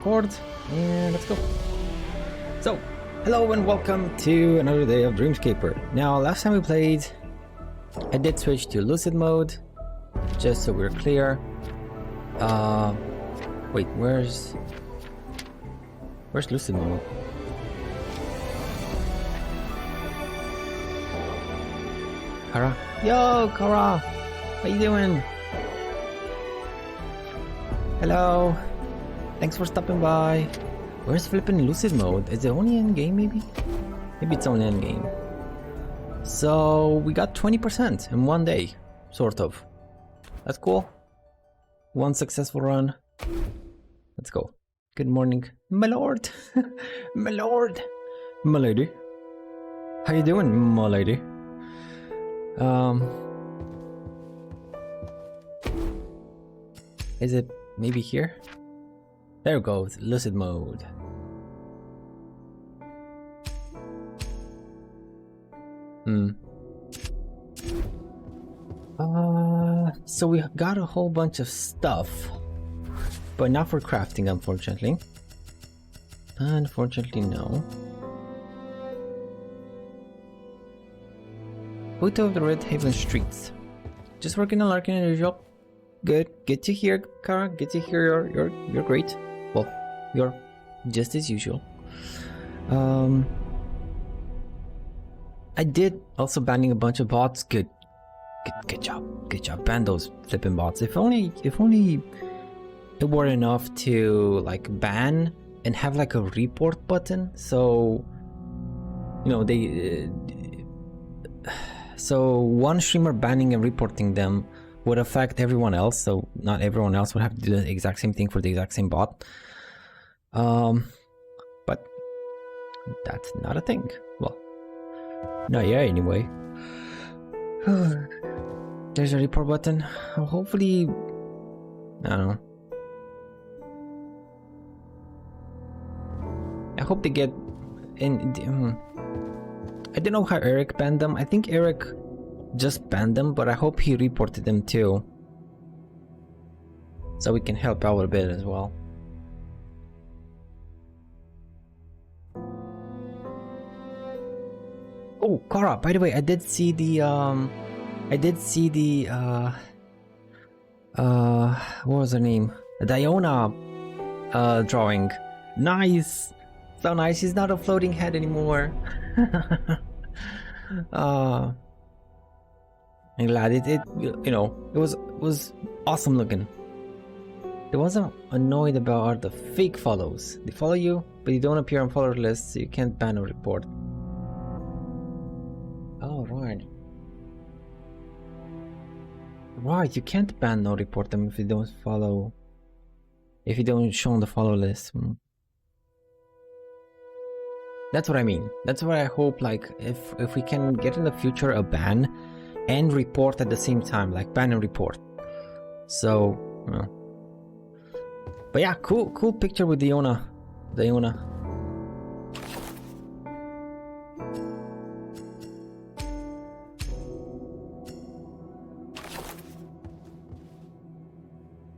Record and let's go. So, hello and welcome to another day of Dreamscaper. Now, last time we played, I did switch to lucid mode, just so we're clear. Wait, where's lucid mode? Kara? Yo, Kara! How you doing? Hello. Thanks for stopping by. Where's flipping lucid mode? Is it only in game maybe? Maybe it's only in game. So we got 20% in one day, sort of. That's cool. One successful run. Let's go. Good morning, my lord. My lord. My lady. How you doing, my lady? Is it maybe here? There we go, lucid mode. So we got a whole bunch of stuff, but not for crafting, unfortunately. Unfortunately, no. Photo of the Redhaven streets. Just working on Larkin as usual. Good to hear, Kara. Good to hear you're great. Well, you're just as usual. I did also banning a bunch of bots. Good job. Ban those flipping bots. If only it were enough to like ban and have like a report button. So you know so one streamer banning and reporting them would affect everyone else, so not everyone else would have to do the exact same thing for the exact same bot. But that's not a thing. Well, not yet anyway. There's a report button. Hopefully, I don't know. I hope they get in. I don't know how Eric banned them. I think Eric just banned them, but I hope he reported them too, so we can help out a bit as well. Oh, Kara, by the way, I did see the what was her name? Diona drawing. Nice, so nice. She's not a floating head anymore. I'm glad it you know, it was awesome looking. The ones I'm annoyed about are the fake follows. They follow you, but you don't appear on follower lists, so you can't ban or report. Oh right. Right, you can't ban or report them if you don't follow. If you don't show on the follow list. That's what I mean. That's what I hope, like if we can get in the future a ban and report at the same time, like ban and report. So, you know. But yeah, cool picture with Diona.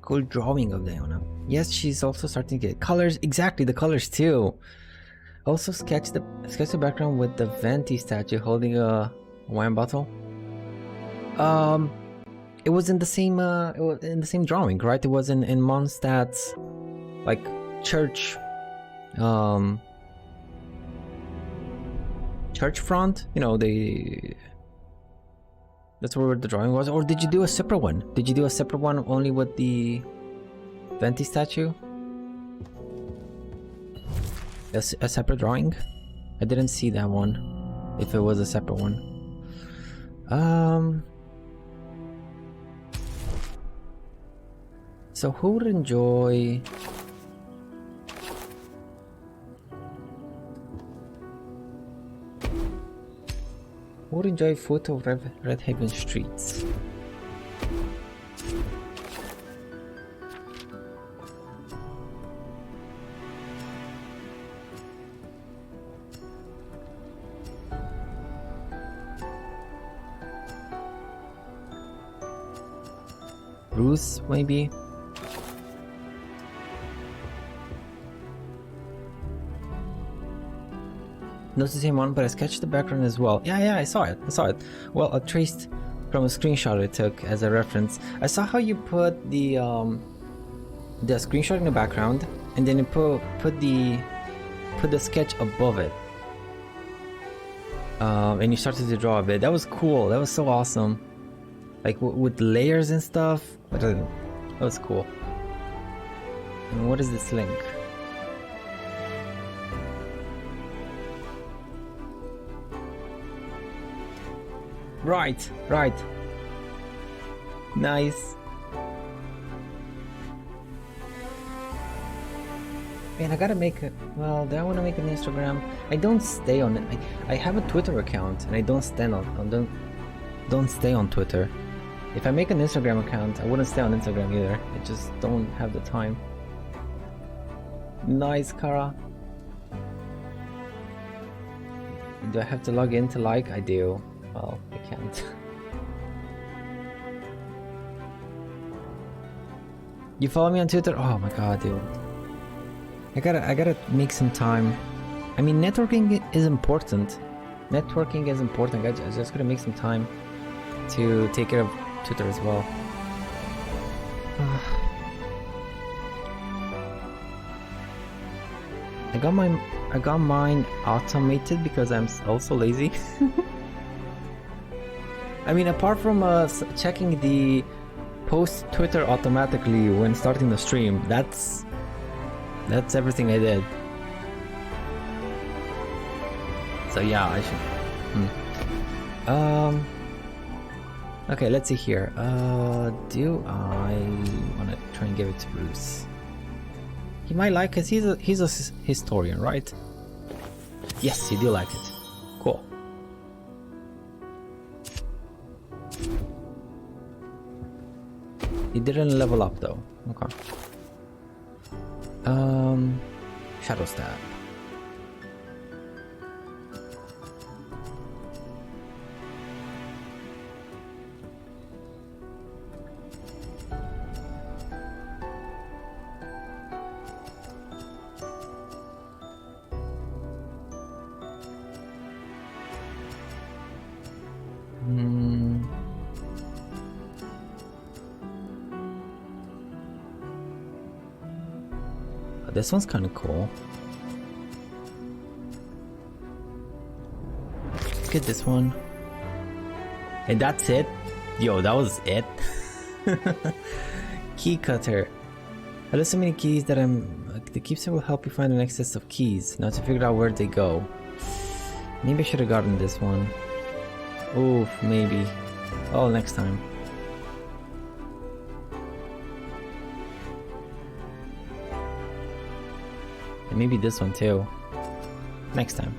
Cool drawing of Diona. Yes, she's also starting to get colors. Exactly, the colors too. Also sketch the background with the Venti statue holding a wine bottle. It was in the same drawing, right? It was in Mondstadt's like church church front, you know, that's where the drawing was. Or did you do a separate one? Did you do a separate one only with the Venti statue? A separate drawing? I didn't see that one, if it was a separate one. So who would enjoy... Who would enjoy a photo of Redhaven streets? Bruce, maybe? Not the same one, but I sketched the background as well. Yeah, I saw it. Well, I traced from a screenshot I took as a reference. I saw how you put the screenshot in the background, and then you put the sketch above it. And you started to draw a bit. That was cool. That was so awesome. Like with layers and stuff. That was cool. And what is this link? Right. Nice. Man, I gotta make it. Well, do I want to make an Instagram? I don't stay on it. I have a Twitter account, and I don't stay on Twitter. If I make an Instagram account, I wouldn't stay on Instagram either. I just don't have the time. Nice, Kara. Do I have to log in to like? I do. Well, I can't. You follow me on Twitter? Oh my god, dude. I gotta make some time. I mean, networking is important. I just gotta make some time to take care of Twitter as well. I got mine automated because I'm also lazy. I mean, apart from checking the post Twitter automatically when starting the stream, that's everything I did. So yeah, I should. Okay, let's see here. Do I want to try and give it to Bruce? He might like it. He's a historian, right? Yes, you do like it. Cool. He didn't level up though. Okay. Shadow stab. This one's kind of cool. Let's get this one. And that's it. Yo, that was it. Key cutter. I list so many keys that the keepsake will help you find an excess of keys. Now to figure out where they go. Maybe I should have gotten this one. Oof, maybe. Oh, next time. And maybe this one too. Next time.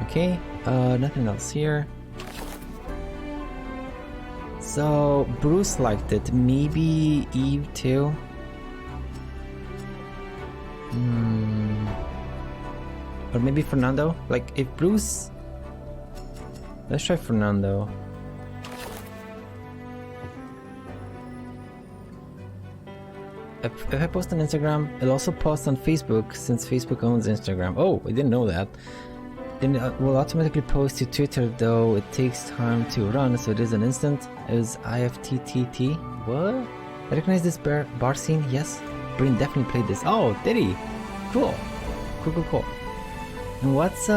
Okay, nothing else here. So Bruce liked it. Maybe Eve too. Or maybe Fernando. Like if Bruce. Let's try Fernando. If I post on Instagram, it'll also post on Facebook since Facebook owns Instagram. Oh, I didn't know that. Then it will automatically post to Twitter, though it takes time to run, so it is an instant. It was IFTTT. What? I recognize this bar scene? Yes. Brain definitely played this. Oh, did he? Cool. Cool. And what's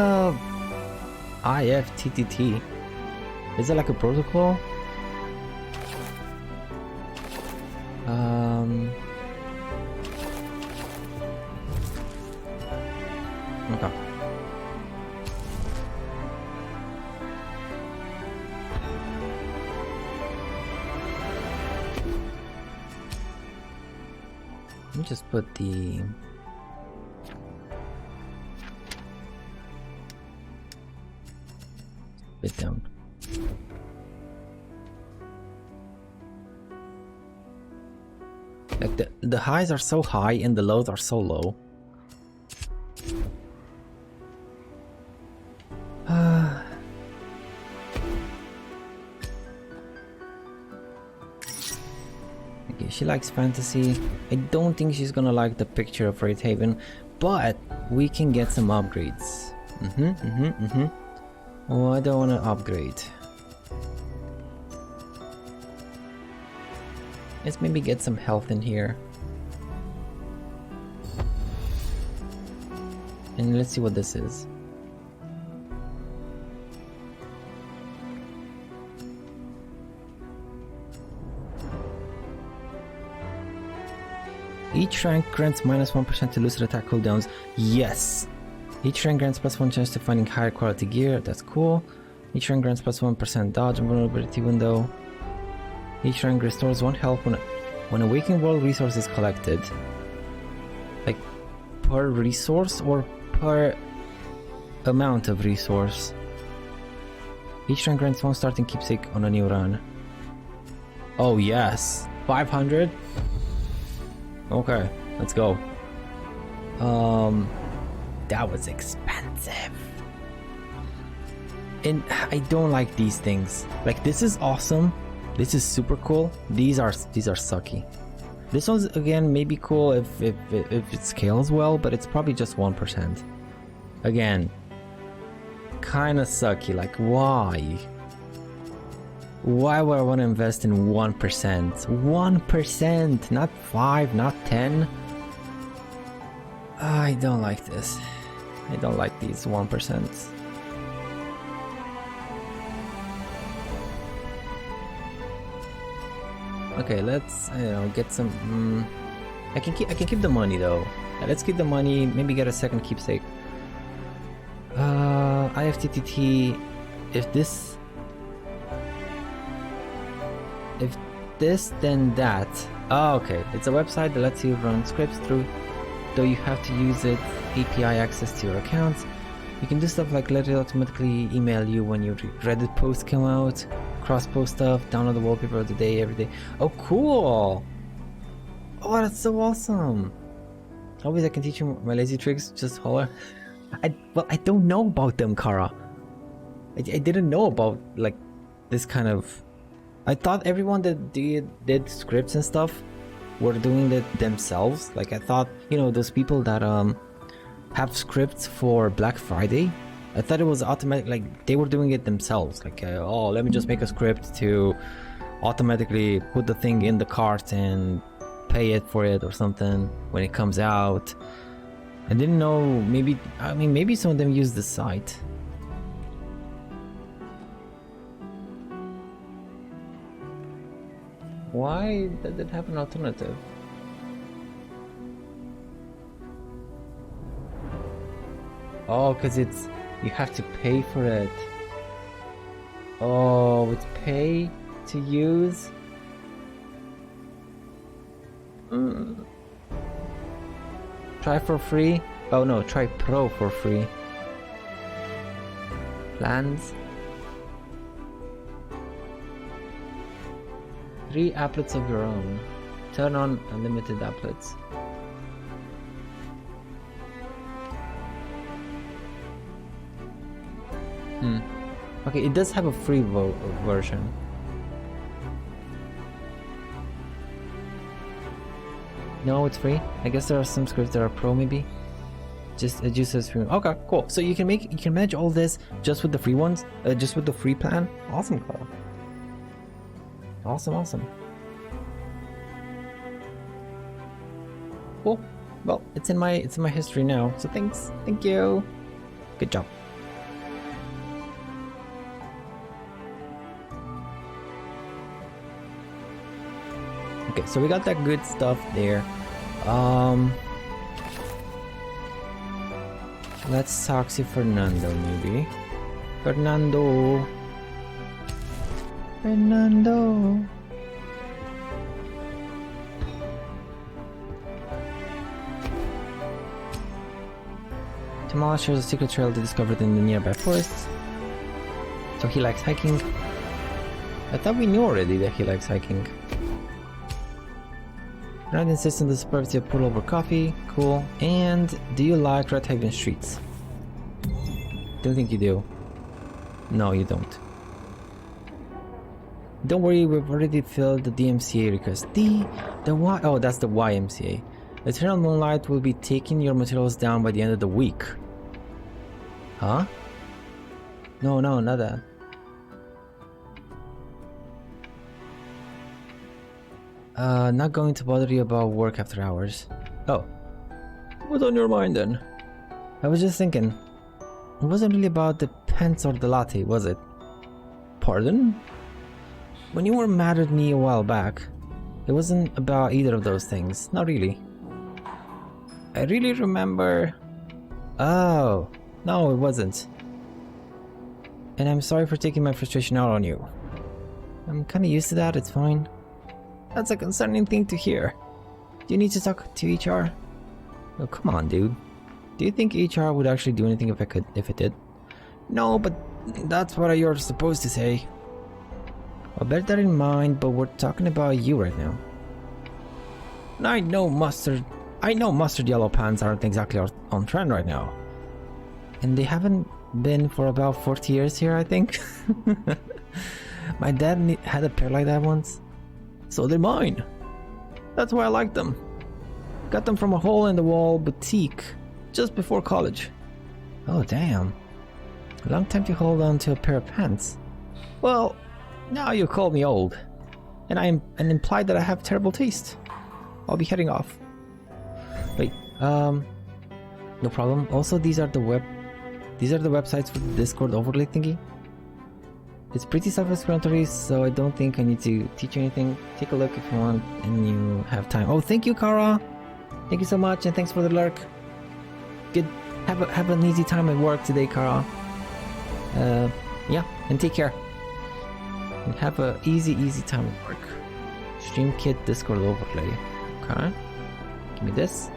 IFTTT? Is it like a protocol? Okay. Let me just put the bit down. Like the highs are so high and the lows are so low. She likes fantasy. I don't think she's gonna like the picture of Redhaven, but we can get some upgrades. What do I want to upgrade? Let's maybe get some health in here. And let's see what this is. Each rank grants -1% to lucid attack cooldowns. Yes! Each rank grants +1 chance to finding higher quality gear. That's cool. Each rank grants +1% dodge and vulnerability window. Each rank restores 1 health when a waking world resource is collected. Like, per resource or per amount of resource? Each rank grants 1 starting keepsake on a new run. Oh yes! 500? Okay, let's go. That was expensive. And I don't like these things. Like, this is awesome. This is super cool. These are sucky. This one's again maybe cool if it scales well, but it's probably just 1%. Again, kind of sucky. Like, why? Why would I want to invest in 1%? 1%, not 5, not 10. I don't like this. I don't like these 1%. Okay, let's get some. I can keep the money though. Let's keep the money. Maybe get a second keepsake. IFTTT. If this, then that. Oh, okay. It's a website that lets you run scripts through, though you have to use it API access to your accounts. You can do stuff like let it automatically email you when your Reddit posts come out, cross-post stuff, download the wallpaper of the day every day. Oh, cool! Oh, that's so awesome! Always I can teach you my lazy tricks, just holler. Well, I don't know about them, Kara. I didn't know about, like, this kind of... I thought everyone that did scripts and stuff were doing it themselves. Like, I thought, those people that have scripts for Black Friday, I thought it was automatic, like they were doing it themselves. Like, oh, let me just make a script to automatically put the thing in the cart and pay it for it or something when it comes out. I didn't know, maybe some of them use the site. Why did it have an alternative? Oh, because you have to pay for it. Oh, it's pay to use? Try for free? Oh no, try Pro for free. Plans? 3 applets of your own. Turn on unlimited applets. Okay, it does have a free version. No, it's free. I guess there are some scripts that are pro, maybe. Just says free. Okay, cool. So you can manage all this just with the free ones, just with the free plan. Awesome, Carl. Awesome. Cool. Well, it's in my history now. So thanks. Thank you. Good job. Okay, so we got that good stuff there. Let's talk to Fernando maybe. Fernando. Tamala shares a secret trail they discovered in the nearby forests. So he likes hiking. I thought we knew already that he likes hiking. Rand insists on the superbity of pull over coffee. Cool. And do you like Redhaven streets? Don't think you do. No, you don't. Don't worry, we've already filled the DMCA request. The The Y? Oh, that's the YMCA. Eternal Moonlight will be taking your materials down by the end of the week. Huh? No, not that. Not going to bother you about work after hours. Oh. What's on your mind then? I was just thinking. It wasn't really about the pants or the latte, was it? Pardon? When you were mad at me a while back, it wasn't about either of those things. Not really. I really remember... Oh. No, it wasn't. And I'm sorry for taking my frustration out on you. I'm kinda used to that, it's fine. That's a concerning thing to hear. Do you need to talk to HR? Oh, come on, dude. Do you think HR would actually do anything if it did? No, but that's what you're supposed to say. I'll bear that in mind, but we're talking about you right now. And I know mustard yellow pants aren't exactly on trend right now. And they haven't been for about 40 years here, I think. My dad had a pair like that once. So did mine. That's why I like them. Got them from a hole-in-the-wall boutique just before college. Oh damn. A long time to hold on to a pair of pants. Well, now you call me old. And implied that I have terrible taste. I'll be heading off. Wait, no problem. Also, these are the websites for the Discord overlay thingy. It's pretty self-explanatory, so I don't think I need to teach you anything. Take a look if you want and you have time. Oh, thank you, Kara! Thank you so much, and thanks for the lurk. Good. Have an easy time at work today, Kara. Yeah, and take care. And have a easy time at work. Stream Kit Discord overlay. Okay. Give me this.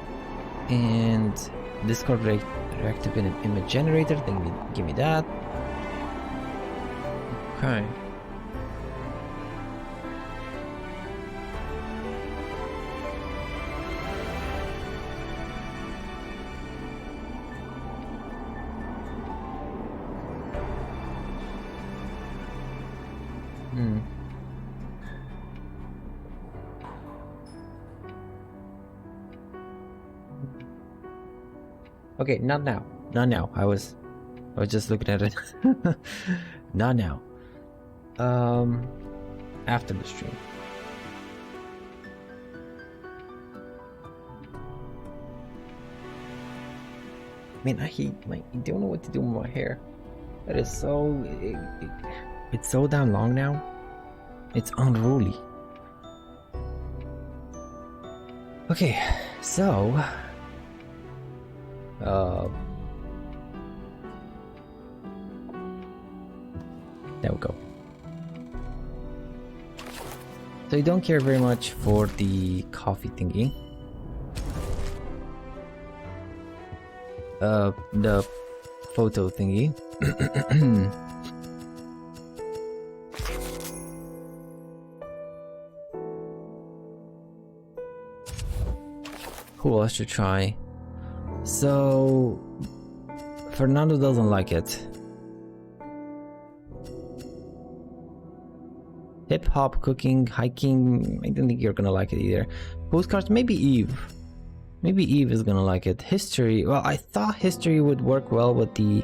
And Discord reactive image generator. Then give me that. Okay. Okay, not now. Not now. I was just looking at it. Not now. After the stream. Man, I don't know what to do with my hair. That is so... it's so damn long now. It's unruly. Okay, so... there we go. So you don't care very much for the coffee thingy. The photo thingy. Who else should try? So Fernando doesn't like it. Hip hop, cooking, hiking. I don't think you're gonna like it either. Postcards, maybe Eve. Maybe Eve is gonna like it. History. Well, I thought history would work well with the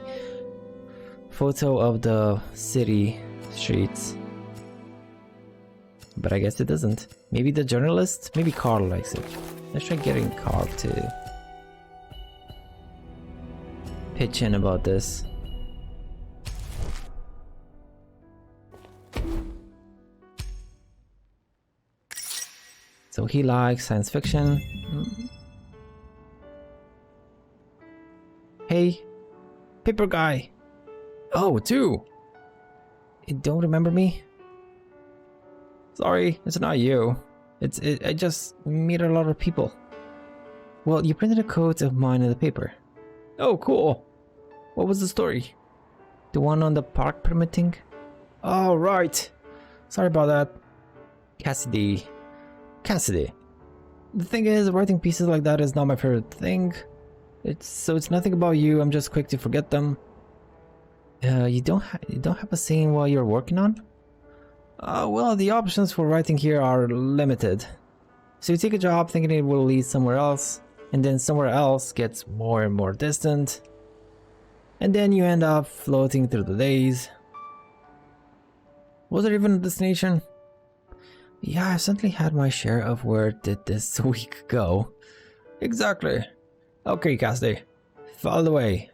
photo of the city streets, but I guess it doesn't. Maybe the journalist. Maybe Carl likes it. Let's try getting Carl to pitch in about this. So he likes science fiction. Hey, paper guy. Oh, two. You don't remember me? Sorry, it's not you. I just meet a lot of people. Well, you printed a quote of mine in the paper. Oh, cool. What was the story? The one on the park permitting? Oh, right. Sorry about that. Cassidy. The thing is, writing pieces like that is not my favorite thing. It's nothing about you. I'm just quick to forget them. You don't have a scene while you're working on? Well, the options for writing here are limited. So you take a job thinking it will lead somewhere else, and then somewhere else gets more and more distant, and then you end up floating through the days. Was there even a destination? Yeah, I certainly had my share of where did this week go. Exactly. Okay, Casty, follow the way.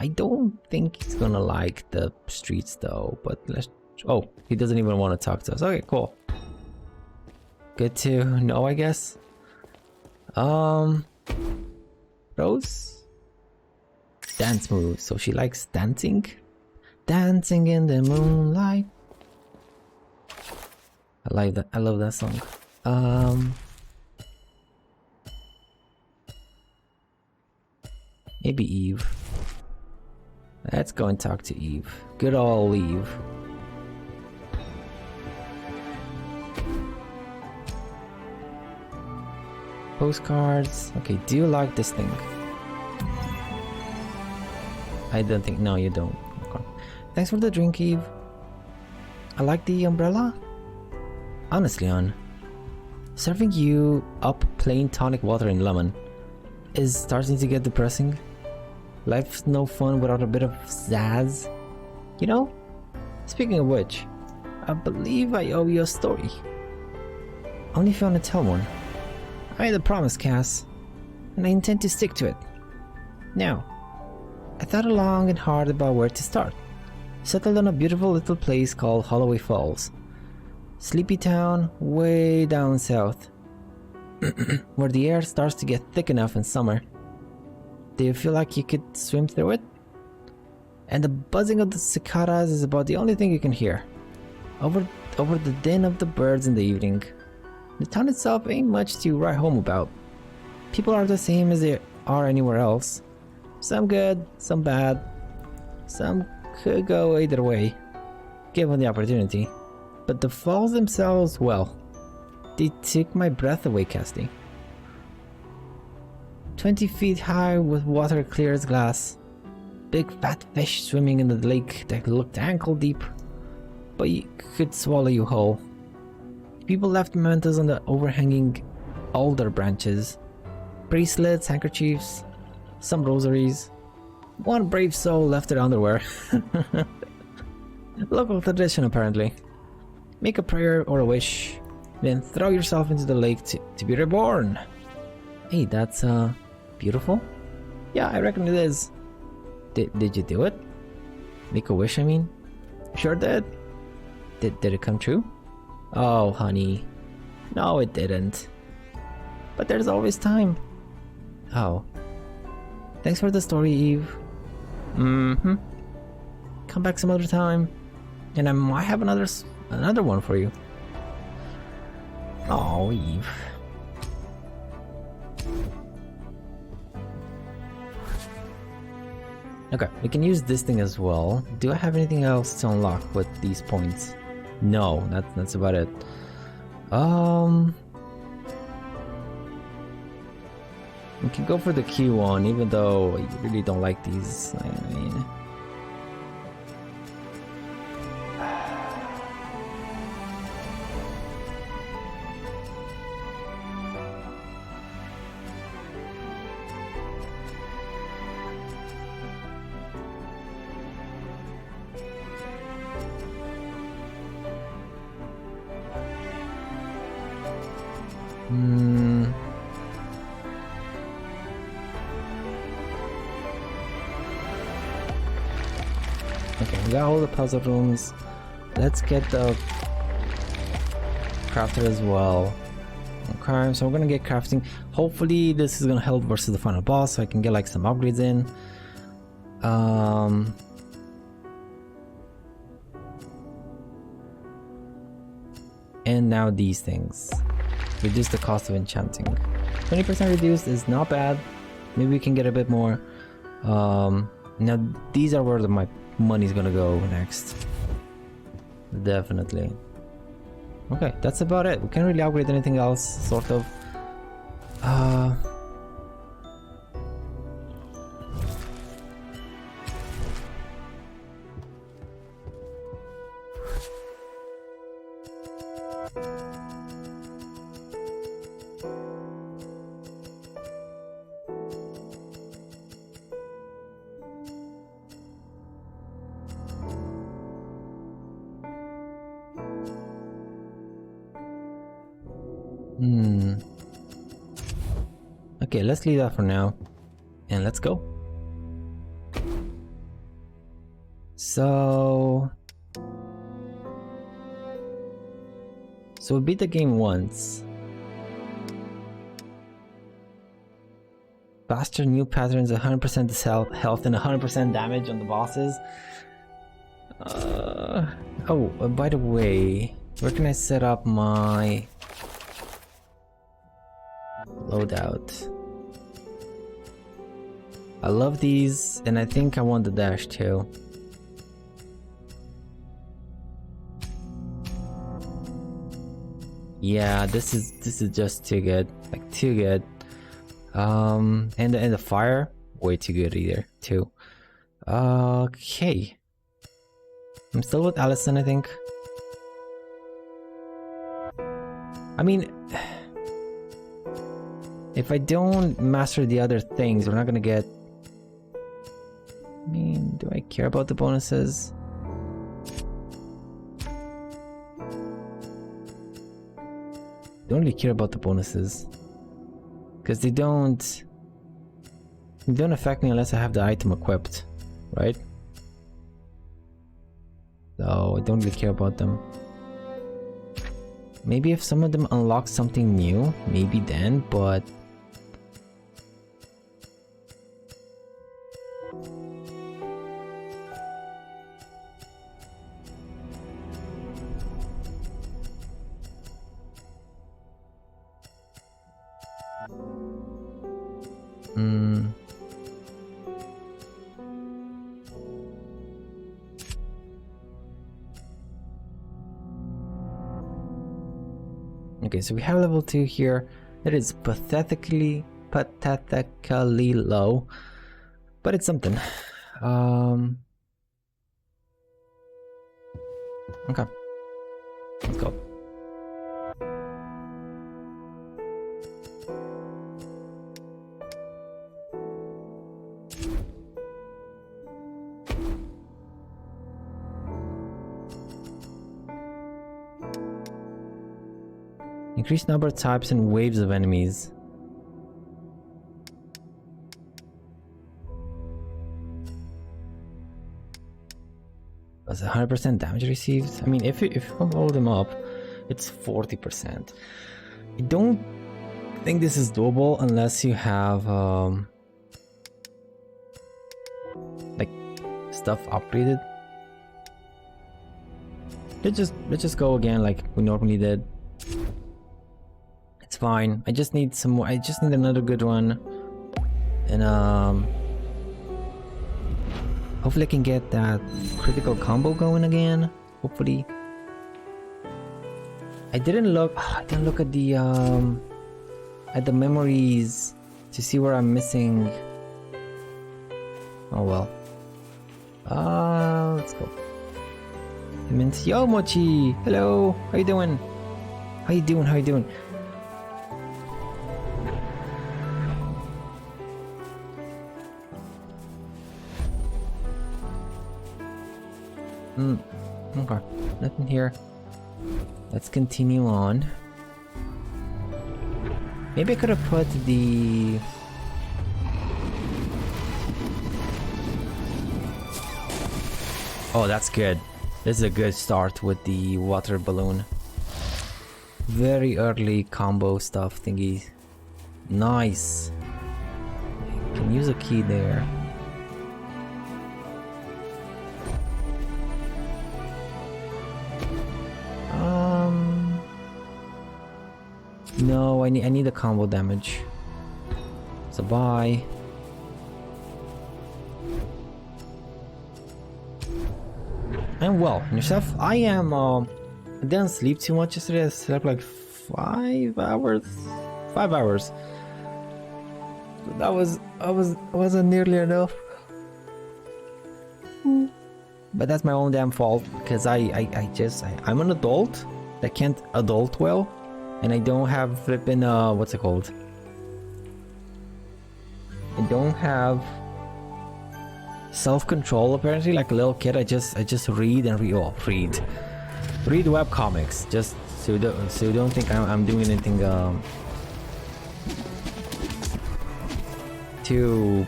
I don't think he's gonna like the streets though, but let's... Oh, he doesn't even want to talk to us. Okay, cool. Good to know, I guess. Rose? Dance moves, so she likes dancing? Dancing in the moonlight. I like that. I love that song. Maybe Eve. Let's go and talk to Eve. Good old Eve. Postcards. Okay, do you like this thing? I don't think... No, you don't. Okay. Thanks for the drink, Eve. I like the umbrella. Honestly, Anne, serving you up plain tonic water and lemon is starting to get depressing. Life's no fun without a bit of zazz. You know, speaking of which, I believe I owe you a story. Only if you want to tell one. I made a promise, Cass, and I intend to stick to it. Now, I thought long and hard about where to start. Settled on a beautiful little place called Holloway Falls. Sleepy town way down south, where the air starts to get thick enough in summer. Do you feel like you could swim through it? And the buzzing of the cicadas is about the only thing you can hear. Over the din of the birds in the evening. The town itself ain't much to write home about. People are the same as they are anywhere else. Some good, some bad. Some could go either way, given the opportunity. But the falls themselves, well, they took my breath away, Casty. 20 feet high with water clear as glass. Big fat fish swimming in the lake that looked ankle deep, but you could swallow you whole. People left mementos on the overhanging alder branches. Bracelets, handkerchiefs, some rosaries. One brave soul left their underwear. Local tradition, apparently. Make a prayer or a wish, then throw yourself into the lake to be reborn. Hey, that's beautiful. Yeah, I reckon it is. Did you do it? Make a wish, I mean? Sure did. Did it come true? Oh, honey. No, it didn't. But there's always time. Oh. Thanks for the story, Eve. Mm-hmm. Come back some other time. And I might have another one for you. Oh, Eve. Okay, we can use this thing as well. Do I have anything else to unlock with these points? No, that's about it. We can go for the Q one, even though I really don't like these. I mean, okay, we got all the puzzle rooms. Let's get the crafter as well. Okay, so we're gonna get crafting. Hopefully this is gonna help versus the final boss, so I can get like some upgrades in. And now these things. Reduce the cost of enchanting. 20% reduced is not bad. Maybe we can get a bit more. Now these are where my money's gonna go next. Definitely. Okay, that's about it. We can't really upgrade anything else, sort of. Okay, let's leave that for now. And let's go. So we beat the game once. Faster new patterns, 100% health and 100% damage on the bosses. Oh, by the way, where can I set up my loadout? I love these, and I think I want the dash too. Yeah, this is just too good, like too good. And the fire, way too good either too. Okay, I'm still with Allison, I think. I mean, if I don't master the other things, we're not gonna get. I mean, do I care about the bonuses? Don't really care about the bonuses because they don't affect me unless I have the item equipped, right? So I don't really care about them. Maybe if some of them unlock something new, maybe then, but okay, so we have level 2 here. It is pathetically low, but it's something. Okay, let's go. Increase number of types and waves of enemies. That's 100% damage received. I mean, if you roll them up, it's 40%. I don't think this is doable unless you have like stuff upgraded. Let's just go again like we normally did. It's fine. I just need some more. I just need another good one, and hopefully I can get that critical combo going again. Hopefully. I didn't look at the memories to see where I'm missing. Oh well. Let's go. It means yo Mochi. Hello. How you doing? How you doing? How you doing? Okay, nothing here. Let's continue on. Maybe I could have put the... Oh, that's good. This is a good start with the water balloon. Very early combo stuff thingy. Nice. Can use a key there. No, I need the combo damage. So bye. And well, and yourself? I am I didn't sleep too much yesterday. I slept like 5 hours. 5 hours. So that wasn't nearly enough. But that's my own damn fault because I'm an adult that can't adult well. And I don't have flipping what's it called? I don't have self-control apparently like a little kid. I just read and read web comics just So you don't think I'm doing anything too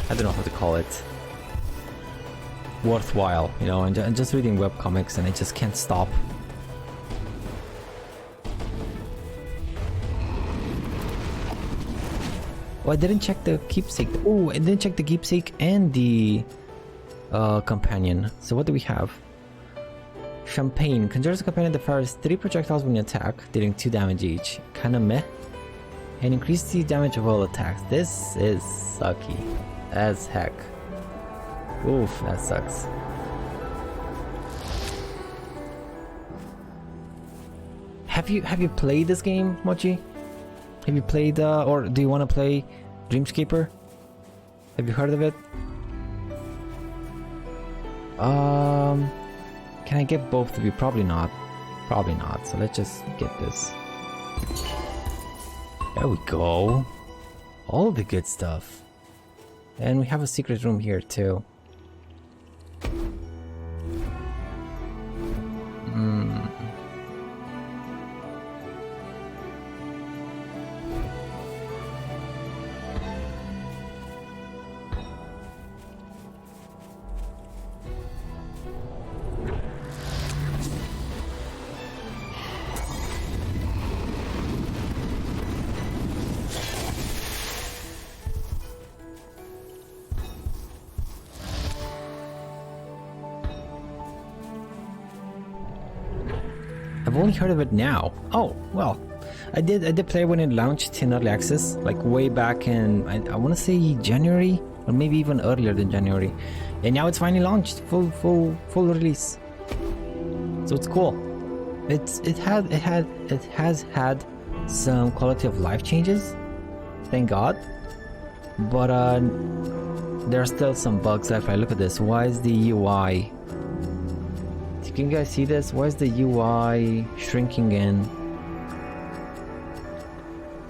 I don't know how to call it, worthwhile, you know, and just reading webcomics and I just can't stop. Oh, I didn't check the keepsake. Oh, I didn't check the keepsake and the companion. So what do we have? Champagne. Conjures a companion that fires 3 projectiles when you attack, dealing 2 damage each. Kinda meh. And increase the damage of all attacks. This is sucky as heck. Oof, that sucks. Have you played this game, Mochi? Have you played or do you want to play Dreamscaper? Have you heard of it? Can I get both of you? Probably not. Probably not. So let's just get this. There we go. All the good stuff. And we have a secret room here too. I've only heard of it now. Oh, well, I did play when it launched in early access, like way back in, I want to say January, or maybe even earlier than January. And now it's finally launched, full release. So it's cool. It has had some quality of life changes, thank God. But there are still some bugs left. I look at this. Why is the UI? Can you guys see this? Why is the UI shrinking in?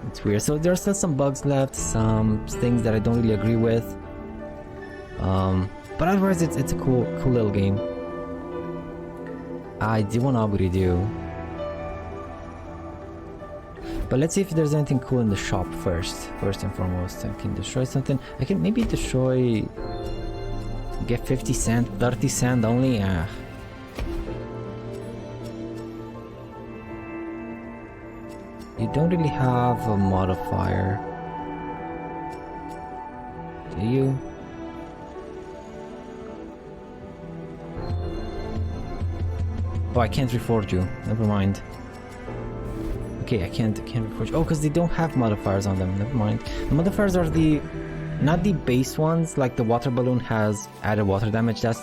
It's weird. So there are still some bugs left, some things that I don't really agree with. But otherwise, it's a cool little game. I do want to do. But let's see if there's anything cool in the shop first. First and foremost, I can destroy something. I can maybe destroy. Get 50 cent, 30 cent only. You don't really have a modifier, do you? Oh, I can't reforge you. Never mind. Okay, I can't reforge. Oh, because they don't have modifiers on them. Never mind. The modifiers are not the base ones. Like the water balloon has added water damage. That's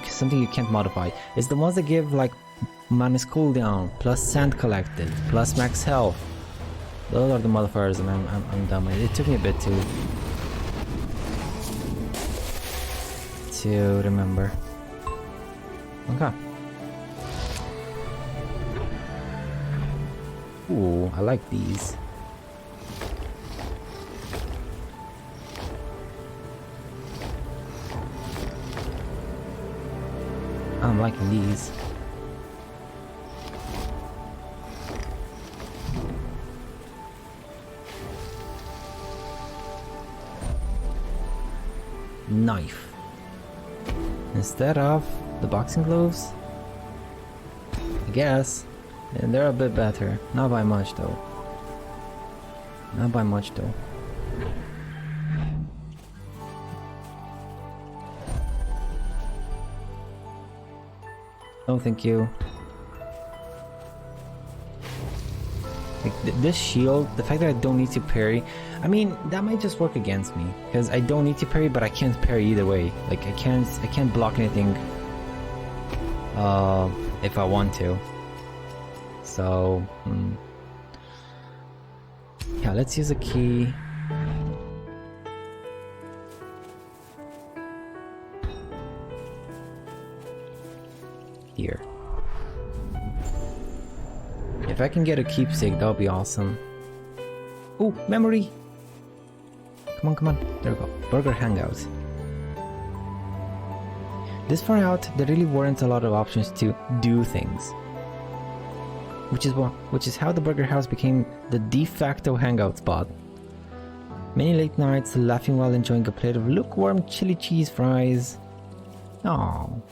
something you can't modify. It's the ones that give like minus cooldown, plus sand collected, plus max health. Those are the modifiers, and I'm dumb. It took me a bit to remember. Okay. Ooh, I like these. I'm liking these. Knife instead of the boxing gloves, I guess. And they're a bit better, not by much though. Not by much though. No, thank you. Like this shield, the fact that I don't need to parry, I mean, that might just work against me because I don't need to parry, but I can't parry either way. Like I can't block anything if I want to. So yeah, let's use a key. Here. If I can get a keepsake, that'll be awesome. Oh, memory! Come on, come on. There we go. Burger Hangout. This far out, there really weren't a lot of options to do things. Which is how the burger house became the de facto hangout spot. Many late nights laughing while enjoying a plate of lukewarm chili cheese fries. Aww.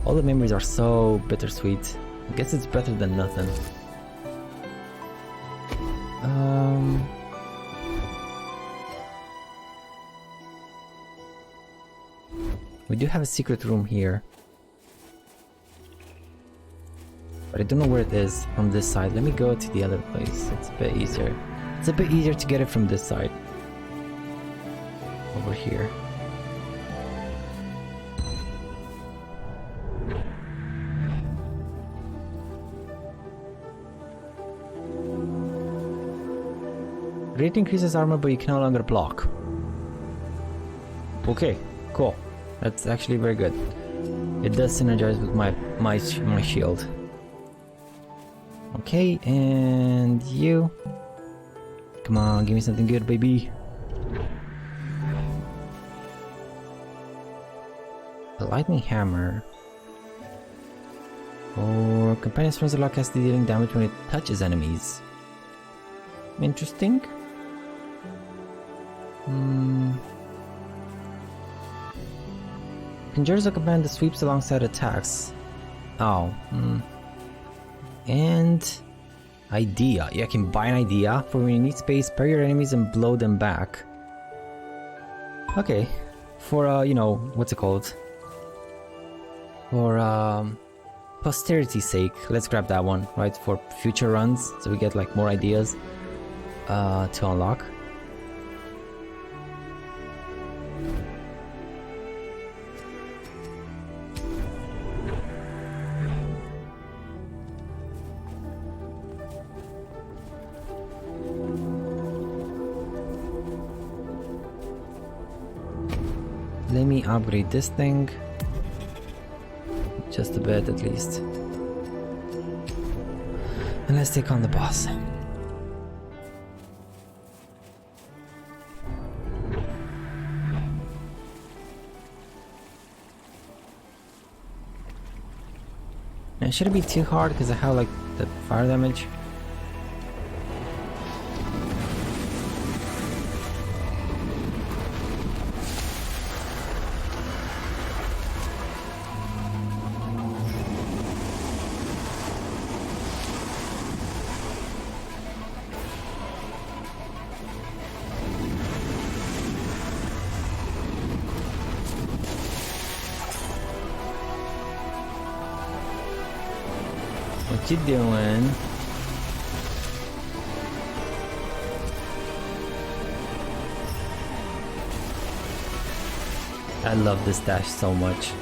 All the memories are so bittersweet. I guess it's better than nothing. We do have a secret room here. But I don't know where it is from this side. Let me go to the other place. It's a bit easier. It's a bit easier to get it from this side. Over here. Rate increases armor, but you can no longer block. Okay, cool. That's actually very good. It does synergize with my shield. Okay, and you. Come on, give me something good, baby. A lightning hammer. Or companion spawns a lock has dealing damage when it touches enemies. Interesting. Conjures a command that sweeps alongside attacks. Oh. And idea. Yeah, I can buy an idea for when you need space, spare your enemies and blow them back. Okay. For you know, what's it called? For posterity's sake, let's grab that one, right? For future runs, so we get like more ideas to unlock. Let me upgrade this thing. Just a bit at least. And let's take on the boss. Now, should it be too hard because I have like the fire damage? What you doing? I love this dash so much.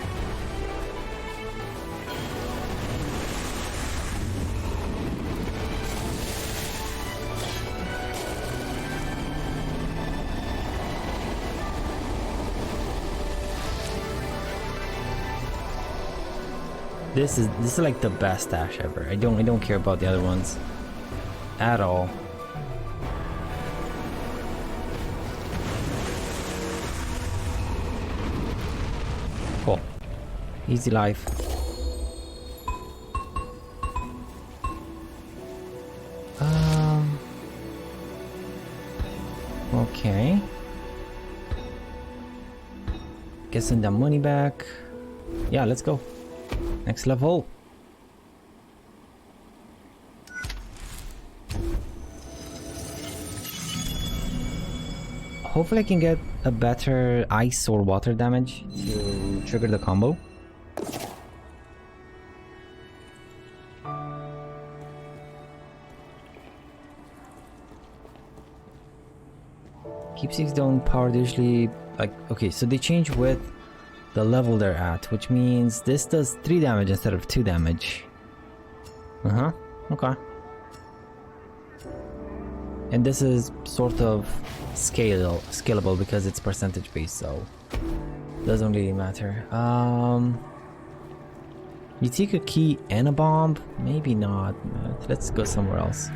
This is like the best dash ever. I don't care about the other ones at all. Cool. Easy life. Okay. Getting the money back. Yeah, let's go. Next level. Hopefully I can get a better ice or water damage to trigger the combo. Keepsakes don't power usually like okay, so they change with the level they're at, which means this does 3 damage instead of 2 damage. Okay. And this is sort of scalable because it's percentage based, so doesn't really matter. You take a key and a bomb? Maybe not. Let's go somewhere else.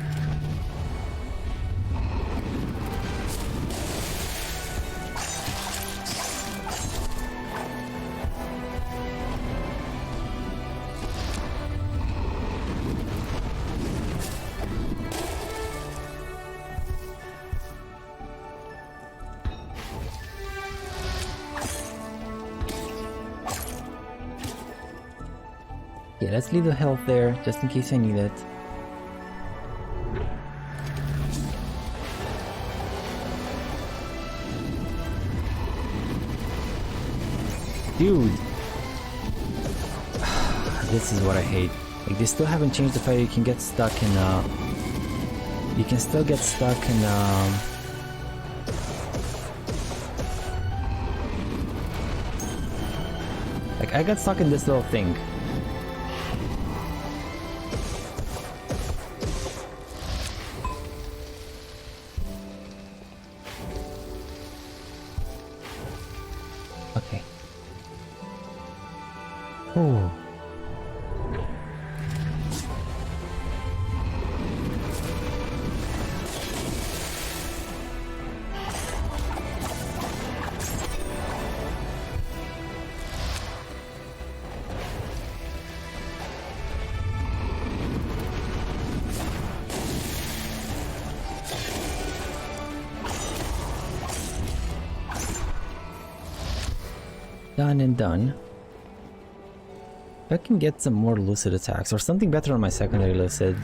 Yeah, let's leave the health there, just in case I need it. Dude! This is what I hate. Like, they still haven't changed the fact you can get stuck in, you can still get stuck in, like, I got stuck in this little thing. Okay. Ooh. Done and done. If I can get some more lucid attacks or something better on my secondary lucid,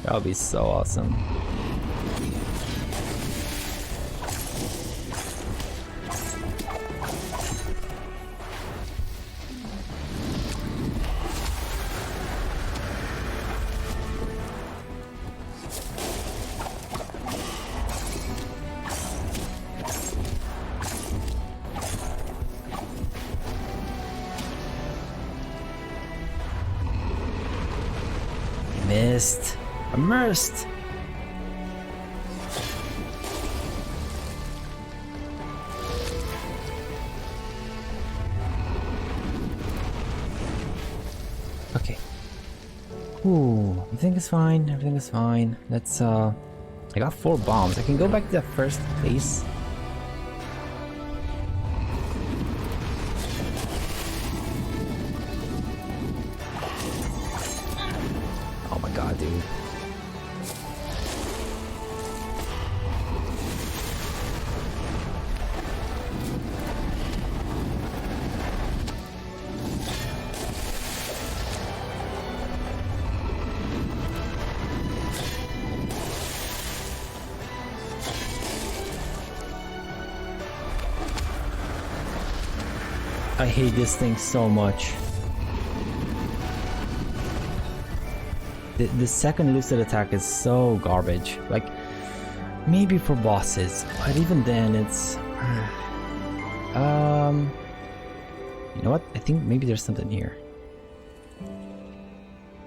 that would be so awesome. Missed. Immersed. Okay. Ooh, everything is fine. Everything is fine. Let's I got 4 bombs. I can go back to the first place. Dude. I hate this thing so much. The second lucid attack is so garbage. Like, maybe for bosses, but even then it's... You know what? I think maybe there's something here.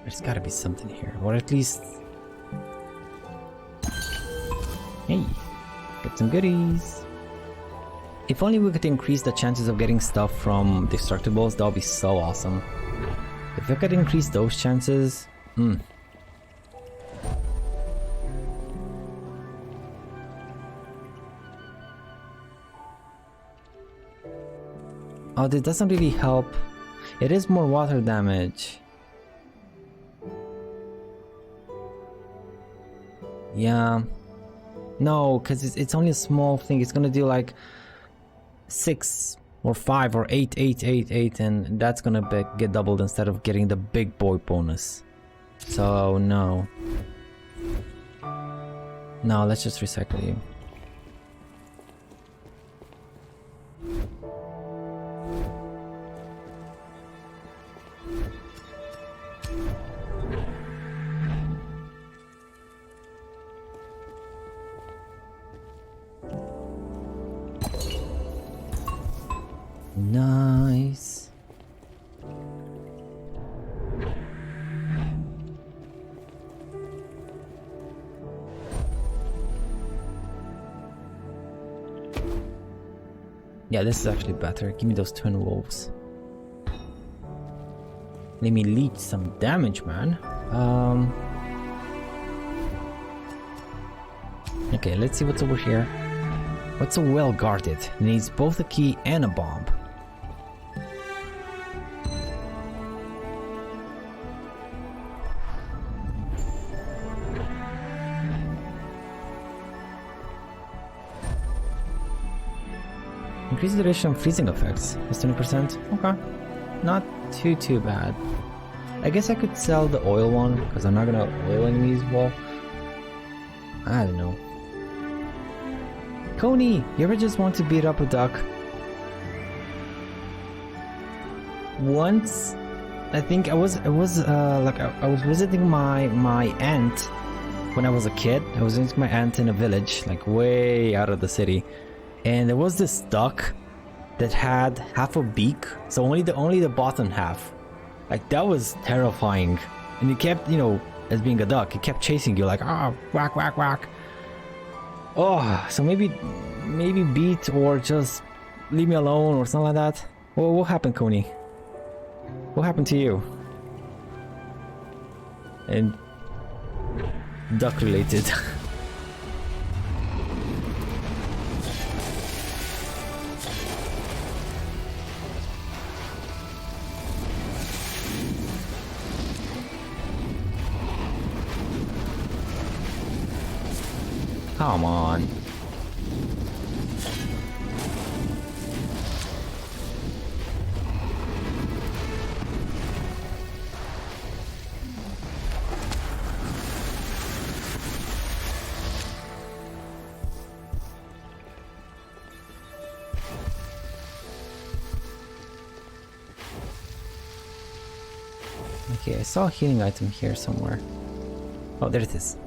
There's gotta be something here, or at least... Hey, get some goodies. If only we could increase the chances of getting stuff from destructibles, that would be so awesome. If I could increase those chances... Oh, this doesn't really help. It is more water damage. Yeah. No, because it's only a small thing. It's gonna do like 6 or 5 or 8, 8, 8, 8, and that's gonna get doubled instead of getting the big boy bonus. So, no. No, let's just recycle you. Nice. Yeah, this is actually better. Give me those twin wolves. Let me leech some damage, man. Okay, let's see what's over here. What's a well guarded? It needs both a key and a bomb. Increase the duration of freezing effects. That's 20%. Okay. Not too bad. I guess I could sell the oil one, because I'm not gonna oil enemies. Well, I don't know. Coney, you ever just want to beat up a duck? Once, I think I was visiting my aunt when I was a kid. I was visiting my aunt in a village, like way out of the city, and there was this duck that had half a beak, so only the bottom half. Like, that was terrifying, and it kept, you know, as being a duck, it kept chasing you like, ah, whack, whack, whack. Oh, so maybe beat or just leave me alone or something like that. Well, what happened, Coney? What happened to you? And duck related. Come on. Okay, I saw a healing item here somewhere. Oh, there it is.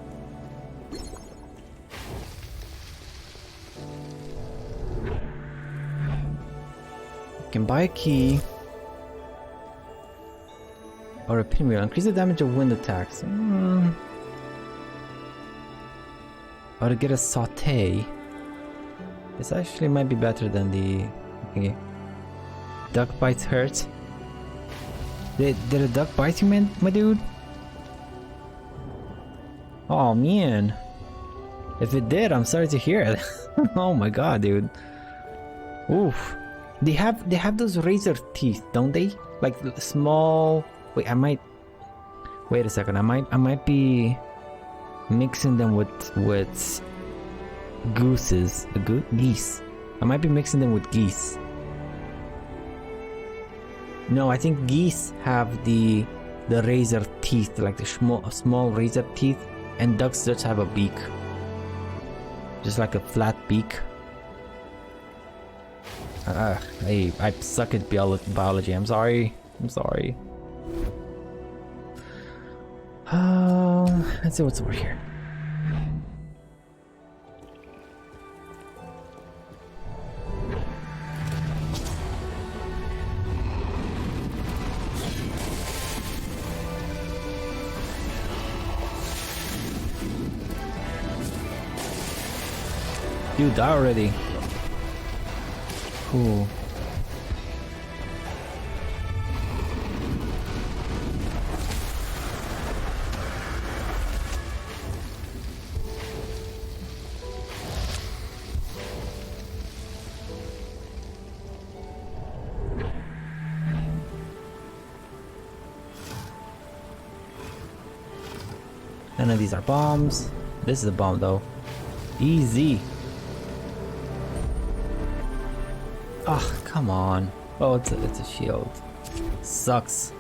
You can buy a key or a pinwheel. Increase the damage of wind attacks. Or to get a saute. This actually might be better than the... Okay. Duck bites hurt. Did a duck bite you, man, my dude? Oh man. If it did, I'm sorry to hear it. Oh my god, dude. Oof. They have those razor teeth, don't they? Like small. Wait, wait a second. I might be mixing them with gooses. Geese. I might be mixing them with geese. No, I think geese have the razor teeth, like the small razor teeth, and ducks just have a beak, just like a flat beak. I suck at biology. I'm sorry. Let's see what's over here. You die already. Cool. None of these are bombs. This is a bomb though. Easy. Oh, come on. Oh, it's a shield. Sucks.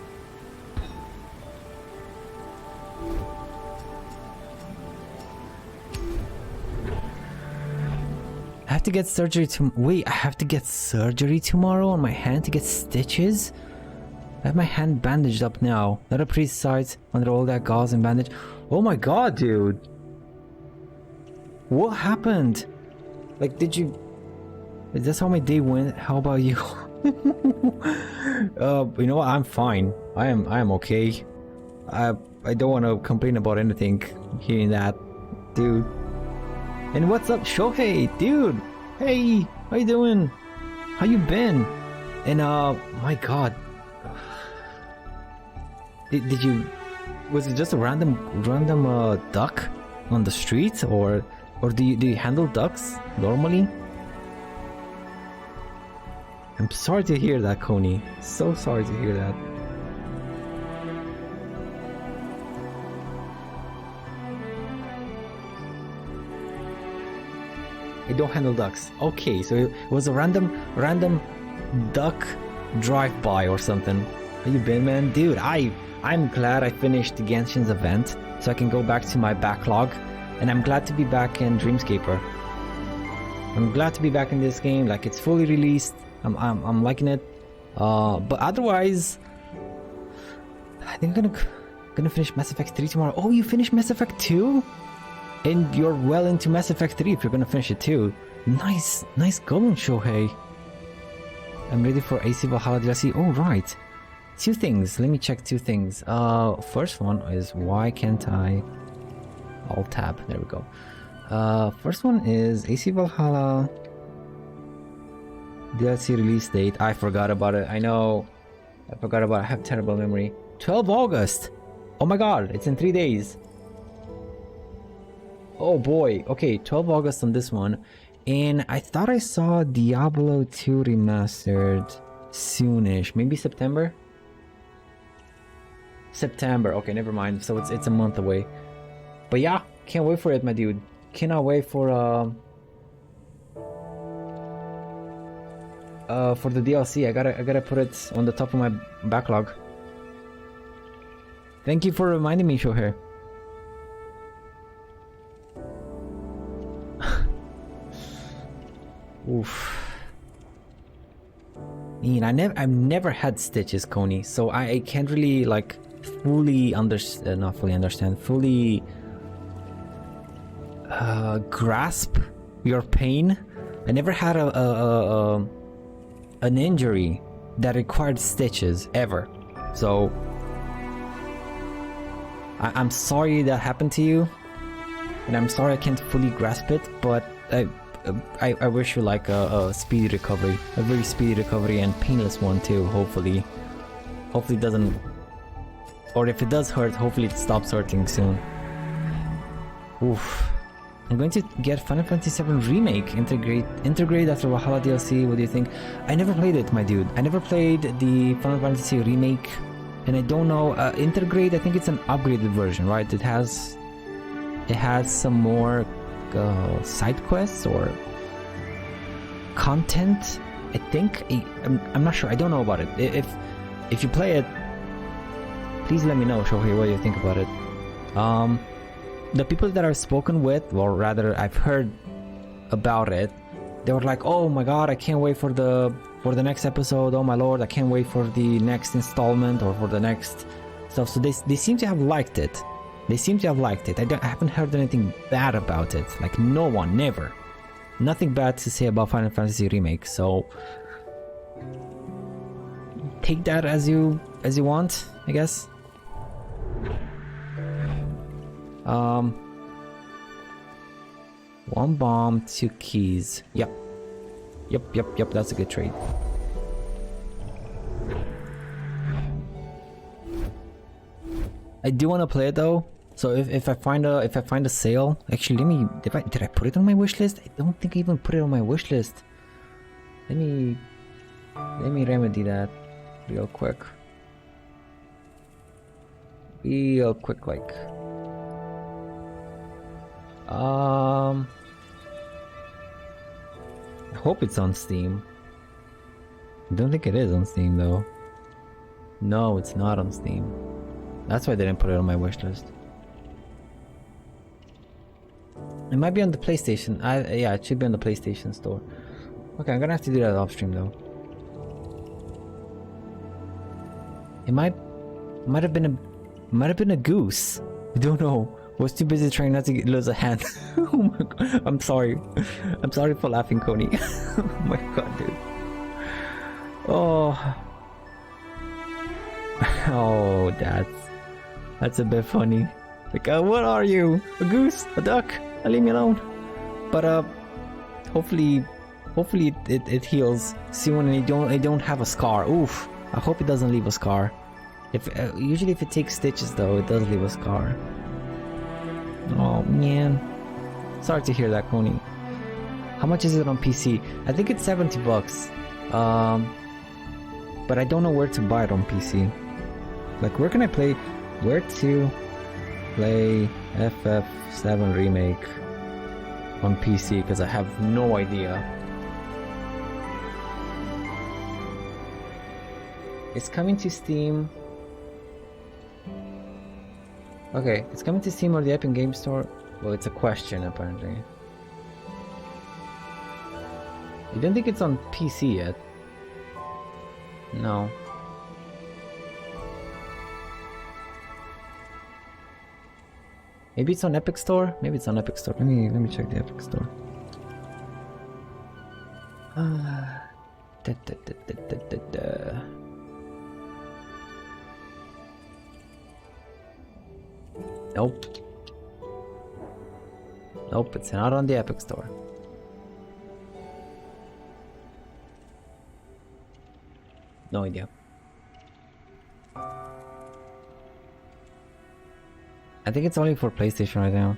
I have to get surgery wait, I have to get surgery tomorrow on my hand to get stitches? I have my hand bandaged up now. Not a pretty sight under all that gauze and bandage. Oh my god, dude. What happened? Like, did you... Is this how my day went? How about you? You know what? I'm fine. I am okay. I don't want to complain about anything hearing that, dude. And what's up, Shohei, dude? Hey, how you doing? How you been? And my god, did you? Was it just a random duck on the street, or do you handle ducks normally? I'm sorry to hear that, Coney. So sorry to hear that. I don't handle ducks. Okay, so it was a random duck drive-by or something. How you been, man? Dude, I'm glad I finished Genshin's event so I can go back to my backlog, and I'm glad to be back in Dreamscaper. I'm glad to be back in this game. Like, it's fully released. I'm liking it. But otherwise, I think I'm gonna finish Mass Effect 3 tomorrow. Oh, you finished Mass Effect 2? And you're well into Mass Effect 3 if you're gonna finish it too. Nice going, Shohei. I'm ready for AC Valhalla DLC. Oh, right. Two things. Let me check two things. First one is why can't I... Alt tab. There we go. First one is AC Valhalla DLC release date. I forgot about it. I know. I forgot about it. I have terrible memory. 12 August. Oh my god. It's in 3 days. Oh boy. Okay, 12 August on this one. And I thought I saw Diablo 2 remastered soonish. Maybe September? September. Okay, never mind. So it's a month away. But yeah, can't wait for it, my dude. Cannot wait for the DLC. I gotta put it on the top of my backlog. Thank you for reminding me, Shohei. Oof. I mean, I've never had stitches, Coney, so I can't really like fully grasp your pain. I never had an injury that required stitches ever, so I'm sorry that happened to you, and I'm sorry I can't fully grasp it, but I wish you like a speedy recovery, a very speedy recovery and painless one too, hopefully it doesn't, or if it does hurt, hopefully it stops hurting soon. Oof. I'm going to get Final Fantasy VII Remake integrate after Valhalla DLC. What do you think? I never played it, my dude. I never played the Final Fantasy Remake, and I don't know, integrate, I think it's an upgraded version, right? It has some more side quests or content, I think. I'm not sure. I don't know about it. If you play it, please let me know, Shohei, what you think about it. The people that I've spoken with, or rather I've heard about it, they were like, oh my god, I can't wait for the next episode. Oh my lord, I can't wait for the next installment or for the next stuff. So they seem to have liked it. I haven't heard anything bad about it. Like, no one, never. Nothing bad to say about Final Fantasy Remake, so take that as you want, I guess. One bomb, 2 keys. Yep, that's a good trade. I do want to play it though. So if I find a sale, actually did I put it on my wish list? I don't think I even put it on my wish list. Let me remedy that real quick. Like. I hope it's on Steam. I don't think it is on Steam though. No, it's not on Steam. That's why I didn't put it on my wish list. It might be on the PlayStation. Yeah, it should be on the PlayStation store. Okay, I'm gonna have to do that off stream though. It might have been a goose. I don't know. I was too busy trying not to lose a hand. Oh my god. I'm sorry for laughing, Coney. Oh my god, dude. Oh. Oh, that's a bit funny. Like, what are you? A goose? A duck? Leave me alone. But hopefully it heals soon and I don't have a scar. Oof. I hope it doesn't leave a scar. Usually if it takes stitches though, it does leave a scar. Oh man. Sorry to hear that, Coney. How much is it on PC? I think it's $70. But I don't know where to buy it on PC. Like, where to play FF7 Remake on PC, because I have no idea. It's coming to Steam. Okay, it's coming to Steam or the Epic Game Store. Well, it's a question apparently. You don't think it's on PC yet? No. Maybe it's on Epic Store? Maybe it's on Epic Store. Let me check the Epic Store. Nope. Nope, it's not on the Epic Store. No idea. I think it's only for PlayStation right now.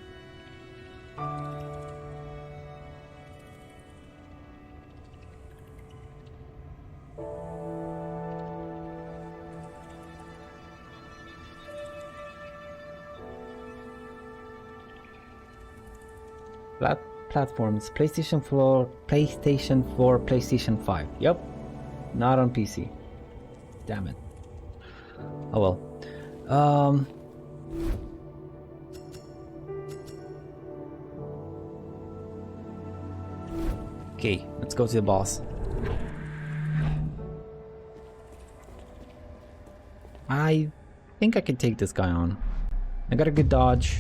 Platforms, PlayStation 4, PlayStation 5. Yep, not on PC. Damn it. Oh well. Okay, let's go to the boss. I think I can take this guy on. I got a good dodge.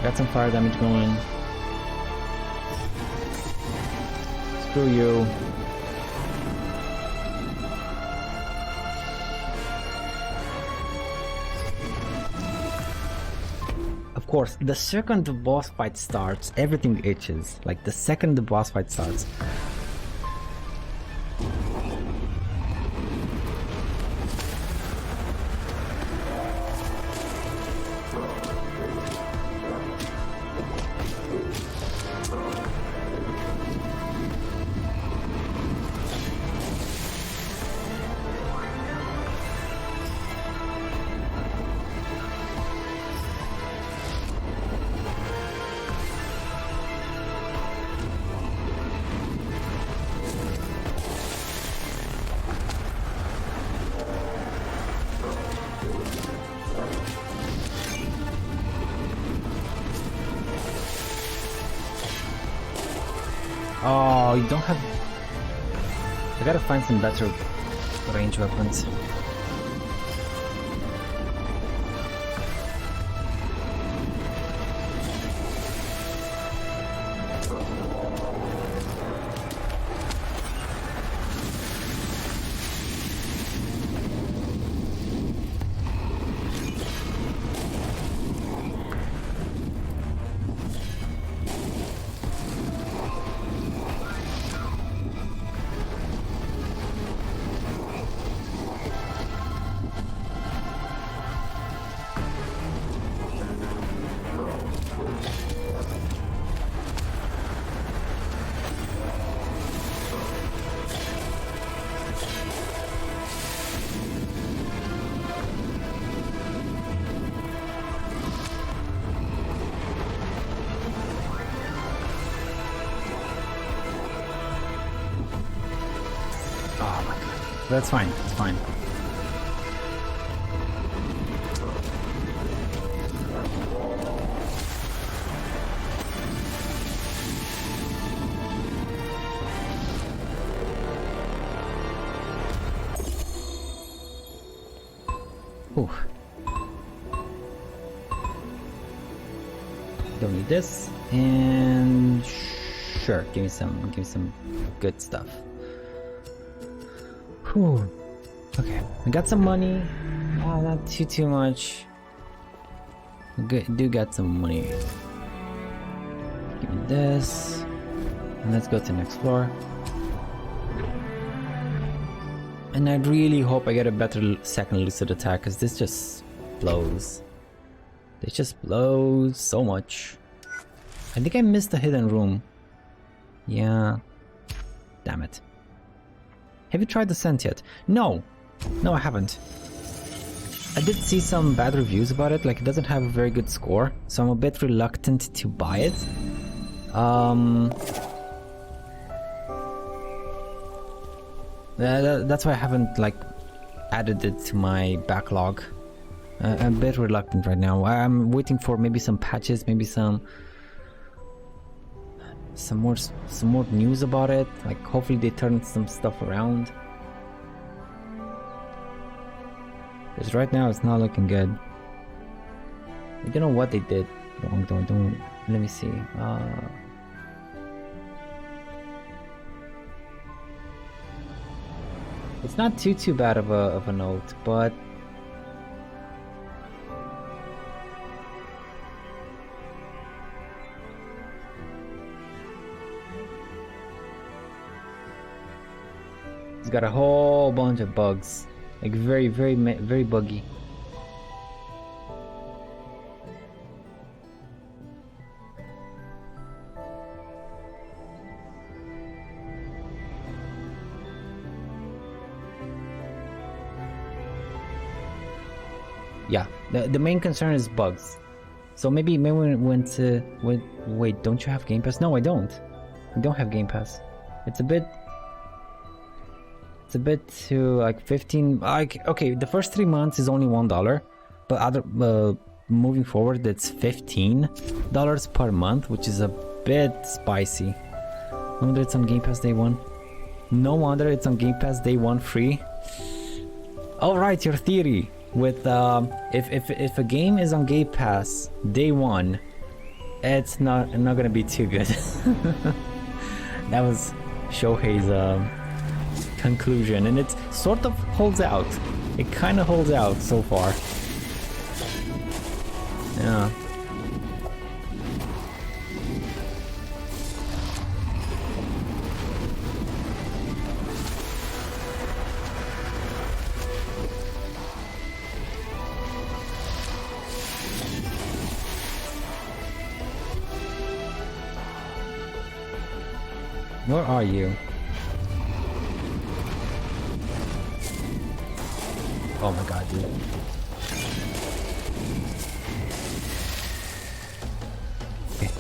Got some fire damage going. Screw you. Of course, the second the boss fight starts, everything itches. Like the second the boss fight starts. Oh, you don't have... I gotta find some better range weapons. That's fine, it's fine. Ooh. Don't need this, and sure, give me some good stuff. Whew. Okay, we got some money. Not too much. Good, do got some money. Give me this, and let's go to the next floor. And I really hope I get a better second lucid attack, because this just blows. This just blows so much. I think I missed the hidden room. Yeah. Damn it. Have you tried the scent yet? No! No, I haven't. I did see some bad reviews about it, like it doesn't have a very good score, so I'm a bit reluctant to buy it. That's why I haven't, like, added it to my backlog. I'm a bit reluctant right now. I'm waiting for maybe some patches, maybe some more news about it. Like hopefully they turn some stuff around. Because right now it's not looking good. I don't know what they did wrong though. Don't let me see. It's not too bad of a note, but it's got a whole bunch of bugs, like very buggy. Yeah, the main concern is bugs. So maybe when to wait, don't you have Game Pass? No, I don't. I don't have Game Pass. It's a bit too like 15. Like okay, the first 3 months is only $1, but other moving forward it's $15 per month, which is a bit spicy. No wonder it's on Game Pass day one. No wonder it's on Game Pass day one free. All right, your theory. With if a game is on Game Pass day one, it's not gonna be too good. That was Shohei's conclusion, and it sort of holds out. It kind of holds out so far. Yeah. Where are you? Oh my god, dude. Okay.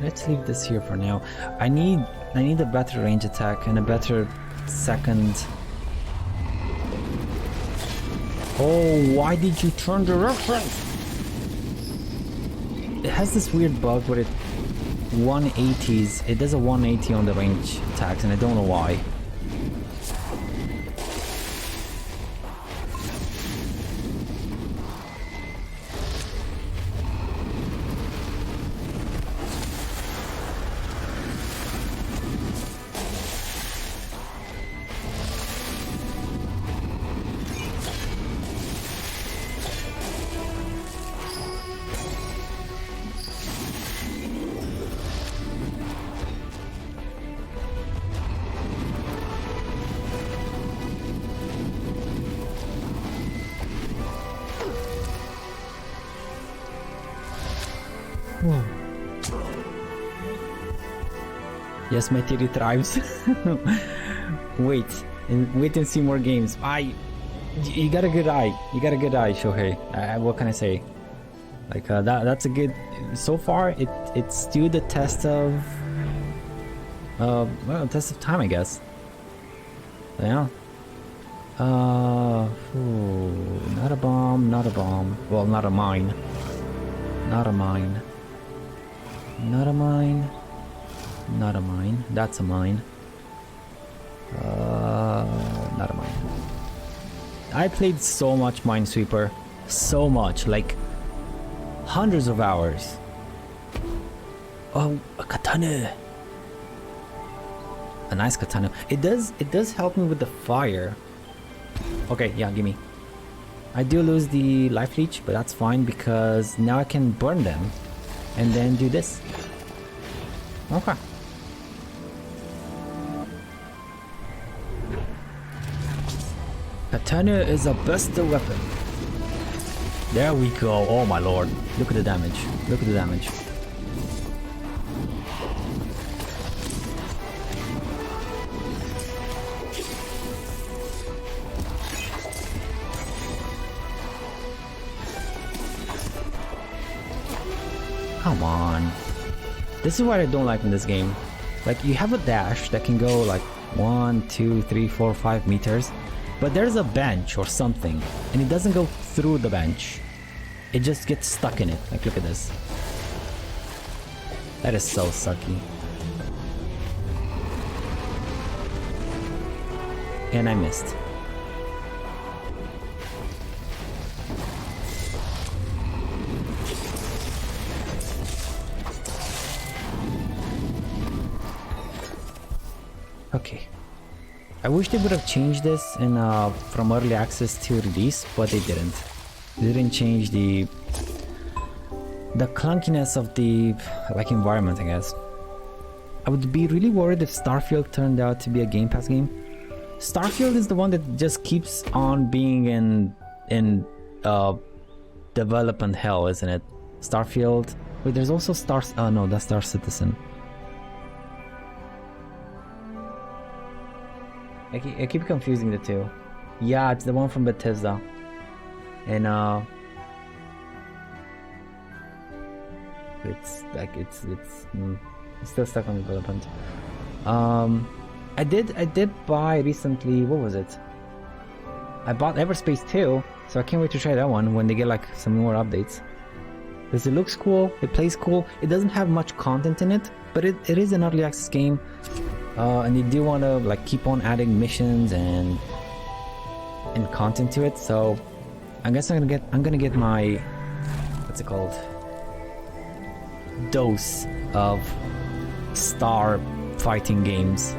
Let's leave this here for now. I need a better range attack and a better second. Oh, why did you turn direction? It has this weird bug where it 180s. It does a 180 on the range attacks, and I don't know why. Yes, my theory thrives. Wait and see more games. You got a good eye. You got a good eye, Shohei. What can I say? Like that's a good. So far, it stood the test of test of time, I guess. Yeah. Not a bomb. Not a bomb. Well, not a mine. Not a mine. Not a mine. Not a mine. That's a mine. Not a mine. I played so much Minesweeper. So much. Like hundreds of hours. Oh, a katana. A nice katana. It does help me with the fire. Okay, yeah, gimme. I do lose the life leech, but that's fine because now I can burn them and then do this. Okay. Katana is a best weapon. There we go. Oh my lord. Look at the damage. Look at the damage. This is what I don't like in this game. Like, you have a dash that can go like 1, 2, 3, 4, 5 meters, but there's a bench or something, and it doesn't go through the bench. It just gets stuck in it. Like, look at this. That is so sucky. And I missed. Okay. I wish they would have changed this in from early access to release, but they didn't. They didn't change the clunkiness of the like environment, I guess. I would be really worried if Starfield turned out to be a Game Pass game. Starfield is the one that just keeps on being in development hell, isn't it? Starfield. Wait, there's also no, that's Star Citizen. I keep confusing the two. Yeah, it's the one from Bethesda. And it's like it's still stuck on development. I did buy recently, what was it? I bought Everspace 2, so I can't wait to try that one when they get like some more updates. Because it looks cool, it plays cool, it doesn't have much content in it, but it is an early access game. And they do want to like keep on adding missions and content to it, so I guess I'm gonna get my, what's it called, dose of star fighting games.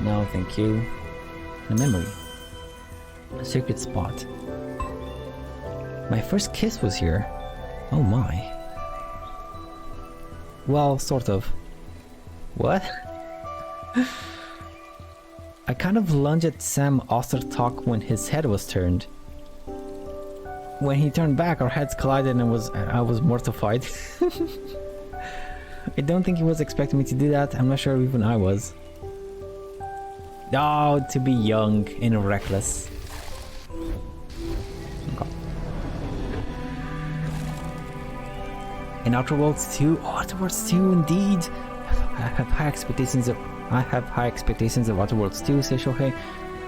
No, thank you. A memory. A secret spot. My first kiss was here. Oh my. Well, sort of. What? I kind of lunged at Sam Ostertalk when his head was turned. When he turned back, our heads collided and I was mortified. I don't think he was expecting me to do that. I'm not sure even I was. Oh, to be young and reckless. Okay. In Outer Worlds 2? Oh, Outer Worlds 2 indeed! I have high expectations of Outer Worlds 2, say Shohei.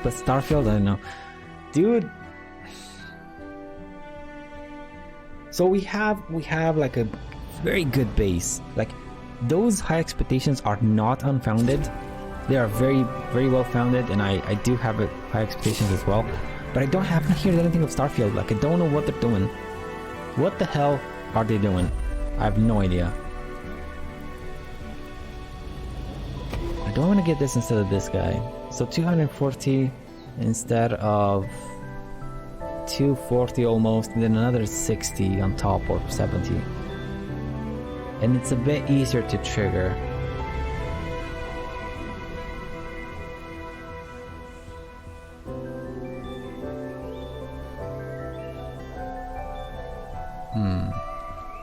But Starfield, I don't know. Dude. So we have like a very good base. Like, those high expectations are not unfounded. They are very, very well founded, and I do have high expectations as well. But I haven't heard anything of Starfield. Like, I don't know what they're doing. What the hell are they doing? I have no idea. I don't want to get this instead of this guy. So 240 instead of 240 almost, and then another 60 on top, or 70. And it's a bit easier to trigger.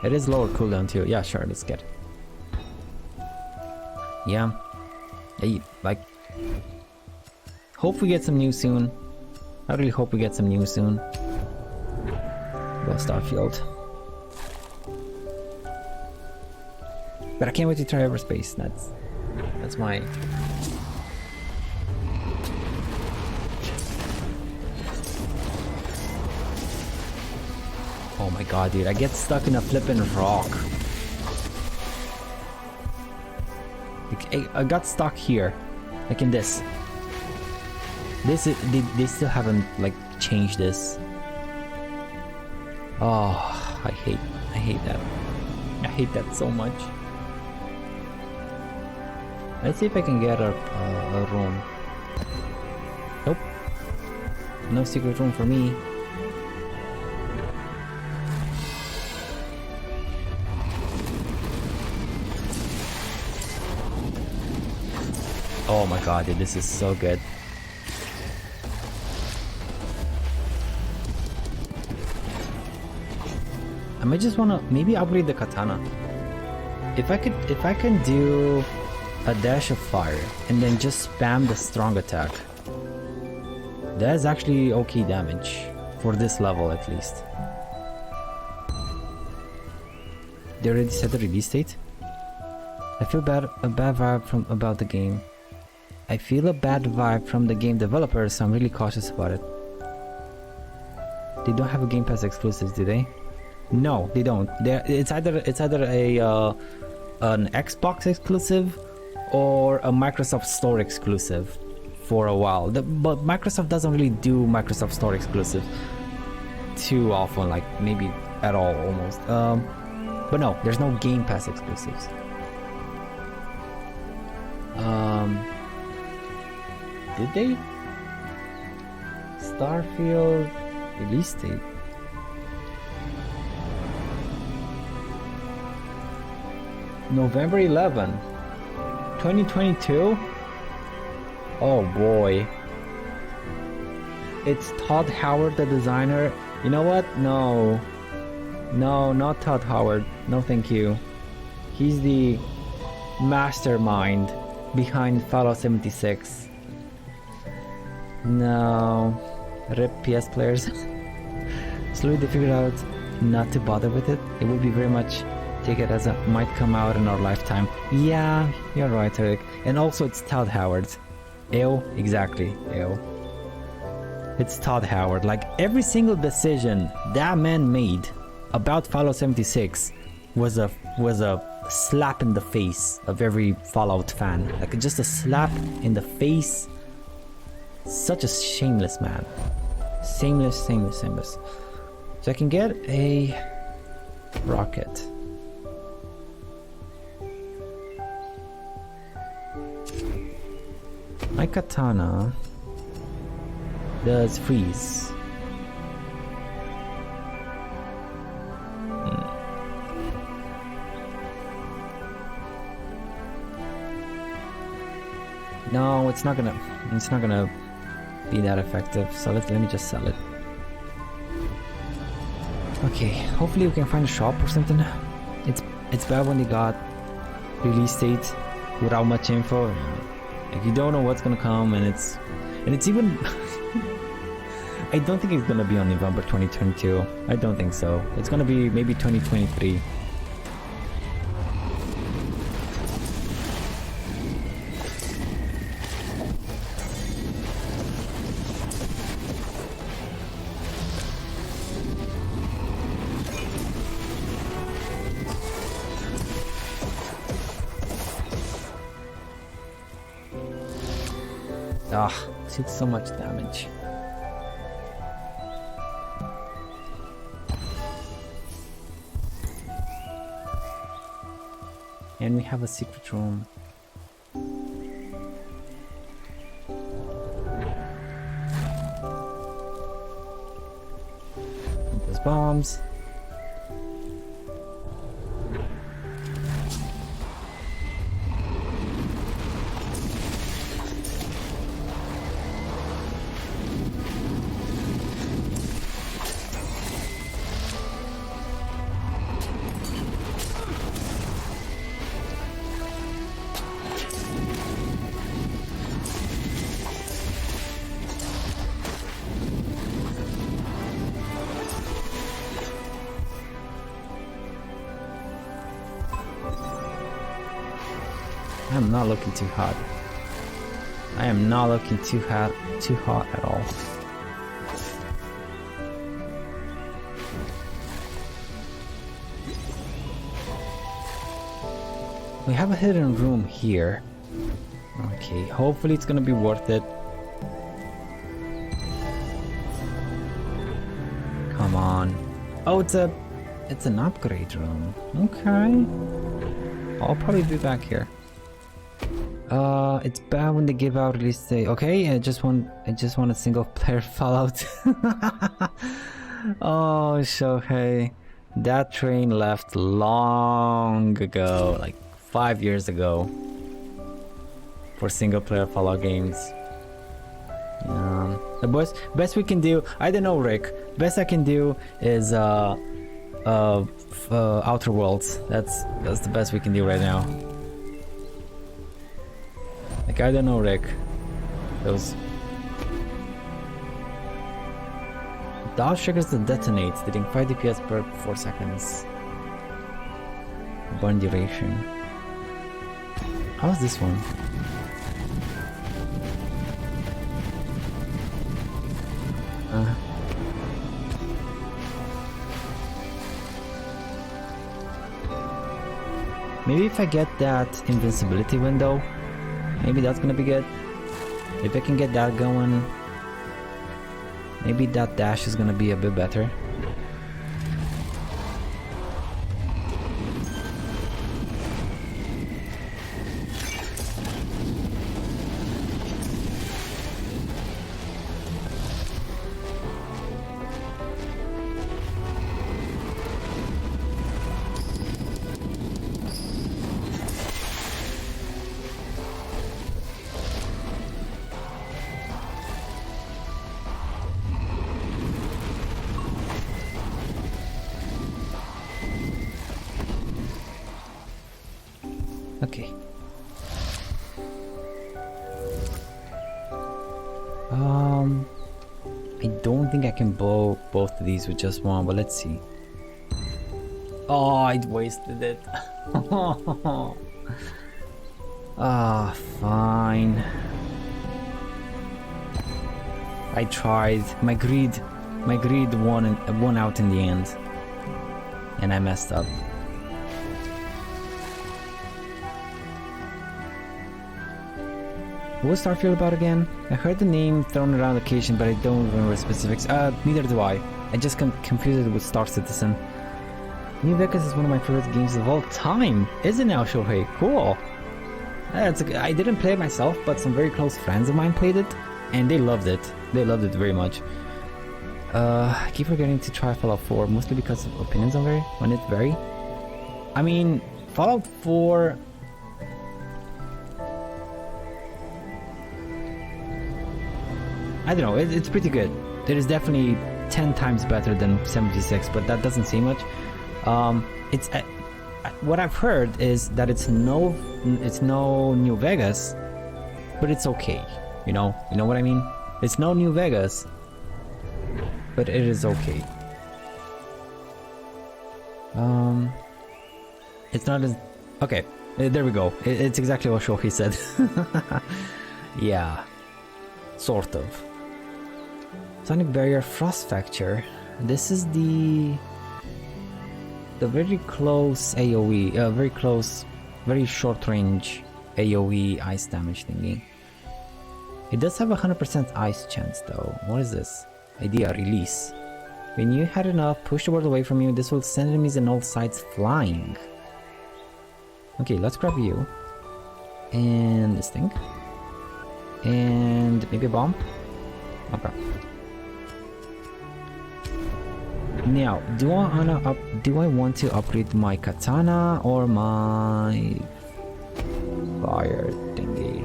It is lower cooldown too. Yeah, sure, let's get it. Yeah. Hey, like, hope we get some news soon. I really hope we get some news soon. Well, Starfield. But I can't wait to try Everspace. That's my... Oh my god, dude, I get stuck in a flippin' rock. I got stuck here, like in this. They still haven't like changed this. Oh, I hate that. I hate that so much. Let's see if I can get a room. Nope. No secret room for me. Oh my god, dude, this is so good. I might just wanna maybe upgrade the katana. If I can do a dash of fire and then just spam the strong attack. That is actually okay damage for this level at least. They already set the release date? I feel a bad vibe about the game. I feel a bad vibe from the game developers, so I'm really cautious about it. They don't have a Game Pass exclusives, do they? No, they don't. It's either an Xbox exclusive or a Microsoft Store exclusive for a while. But Microsoft doesn't really do Microsoft Store exclusives too often, like maybe at all almost. But no, there's no Game Pass exclusives. Did they? Starfield release date. November 11, 2022? Oh boy. It's Todd Howard, the designer. You know what? No. No, not Todd Howard. No thank you. He's the mastermind behind Fallout 76. No. RIP PS players. Slowly they figured out not to bother with it. It would be very much take it as a might come out in our lifetime. Yeah, you're right, Eric. And also it's Todd Howard. Ew, exactly. Ew. It's Todd Howard. Like every single decision that man made about Fallout 76 was a slap in the face of every Fallout fan. Like just a slap in the face. Such a shameless man. Shameless. So I can get a rocket. My katana does freeze. No, it's not gonna be that effective. So let me just sell it. Okay, hopefully we can find a shop or something. It's bad when they got release date without much info. Like you don't know what's gonna come, and it's even. I don't think it's gonna be on November 2022. I don't think so. It's gonna be maybe 2023. Ah, it did so much damage. And we have a secret room. Those bombs. I'm not looking too hot. I am not looking too hot at all. We have a hidden room here. Okay, hopefully it's gonna be worth it. Come on. Oh, it's an upgrade room. Okay. I'll probably be back here. It's bad when they give out release date. Okay, I just want a single player Fallout. Oh, Shohei, that train left long ago, like 5 years ago, for single player Fallout games. The best we can do, I don't know, Rick. Best I can do is Outer Worlds. That's the best we can do right now. Like, I don't know, Rick. Those dodge triggers that detonates, dealing 5 DPS per 4 seconds. burn duration. How's this one? Maybe if I get that invincibility window, maybe that's gonna be good. If I can get that going, maybe that dash is gonna be a bit better. Okay. I don't think I can blow both of these with just one, but let's see. Oh, I wasted it. Ah, fine. I tried. My greed won out in the end, and I messed up. What was Starfield about again? I heard the name thrown around occasion, but I don't remember specifics. Neither do I. I just confused it with Star Citizen. New Vegas is one of my favorite games of all time. Is it now, Shohei? Cool. I didn't play it myself, but some very close friends of mine played it, and they loved it. They loved it very much. I keep forgetting to try Fallout 4, mostly because of opinions on it vary. I mean, Fallout 4... I don't know, it's pretty good. It is definitely 10 times better than 76, but that doesn't say much. It's what I've heard is that it's no New Vegas, but it's okay. You know what I mean? It's no New Vegas, but it is okay. It's not as okay. There we go. It's exactly what Shohei said. Yeah, sort of. Sonic Barrier Frost Fracture. This is the very close AoE, very short range AoE ice damage thingy. It does have 100% ice chance though. What is this? Idea, release. When you had enough, push the world away from you. This will send enemies on all sides flying. Okay, let's grab you. And this thing. And maybe a bomb? Okay. Now, do I want to upgrade my katana or my fire thingy?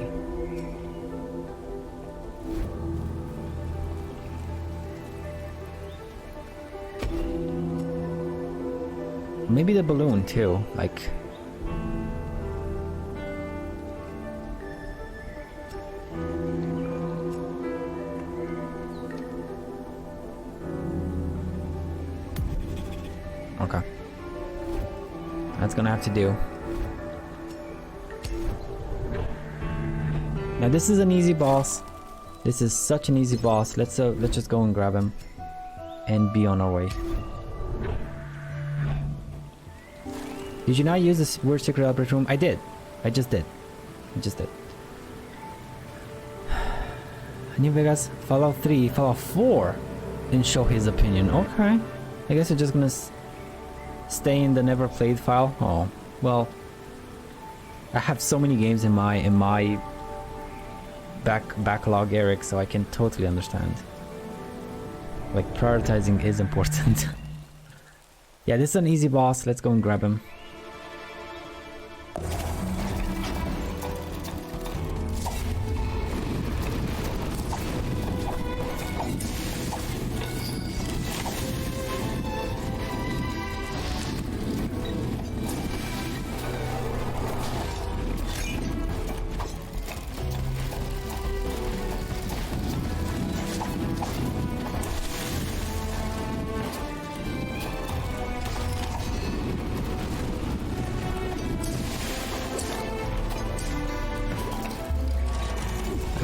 Maybe the balloon too, like... Okay. That's gonna have to do. Now this is an easy boss. This is such an easy boss. Let's just go and grab him and be on our way. Did you not use this weird secret upgrade room? I did. I just did. New Vegas, Fallout 3, Fallout 4 didn't show his opinion. Okay. I guess we're just gonna stay in the never played file. Oh, well. I have so many games in my backlog, Eric, so I can totally understand. Like, prioritizing is important. Yeah, this is an easy boss. Let's go and grab him.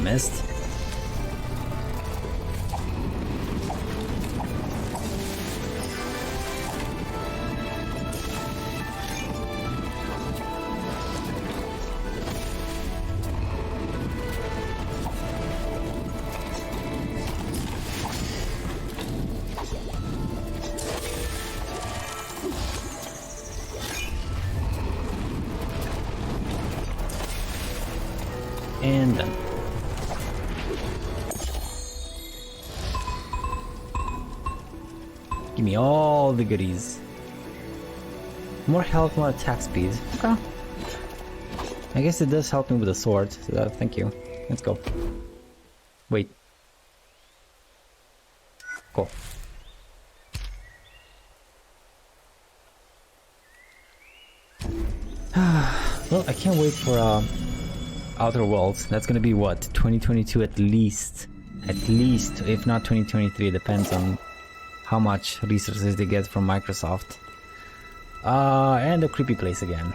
missed. And done. Give me all the goodies. More health, more attack speed. Okay. I guess it does help me with the sword, so thank you. Let's go. Wait. Cool. Well, I can't wait for Outer Worlds. That's gonna be what, 2022 at least, if not 2023. Depends on how much resources they get from Microsoft. And a creepy place again.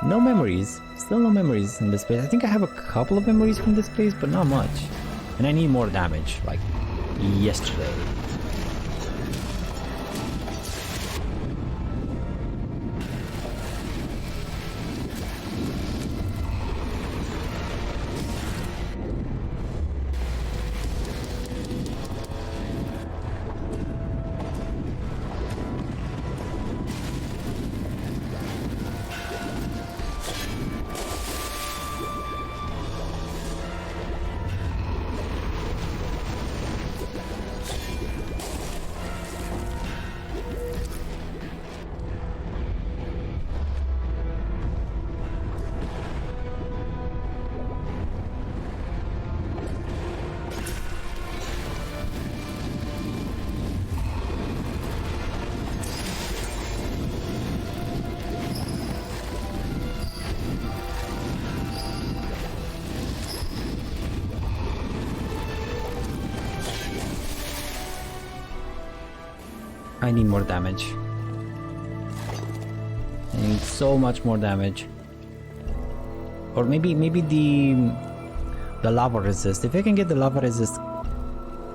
No memories, still no memories in this place. I think I have a couple of memories from this place, but not much. And I need more damage, like yesterday. I need more damage. I need so much more damage. Or maybe the lava resist. If I can get the lava resist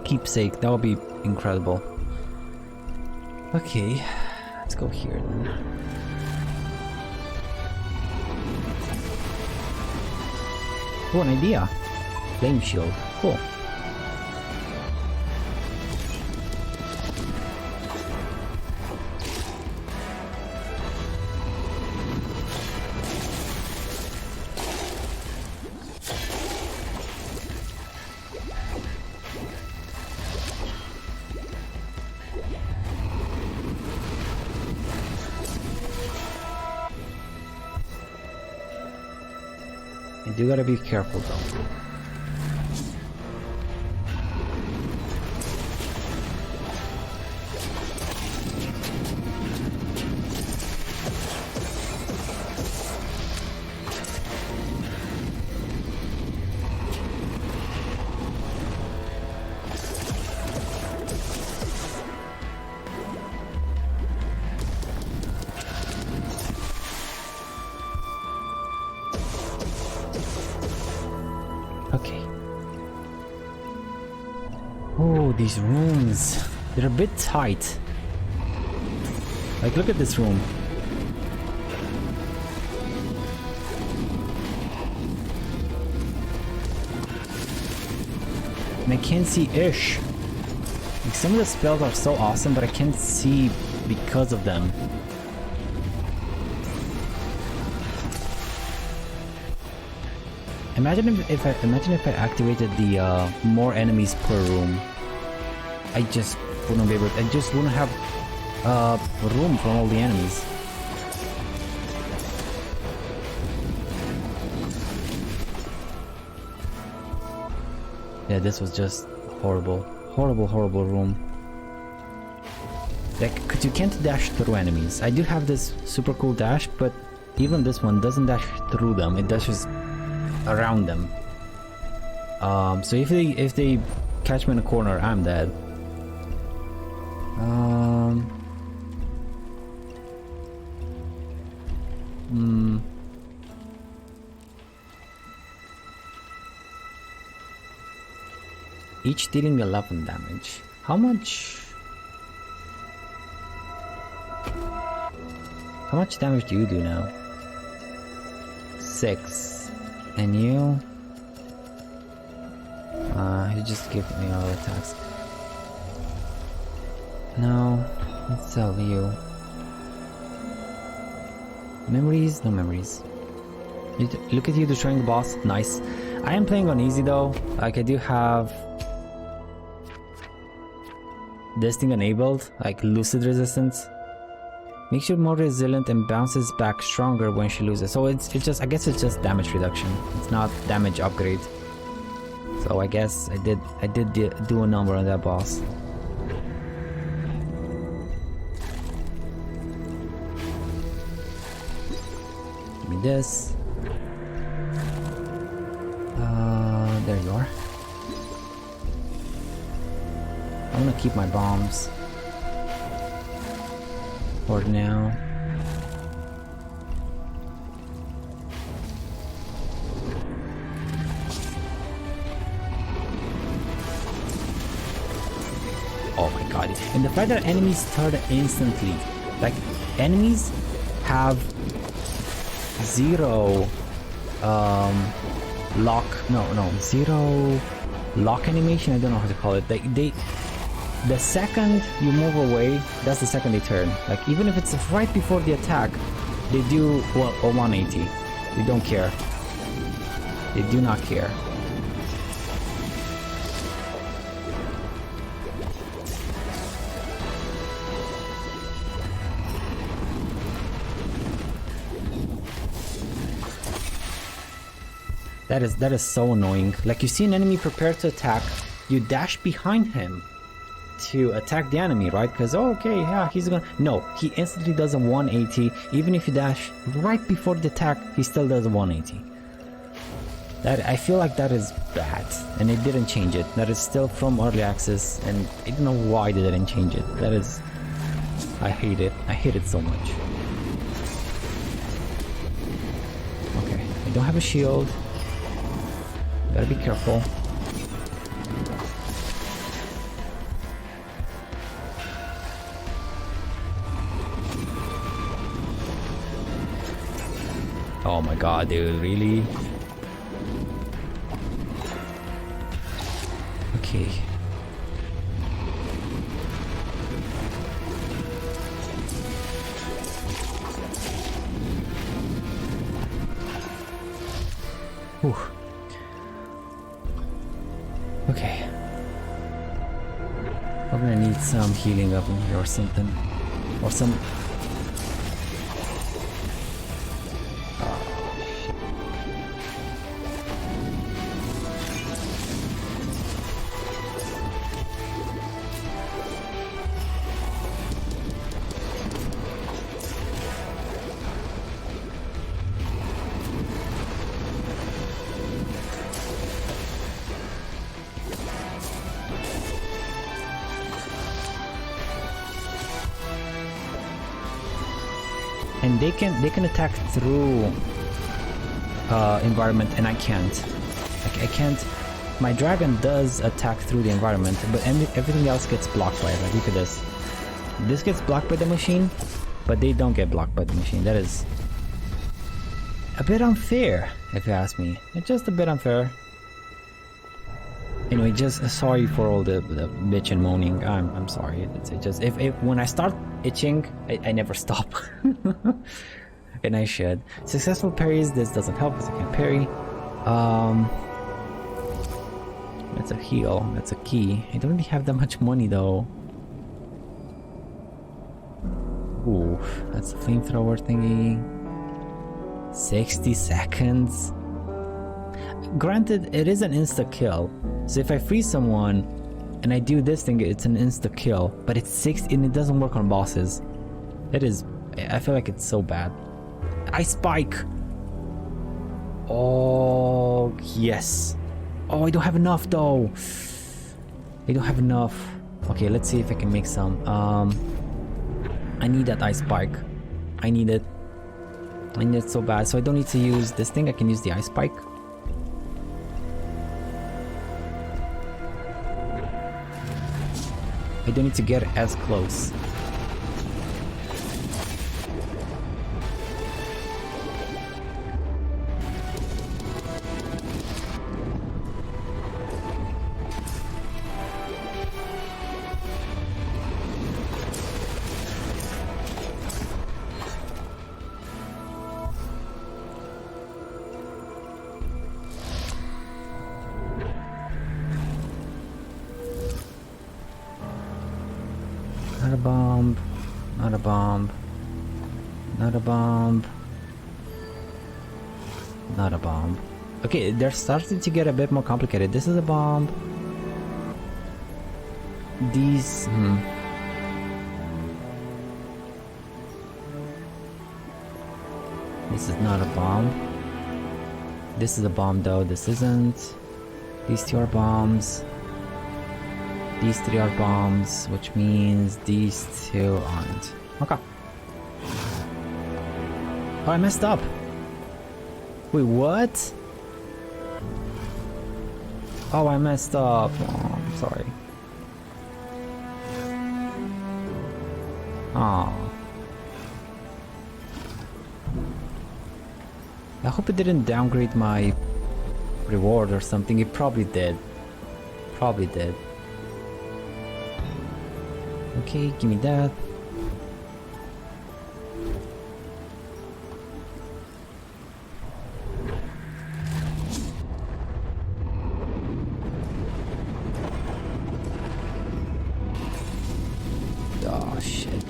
keepsake, that would be incredible. Okay, let's go here then. Oh, an idea. Flame shield. Cool. You gotta be careful though. Okay. Oh, these rooms. They're a bit tight. Like, look at this room. And I can't see ish. Like, some of the spells are so awesome, but I can't see because of them. Imagine if I activated the more enemies per room. I just wouldn't be able. I just wouldn't have room for all the enemies. Yeah, this was just horrible, horrible room. Like, cause you can't dash through enemies. I do have this super cool dash, but even this one doesn't dash through them. It dashes around them. So if they catch me in a corner, I'm dead. each dealing 11 damage. How much damage do you do now? 6. And you? You just give me all attacks. No, let's sell you. Memories? No memories. Look at you destroying the boss. Nice. I am playing on easy though. Like I do have this thing enabled, like lucid resistance. Makes you more resilient and bounces back stronger when she loses. So it's just, I guess it's just damage reduction. It's not damage upgrade. So I guess I did do a number on that boss. Give me this. There you are. I'm gonna keep my bombs for now. Oh my god. And the fact that enemies start instantly. Like, enemies have zero zero lock animation. I don't know how to call it. The second you move away, that's the second they turn. Like, even if it's right before the attack, they do a 180. They don't care. They do not care. That is so annoying. Like, you see an enemy prepare to attack, you dash behind him to attack the enemy, right? Because, oh, okay, yeah, he's gonna... No, he instantly does a 180. Even if you dash right before the attack, he still does a 180. I feel like that is bad, and they didn't change it. That is still from early access, and I don't know why they didn't change it. That is... I hate it. I hate it so much. Okay, I don't have a shield. Gotta be careful. Oh my god, dude, really? Okay. Whew. Okay. I'm gonna need some healing up in here or something. Or some... And they can attack through environment, and I can't. Like, I can't. My dragon does attack through the environment, but everything else gets blocked by it. Like, look at this. This gets blocked by the machine, but they don't get blocked by the machine. That is a bit unfair, if you ask me. It's just a bit unfair. Anyway, just sorry for all the bitch and moaning. I'm sorry. It's just if when I start itching, I never stop. And I should. Successful parries. This doesn't help because I can't parry. That's a heal. That's a key. I don't really have that much money though. Ooh, that's a flamethrower thingy. 60 seconds. Granted, it is an insta kill. So if I freeze someone and I do this thing, it's an insta kill. But it's 6 and it doesn't work on bosses. It is. I feel like it's so bad. Ice spike. Oh yes. Oh, I don't have enough though. I don't have enough. Okay, let's see if I can make some. I need that ice spike. I need it. I need it so bad. So I don't need to use this thing. I can use the ice spike. I don't need to get as close. Not a bomb. Not a bomb. Not a bomb. Not a bomb. Okay, they're starting to get a bit more complicated. This is a bomb. These... This is not a bomb. This is a bomb though, this isn't. These two are bombs. These three are bombs, which means these two aren't. Okay. Oh, I messed up. Wait, what? Oh, I messed up. Oh, I'm sorry. Oh. I hope it didn't downgrade my reward or something. It probably did. Probably did. Okay, give me that. Oh shit.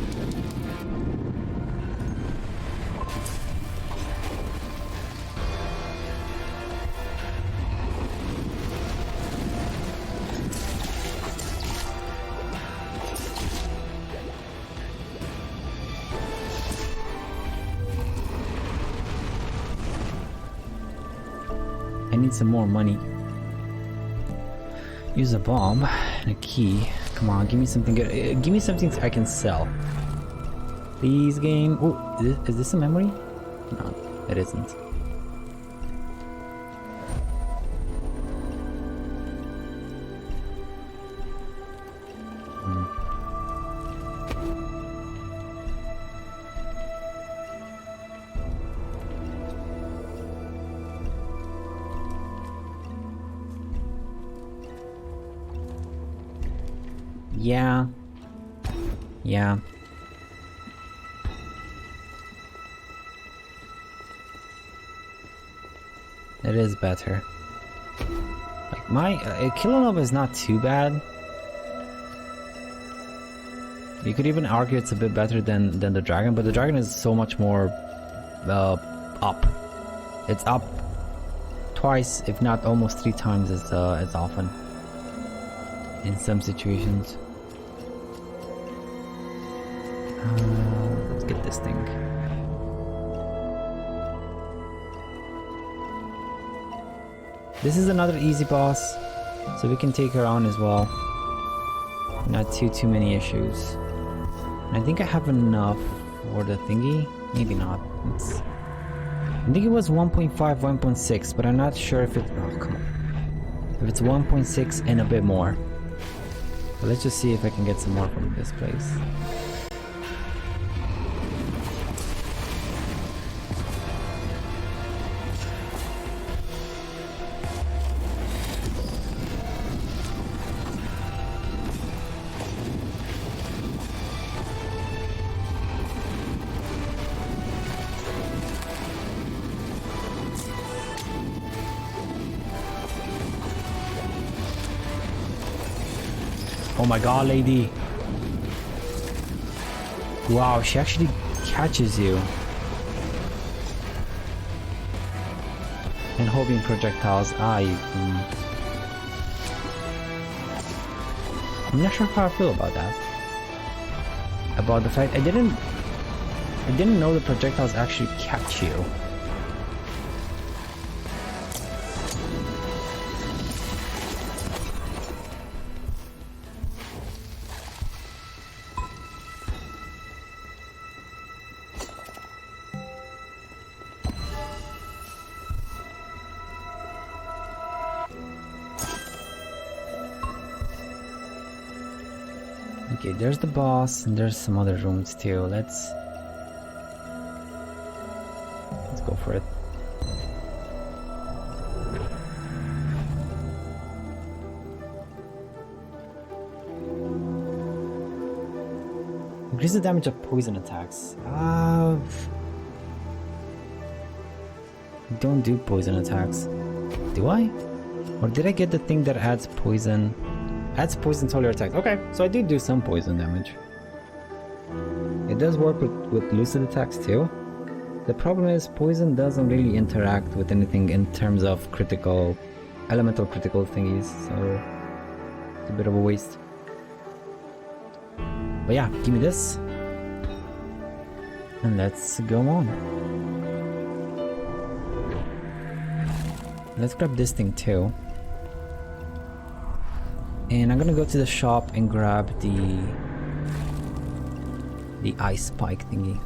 I need some more money. Use a bomb and a key. Come on, give me something good. Give me something I can sell. Please, game. Oh, is this a memory? No, it isn't. Yeah. Yeah. It is better. Like my Kilonova is not too bad. You could even argue it's a bit better than the dragon, but the dragon is so much more up. It's up twice, if not almost 3 times as often in some situations. Let's get this thing. This is another easy boss, so we can take her on as well. Not too many issues. And I think I have enough for the thingy. Maybe not. I think it was 1.5, 1.6, but I'm not sure if it. Oh come on! If it's 1.6 and a bit more. But let's just see if I can get some more from this place. Oh my god, lady. Wow, she actually catches you. And hoping projectiles. I'm not sure how I feel about that. About the fact I didn't know the projectiles actually catch you. Okay, there's the boss, and there's some other rooms too. Let's go for it. Increase the damage of poison attacks. Don't do poison attacks. Do I? Or did I get the thing that adds poison? Adds poison to all your attacks. Okay, so I do some poison damage. It does work with lucid attacks too. The problem is poison doesn't really interact with anything in terms of critical, elemental critical thingies, so it's a bit of a waste. But yeah, give me this. And let's go on. Let's grab this thing too. And I'm gonna go to the shop and grab the ice spike thingy.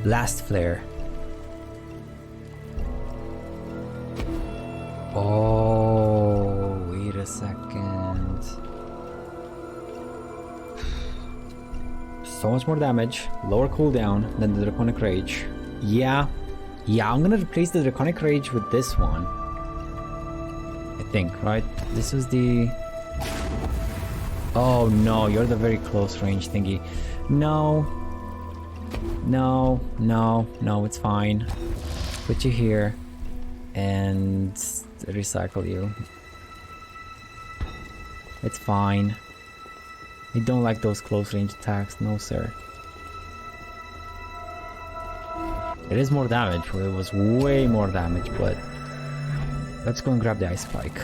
Blast flare. Oh, wait a second. So much more damage, lower cooldown than the Draconic Rage. Yeah, I'm gonna replace the Draconic Rage with this one. I think, right? This was the... Oh no, you're the very close range thingy. No, it's fine. Put you here and recycle you. It's fine. I don't like those close range attacks, no sir. It is more damage, well, it was way more damage, but let's go and grab the ice spike.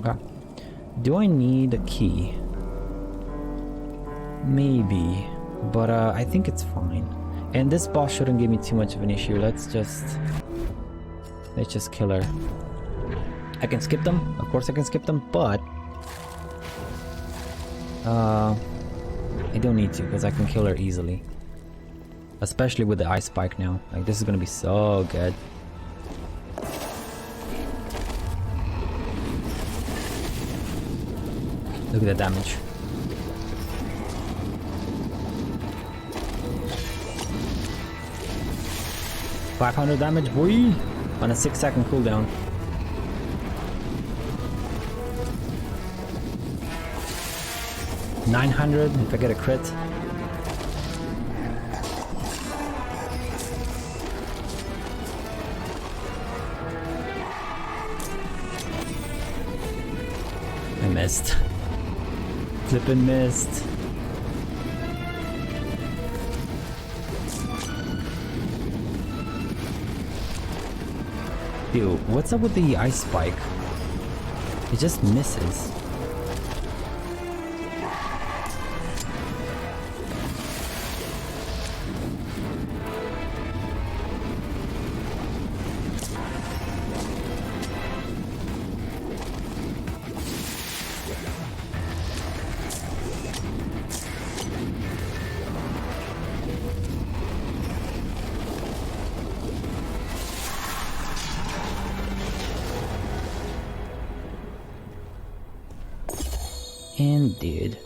Okay. Do I need a key? Maybe, but I think it's fine. And this boss shouldn't give me too much of an issue. Let's just kill her. I can skip them, of course I can skip them, but I don't need to because I can kill her easily. Especially with the ice spike now. Like, this is gonna be so good. Look at the damage. $500 damage, boy! On a 6-second cooldown. $900 if I get a crit. I missed. Flippin' missed. Dude, what's up with the ice spike? It just misses. Indeed.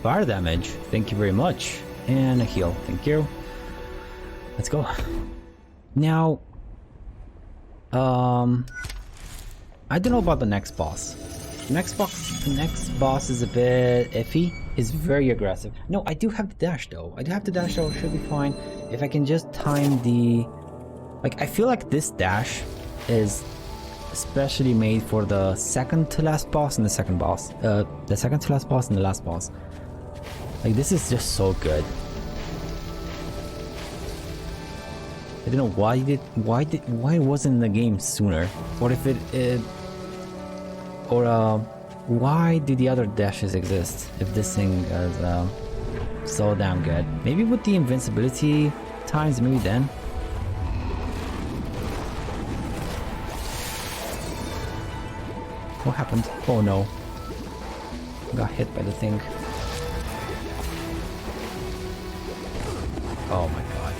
Fire damage, thank you very much. And a heal, thank you. Let's go. Now, I don't know about the next boss. The next boss is a bit iffy. It's very aggressive. No, I do have the dash though. I do have the dash though, should be fine. If I can just time the... Like, I feel like this dash is especially made for the second to last boss and the second boss. The second to last boss and the last boss. Like, this is just so good. I don't know why it wasn't in the game sooner, or if why do the other dashes exist if this thing is so damn good? Maybe with the invincibility times, maybe then. What happened? Oh no. Got hit by the thing. Oh my god.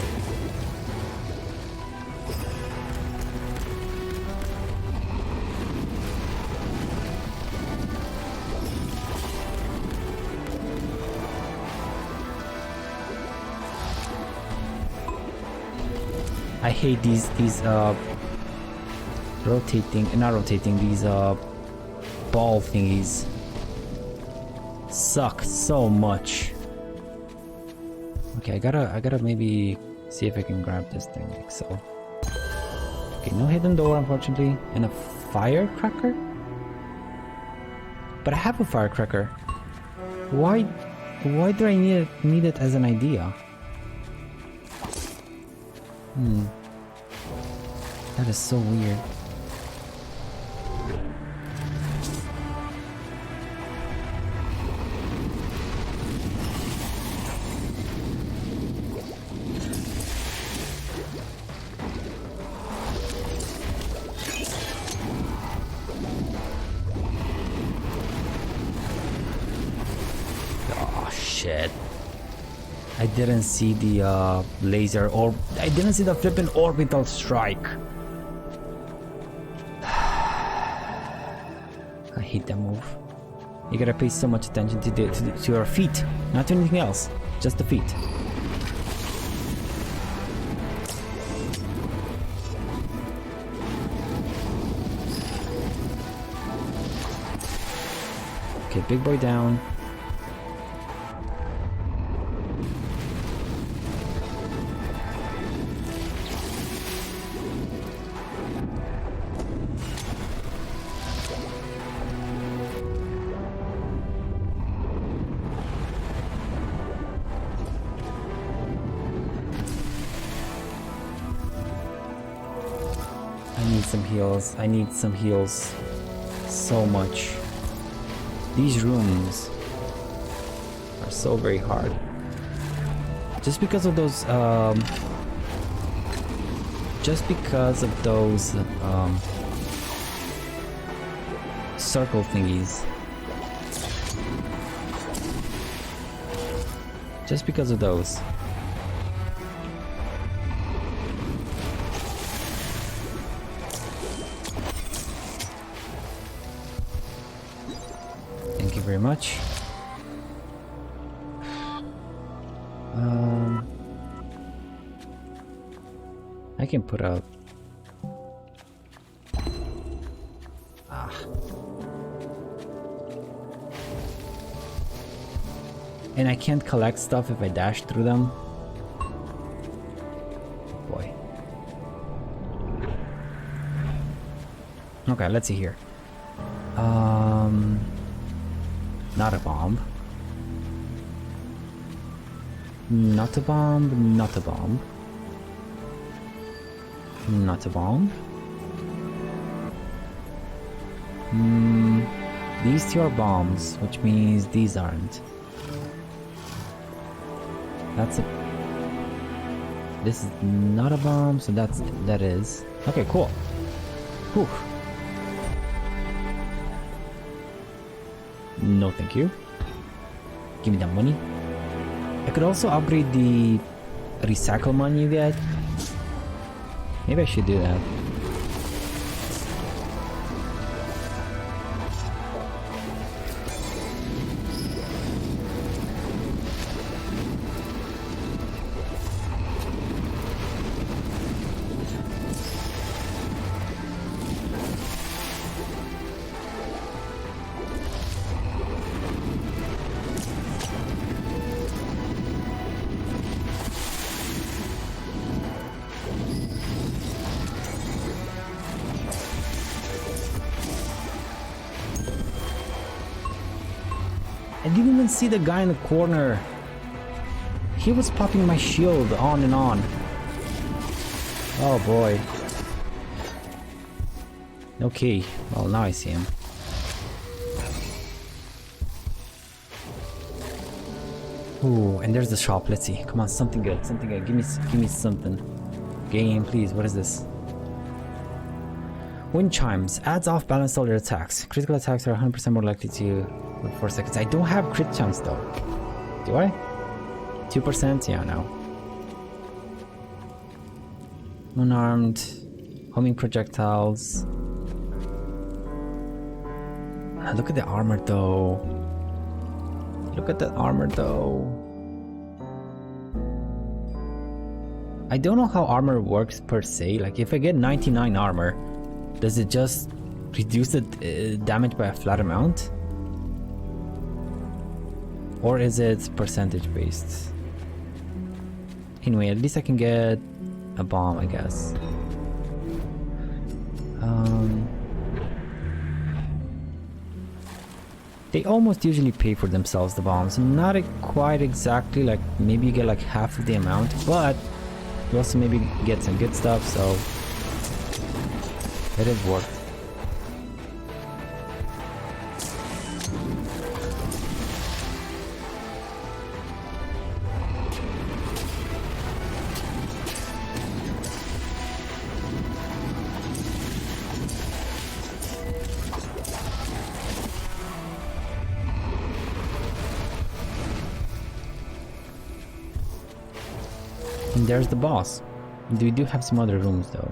I hate these not rotating, these ball thingies. Suck so much. Okay, I gotta maybe see if I can grab this thing like so. Okay, no hidden door unfortunately. And a firecracker? But I have a firecracker. Why do I need it as an idea? That is so weird. Oh shit. I didn't see the laser or I didn't see the flippin' orbital strike. I hate that move. You gotta pay so much attention to your feet, not to anything else, just the feet. Okay, big boy down. I need some heals so much. These rooms are so very hard. Just because of those circle thingies. Just because of those. Very much. I can put out. And I can't collect stuff if I dash through them. Boy. Okay, let's see here. Not a bomb. Not a bomb, not a bomb. Not a bomb. These two are bombs, which means these aren't. That's a... This is not a bomb, so that is. Okay, cool. Whew. No thank you. Give me that money. I could also upgrade the recycle money you get. Maybe I should do that. I didn't even see the guy in the corner. He was popping my shield on and on. Oh boy. Okay, well now I see him. Ooh, and there's the shop. Let's see. Come on, something good, something good. Give me something. Game, please. What is this? Wind chimes adds off balance all your attacks. Critical attacks are 100% more likely to for 4 seconds. I don't have crit chance though. Do I? 2%? Yeah, no. Unarmed. Homing projectiles. Look at the armor though. Look at the armor though. I don't know how armor works per se. Like if I get 99 armor, does it just reduce the damage by a flat amount? Or is it percentage based? Anyway, at least I can get a bomb, I guess. They almost usually pay for themselves, the bombs. Not quite exactly, like maybe you get like half of the amount, but you also maybe get some good stuff, so it is worth. And there's the boss. We do have some other rooms though.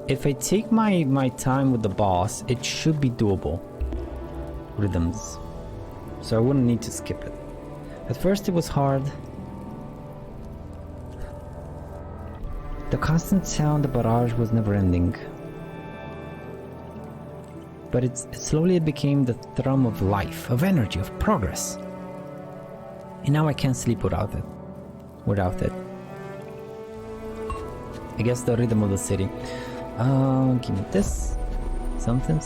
If I take my time with the boss, it should be doable. Rhythms. So I wouldn't need to skip it. At first it was hard. The constant sound, the barrage was never ending. But slowly it became the thrum of life, of energy, of progress. And now I can't sleep without it. I guess the rhythm of the city. Give me this. Something.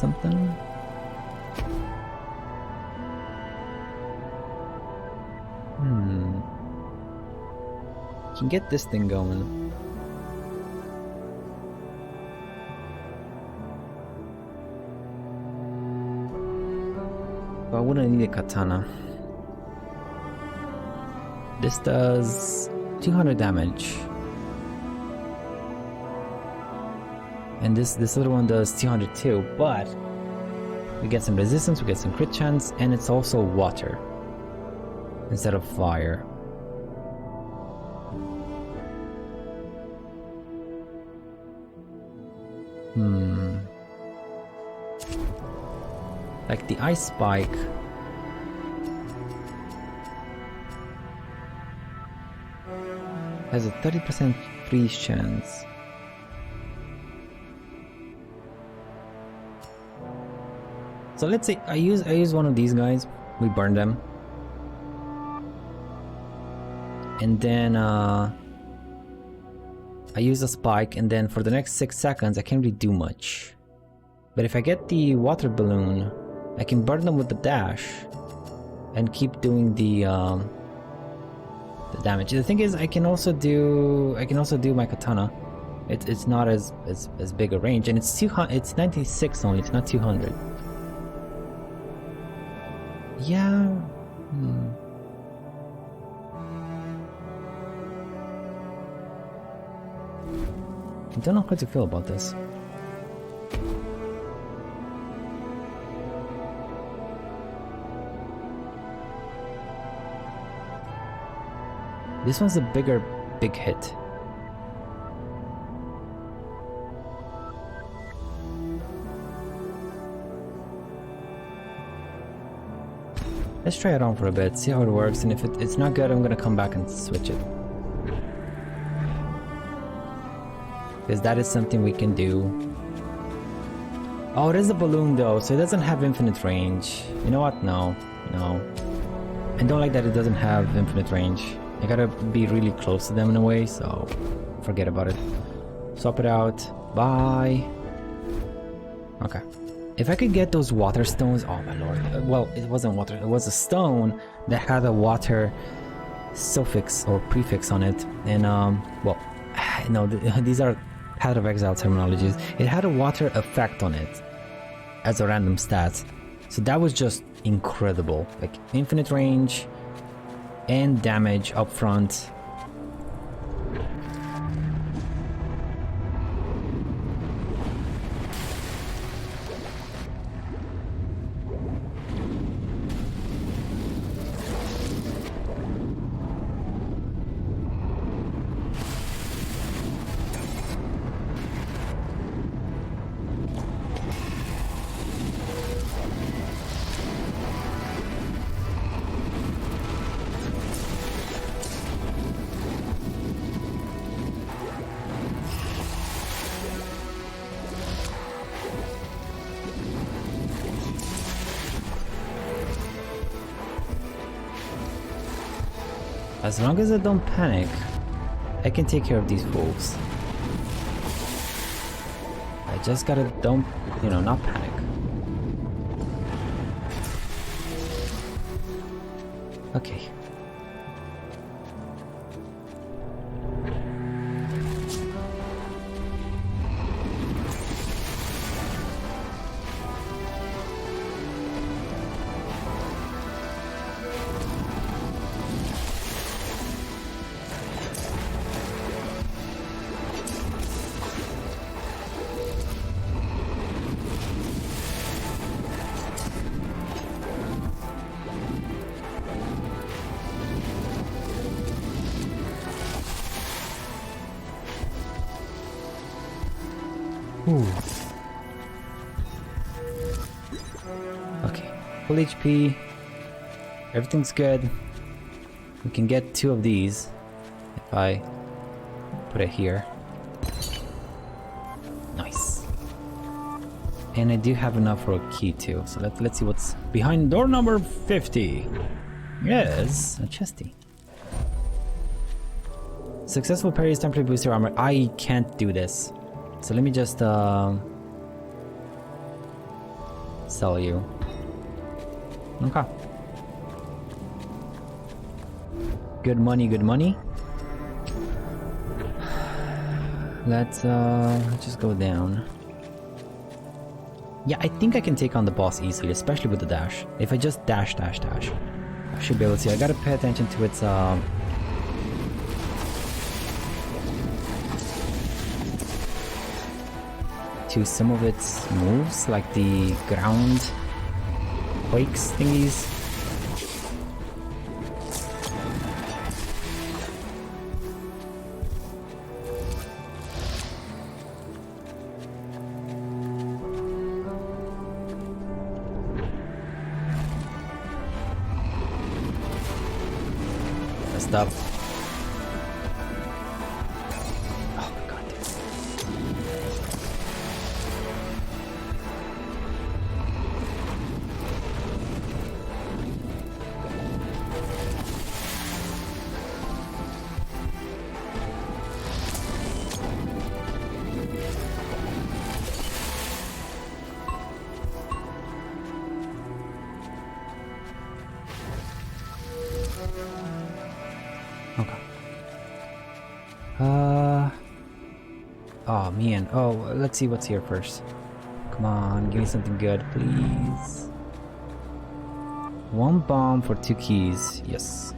Can get this thing going. But I wouldn't need a katana. This does 200 damage. And this other one does 200 too, but we get some resistance, we get some crit chance, and it's also water instead of fire. Like the ice spike has a 30% freeze chance. So let's say I use one of these guys. We burn them, and then I use a spike, and then for the next 6 seconds I can't really do much. But if I get the water balloon, I can burn them with the dash and keep doing the damage. The thing is, I can also do my katana. It's not as big a range, and it's 96 only. It's not 200. Yeah. I don't know how to feel about this. This one's a big hit. Let's try it on for a bit, see how it works, and if it's not good, I'm gonna come back and switch it. Because that is something we can do. Oh, it is a balloon though, so it doesn't have infinite range. You know what? No. I don't like that it doesn't have infinite range. I gotta be really close to them in a way, so forget about it. Swap it out. Bye. Okay. If I could get those water stones, oh my lord. Well, it wasn't water, it was a stone that had a water suffix or prefix on it. And well, no, these are Path of Exile terminologies. It had a water effect on it. as a random stat. So that was just incredible. Like infinite range and damage up front. As long as I don't panic, I can take care of these fools. I just gotta don't, you know, not panic. Okay. Ooh. Okay, full HP. Everything's good. We can get 2 of these if I put it here. Nice. And I do have enough for a key too. So let's see what's behind door number 50. Yes, a chesty. Successful parries temporarily boost your armor. I can't do this. So let me just sell you. Okay. Good money, good money. Let's just go down. Yeah, I think I can take on the boss easily, especially with the dash. If I just dash, I should be able to see. I gotta pay attention to its to some of its moves, like the ground quakes thingies. Messed up. Okay. Oh man. Oh, let's see what's here first. Come on, give me something good, please. 1 bomb for 2 keys. Yes.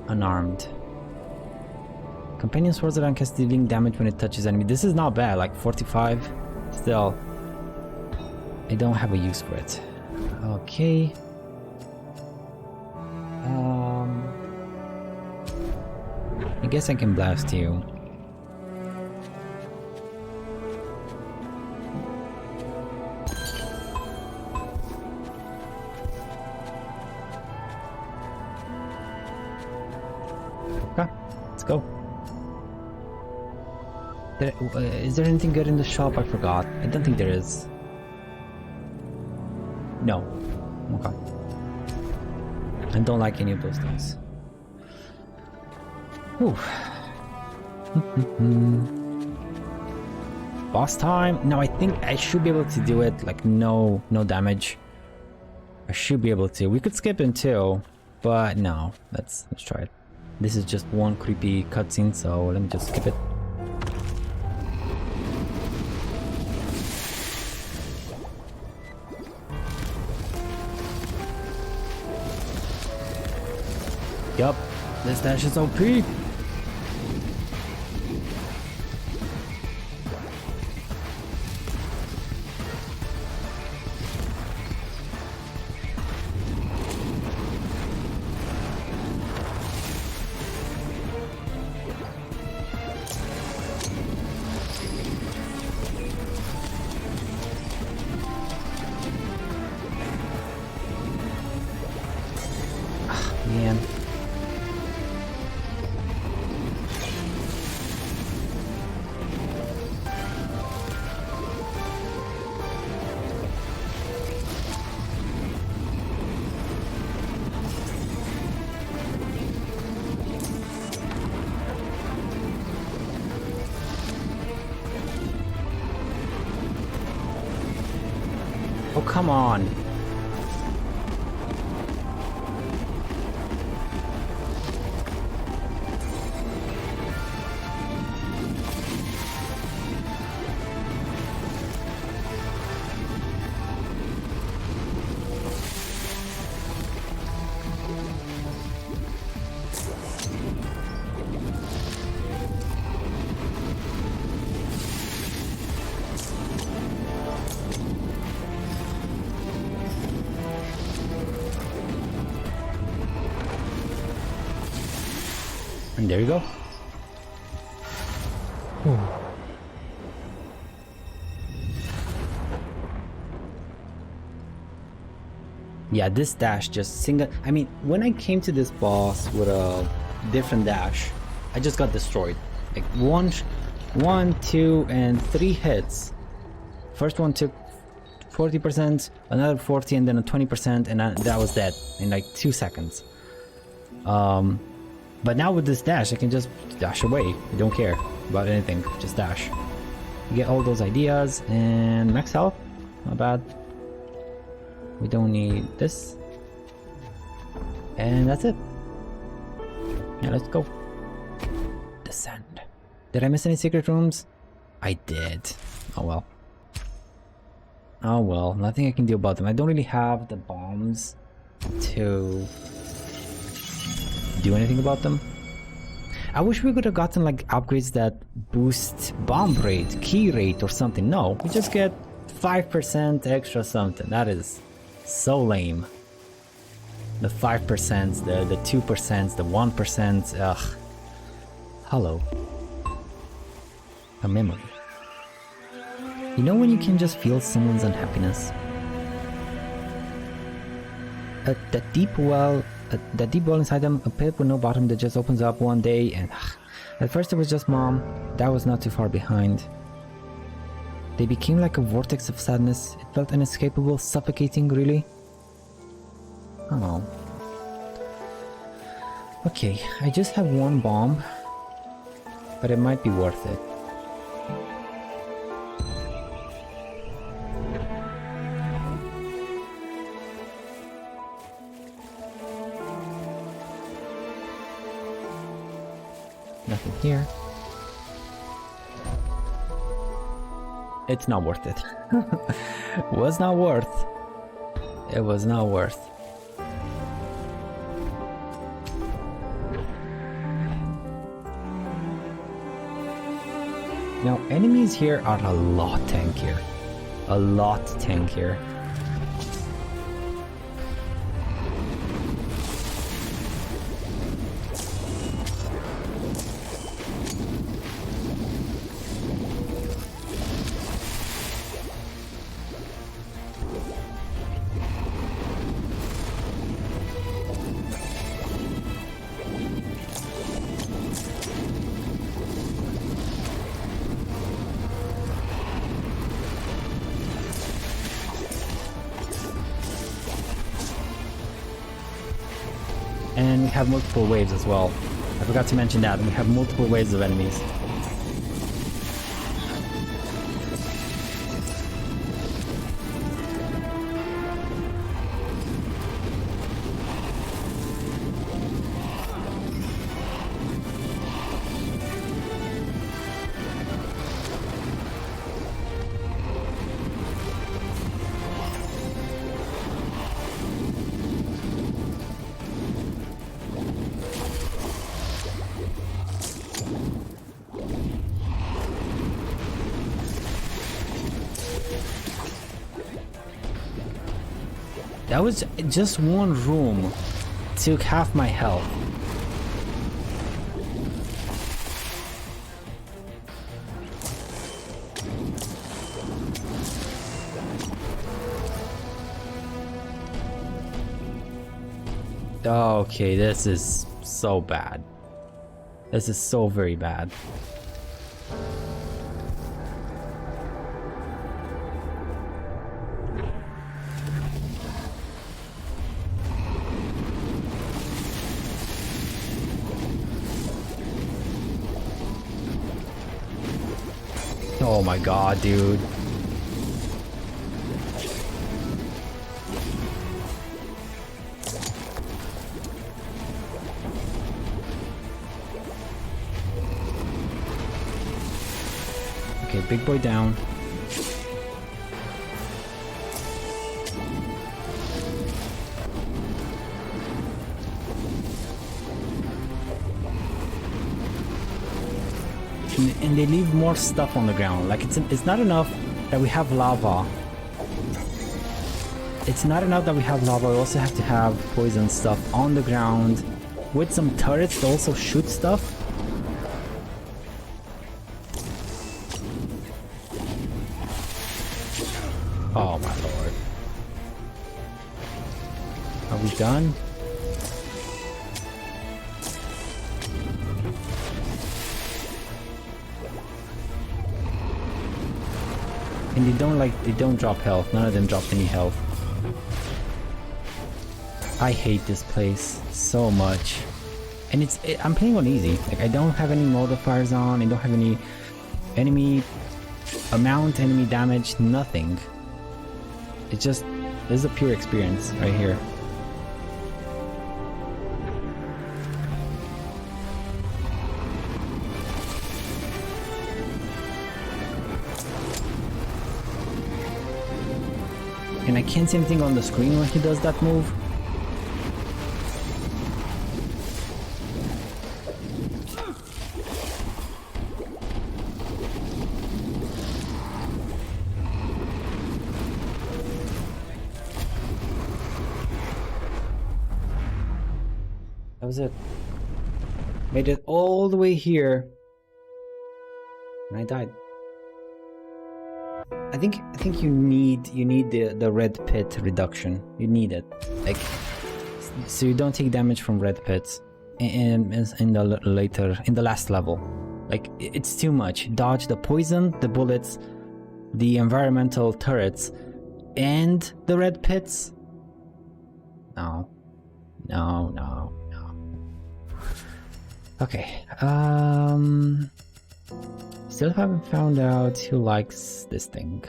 Unarmed. Companion swords that cast dealing damage when it touches enemy. This is not bad, like 45. Still, I don't have a use for it. Okay. I guess I can blast you. Okay, let's go. Is there anything good in the shop? I forgot. I don't think there is. No. Okay. I don't like any of those things. Whew. boss time. No, I think I should be able to do it, like no damage. I should be able to. We could skip in too, but no. Let's try it. This is just one creepy cutscene, so let me just skip it. Yup, this dash is OP. Man. Oh, come on. And there you go. Whew. Yeah, this dash just single. I mean, when I came to this boss with a different dash, I just got destroyed. Like one, two, and 3 hits. First one took 40%, another 40, and then a 20%, and that was dead in like 2 seconds. But now with this dash, I can just dash away. I don't care about anything, just dash. You get all those ideas, and max health, not bad. We don't need this. And that's it. Yeah, let's go. Descend. Did I miss any secret rooms? I did. Oh well. Oh well, nothing I can do about them. I don't really have the bombs to do anything about them. I wish we could have gotten like upgrades that boost bomb rate, key rate or something. No, we just get 5% extra something. That is so lame. The 5%, the 2%, the 1%, ugh. Hello. A memory. You know when you can just feel someone's unhappiness? That deep well inside them, a pit with no bottom that just opens up one day, and at first it was just mom. That was not too far behind. They became like a vortex of sadness. It felt inescapable, suffocating, really. Oh. Okay, I just have one bomb, but it might be worth it. Nothing here. It's not worth it. Was not worth. It was not worth. Now, enemies here are a lot tankier. A lot tankier. And we have multiple waves as well. I forgot to mention that. We have multiple waves of enemies. That was just one room. Took half my health. Okay, this is so bad. This is so very bad. Oh my god, dude. Okay, big boy down. And they leave more stuff on the ground. Like it's not enough that we have lava. It's not enough that we have lava. We also have to have poison stuff on the ground with some turrets to also shoot stuff. Oh my lord. Are we done? And they don't drop health. None of them dropped any health. I hate this place so much. And I'm playing on easy. Like I don't have any modifiers on. I don't have any enemy amount, enemy damage, nothing. It's just, this is a pure experience right here. And I can't see anything on the screen when he does that move. That was it. Made it all the way here. And I died. I think you need the red pit reduction. You need it, like, so you don't take damage from red pits in the last level. Like it's too much. Dodge the poison, the bullets, the environmental turrets, and the red pits. No. Okay. Still haven't found out who likes this thing.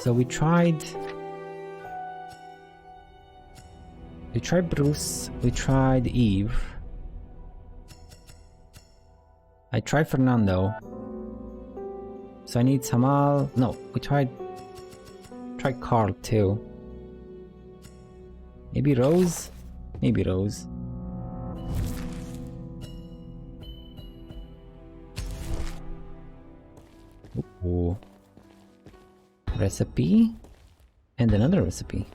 So we tried Bruce, we tried Eve. I tried Fernando. So I need Samal. No, we tried Carl too. Maybe Rose? Maybe Rose. Ooh. Recipe? And another recipe.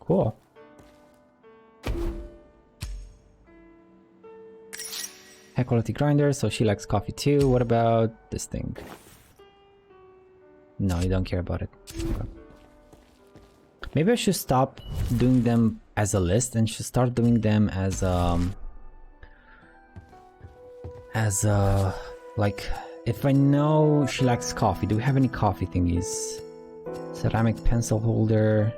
Cool. High quality grinder, so she likes coffee too. What about this thing? No, you don't care about it. Okay. Maybe I should stop doing them as a list and should start doing them as like, if I know she likes coffee, do we have any coffee thingies? Ceramic pencil holder.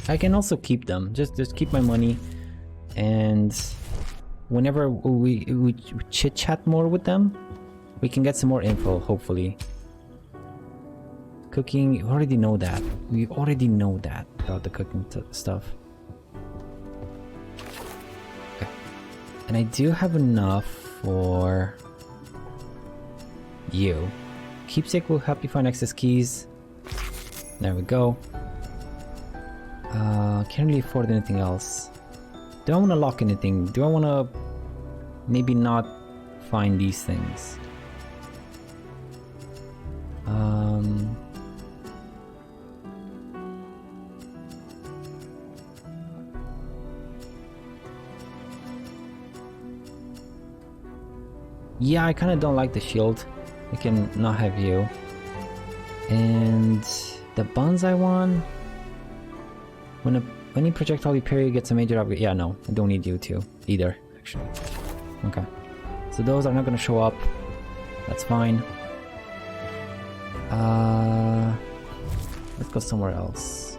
I can also keep them. Just keep my money, and whenever we chit chat more with them, we can get some more info. Hopefully, cooking. You already know that. We already know that about the cooking stuff. Okay, and I do have enough for you. Keepsake will help you find access keys. There we go. Can't really afford anything else. Do I want to lock anything? Do I want to maybe not find these things? Yeah, I kind of don't like the shield. I can not have you. And the bonsai one. When any projectile you parry gets a major upgrade. Yeah, no, I don't need you to either, actually. Okay. So those are not gonna show up. That's fine. Let's go somewhere else.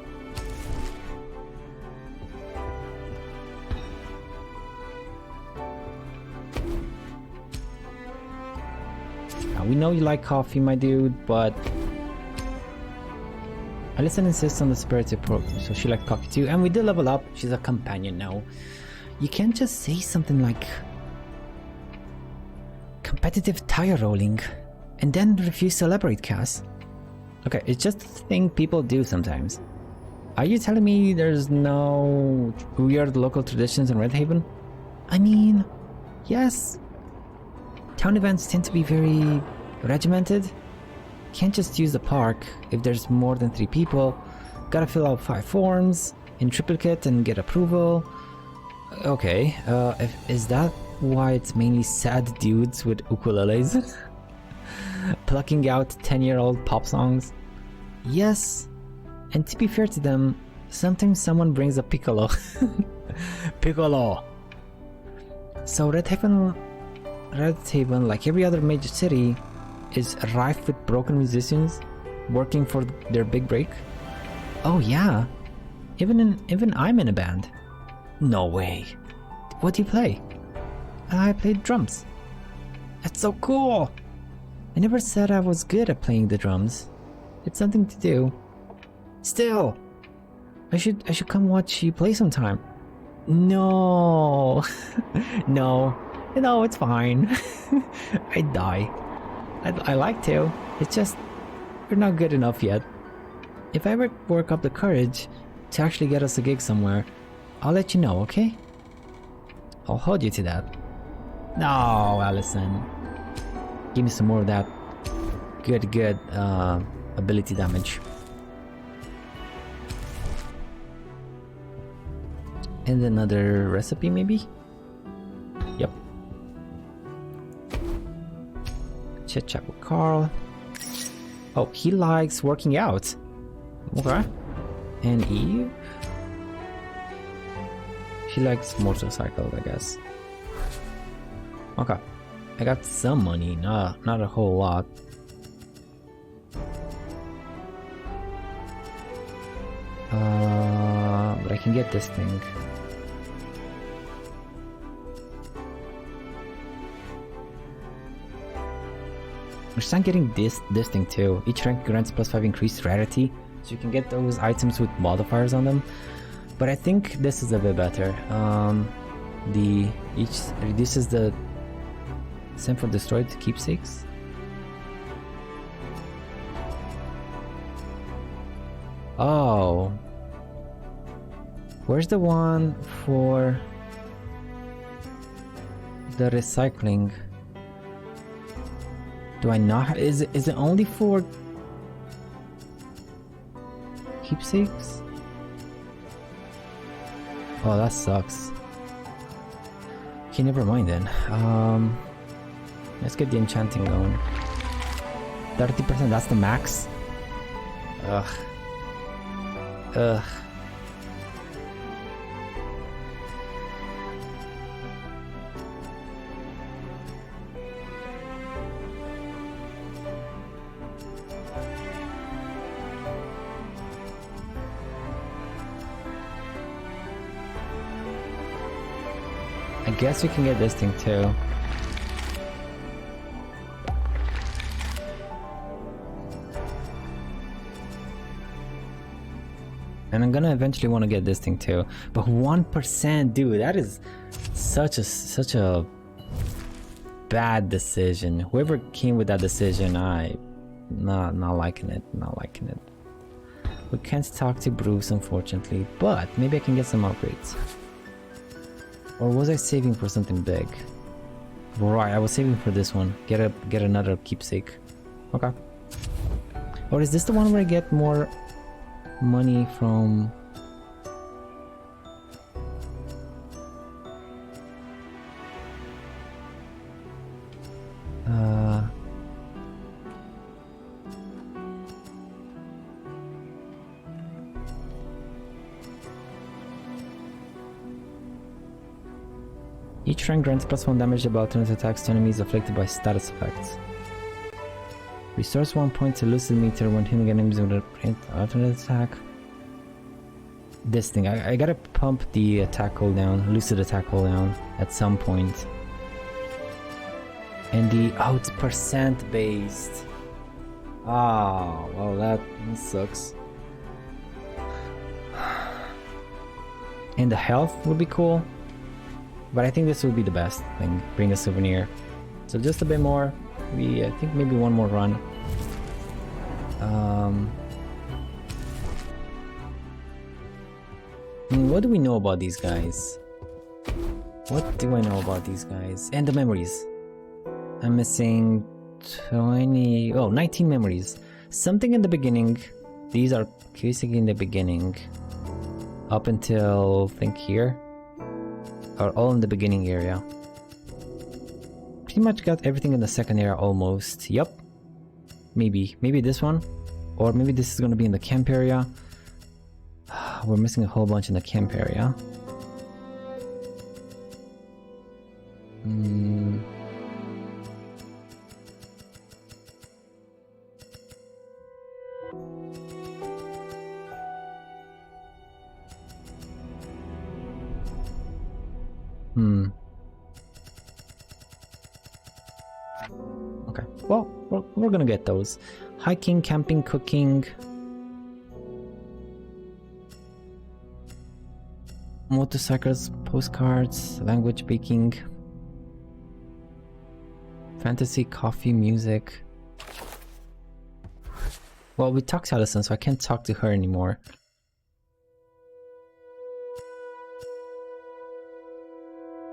Now, we know you like coffee, my dude, but Alison insists on the spirit support, so she likes coffee too. And we did level up. She's a companion now. You can't just say something like competitive tire rolling and then refuse to elaborate, Cass. Okay, it's just a thing people do sometimes. Are you telling me there's no weird local traditions in Redhaven? I mean, yes. Town events tend to be very regimented. Can't just use the park if there's more than 3 people. Gotta fill out 5 forms in triplicate and get approval. Okay, is that why it's mainly sad dudes with ukuleles? Plucking out 10-year-old pop songs? Yes, and to be fair to them, sometimes someone brings a piccolo. Piccolo! So Redhaven, like every other major city, is rife with broken musicians working for their big break. Oh yeah, even I'm in a band. No way. What do you play? I played drums. That's so cool. I never said I was good at playing the drums. It's something to do. Still, I should come watch you play sometime. No. No, it's fine. I'd die. I like to. It's just we're not good enough yet. If I ever work up the courage to actually get us a gig somewhere, I'll let you know, okay? I'll hold you to that. No, Allison. Give me some more of that good ability damage. And another recipe, maybe? Yep. Chit chat with Carl. Oh, he likes working out. Okay. And Eve? She likes motorcycles, I guess. Okay. I got some money, not a whole lot. But I can get this thing. I start getting this thing too. Each rank grants +5 increased rarity, so you can get those items with modifiers on them. But I think this is a bit better. Each reduces the send for destroyed keepsakes. Oh, where's the one for the recycling? Do I not? Is it only for keepsakes? Oh, that sucks. Okay, never mind then. Let's get the enchanting going. 30%, that's the max? Ugh. I guess we can get this thing too. And I'm gonna eventually want to get this thing too. But 1%, dude, that is such a bad decision. Whoever came with that decision, I Not liking it, not liking it. We can't talk to Bruce, unfortunately, but maybe I can get some upgrades. Or was I saving for something big? Right, I was saving for this one. Get another keepsake. Okay. Or is this the one where I get more money from... Each rank grants +1 damage to alternate attacks to enemies afflicted by status effects. Restores 1 point to lucid meter when hitting enemies with an alternate attack. This thing, I gotta pump the attack cooldown, lucid attack cooldown at some point. And the, oh, it's percent based. Ah, well that sucks. And the health would be cool. But I think this would be the best thing, bring a souvenir. So just a bit more, I think maybe one more run. What do we know about these guys? What do I know about these guys? And the memories. I'm missing 19 memories. Something in the beginning. These are basically in the beginning. Up until, I think here. Are all in the beginning area. Pretty much got everything in the second area almost. Yup. Maybe this one. Or maybe this is gonna be in the camp area. We're missing a whole bunch in the camp area. Okay, well, we're gonna get those. Hiking, camping, cooking. Motorcycles, postcards, language speaking. Fantasy, coffee, music. Well, we talked to Allison, so I can't talk to her anymore.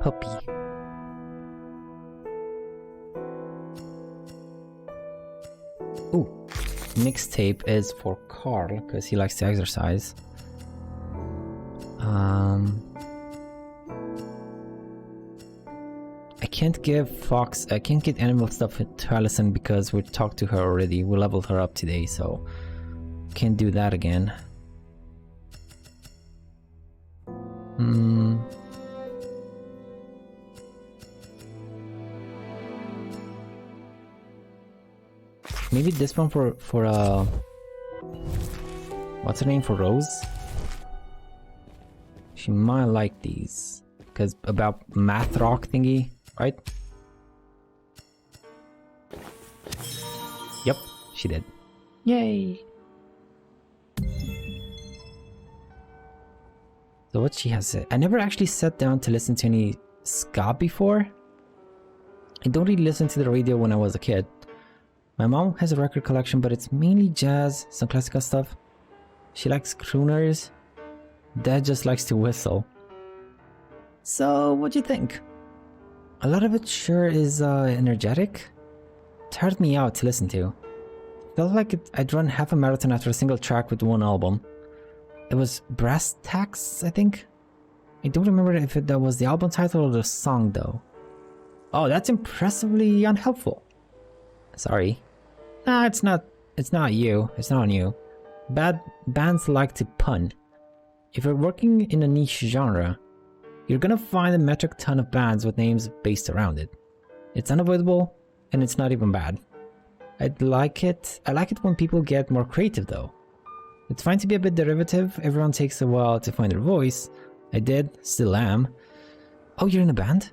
Puppy. Ooh, mixtape is for Carl because he likes to exercise. I can't give Fox, I can't get animal stuff to Allison because we talked to her already. We leveled her up today, so can't do that again. Maybe this one for what's her name, for Rose? She might like these because about math rock thingy, right? Yep, she did. Yay! So what she has said, I never actually sat down to listen to any ska before. I don't really listen to the radio when I was a kid. My mom has a record collection, but it's mainly jazz, some classical stuff. She likes crooners. Dad just likes to whistle. So, what do you think? A lot of it sure is energetic. Tired me out to listen to. Felt like I'd run half a marathon after a single track with one album. It was Brass Tacks, I think? I don't remember if that was the album title or the song though. Oh, that's impressively unhelpful. Sorry. Nah, it's not you. It's not on you. Bands like to pun. If you're working in a niche genre, you're gonna find a metric ton of bands with names based around it. It's unavoidable, and it's not even bad. I like it when people get more creative though. It's fine to be a bit derivative, everyone takes a while to find their voice. I did, still am. Oh, you're in a band?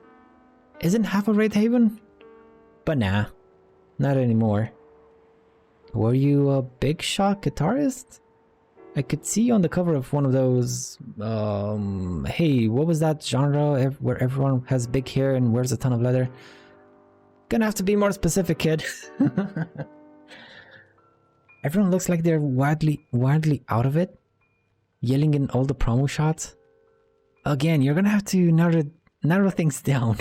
Isn't half of Redhaven? But nah, not anymore. Were you a big shot guitarist? I could see you on the cover of one of those, hey, what was that genre where everyone has big hair and wears a ton of leather? Gonna have to be more specific, kid. Everyone looks like they're wildly out of it, yelling in all the promo shots. Again, you're gonna have to narrow things down.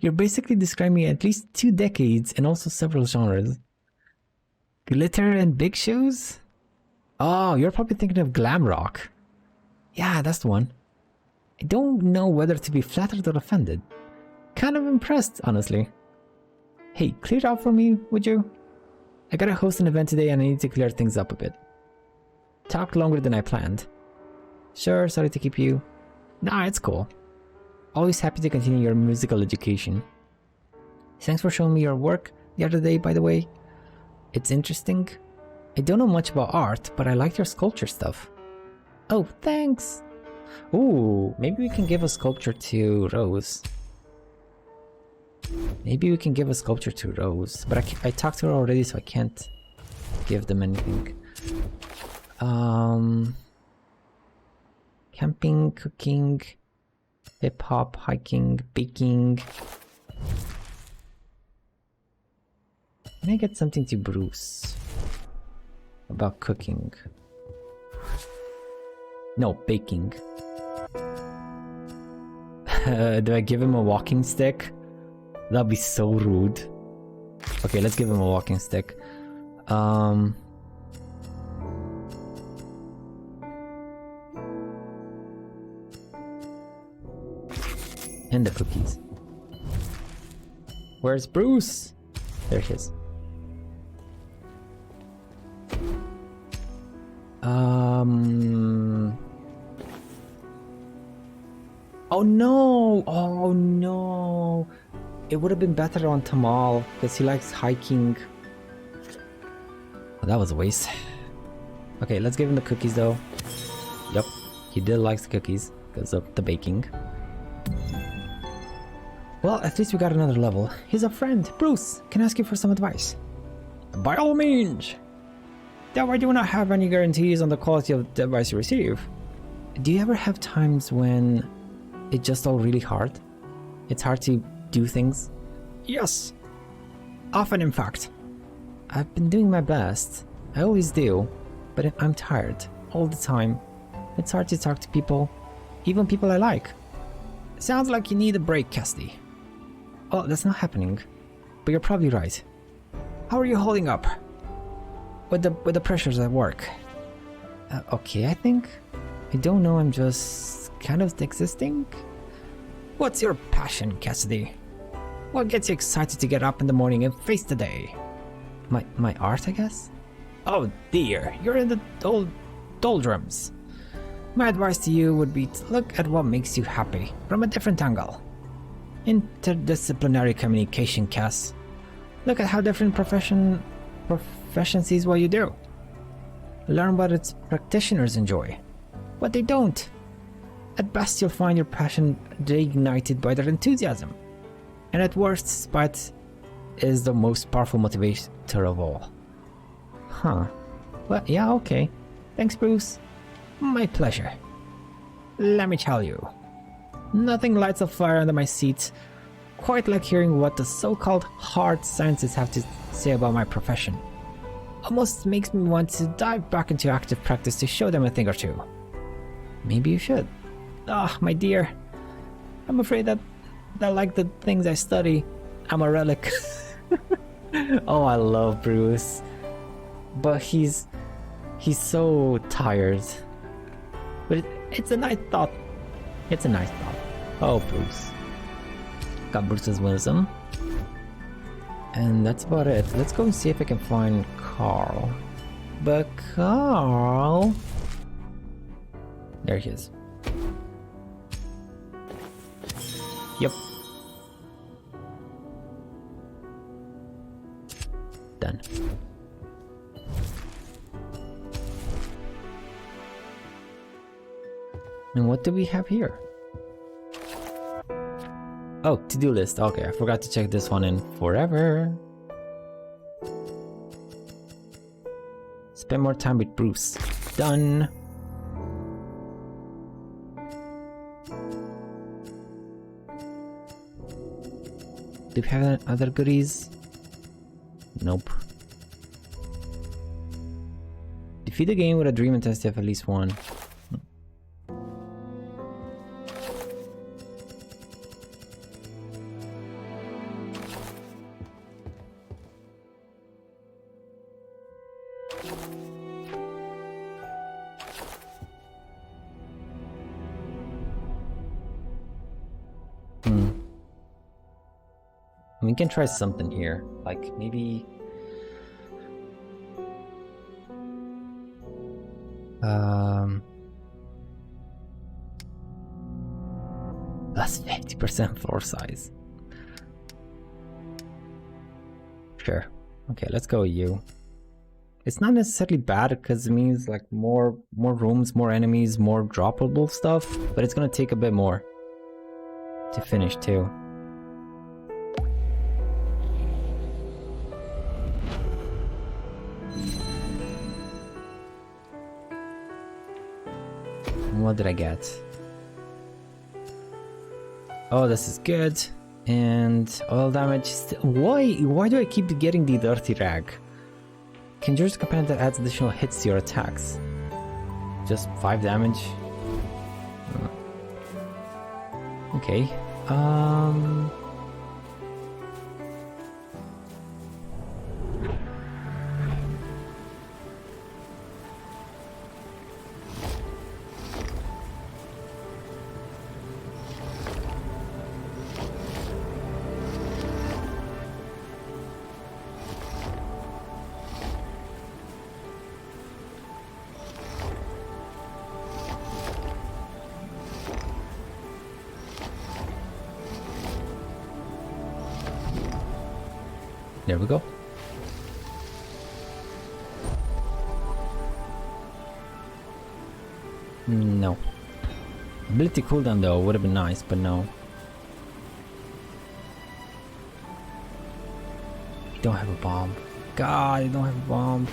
You're basically describing at least 2 decades and also several genres. Glitter and big shoes? Oh, you're probably thinking of glam rock. Yeah, that's the one. I don't know whether to be flattered or offended. Kind of impressed, honestly. Hey, clear it out for me, would you? I gotta host an event today and I need to clear things up a bit. Talked longer than I planned. Sure, sorry to keep you. Nah, it's cool. Always happy to continue your musical education. Thanks for showing me your work the other day, by the way. It's interesting. I don't know much about art, but I like your sculpture stuff. Oh, thanks! Ooh, maybe we can give a sculpture to Rose. Maybe we can give a sculpture to Rose, but I talked to her already, so I can't give them anything. Camping, cooking, hip-hop, hiking, baking. Can I get something to Bruce about cooking? No, baking. Do I give him a walking stick? That'd be so rude. Okay, let's give him a walking stick. And the cookies. Where's Bruce? There he is. Oh no! Oh no! It would have been better on Tamal because he likes hiking. Oh, that was a waste. Okay, let's give him the cookies though. Yep, he did like the cookies because of the baking. Well, at least we got another level. He's a friend. Bruce, can I ask you for some advice? By all means! Though I do not have any guarantees on the quality of the advice you receive. Do you ever have times when it's just all really hard? It's hard to do things? Yes! Often, in fact. I've been doing my best. I always do. But I'm tired. All the time. It's hard to talk to people. Even people I like. Sounds like you need a break, Cassidy. Oh, that's not happening. But you're probably right. How are you holding up? With the pressures at work? Okay, I think. I don't know, I'm just kind of existing? What's your passion, Cassidy? What gets you excited to get up in the morning and face the day? My art, I guess? Oh dear, you're in the doldrums. My advice to you would be to look at what makes you happy from a different angle. Interdisciplinary communication, Cass. Look at how different profession sees what you do. Learn what its practitioners enjoy, what they don't. At best, you'll find your passion reignited by their enthusiasm, and at worst, spite is the most powerful motivator of all. Huh. Well, yeah, okay. Thanks, Bruce. My pleasure. Let me tell you, nothing lights a fire under my seat quite like hearing what the so-called hard sciences have to say about my profession. Almost makes me want to dive back into active practice to show them a thing or two. Maybe you should. Ah, my dear. I'm afraid that like the things I study, I'm a relic. Oh, I love Bruce. But he's so tired. But it's a nice thought. It's a nice thought. Oh, Bruce. Got Bruce's wisdom. And that's about it. Let's go and see if I can find Carl. But Carl... There he is. Yep. Done. And what do we have here? Oh, to-do list. Okay, I forgot to check this one in forever. Spend more time with Bruce. Done. Do we have other goodies? Nope. Defeat the game with a dream intensity of at least 1. We can try something here, like maybe plus 50% floor size. Sure. Okay, let's go with you. It's not necessarily bad because it means like more rooms, more enemies, more droppable stuff, but it's gonna take a bit more to finish too. What did I get? Oh, this is good. And oil damage. Why do I keep getting the dirty rag? Conjures a component that adds additional hits to your attacks. Just 5 damage. Okay. There we go. No. Ability cooldown though would have been nice, but no. You don't have a bomb. God, you don't have a bomb.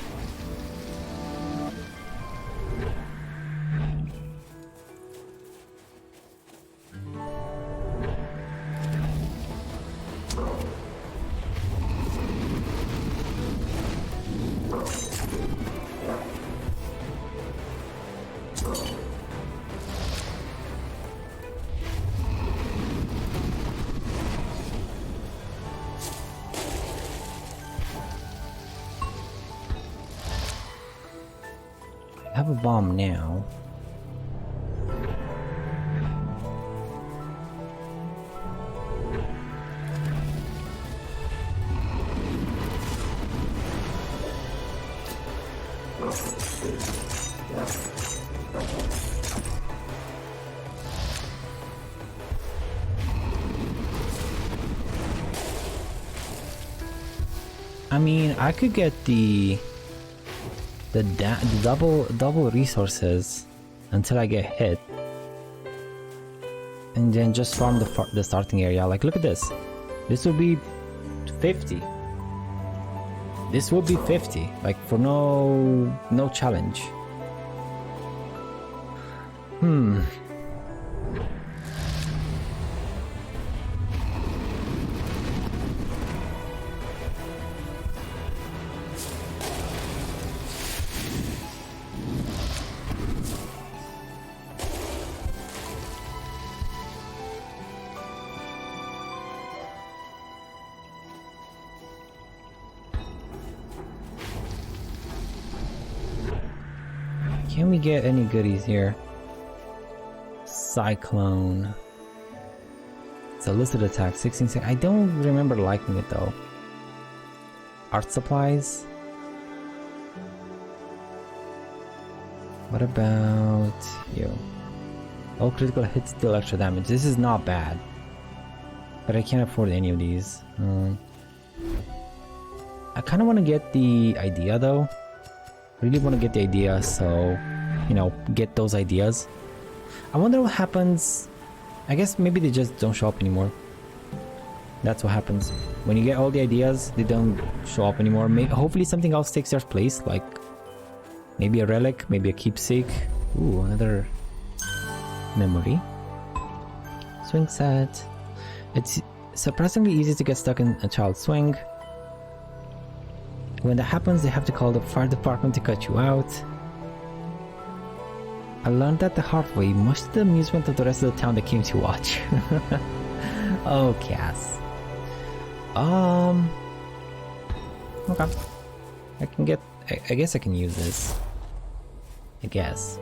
I have a bomb now. I mean, I could get the double resources until I get hit, and then just farm the starting area. Like, look at this. This will be 50. This will be 50. Like, for no challenge. Can we get any goodies here? Cyclone. It's a lucid attack, 16 seconds. I don't remember liking it though. Art supplies. What about you? All critical hits deal extra damage. This is not bad. But I can't afford any of these. I kind of want to get the idea though. Really want to get the idea, so, you know, get those ideas. I wonder what happens. I guess maybe they just don't show up anymore. That's what happens. When you get all the ideas, they don't show up anymore. Hopefully something else takes their place, like maybe a relic, maybe a keepsake. Ooh, another memory. Swing set. It's surprisingly easy to get stuck in a child's swing. When that happens, they have to call the fire department to cut you out. I learned that the hard way, much to the amusement of the rest of the town that came to watch. Oh, Cass. Okay. I can get... I guess I can use this. I guess.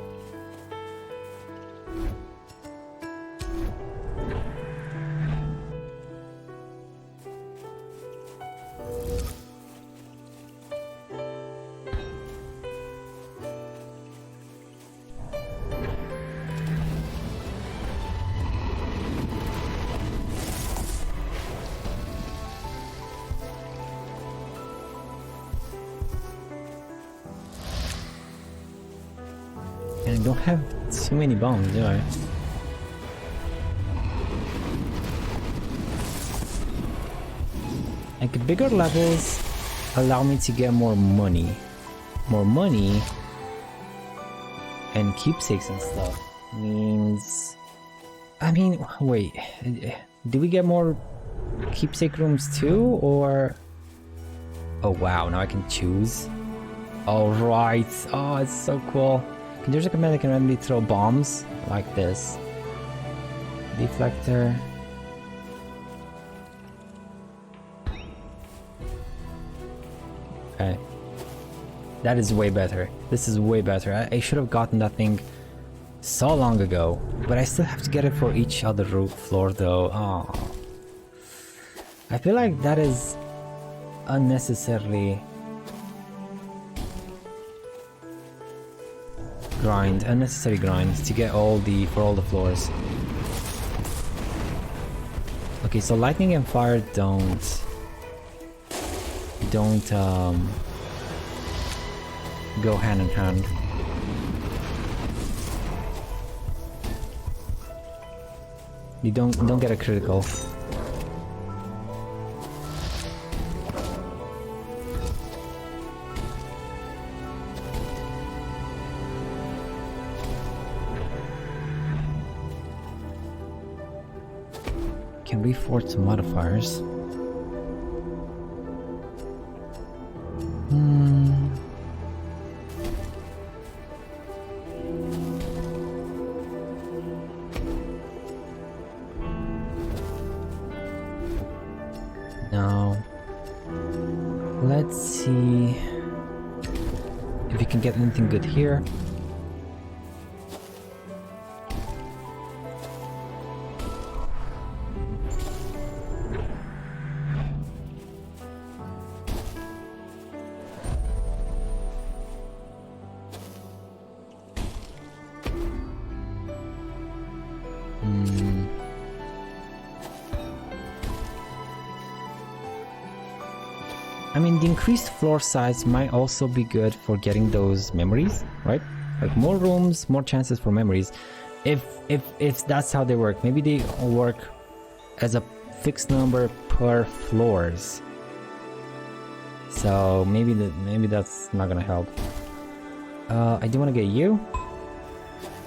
And I don't have too many bombs, do I? Like, bigger levels allow me to get more money. More money and keepsakes and stuff means... I mean, wait. Do we get more keepsake rooms too, or... Oh wow, now I can choose. Alright. Oh, it's so cool. There's a command that can randomly throw bombs like this. Deflector. Okay. That is way better. This is way better. I should have gotten that thing so long ago. But I still have to get it for each other roof floor though. Oh. I feel like that is unnecessarily... unnecessary grind to get all the floors. Okay, so lightning and fire don't go hand in hand. You don't get a critical. Can we force some modifiers? No. Let's see if we can get anything good here. I mean, the increased floor size might also be good for getting those memories, right? Like more rooms, more chances for memories. If that's how they work, maybe they work as a fixed number per floors. So maybe that's not gonna help. I do want to get you,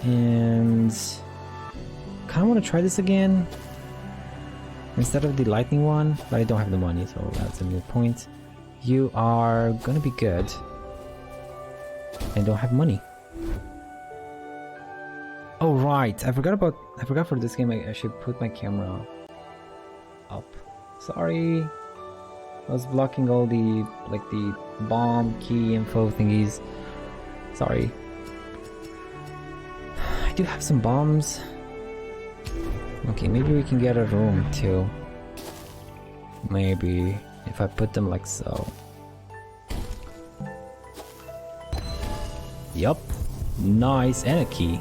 and kind of want to try this again instead of the lightning one, but I don't have the money, so that's a moot point. You are gonna be good. I don't have money. Oh right, I forgot for this game I should put my camera up. Sorry. I was blocking all the the bomb key info thingies. Sorry. I do have some bombs. Okay, maybe we can get a room too. Maybe if I put them like so. Yup. Nice, and a key.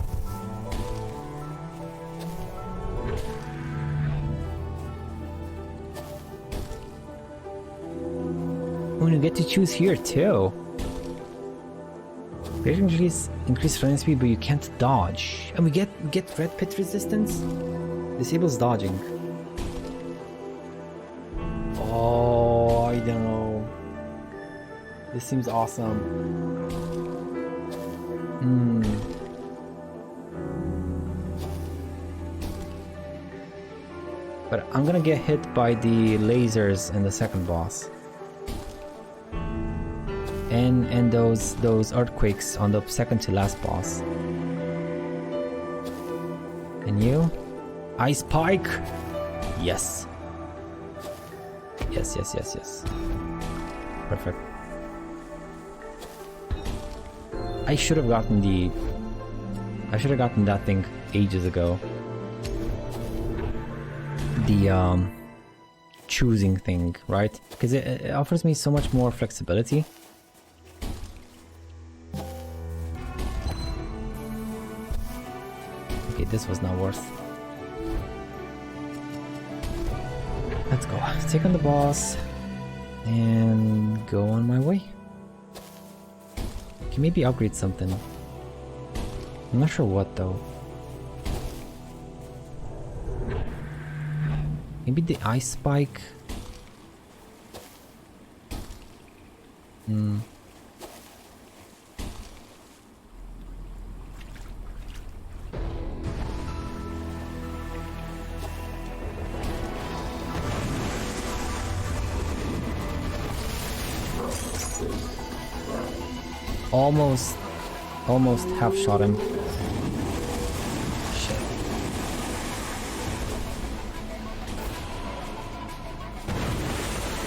Oh, and you get to choose here too. Great increase running speed, but you can't dodge. And we get red pit resistance. Disables dodging. Oh, I don't know. This seems awesome. But I'm gonna get hit by the lasers in the second boss. And those earthquakes on the second to last boss. Can you? Ice Pike! Yes. Yes, yes, yes, yes. Perfect. I should have gotten that thing ages ago. The choosing thing, right? Because it offers me so much more flexibility. Okay, this was not worth. Let's go. Take on the boss and go on my way. Can maybe upgrade something. I'm not sure what though. Maybe the ice spike. Almost half shot him. Shit.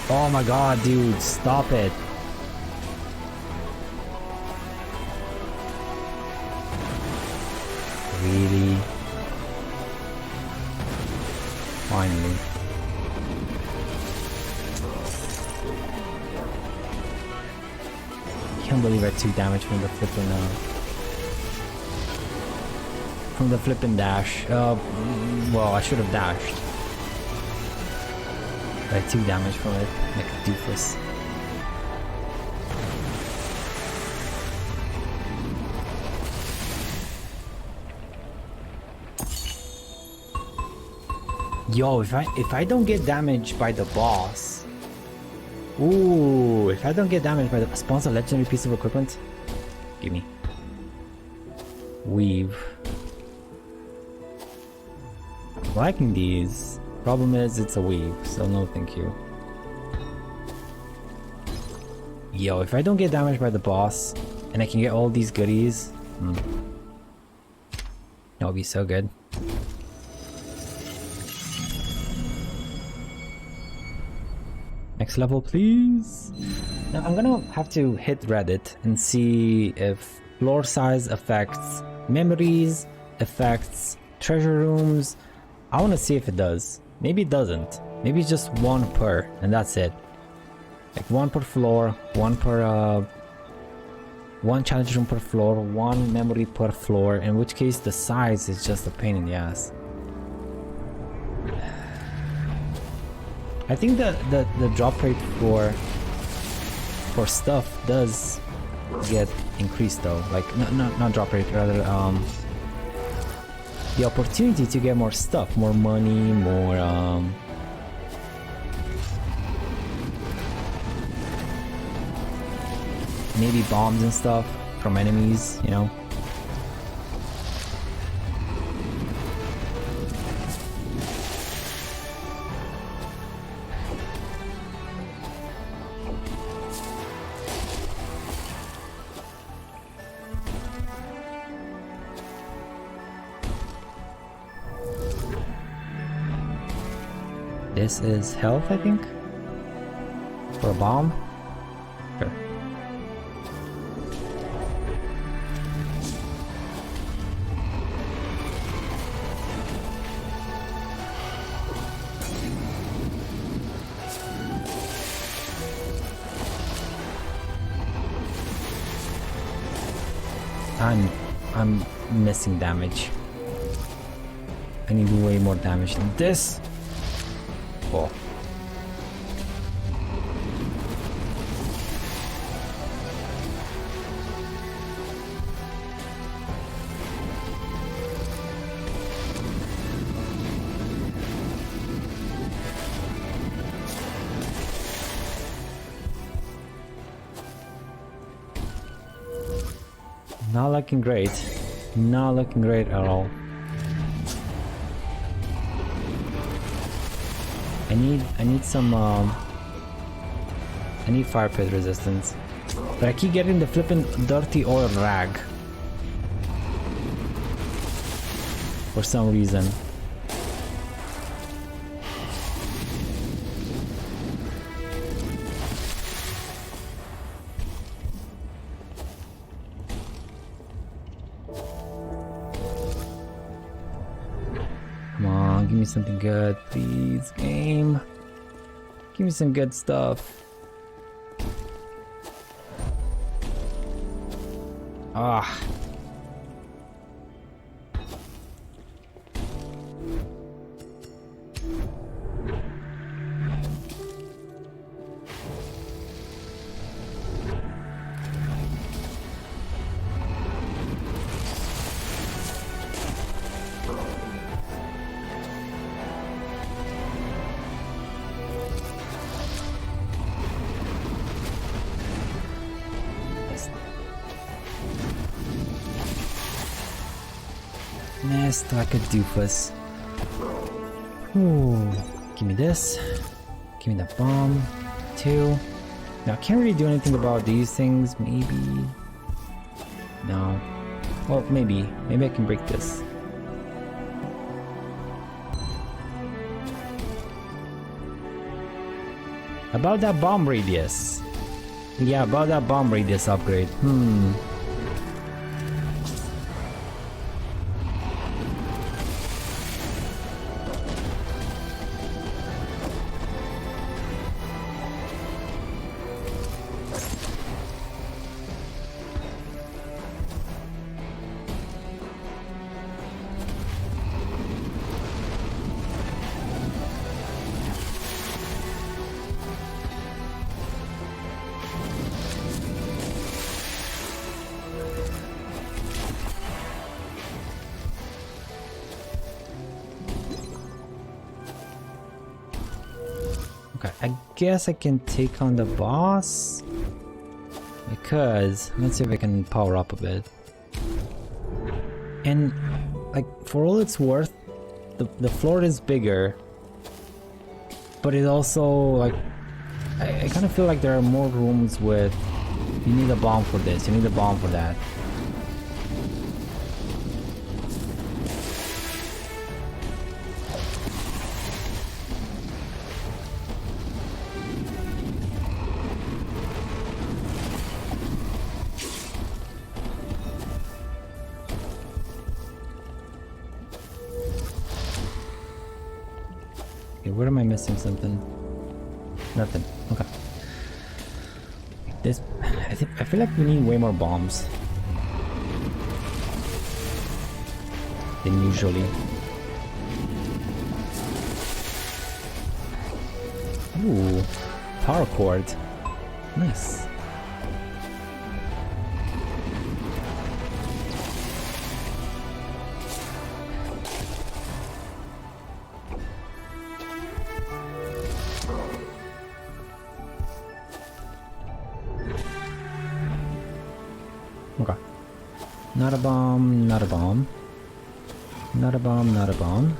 Oh my god, dude, stop it. Really? Finally. I can't believe I took damage from the flippin' dash. Well, I should have dashed. But I took damage from it, like a doofus. Yo, if I don't get damaged by the boss. Ooh, if I don't get damaged by the spawns a legendary piece of equipment. Gimme. Weave. I'm liking these. Problem is it's a weave, so no thank you. Yo, if I don't get damaged by the boss and I can get all these goodies, that would be so good. Next level, please. Now I'm gonna have to hit Reddit and see if floor size affects memories, affects treasure rooms. I want to see if it does. Maybe it doesn't. Maybe it's just one per, and that's it. Like one per floor, one challenge room per floor, one memory per floor. In which case, the size is just a pain in the ass. I think the drop rate for stuff does get increased though. Like not drop rate, rather the opportunity to get more stuff, more money, more maybe bombs and stuff from enemies, you know. This is health, I think, for a bomb. Sure. I'm missing damage. I need way more damage than this. Oh. Not looking great. Not looking great at all. I need some I need fire pit resistance. But I keep getting the flippin' dirty oil rag. for some reason. Come on, give me something good, please, game. Give me some good stuff. Ah. Nest like a doofus. Ooh, give me this. Give me that bomb. 2. Now I can't really do anything about these things. Maybe. No. Well, maybe. Maybe I can break this. About that bomb radius. Yeah, about that bomb radius upgrade. I guess I can take on the boss because let's see if I can power up a bit. And like for all it's worth, the floor is bigger, but it also like I kind of feel like there are more rooms with you need a bomb for this, you need a bomb for that. Where am I missing something? Nothing. Okay. This, I feel like we need way more bombs than usually. Ooh, power cord. Nice. Okay. Not a bomb, not a bomb. Not a bomb, not a bomb.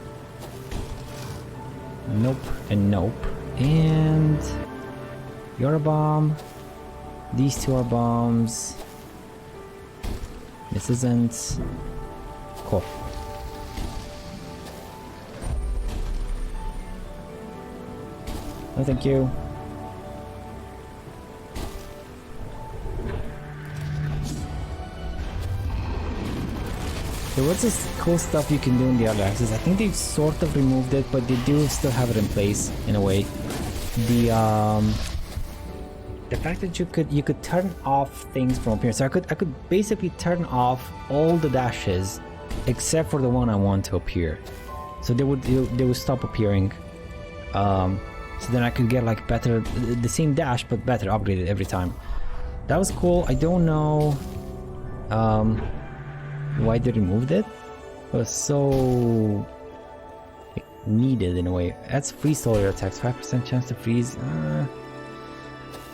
Nope, and nope. And you're a bomb. These two are bombs. This isn't. Cool. No, thank you. So what's this cool stuff you can do in the other axis? I think they've sort of removed it, but they do still have it in place in a way. The fact that you could turn off things from up here. So I could basically turn off all the dashes except for the one I want to appear. So they would stop appearing. So then I could get like better, the same dash but better upgraded every time. That was cool. I don't know why they removed it. It was so needed in a way. That's free solar attacks, 5% chance to freeze.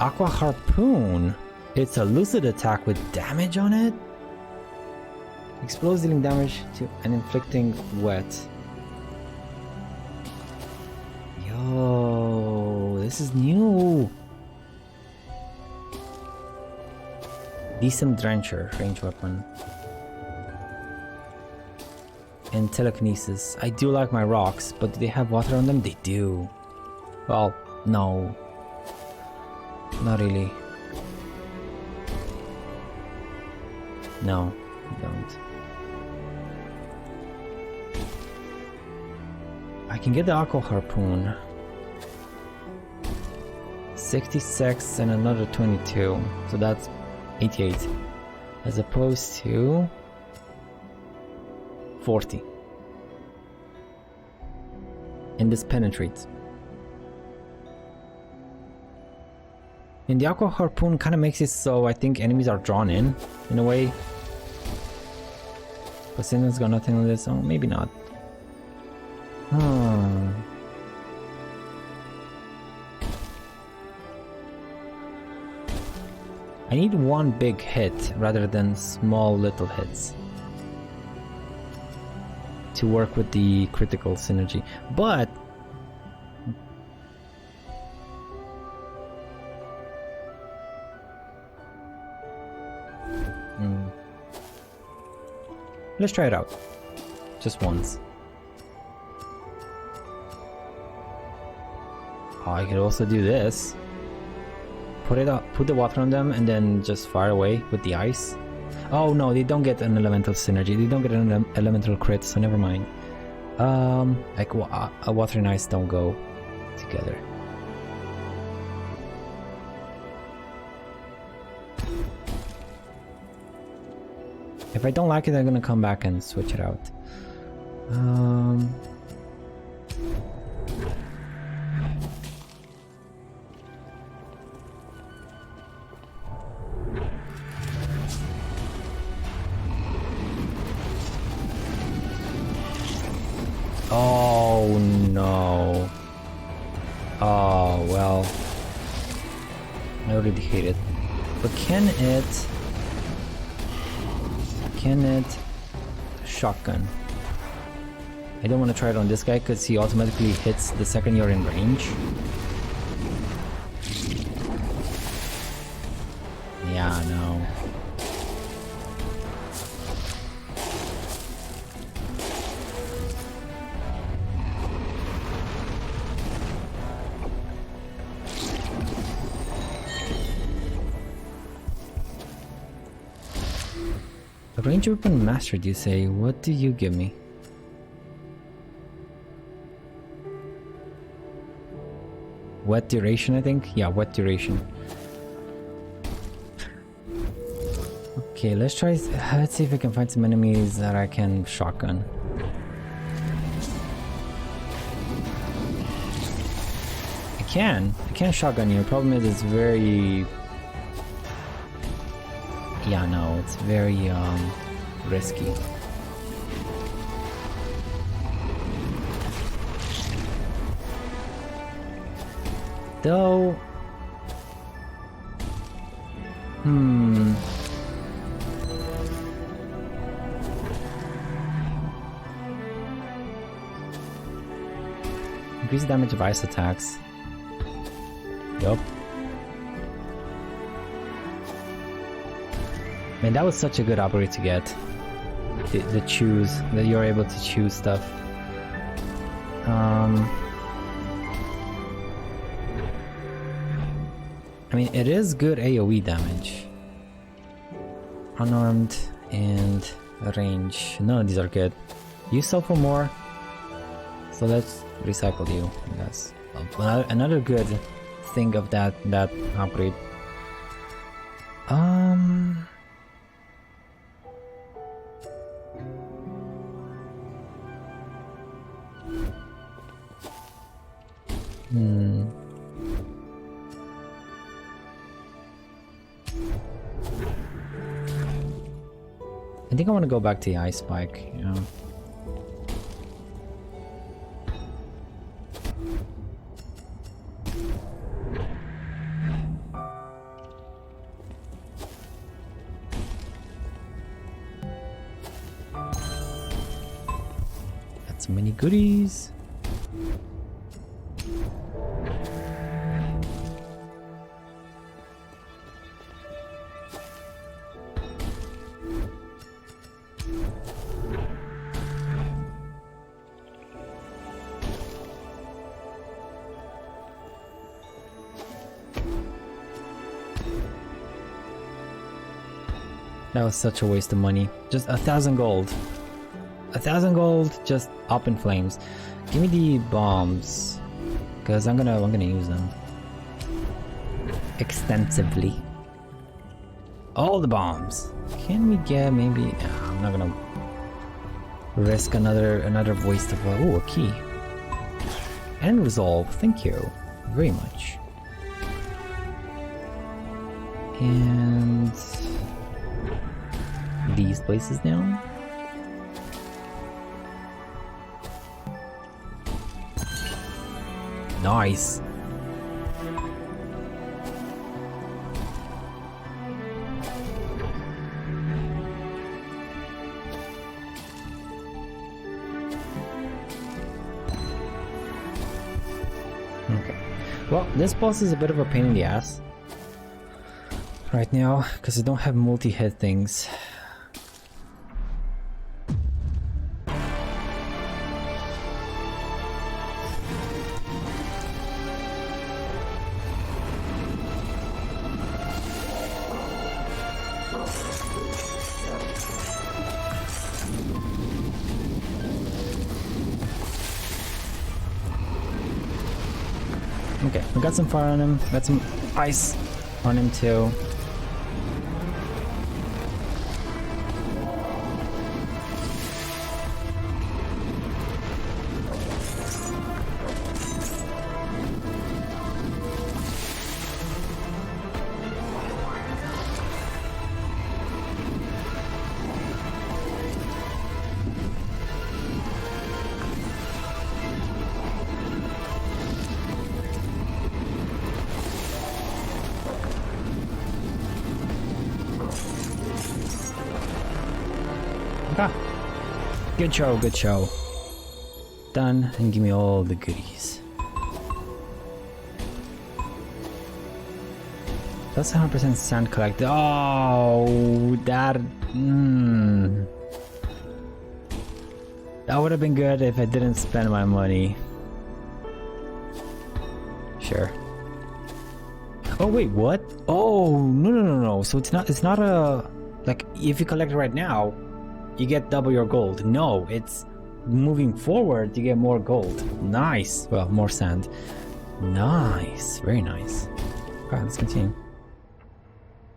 Aqua Harpoon. It's a lucid attack with damage on it. Explodes dealing damage to and inflicting wet. Yo, this is new. Decent Drencher, range weapon. and telekinesis. I do like my rocks, but do they have water on them? They do. Well, no. Not really. No, they don't. I can get the aqua harpoon. 66 and another 22, so that's 88. As opposed to 40. And this penetrates. And the aqua harpoon kind of makes it so I think enemies are drawn in a way. Poseidon's got nothing on this, oh maybe not. I need one big hit rather than small little hits to work with the critical synergy, but let's try it out just once. Oh, I could also do this. Put the water on them and then just fire away with the ice. Oh no, they don't get an elemental synergy. They don't get an elemental crit, so never mind. Like water and ice don't go together. If I don't like it, I'm gonna come back and switch it out. Oh no. Oh well. I already hate it. But can it shotgun? I don't want to try it on this guy because he automatically hits the second you're in range. Yeah, no. A range weapon mastered, you say? What do you give me? Wet duration, I think? Yeah, wet duration. Okay, let's see if I can find some enemies that I can shotgun. I can shotgun you. The problem is it's very... Yeah, no, it's very risky. Though... Increase damage of ice attacks. Yup. Man, that was such a good upgrade to get. The choose, that you're able to choose stuff. I mean, it is good AoE damage. Unarmed and range. None of these are good. You sell for more, so let's recycle you, I guess. Another good thing of that upgrade. I think I want to go back to the ice spike, you know. Got so many goodies. That was such a waste of money. Just 1,000 gold. 1,000 gold just up in flames. Give me the bombs, cause I'm gonna use them extensively. All the bombs. Can we get maybe? Nah, I'm not gonna risk another waste of a key. And resolve. Thank you very much. And these places now. Nice. Okay. Well, this boss is a bit of a pain in the ass right now because I don't have multi-hit things. Okay, we got some fire on him, got some ice on him too. Good show, good show. Done, and give me all the goodies. That's 100% sand collected. Oh, that... That would have been good if I didn't spend my money. Sure. Oh wait, what? Oh, no. So it's not a... Like, if you collect it right now, you get double your gold. No, it's moving forward to get more gold. Nice. Well, more sand. Nice. Very nice. Alright, let's continue.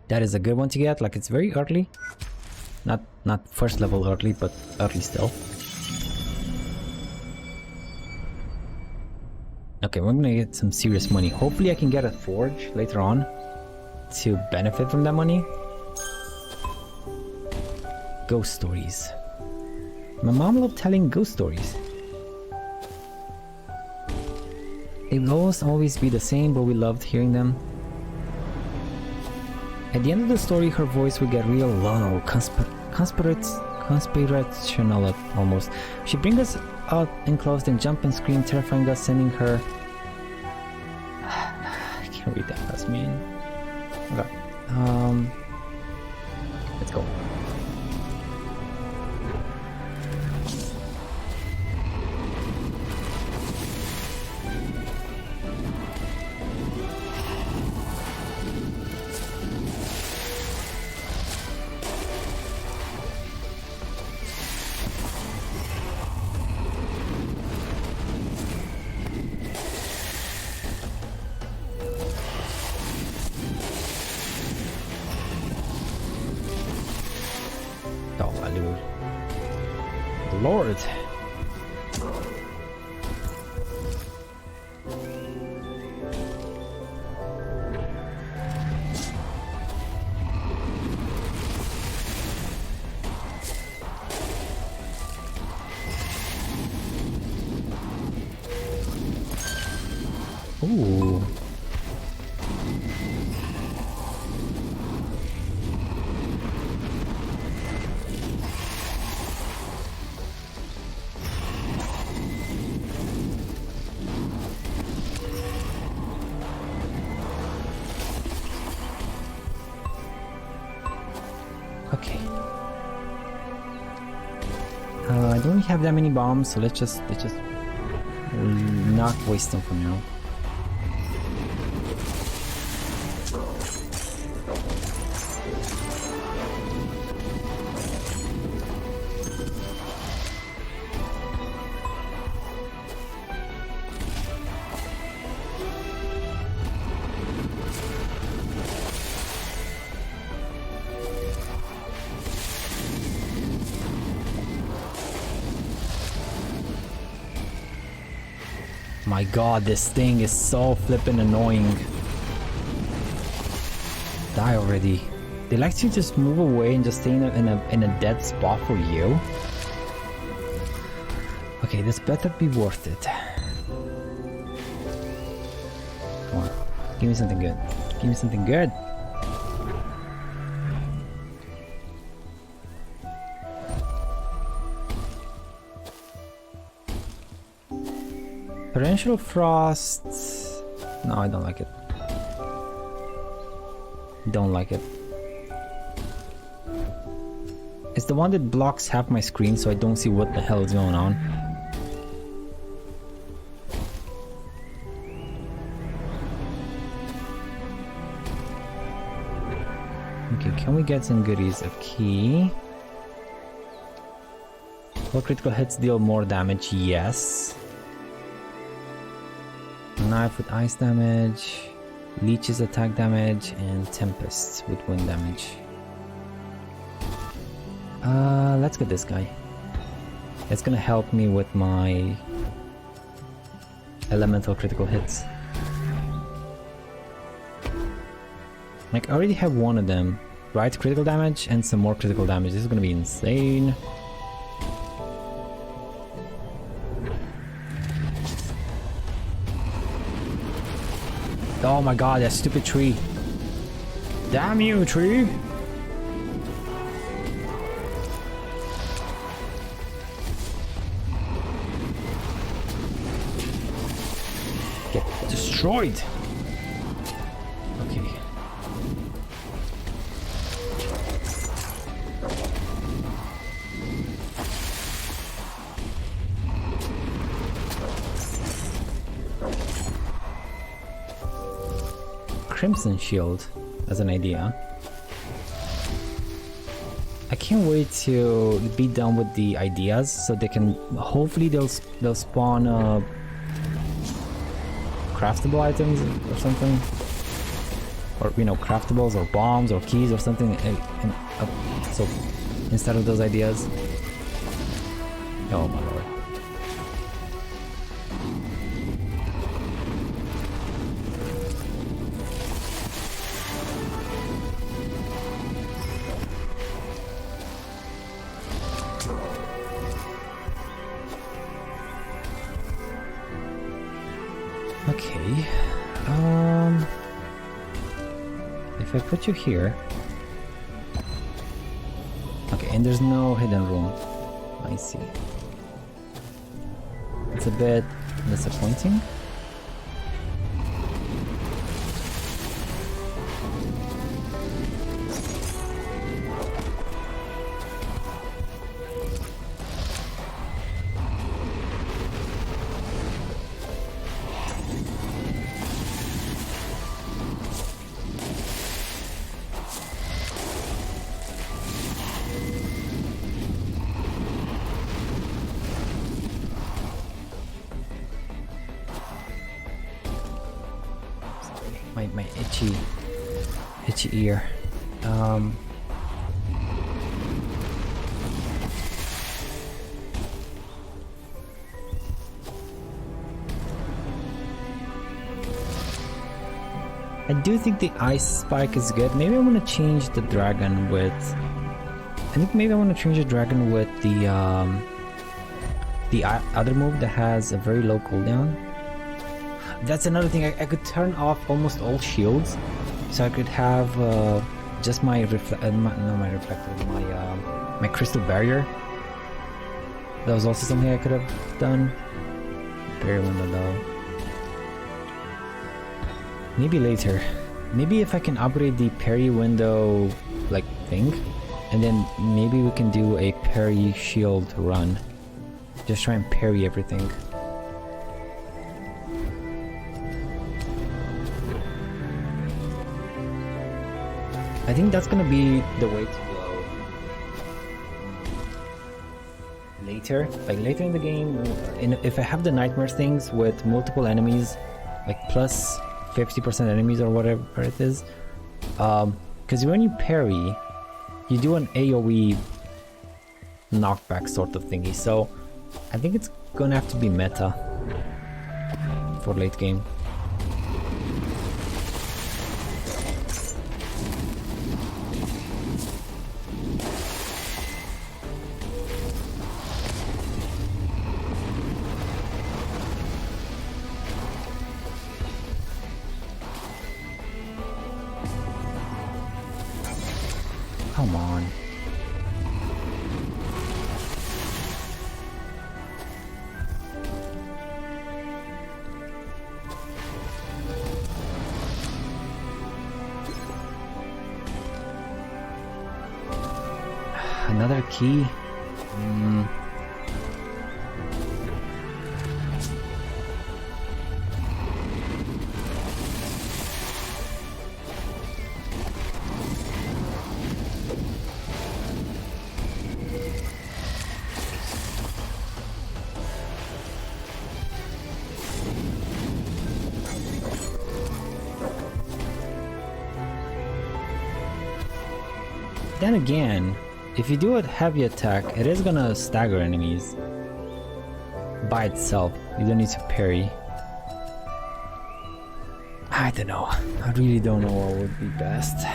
That is a good one to get. Like, it's very early. Not first level early, but early still. Okay, we're gonna get some serious money. Hopefully I can get a forge later on to benefit from that money. Ghost stories. My mom loved telling ghost stories. They will always be the same, but we loved hearing them. At the end of the story, her voice would get real low, conspirational almost. She'd bring us out enclosed and jump and scream, terrifying us, sending her... I can't read that fast, man. Okay. Let's go. Lord. Ooh. Okay. I don't really have that many bombs, so let's just not waste them for now. My god, this thing is so flippin' annoying. Die already. They like to just move away and just stay in a dead spot for you. Okay, this better be worth it. Come on, give me something good. Give me something good. Torrential frost. No, I don't like it. Don't like it. It's the one that blocks half my screen, so I don't see what the hell is going on. Okay, can we get some goodies? A key. 4 critical hits deal more damage, yes. Knife with ice damage, leeches attack damage, and tempest with wind damage. Let's get this guy. It's gonna help me with my elemental critical hits. Like, I already have one of them, right? Critical damage and some more critical damage. This is gonna be insane. Oh my god, that stupid tree. Damn you, tree! Get destroyed! Okay. Crimson Shield as an idea. I can't wait to be done with the ideas so they can hopefully they'll spawn craftable items or something, or you know, craftables or bombs or keys or something, so instead of those ideas. Oh my lord. Okay, if I put you here, okay, and there's no hidden room, I see. It's a bit disappointing. My itchy ear. I do think the ice spike is good. Maybe I want to change the dragon with. I think maybe I want to change the dragon with the other move that has a very low cooldown. That's another thing. I could turn off almost all shields, so I could have just my my crystal barrier. That was also something I could have done. Barrier window though. Maybe later. Maybe if I can upgrade the parry window like thing, and then maybe we can do a parry shield run. Just try and parry everything. I think that's gonna be the way to go later, like later in the game. If I have the nightmare things with multiple enemies, like plus 50% enemies or whatever it is, because when you parry, you do an AoE knockback sort of thingy. So I think it's gonna have to be meta. for late game. Come on. Another key? Then again, if you do a heavy attack, it is gonna stagger enemies by itself. You don't need to parry. I don't know. I really don't know what would be best.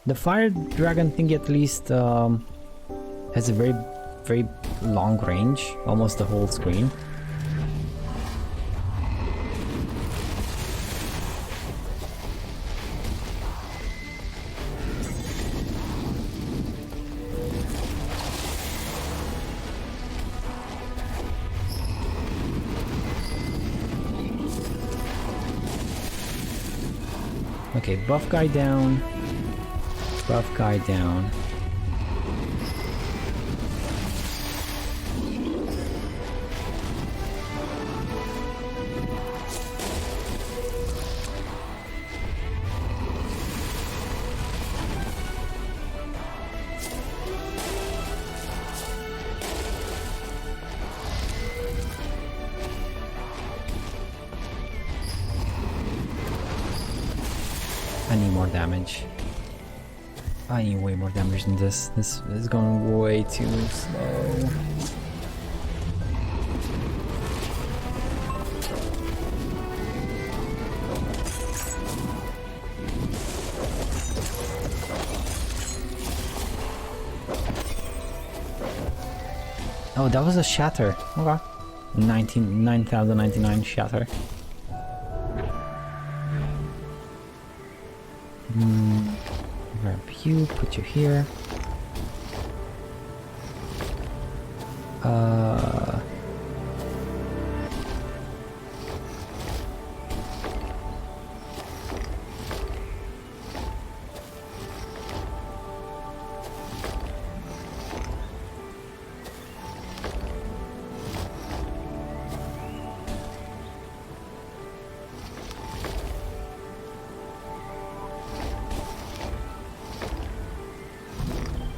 The fire dragon thing at least has a very long range, almost the whole screen. Okay, buff guy down. Buff guy down. I need more damage. I need way more damage than this. This is going way too slow. Oh, that was a shatter. Okay. 9,099 shatter. Grab you, put you here.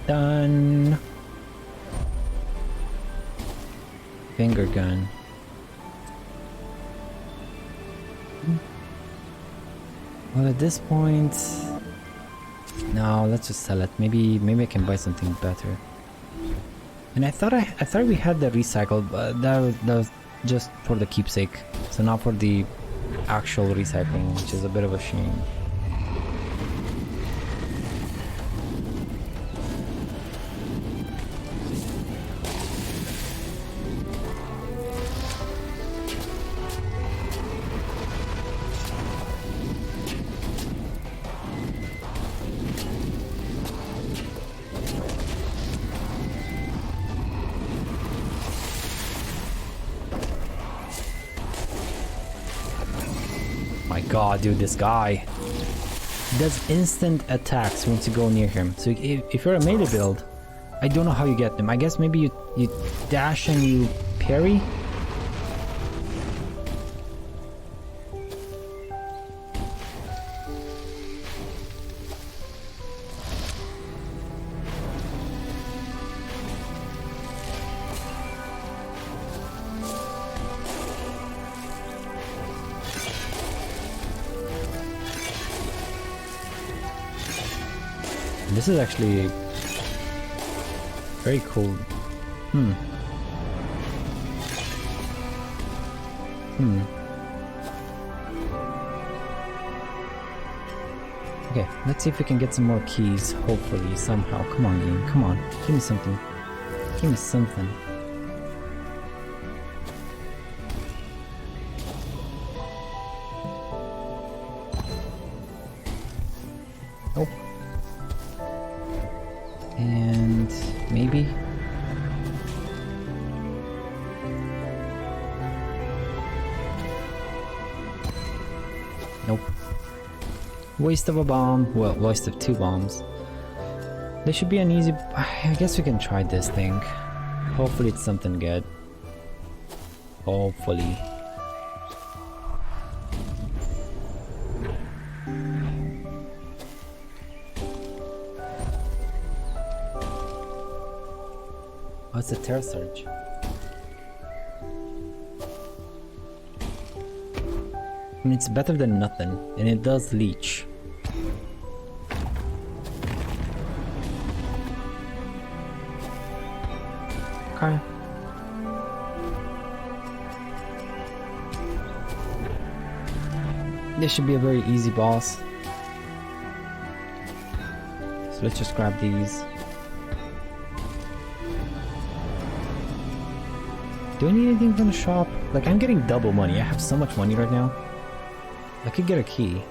Done. Finger gun. Well, at this point, no. Let's just sell it. Maybe I can buy something better. And I thought we had the recycle, but that was just for the keepsake. So not for the actual recycling, which is a bit of a shame. My god, dude, this guy does instant attacks once you go near him. So if you're a melee build, I don't know how you get them. I guess maybe you dash and you parry? This is actually very cool. Okay, let's see if we can get some more keys, hopefully, somehow. Come on, game, come on. Give me something. Give me something. Nope. And maybe? Nope. Waste of a bomb. Well, waste of 2 bombs. There should be an easy... I guess we can try this thing. Hopefully it's something good. Hopefully. Oh, it's a terror surge. I mean, it's better than nothing, and it does leech. Okay. This should be a very easy boss. So let's just grab these. Do I need anything from the shop? Like, I'm getting double money. I have so much money right now. I could get a key.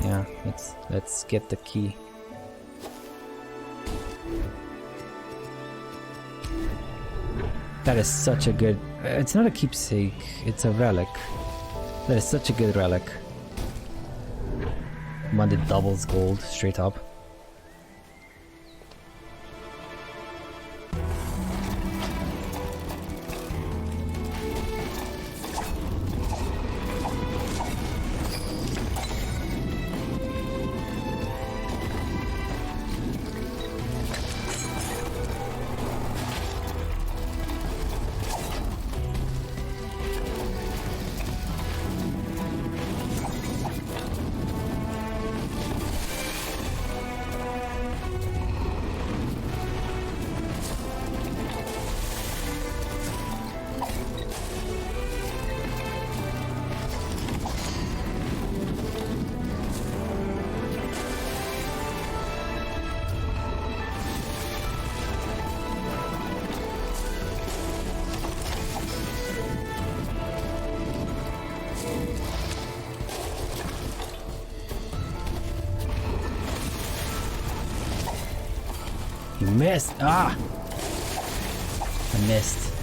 Yeah, let's get the key. That is such a good... It's not a keepsake, it's a relic. That is such a good relic. One that doubles gold, straight up. You missed! Ah! I missed.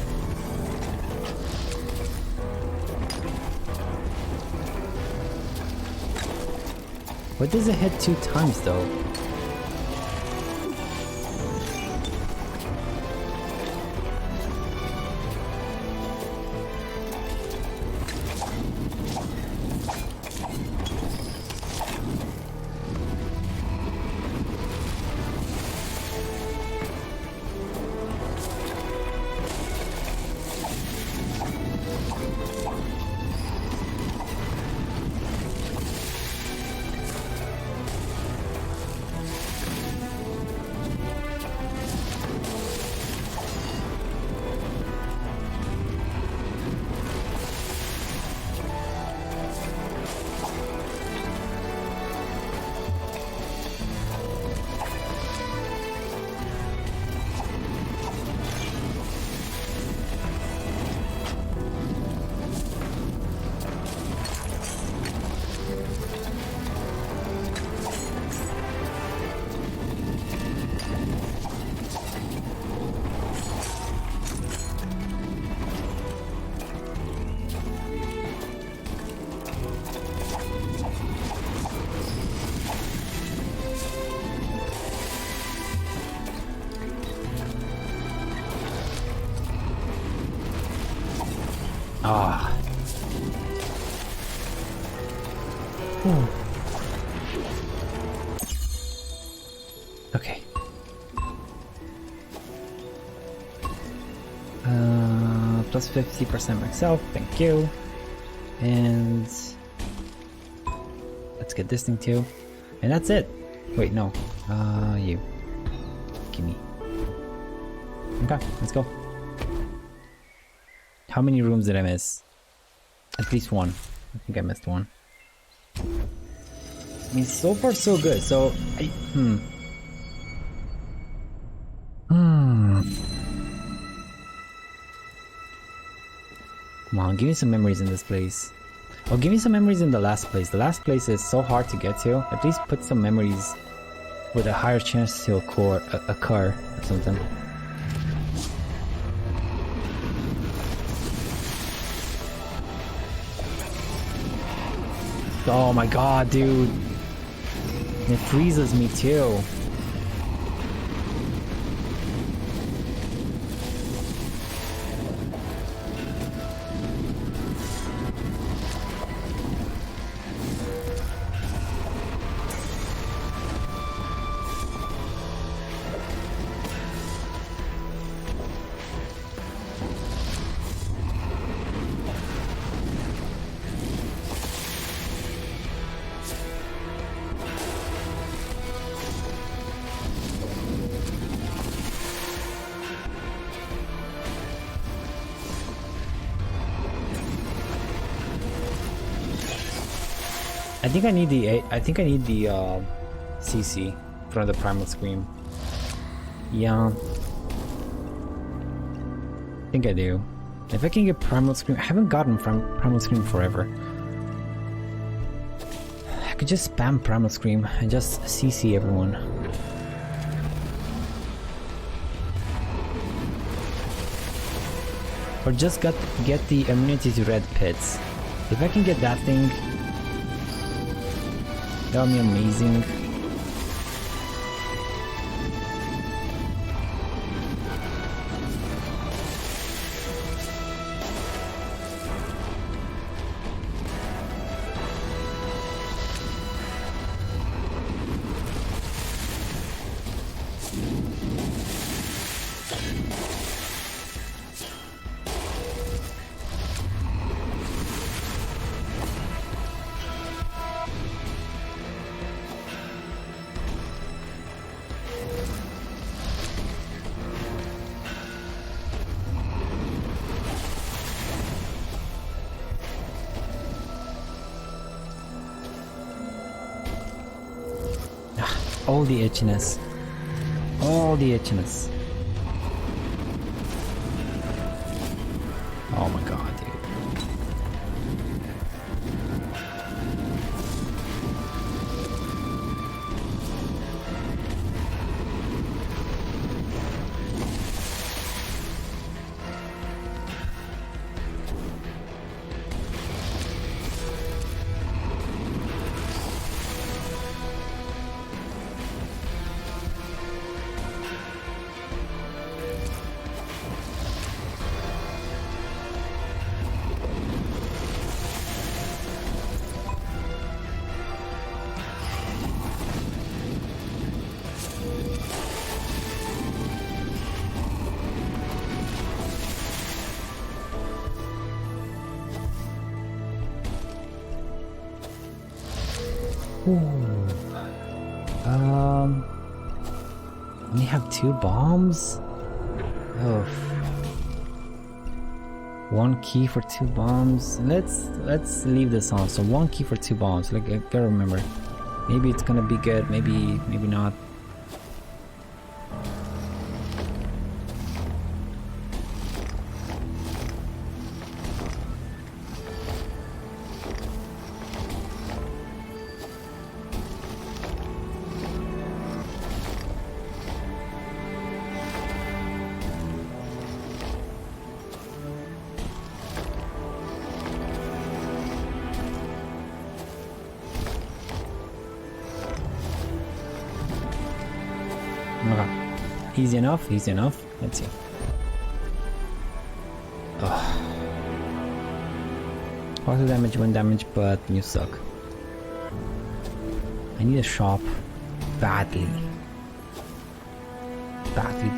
What does it hit 2 times though? Ah. Okay. Plus 50% myself, thank you. And let's get this thing too. And that's it. Wait, no. You. Gimme. Okay, let's go. How many rooms did I miss? At least one. I think I missed one. I mean, so far so good. So, Come on, give me some memories in this place. Oh, give me some memories in the last place. The last place is so hard to get to. At least put some memories with a higher chance to occur or something. Oh my god, dude. It freezes me too. I think I need the CC from the Primal Scream. Yeah. I think I do. If I can get Primal Scream, I haven't gotten from Primal Scream forever. I could just spam Primal Scream and just CC everyone. Or just get the immunity to red pits. If I can get that thing, that would be amazing. All the itchiness. All the itchiness. Oh my god, dude. Only have 2 bombs? Oh. 1 key for 2 bombs. Let's leave this on. So 1 key for 2 bombs. Like, I gotta remember. Maybe it's gonna be good, maybe not. Okay. Easy enough, easy enough. Let's see. Ugh. Auto damage, 1 damage, but you suck. I need a shop badly. Badly.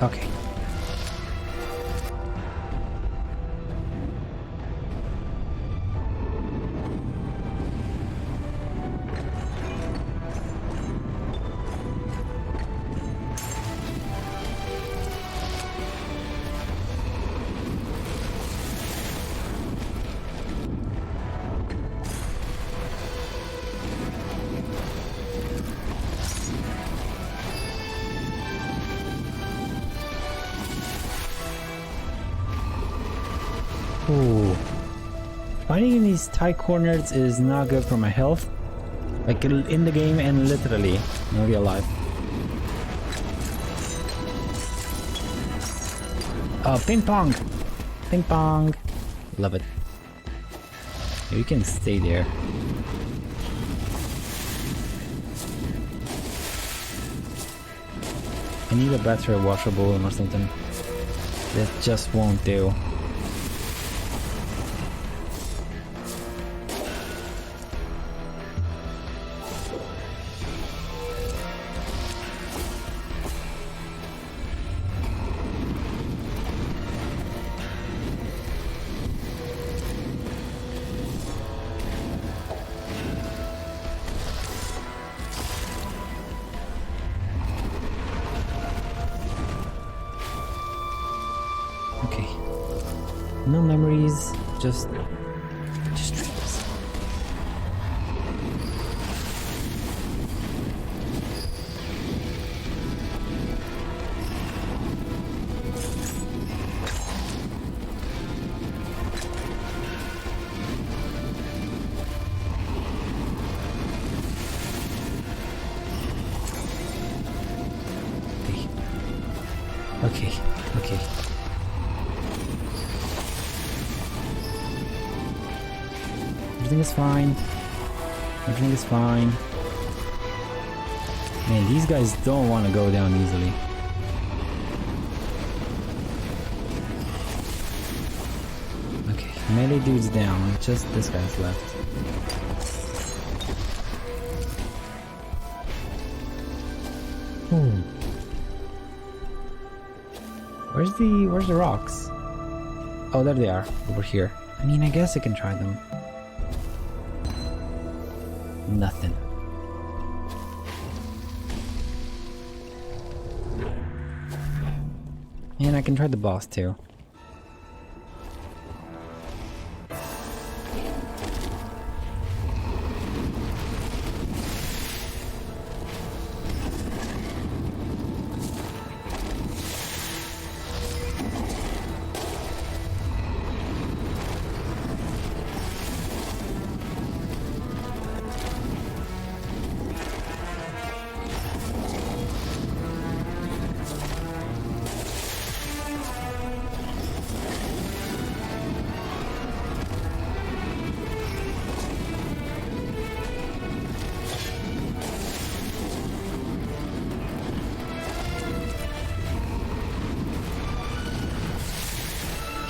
Okay. Ooh. Fighting in these tight corners is not good for my health. Like in the game and literally in real life. Oh, ping pong! Ping pong! Love it. You can stay there. I need a better washable or something. That just won't do. Okay. No memories, just dreams. Okay. Okay. Everything is fine. Everything is fine. Man, these guys don't want to go down easily. Okay, melee dude's down. Just this guy's left. Hmm. Where's the rocks? Oh, there they are. Over here. I mean, I guess I can try them. Nothing. And I can try the boss too.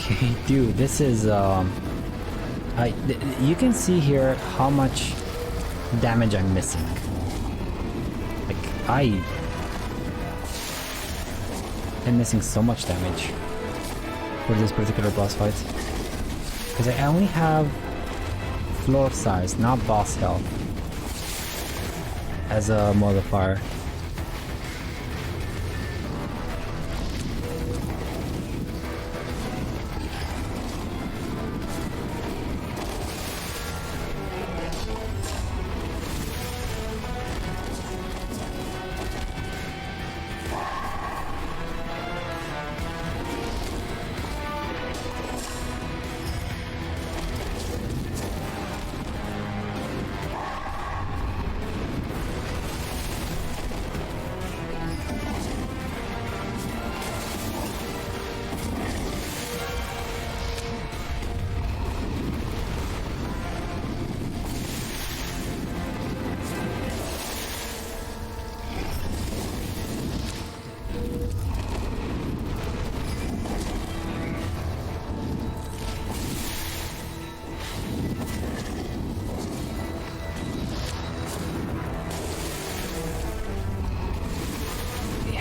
Okay, dude, this is you can see here how much damage I'm missing. Like I'm missing so much damage for this particular boss fight because I only have floor size, not boss health, as a modifier.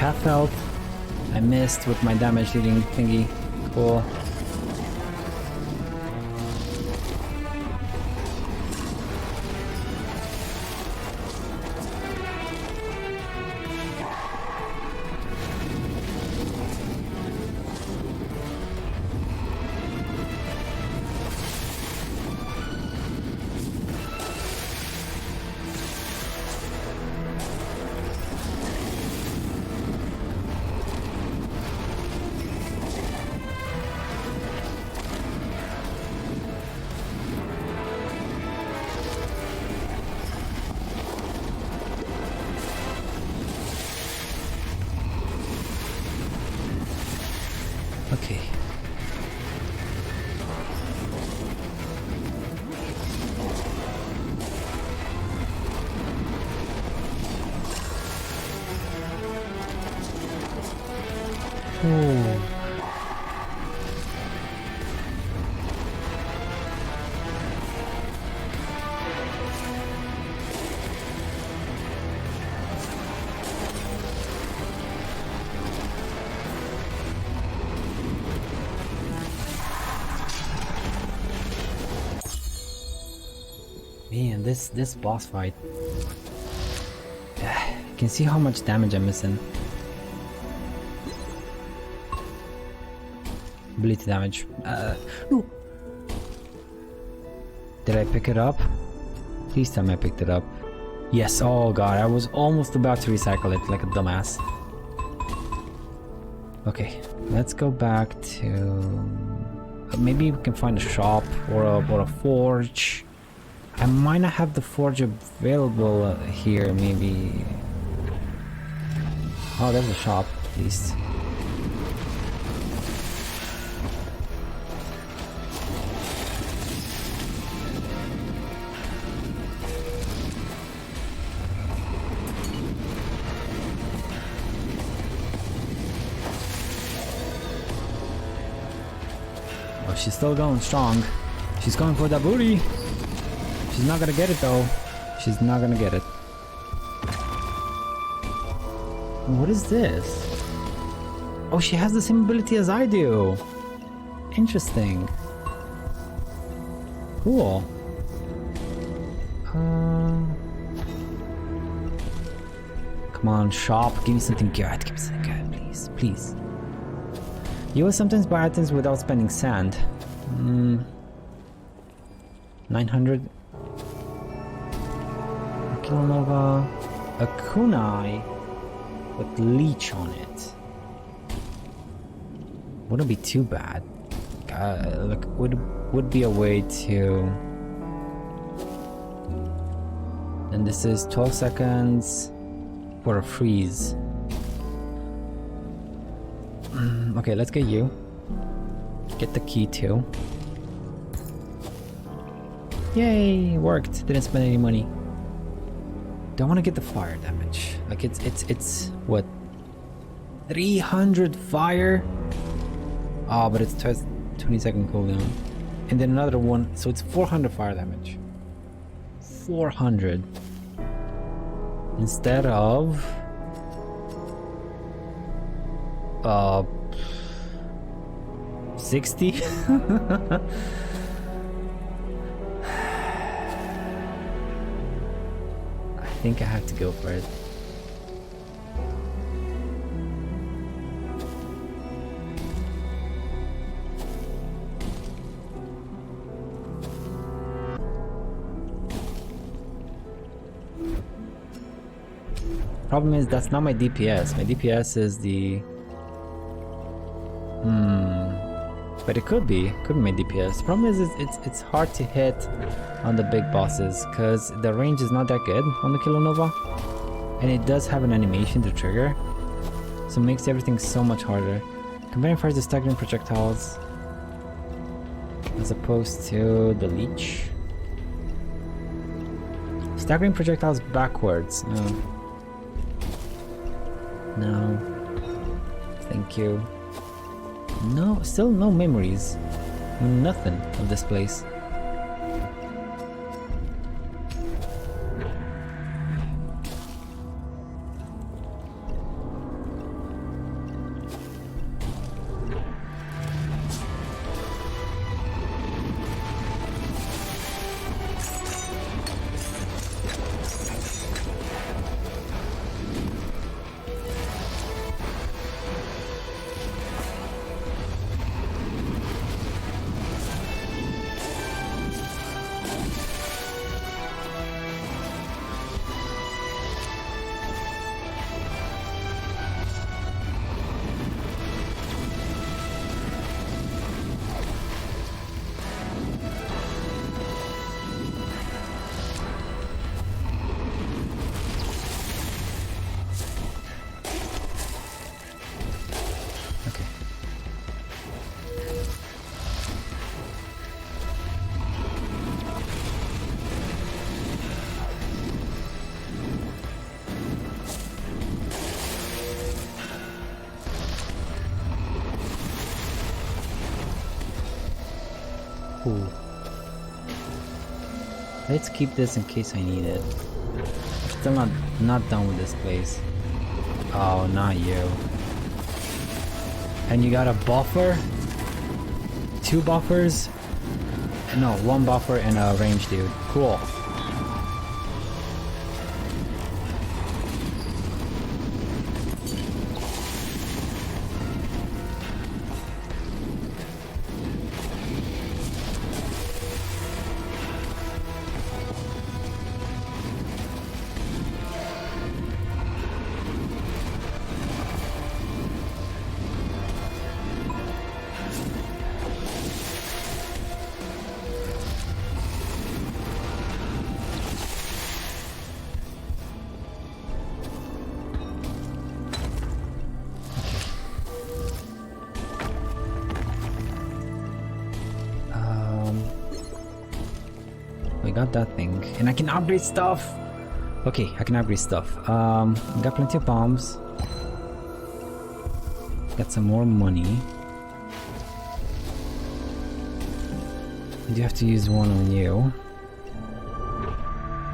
Half health. I missed with my damage leading thingy. Cool. Okay. Oh. Man, this boss fight. You can see how much damage I'm missing. Ability damage. Ooh. Did I pick it up? Please tell me I picked it up. Yes, oh god, I was almost about to recycle it like a dumbass. Okay, let's go back to... maybe we can find a shop or a forge. I might not have the forge available here, maybe... Oh, there's a shop, at least. Oh, she's still going strong. She's going for that booty. She's not gonna get it though. She's not gonna get it. What is this? Oh, she has the same ability as I do. Interesting. Cool. Come on, shop. Give me something good. Give me something good, please. Please. You will sometimes buy items without spending sand. 900. Kilonova. A kunai with leech on it. Wouldn't be too bad. Like would be a way to. And this is 12 seconds for a freeze. Okay, let's get you. Get the key too. Yay, worked. Didn't spend any money. Don't want to get the fire damage. Like it's what? 300 fire? Oh, but it's 20-second cooldown. And then another one, so it's 400 fire damage. 400. Instead of 60? I think I have to go for it. Problem is that's not my DPS. My DPS is the... But it could be my DPS. The problem is it's hard to hit on the big bosses because the range is not that good on the Kilonova, and it does have an animation to trigger, so it makes everything so much harder. Comparing fires to staggering projectiles as opposed to the leech. Staggering projectiles backwards. No. Thank you. No, still no memories. Nothing of this place. Ooh. Let's keep this in case I need it. Still not done with this place. Oh, not you. And you got a buffer? 2 buffers? No, 1 buffer and a range dude. Cool. We got that thing, and I can upgrade stuff. Okay, I can upgrade stuff. Got plenty of bombs. Got some more money. I do have to use one on you.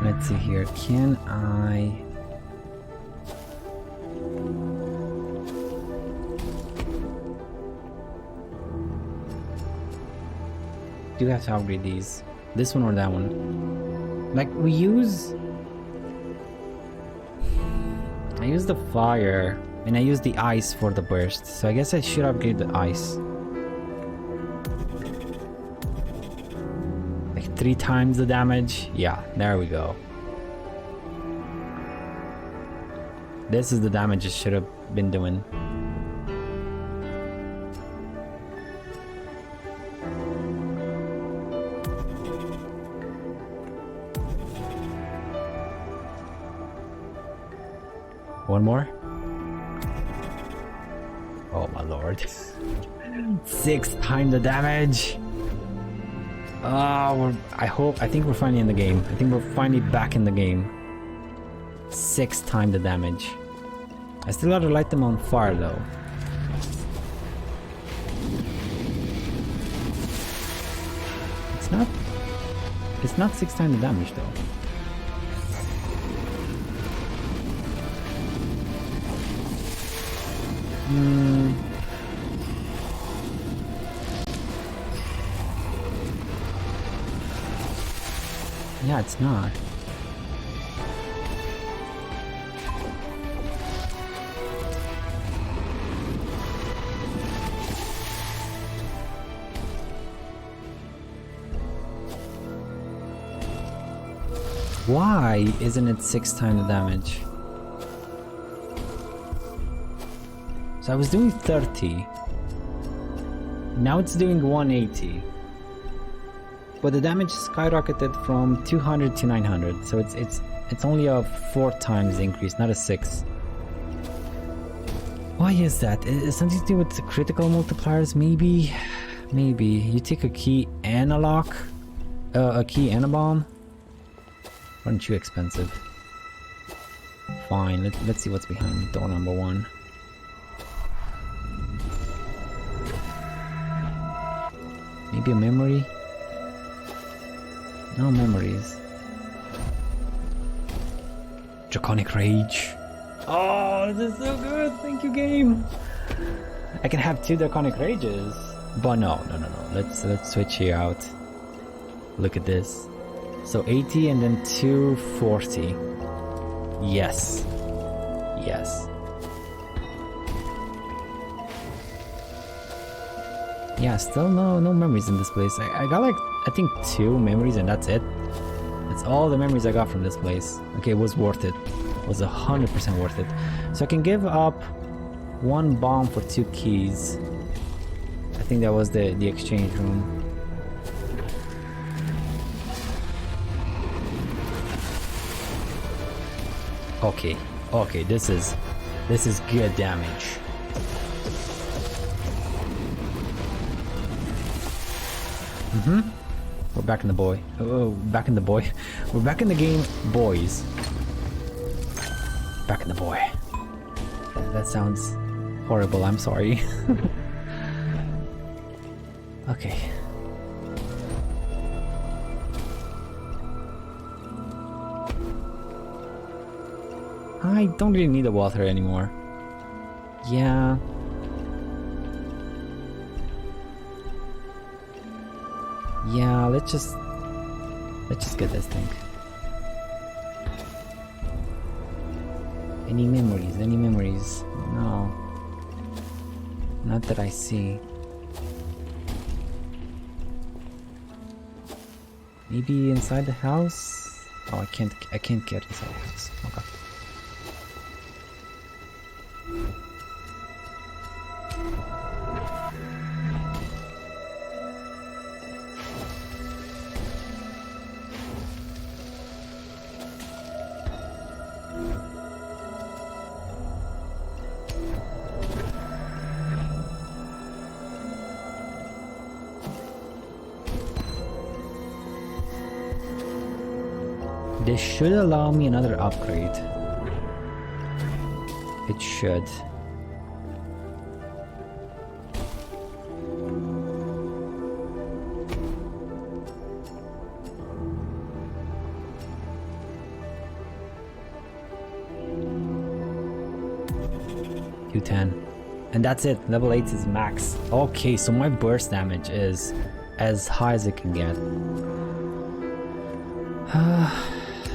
Let's see here. Can I? Do have to upgrade these. This one or that one. Like I use the fire and I use the ice for the burst, so I guess I should upgrade the ice. Like 3 times the damage. Yeah, there we go. This is the damage it should have been doing. One more? Oh my lord. 6 times the damage! I think we're finally in the game. I think we're finally back in the game. 6 times the damage. I still have to light them on fire though. It's not 6 times the damage though. Yeah, it's not. Why isn't it 6 times the damage? So I was doing 30. Now it's doing 180. But the damage skyrocketed from 200 to 900. So it's only a 4 times increase, not a 6. Why is that? Is something to do with the critical multipliers? Maybe. Maybe. You take a key and a lock? A key and a bomb? Aren't you expensive? Fine, let's see what's behind door number 1. Maybe a memory? No memories. Draconic Rage. Oh, this is so good! Thank you, game! I can have 2 Draconic Rages. But no. Let's switch here out. Look at this. So 80 and then 240. Yes. Yes. Yeah, still no memories in this place. I got like, I think 2 memories and that's it. That's all the memories I got from this place. Okay, it was worth it. It was 100% worth it. So I can give up 1 bomb for 2 keys. I think that was the exchange room. Okay, this is good damage. We're back in the boy. Oh, back in the boy. We're back in the game, boys. Back in the boy. That sounds horrible, I'm sorry. Okay. I don't really need the water anymore. Yeah. Yeah, let's just get this thing. Any memories? Any memories? No. Not that I see. Maybe inside the house? Oh, I can't get inside the house. Okay. This should allow me another upgrade. It should. Q10. And that's it. Level 8 is max. Okay, so my burst damage is as high as it can get.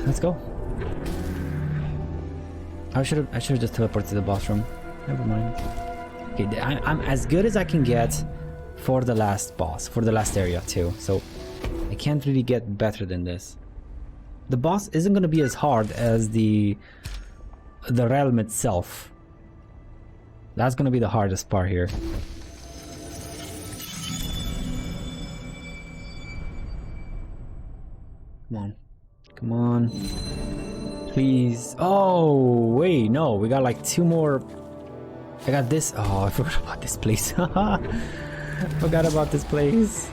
Let's go. I should have just teleported to the boss room. Never mind. Okay, I'm as good as I can get for the last boss, for the last area too. So I can't really get better than this. The boss isn't gonna be as hard as the realm itself. That's gonna be the hardest part here. Come on. Come on. Please. Oh, wait, no. We got like 2 more. I got this. Oh, I forgot about this place. Forgot about this place.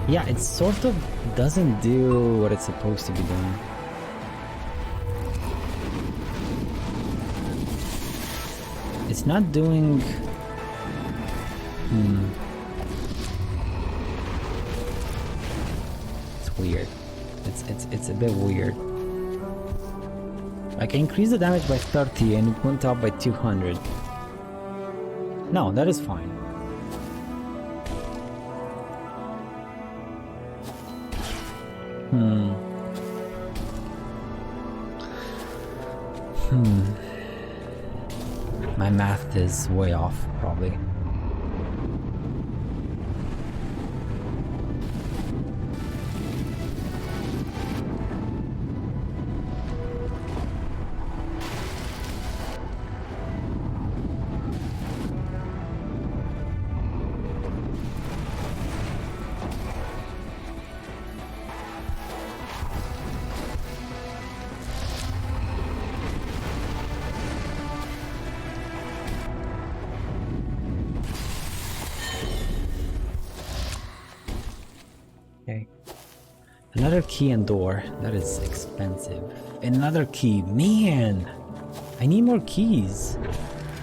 Yeah, it sort of doesn't do what it's supposed to be doing. It's not doing... It's weird. It's a bit weird. Like, I increased the damage by 30 and it went up by 200. No, that is fine. My math is way off, probably. Okay. Another key and door. That is expensive. Another key. Man! I need more keys.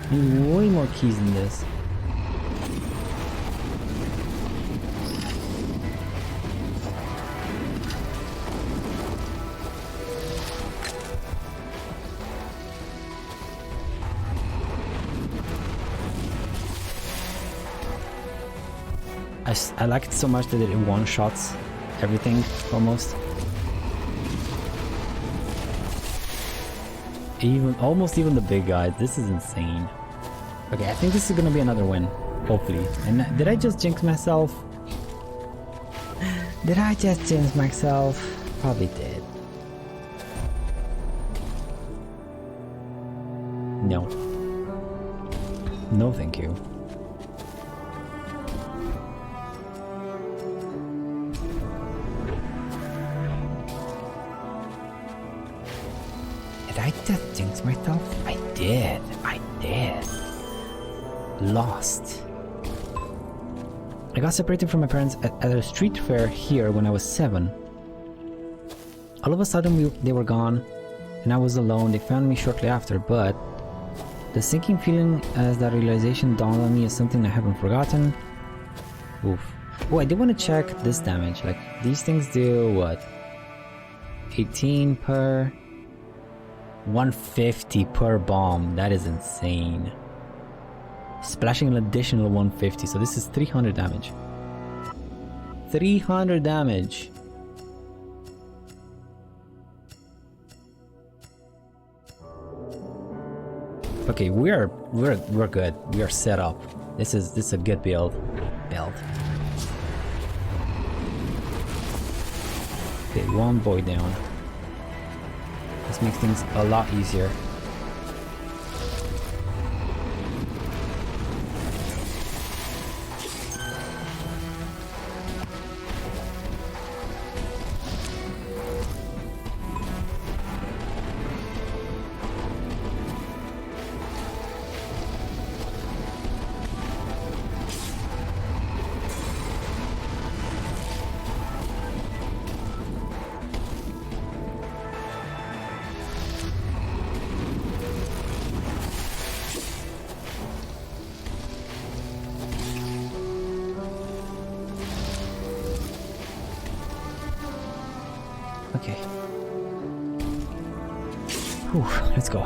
I need way more keys than this. I like it so much that it one-shots everything, almost. Almost even the big guys. This is insane. Okay, I think this is gonna be another win, hopefully. And did I just jinx myself? Did I just jinx myself? Probably did. No. No, thank you. Did I just jinx myself? I did. I did. Lost. I got separated from my parents at a street fair here when I was 7. All of a sudden they were gone and I was alone. They found me shortly after, but the sinking feeling as that realization dawned on me is something I haven't forgotten. Oof. Oh, I did want to check this damage. Like, these things do what? 18 per... 150 per bomb. That is insane. Splashing an additional 150, so this is 300 damage. 300 damage. Okay, we're good. We are set up. This is a good build. Okay, one boy down. This makes things a lot easier. Okay. Whew, let's go.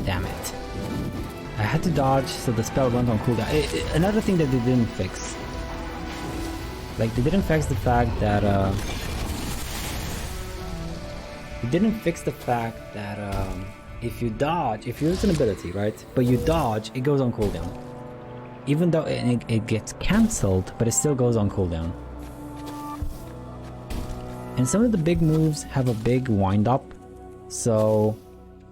Damn it. I had to dodge so the spell went on cooldown. Another thing that they didn't fix. Like, they didn't fix the fact that, if you dodge, if you use an ability, right, but you dodge, it goes on cooldown. Even though it gets cancelled, but it still goes on cooldown. And some of the big moves have a big wind up, so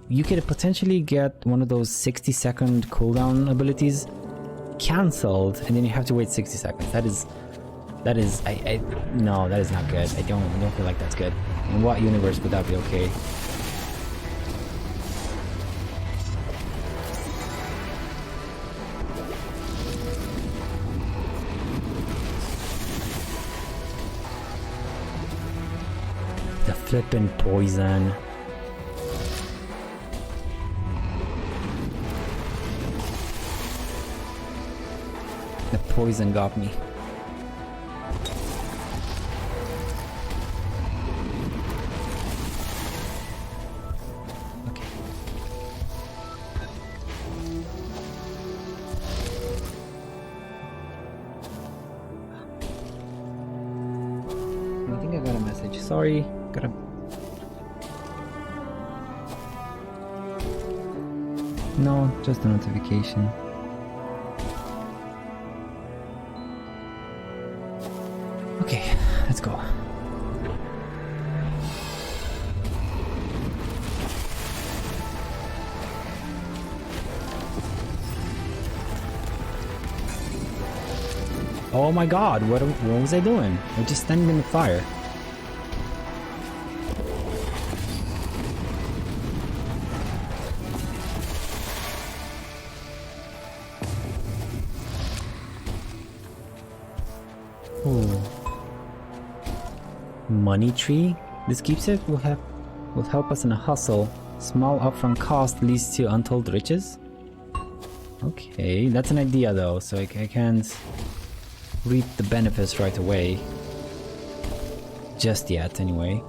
you could potentially get one of those 60-second cooldown abilities cancelled, and then you have to wait 60 seconds. No, that is not good. I don't feel like that's good. In what universe would that be okay? The flippin' poison. The poison got me. Sorry, gotta... No, just a notification. Okay, let's go. Oh my god, what was I doing? I was just standing in the fire. Money tree. This keepsake will help us in a hustle. Small upfront cost leads to untold riches. Okay, that's an idea though, so I can't reap the benefits right away. Just yet, anyway.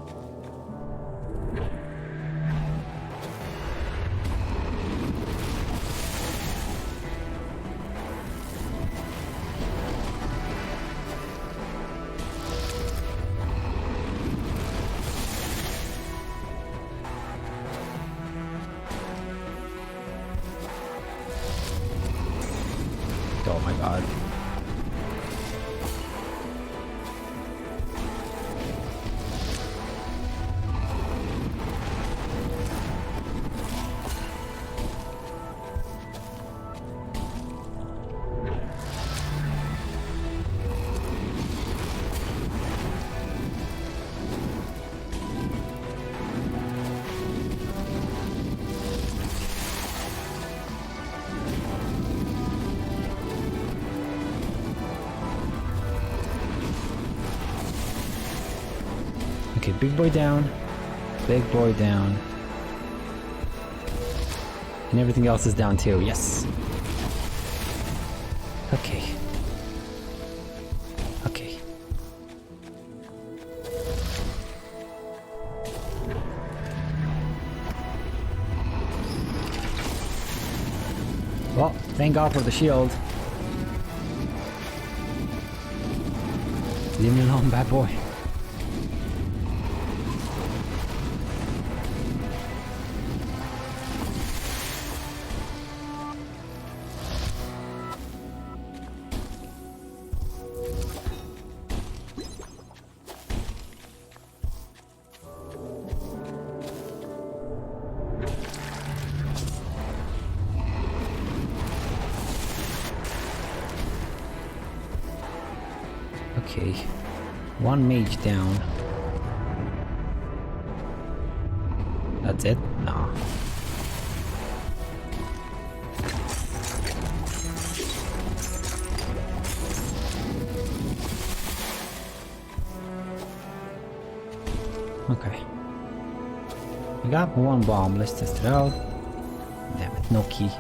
Oh my god. Okay, big boy down. Big boy down. And everything else is down too. Yes. Okay. Okay. Well, thank God for the shield. Leave me alone, bad boy. Okay, one mage down. That's it? Nah. Okay. We got one bomb, let's test it out. Damn it, no key.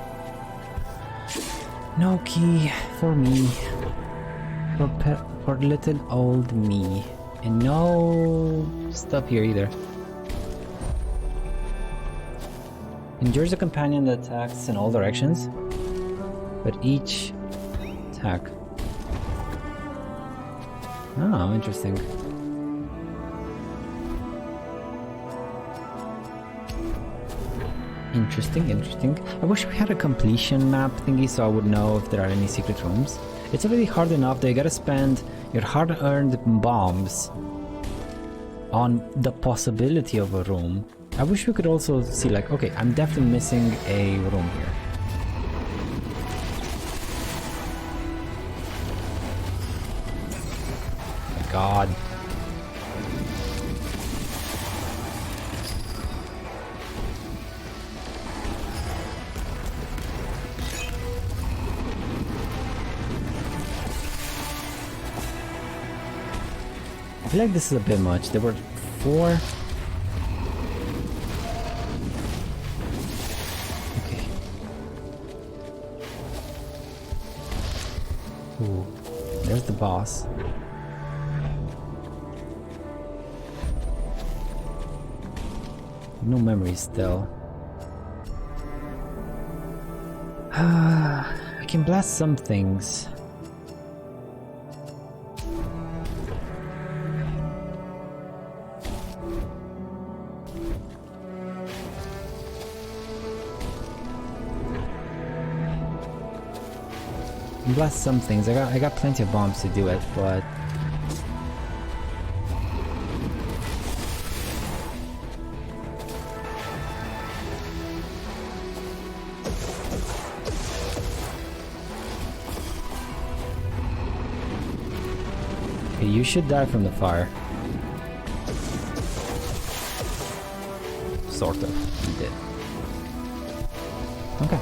No key for me. For little old me. And no stuff here either. Endures a companion that attacks in all directions, but each attack. Oh, interesting. Interesting. I wish we had a completion map thingy so I would know if there are any secret rooms. It's already hard enough that you gotta spend your hard-earned bombs on the possibility of a room. I wish we could also see like, okay, I'm definitely missing a room here. Oh my God. I feel like this is a bit much. There were 4. Okay. Ooh, there's the boss. No memories still. I can blast some things. Blast some things. I got plenty of bombs to do it, but okay, you should die from the fire. Sort of. You did. Okay.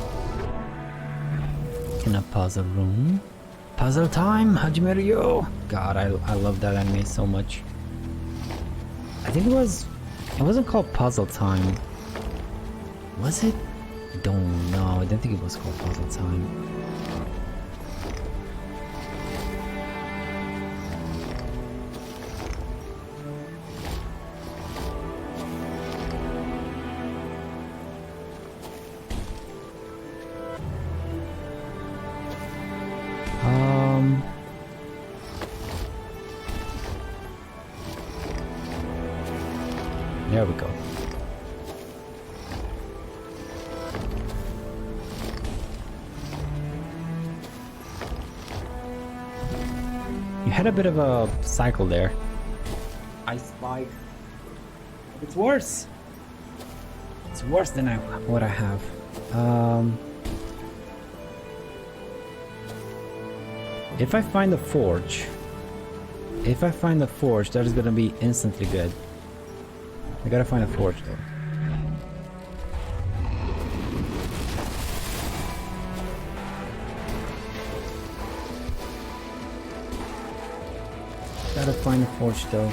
In a puzzle room. Puzzle time, Hajimeru! God, I love that anime so much. I think it wasn't called Puzzle Time. Was it? Don't know. I don't think it was called Puzzle Time. There we go. You had a bit of a cycle there. Ice spike. It's worse. It's worse than what I have. If I find the forge, that is gonna be instantly good. I gotta find a forge though. Gotta find a forge though.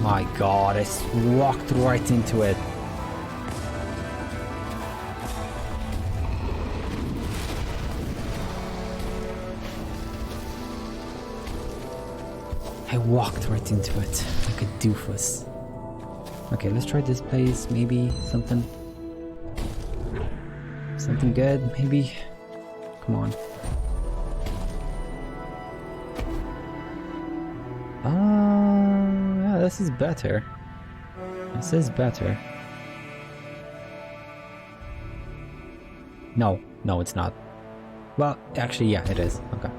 My god, I walked right into it. I walked right into it like a doofus. Okay, let's try this place. Maybe something good, maybe. Come on. Yeah, this is better. This is better. No, it's not. Well, actually, yeah, it is. Okay.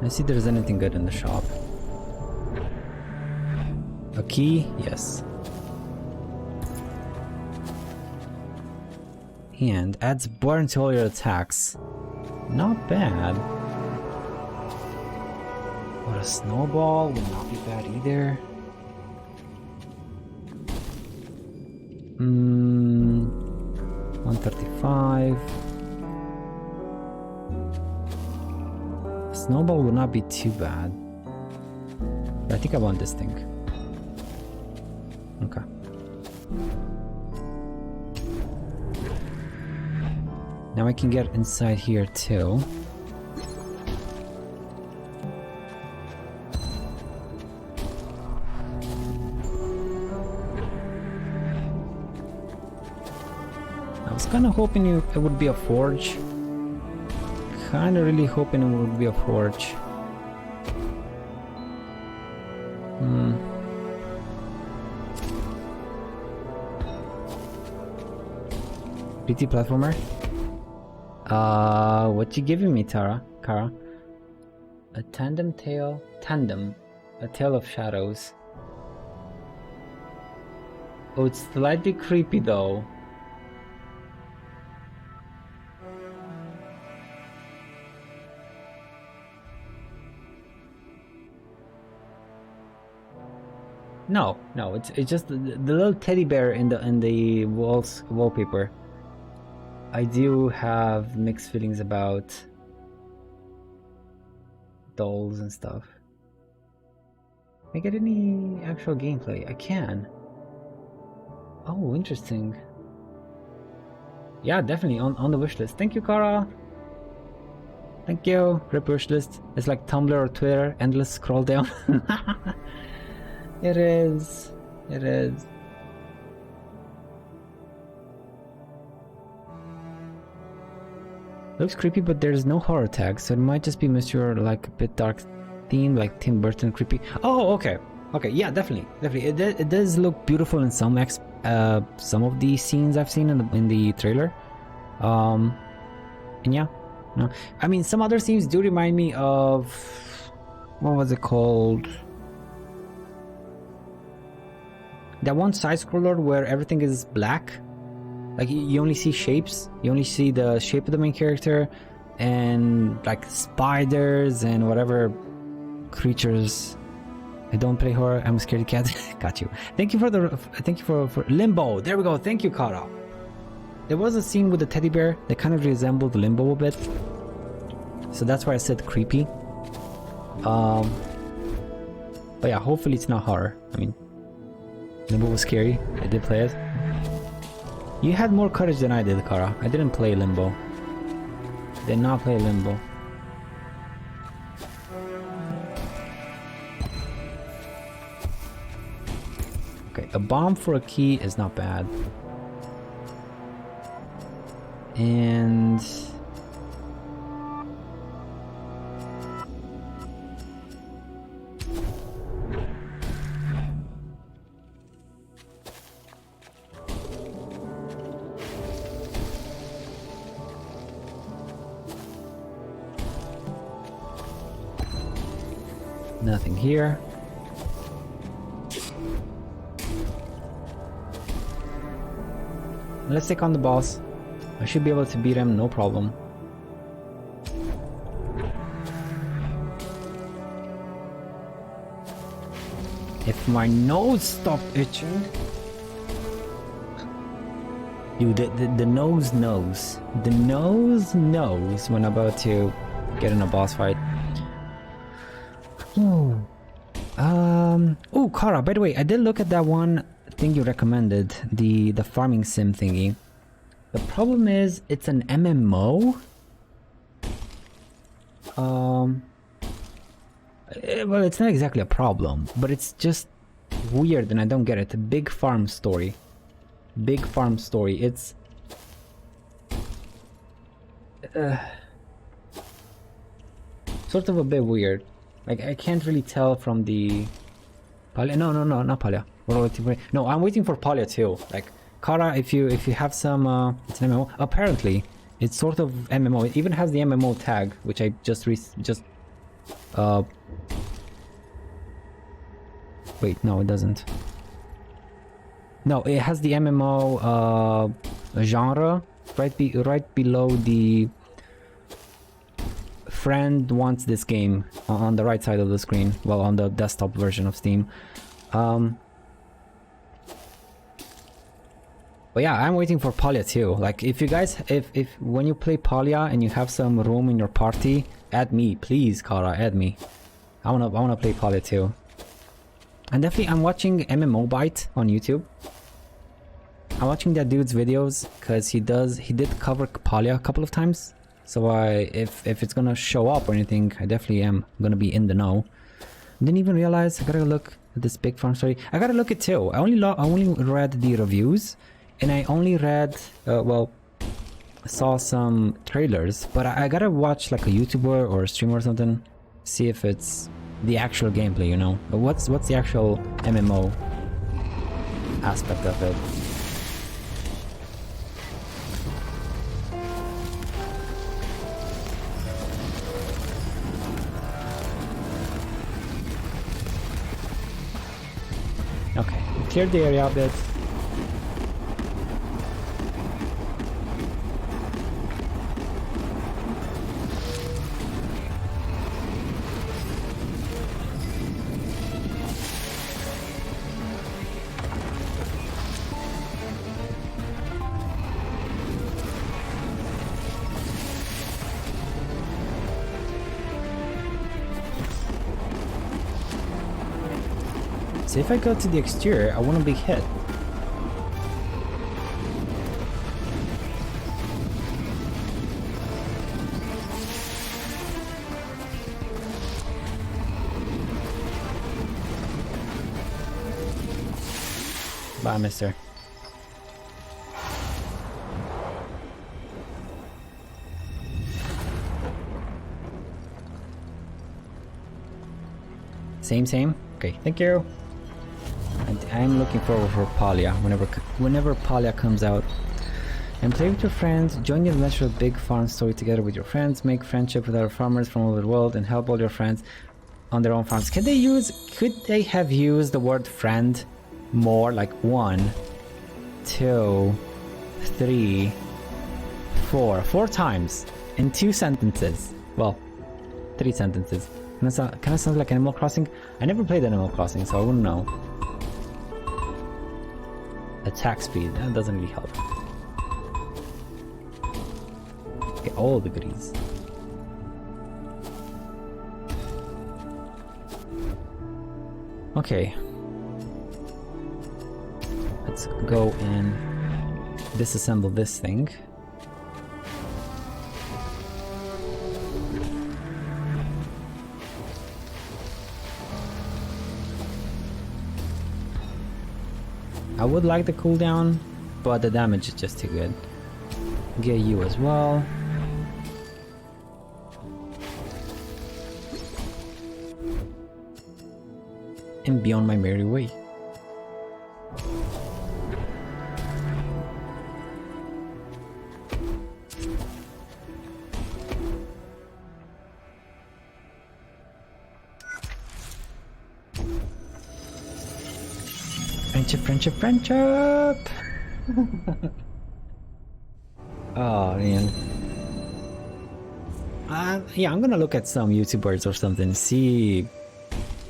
Let's see if there's anything good in the shop. A key? Yes. And adds burn to all your attacks. Not bad. But a snowball would not be bad either. 135. Snowball would not be too bad. But I think I want this thing. Okay. Now I can get inside here too. I was kind of hoping it would be a forge. Kind of really hoping it would be a forge. PT platformer. What you giving me, Kara? A tandem, a tale of shadows. Oh, it's slightly creepy though. No, it's just the little teddy bear in the wallpaper. I do have mixed feelings about dolls and stuff. Can I get any actual gameplay? I can. Oh, interesting. Yeah, definitely on the wish list. Thank you, Kara. Thank you. Rip wish list. It's like Tumblr or Twitter, endless scroll down. It is. It is. Looks creepy, but there's no horror tag, so it might just be Mr. like a bit dark theme, like Tim Burton creepy. Oh, okay. Okay, yeah, definitely. It does look beautiful in some of the scenes I've seen in the trailer. And yeah, no. I mean, some other scenes do remind me of, what was it called? That one side scroller where everything is black. Like you only see shapes. You only see the shape of the main character, and like spiders and whatever creatures. I don't play horror. I'm a scaredy cat. Got you. Thank you for Limbo. There we go. Thank you, Kara. There was a scene with the teddy bear that kind of resembled Limbo a bit, so that's why I said creepy. But yeah, hopefully it's not horror. I mean, Limbo was scary. I did play it. You had more courage than I did, Kara. I didn't play Limbo. Did not play Limbo. Okay, a bomb for a key is not bad. And nothing here. Let's take on the boss. I should be able to beat him, no problem. If my nose stopped itching. Dude, the nose knows. The nose knows when I'm about to get in a boss fight. Ooh. Oh, Kara, by the way, I did look at that one thing you recommended, the farming sim thingy. The problem is it's an MMO. Well, it's not exactly a problem, but it's just weird and I don't get it. A big farm story. Big farm story. It's sort of a bit weird. Like, I can't really tell from the Palya. No, not Palya. No, I'm waiting for Palya too. Like, Kara, if you have some, it's an MMO. Apparently, it's sort of MMO. It even has the MMO tag, which I just wait, no, it doesn't. No, it has the MMO genre right below the friend wants this game on the right side of the screen. Well, on the desktop version of Steam. But yeah, I'm waiting for Palya too. Like, if you guys, if when you play Palya and you have some room in your party, add me, please, Kara, add me. I wanna play Palya too. And definitely, I'm watching MMO Byte on YouTube. I'm watching that dude's videos because he did cover Palya a couple of times. So if it's gonna show up or anything, I definitely am gonna be in the know. Didn't even realize I gotta look at this big farm story. I gotta look it too. I only read the reviews, and I only read saw some trailers. But I gotta watch like a YouTuber or a streamer or something, see if it's the actual gameplay. You know, but what's the actual MMO aspect of it? Okay, cleared the area a bit. So if I go to the exterior, I wouldn't be hit. Bye, mister. Same? Okay, thank you. And I'm looking forward for Palya whenever Palya comes out. And play with your friends, join the adventure of big farm story together with your friends, make friendship with other farmers from all over the world, and help all your friends on their own farms. Could they have used the word friend more? Like 1, 2, 3, 4 times in 2 sentences. Well, 3 sentences. Kind of sounds like Animal Crossing. I never played Animal Crossing, so I wouldn't know. Attack speed, that doesn't really help. Get all the goodies. Okay. Let's go and disassemble this thing. I would like the cooldown, but the damage is just too good. Get you as well. And be on my merry way. Friendship! Oh man. Yeah, I'm gonna look at some YouTubers or something, see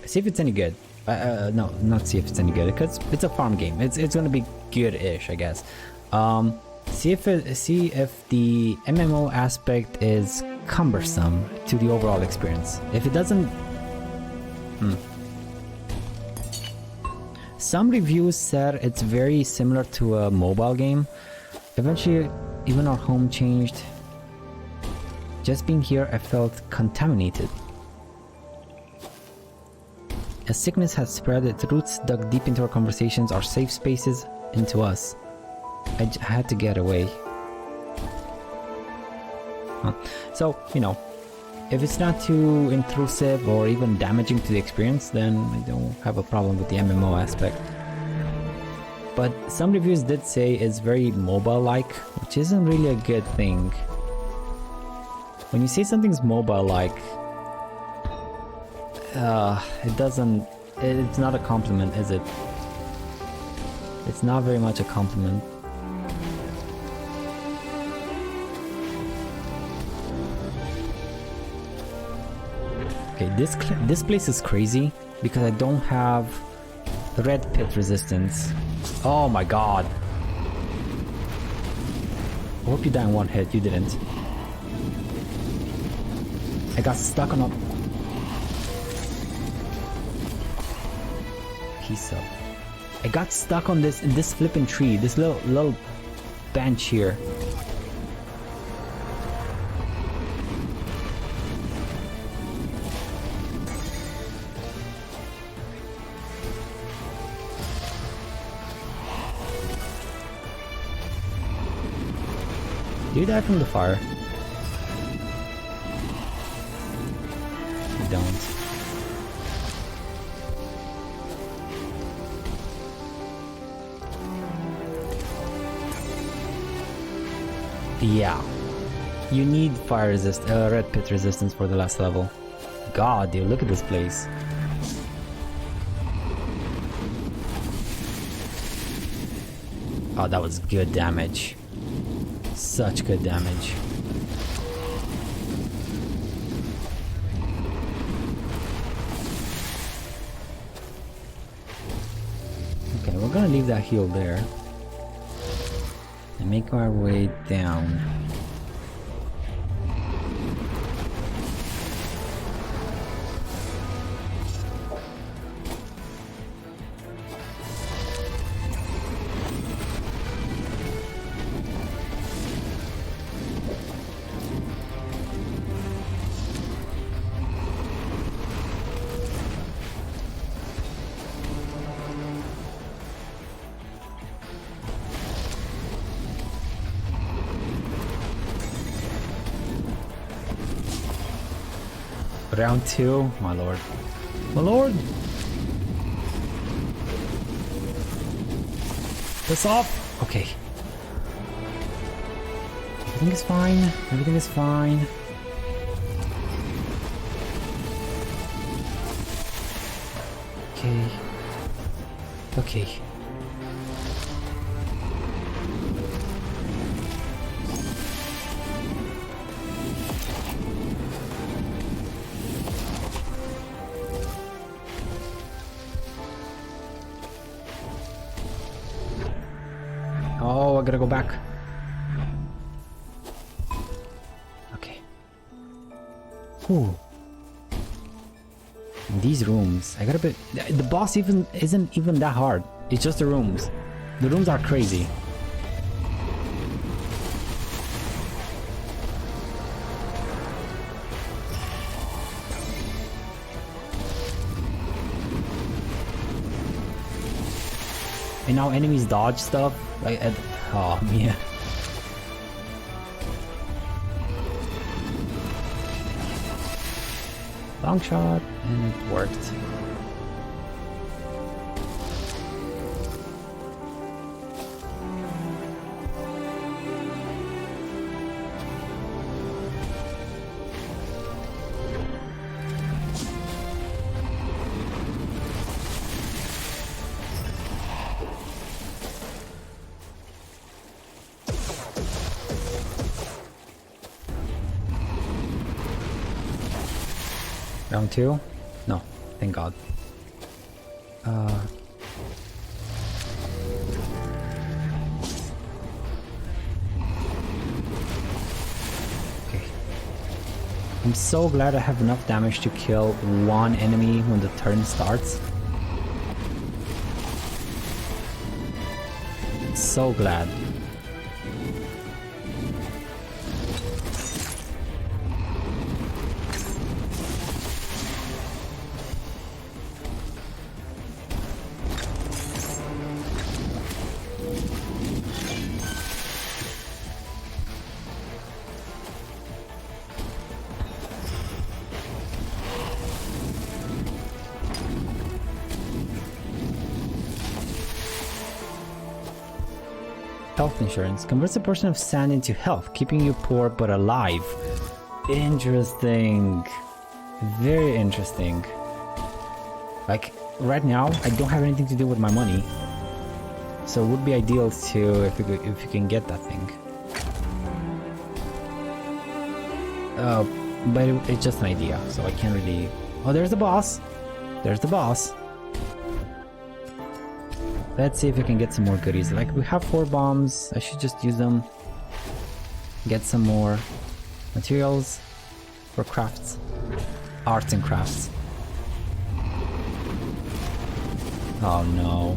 if it's any good. No, not see if it's any good because it's a farm game. It's gonna be good-ish, I guess. See if the MMO aspect is cumbersome to the overall experience. If it doesn't, Some reviews said it's very similar to a mobile game. Eventually, even our home changed. Just being here, I felt contaminated. A sickness had spread, its roots dug deep into our conversations, our safe spaces, into us. I had to get away. So, you know, if it's not too intrusive or even damaging to the experience, then I don't have a problem with the MMO aspect. But some reviews did say it's very mobile-like, which isn't really a good thing. When you say something's mobile-like, it's not a compliment, is it? It's not very much a compliment. Okay, this place is crazy because I don't have red pit resistance. Oh my god. I hope you die in one hit, you didn't. I got stuck on a piece of... I got stuck on this flippin' tree, this little bench here. Do you die from the fire? You don't. Yeah. You need fire red pit resistance for the last level. God, dude, look at this place. Oh, that was good damage. Such good damage. Okay, we're gonna leave that heal there and make our way down. Round 2, my lord. My lord! This off! Okay. Everything is fine. Everything is fine. Okay. Okay. Oh, I gotta go back. Okay. Ooh. These rooms, I gotta be... The boss isn't even that hard. It's just the rooms. The rooms are crazy. And now enemies dodge stuff. Like, oh man. Long shot, and it worked. Round 2? No, thank God. Okay. I'm so glad I have enough damage to kill one enemy when the turn starts. So glad. Health insurance converts a portion of sand into health, keeping you poor but alive. Interesting. Very interesting. Like, right now, I don't have anything to do with my money. So it would be ideal to, if you can get that thing. But it's just an idea, so I can't really... Oh, there's the boss! There's the boss! Let's see if we can get some more goodies. Like, we have 4 bombs. I should just use them. Get some more materials for crafts. Arts and crafts. Oh no.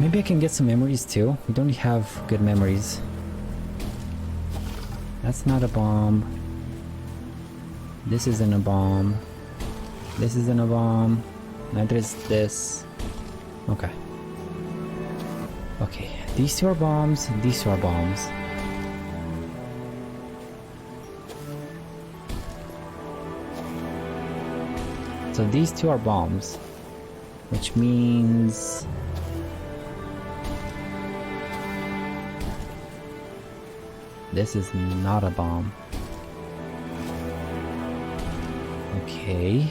Maybe I can get some memories too. We don't have good memories. That's not a bomb. This isn't a bomb. This isn't a bomb. Neither is this. Okay. Okay, these 2 are bombs, these 2 are bombs. So these 2 are bombs, which means... this is not a bomb. Okay,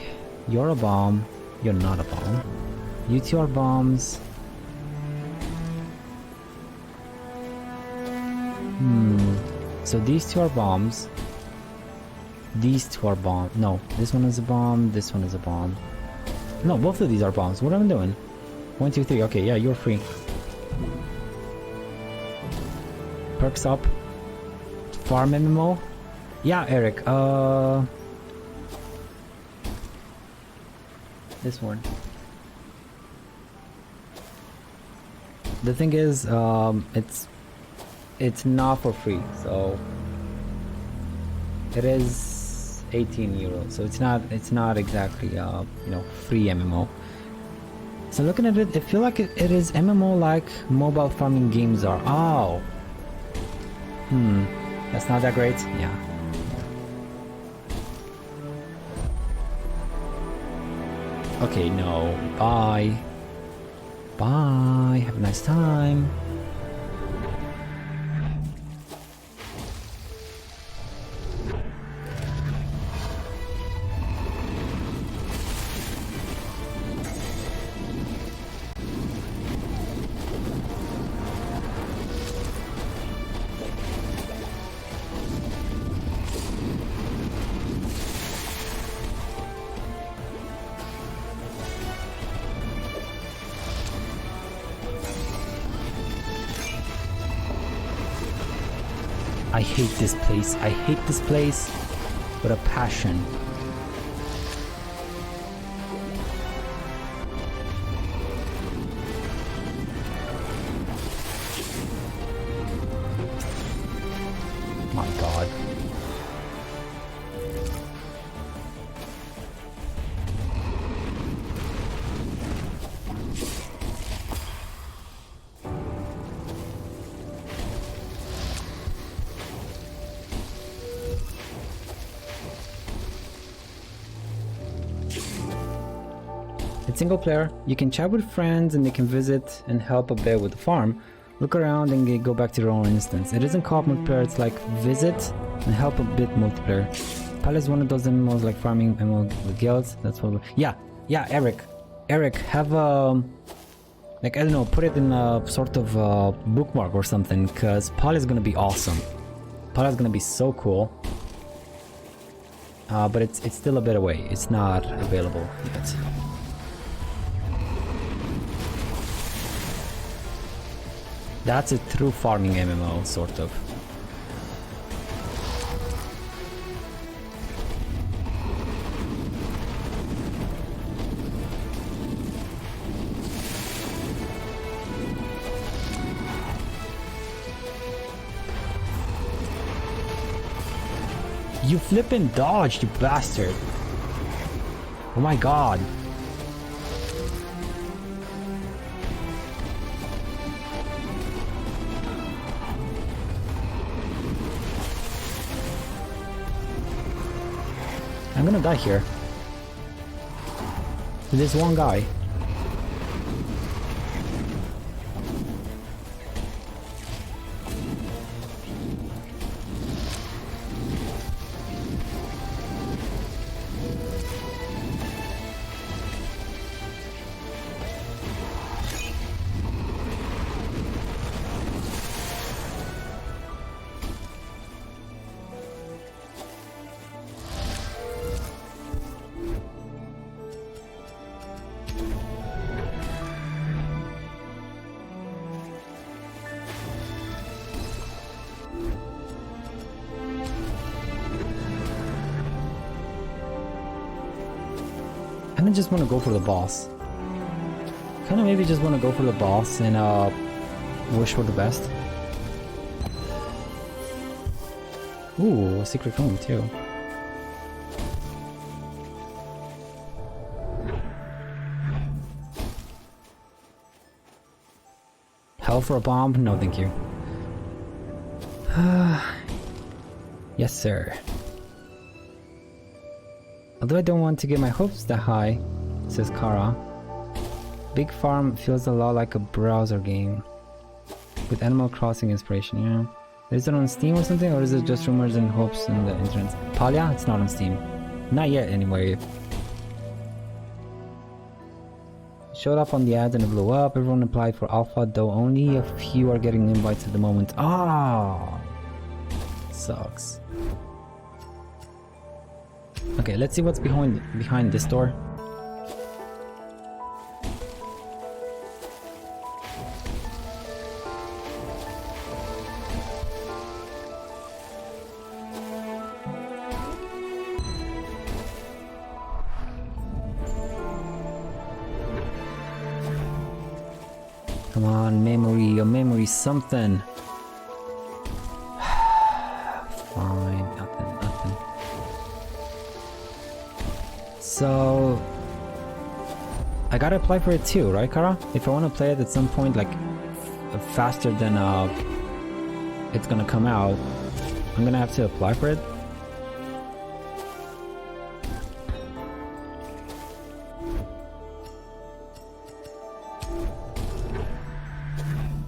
you're a bomb, you're not a bomb. You 2 are bombs. So these 2 are bombs. These 2 are bombs. No, this one is a bomb, this one is a bomb. No, both of these are bombs. What am I doing? 1, 2, 3. Okay, yeah, you're free. Perks up. Farm MMO? Yeah, Eric. This one. The thing is, it's not for free, so it is 18 euros. So it's not exactly you know, free MMO. So looking at it, I feel like it is MMO like mobile farming games are. Oh. That's not that great? Yeah. Okay, no. Bye. Bye. Have a nice time. I hate this place. I hate this place with a passion. My God. It's single player. You can chat with friends and they can visit and help a bit with the farm. Look around and go back to your own instance. It isn't co-op multiplayer, it's like visit and help a bit multiplayer. Pal is one of those MMOs like farming MMO with guilds. That's what yeah, Eric, have like, I don't know, put it in a sort of bookmark or something, because Pal is gonna be awesome. Pal is gonna be so cool. But it's still a bit away. It's not available yet. That's a true farming MMO, sort of. You flippin' dodged, you bastard! Oh my god! I'm gonna die here. There's one guy. I just want to go for the boss. Kind of maybe just want to go for the boss and wish for the best. Ooh, a secret room too. Hell for a bomb? No, thank you. Yes, sir. Although I don't want to get my hopes that high, says Kara. Big Farm feels a lot like a browser game. With Animal Crossing inspiration, yeah. Is it on Steam or something, or is it just rumors and hopes in the internet? Palya? It's not on Steam. Not yet, anyway. Showed up on the ads and it blew up. Everyone applied for alpha, though only a few are getting invites at the moment. Ah, sucks. Okay, let's see what's behind this door. Come on, memory, a memory, something. Fine, nothing. So I gotta apply for it too, right, Kara? If I want to play it at some point, like faster than it's gonna come out, I'm gonna have to apply for it.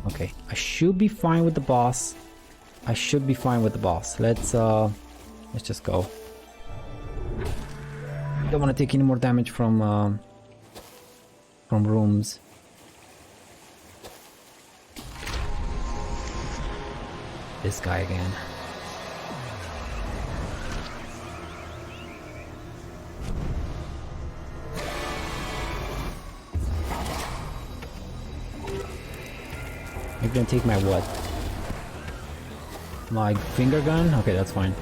Okay, I should be fine with the boss. Let's just go. Don't want to take any more damage from rooms. This guy again. You're gonna take my what? My finger gun? Okay, that's fine.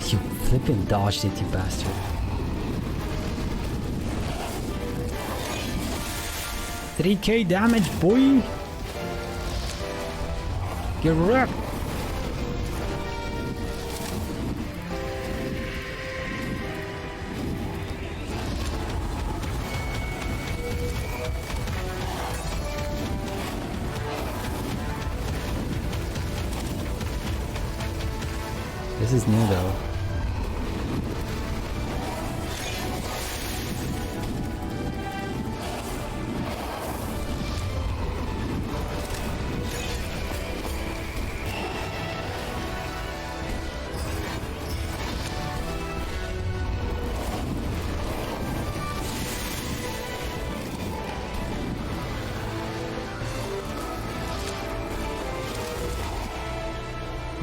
You flippin' dodged it, you bastard. $3K damage, boy! Get wrecked! This is new though.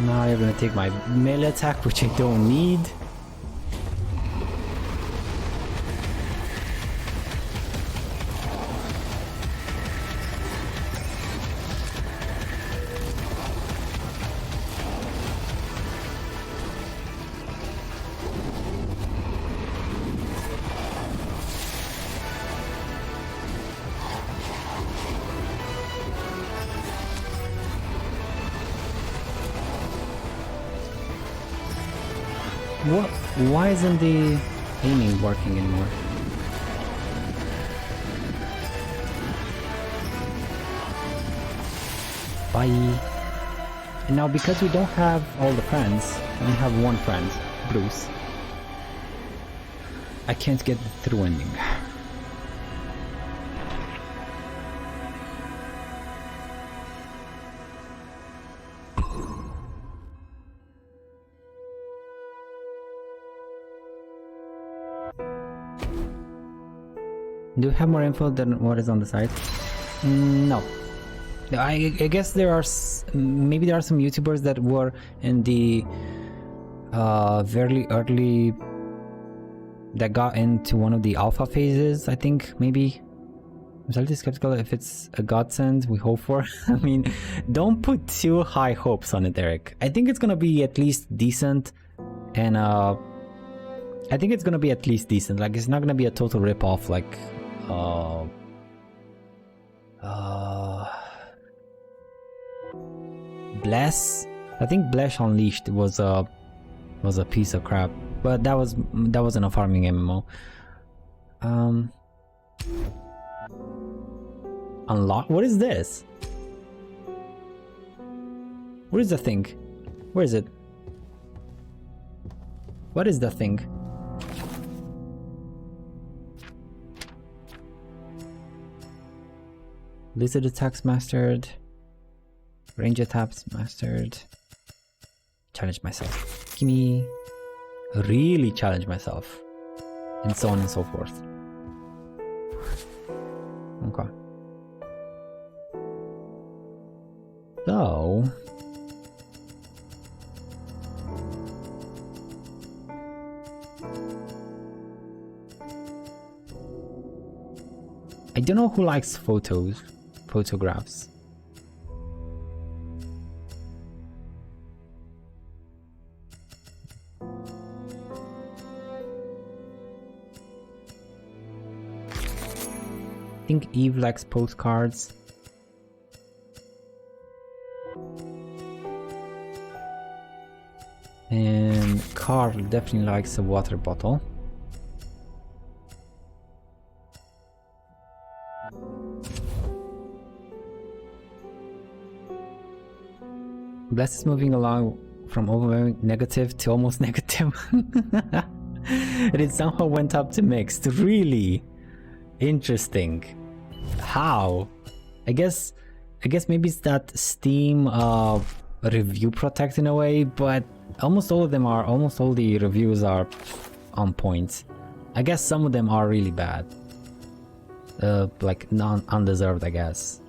Now you're gonna take my melee attack, which I don't need. What? Why isn't the aiming working anymore? Bye. And now because we don't have all the friends, we only have one friend, Bruce. I can't get the through ending. Do you have more info than what is on the site? No. I guess there are maybe there are some YouTubers that were in the very early that got into one of the alpha phases. I think maybe I'm slightly skeptical if it's a godsend. We hope for. I mean, don't put too high hopes on it, Eric. I think it's gonna be at least decent, and I think it's gonna be at least decent. Like it's not gonna be a total rip off like. Bless. I think Bless Unleashed was a piece of crap, but that wasn't a farming MMO. Unlock. What is this? What is the thing? Where is it? What is the thing? Lucid attacks mastered. Range attacks mastered. Challenge myself. Gimme. Really challenge myself. And so on and so forth. Okay. So... I don't know who likes photographs. I think Eve likes postcards. And Carl definitely likes a water bottle. Bless is moving along from overwhelming negative to almost negative. It somehow went up to mixed. Really interesting. How? I guess maybe it's that Steam review protect in a way, but almost all the reviews are on point. I guess some of them are really bad. Like undeserved, I guess.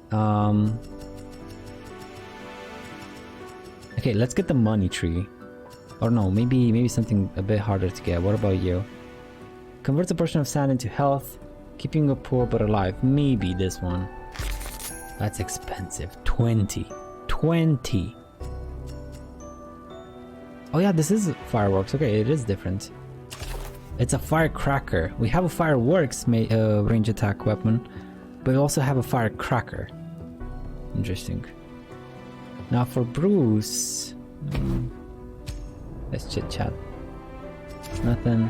Okay, let's get the money tree. Or no, maybe something a bit harder to get. What about you? Converts a portion of sand into health, keeping you poor but alive. Maybe this one. That's expensive. 20. Oh yeah, this is fireworks. Okay, it is different. It's a firecracker. We have a fireworks range attack weapon, but we also have a firecracker. Interesting. Now for Bruce, let's chit chat. Nothing.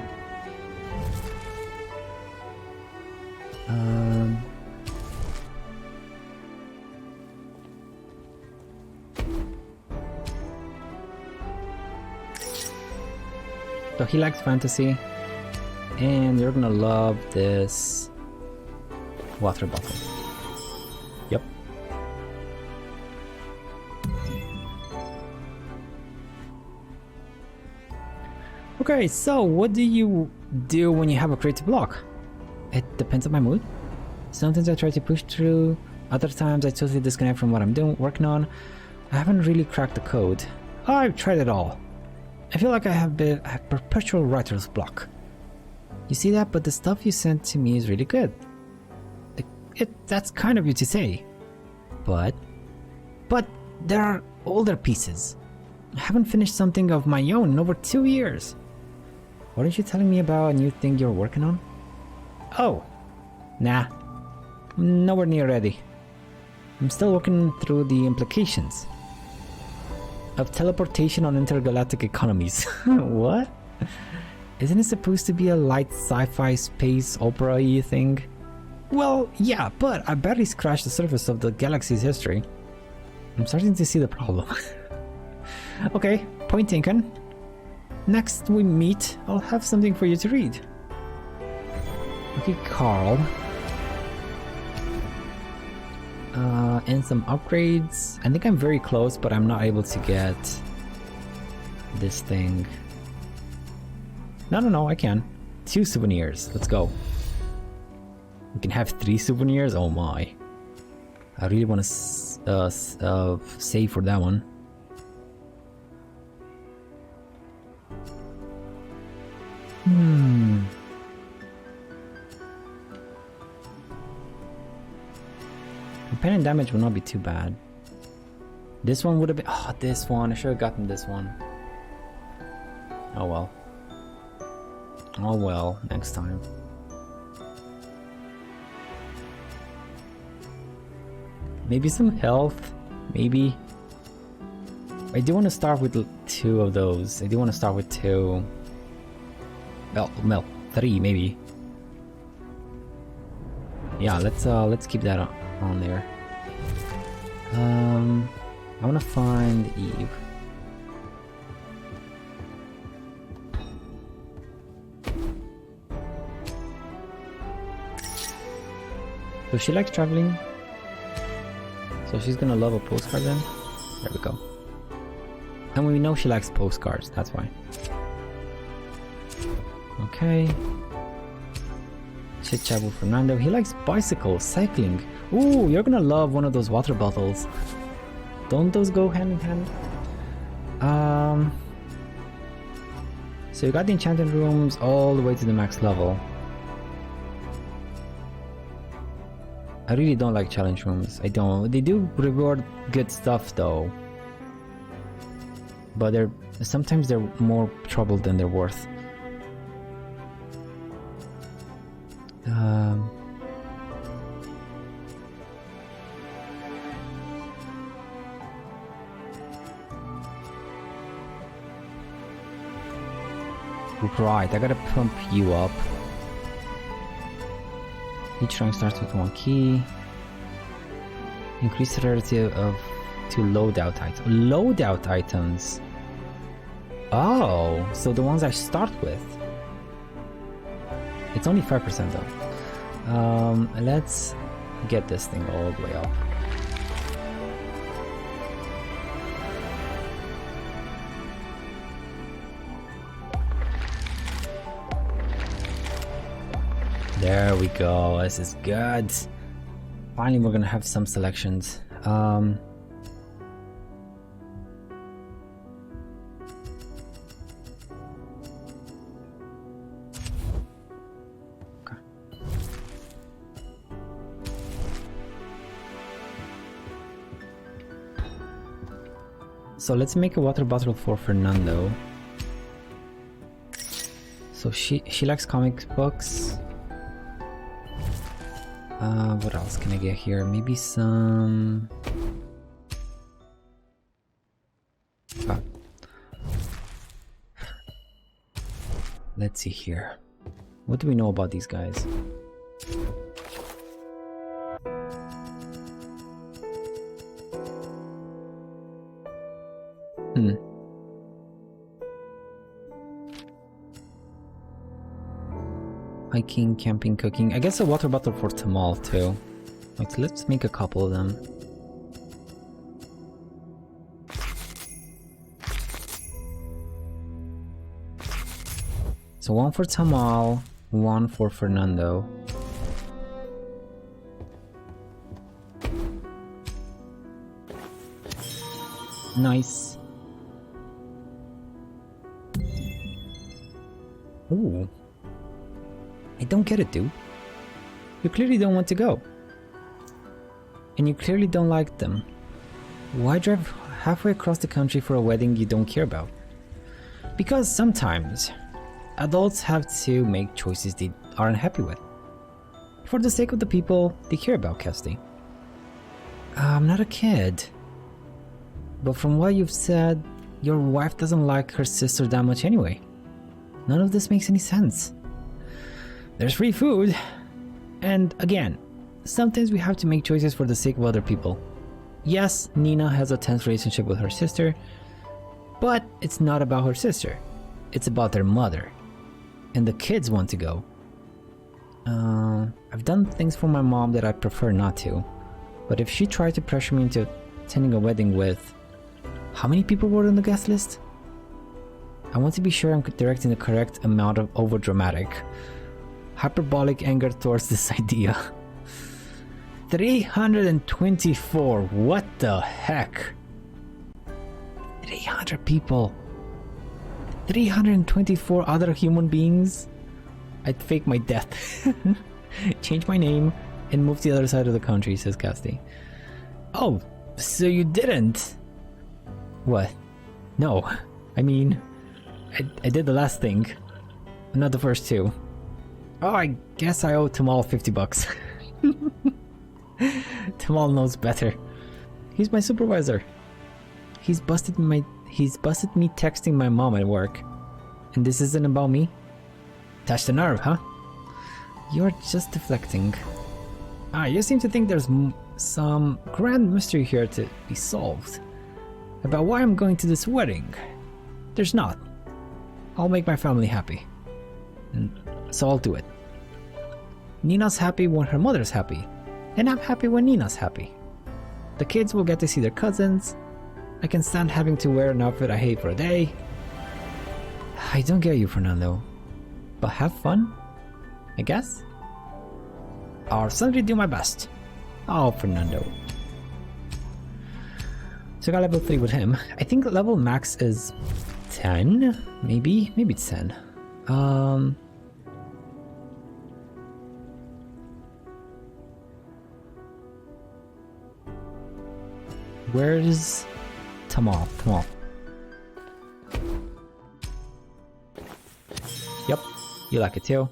So he likes fantasy. And you're gonna love this water bottle. Yep. Okay, so what do you do when you have a creative block? It depends on my mood. Sometimes I try to push through, other times I totally disconnect from what I'm working on. I haven't really cracked the code. I've tried it all. I feel like I have a perpetual writer's block. You see that? But the stuff you sent to me is really good. That's kind of you to say. But there are older pieces. I haven't finished something of my own in over 2 years. Weren't you telling me about a new thing you're working on? Oh, nah. Nowhere near ready. I'm still working through the implications of teleportation on intergalactic economies. What? Isn't it supposed to be a light sci-fi space opera-y thing? Well, yeah, but I barely scratched the surface of the galaxy's history. I'm starting to see the problem. Okay, point taken. Next we meet, I'll have something for you to read. Okay, Carl. And some upgrades. I think I'm very close, but I'm not able to get this thing. No, I can. 2 souvenirs. Let's go. We can have 3 souvenirs? Oh my. I really want to save for that one. Companion damage will not be too bad. This one would have been... Oh, this one. I should have gotten this one. Oh well. Oh well, next time. Maybe some health, maybe. I do want to start with 2 of those. I do want to start with 2. Well, 3 maybe. Yeah, let's keep that on there. I want to find Eve. So she likes traveling. So she's gonna love a postcard then. There we go. And we know she likes postcards, that's why. Okay. Chit chat with Fernando. He likes bicycles, cycling. Ooh, you're gonna love one of those water bottles. Don't those go hand in hand? So you got the enchanted rooms all the way to the max level. I really don't like challenge rooms. I don't. They do reward good stuff though. But sometimes they're more trouble than they're worth. Right, I gotta pump you up. Each rank starts with 1 key. Increase the rarity of 2 loadout items. Loadout items? Oh, so the ones I start with. It's only 5% though. Let's get this thing all the way up. There we go, this is good. Finally we're gonna have some selections. Okay. So let's make a water bottle for Fernando. So she likes comic books. What else can I get here? Maybe some... Oh. Let's see here. What do we know about these guys? Hiking, camping, cooking. I guess a water bottle for Tamal too. Like, let's make a couple of them. So one for Tamal, one for Fernando. Nice. Ooh. I don't get it, dude. You clearly don't want to go. And you clearly don't like them. Why drive halfway across the country for a wedding you don't care about? Because sometimes adults have to make choices they aren't happy with. For the sake of the people they care about, Kirsty. I'm not a kid. But from what you've said, your wife doesn't like her sister that much anyway. None of this makes any sense. There's free food. And again, sometimes we have to make choices for the sake of other people. Yes, Nina has a tense relationship with her sister, but it's not about her sister. It's about their mother. And the kids want to go. I've done things for my mom that I prefer not to. But if she tried to pressure me into attending a wedding with... How many people were on the guest list? I want to be sure I'm directing the correct amount of overdramatic, hyperbolic anger towards this idea. 324, what the heck? 300 people. 324 other human beings? I'd fake my death. Change my name and move to the other side of the country, says Casti. Oh, so you didn't? What? No. I mean, I did the last thing, not the first two. Oh, I guess I owe Tamal 50 bucks. Tamal knows better. He's my supervisor. He's busted me texting my mom at work. And this isn't about me? Touch the nerve, huh? You're just deflecting. You seem to think there's some grand mystery here to be solved. About why I'm going to this wedding. There's not. I'll make my family happy. So I'll do it. Nina's happy when her mother's happy. And I'm happy when Nina's happy. The kids will get to see their cousins. I can stand having to wear an outfit I hate for a day. I don't get you, Fernando. But have fun, I guess? I'll certainly do my best. Oh, Fernando. So I got level 3 with him. I think level max is 10, maybe? Maybe it's 10. Where's Tamal? Tamal. Yep, you like it too.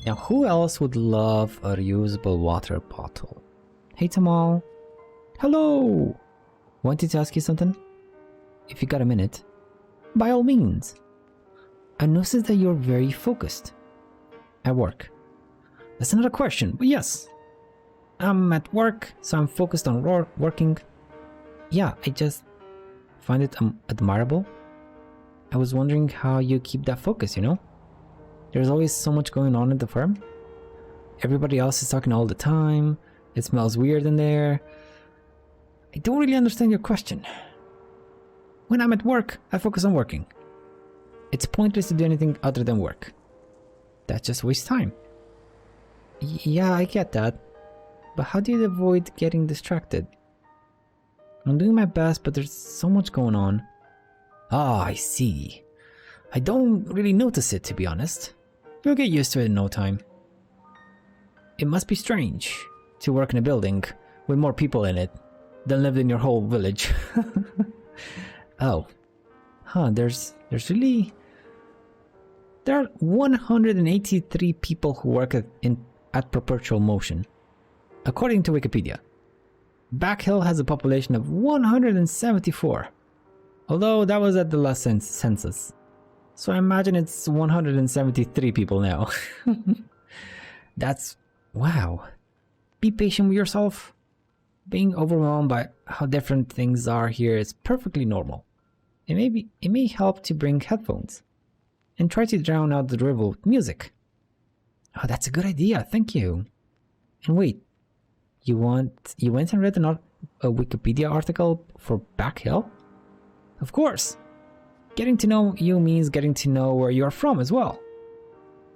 Now who else would love a reusable water bottle? Hey Tamal. Hello! Wanted to ask you something? If you got a minute. By all means. I noticed that you're very focused. At work. That's not a question, but yes. I'm at work, so I'm focused on working. Yeah, I just find it admirable. I was wondering how you keep that focus, you know? There's always so much going on at the firm. Everybody else is talking all the time. It smells weird in there. I don't really understand your question. When I'm at work, I focus on working. It's pointless to do anything other than work. That just wastes time. Yeah, I get that. But how do you avoid getting distracted? I'm doing my best, but there's so much going on. Ah, I see. I don't really notice it, to be honest. You'll get used to it in no time. It must be strange to work in a building with more people in it than live in your whole village. Oh. Huh, there are 183 people who work at Perpetual Motion. According to Wikipedia. Backhill has a population of 174. Although that was at the last census. So I imagine it's 173 people now. That's... wow. Be patient with yourself. Being overwhelmed by how different things are here is perfectly normal. It may help to bring headphones. and try to drown out the drivel with music. Oh, that's a good idea, thank you. And wait, you went and read a Wikipedia article for Backhill? Of course! Getting to know you means getting to know where you're from as well.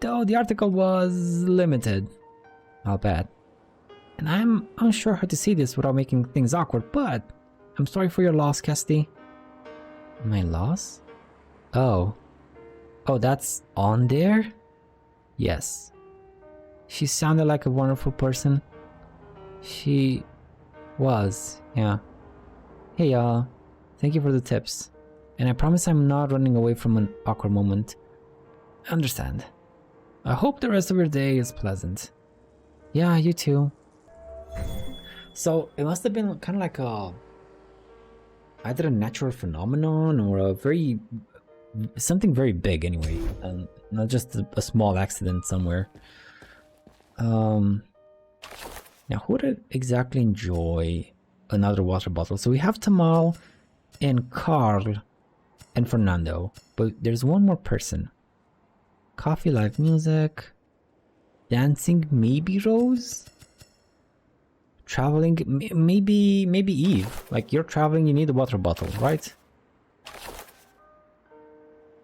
Though the article was limited, I'll bet. And I'm unsure how to say this without making things awkward, but I'm sorry for your loss, Kesty. My loss? Oh, that's on there? Yes. She sounded like a wonderful person. She was, yeah. Hey, thank you for the tips. And I promise I'm not running away from an awkward moment. I understand. I hope the rest of your day is pleasant. Yeah, you too. So it must have been kind of like either a natural phenomenon or something very big anyway, and not just a small accident somewhere. Now who would exactly enjoy another water bottle? So we have Tamal and Carl and Fernando, but there's one more person. Coffee, live music, dancing, maybe Rose? Traveling, maybe Eve. Like, you're traveling, you need a water bottle, right?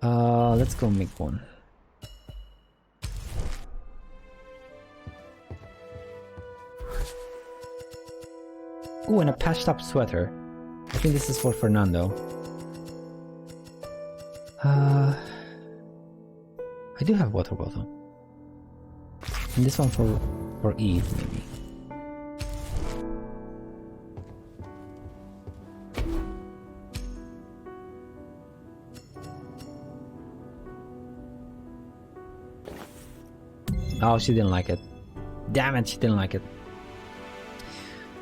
Let's go make one. Ooh, and a patched up sweater. I think this is for Fernando. I do have a water bottle. And this one for Eve, maybe. Oh, she didn't like it. Damn it, she didn't like it.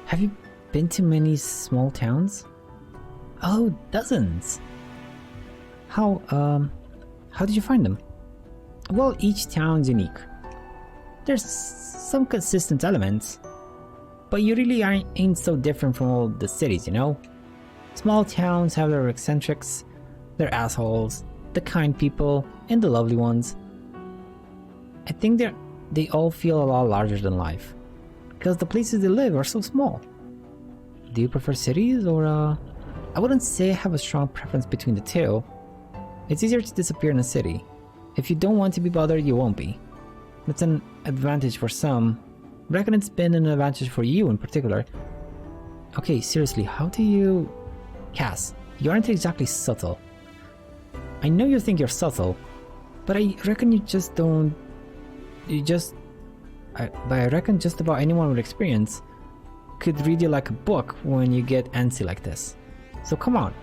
Have you been to many small towns? Oh, dozens. How did you find them? Well, each town's unique. There's some consistent elements, but you really ain't so different from all the cities, you know? Small towns have their eccentrics, their assholes, the kind people, and the lovely ones. I think they all feel a lot larger than life, because the places they live are so small. Do you prefer cities, or I wouldn't say I have a strong preference between the two. It's easier to disappear in a city. If you don't want to be bothered, you won't be. That's an advantage for some. I reckon it's been an advantage for you in particular. Okay, seriously, how do you... Cass, you aren't exactly subtle. I know you think you're subtle, but I reckon you just don't... But I reckon just about anyone with experience could read you like a book when you get antsy like this. So come on,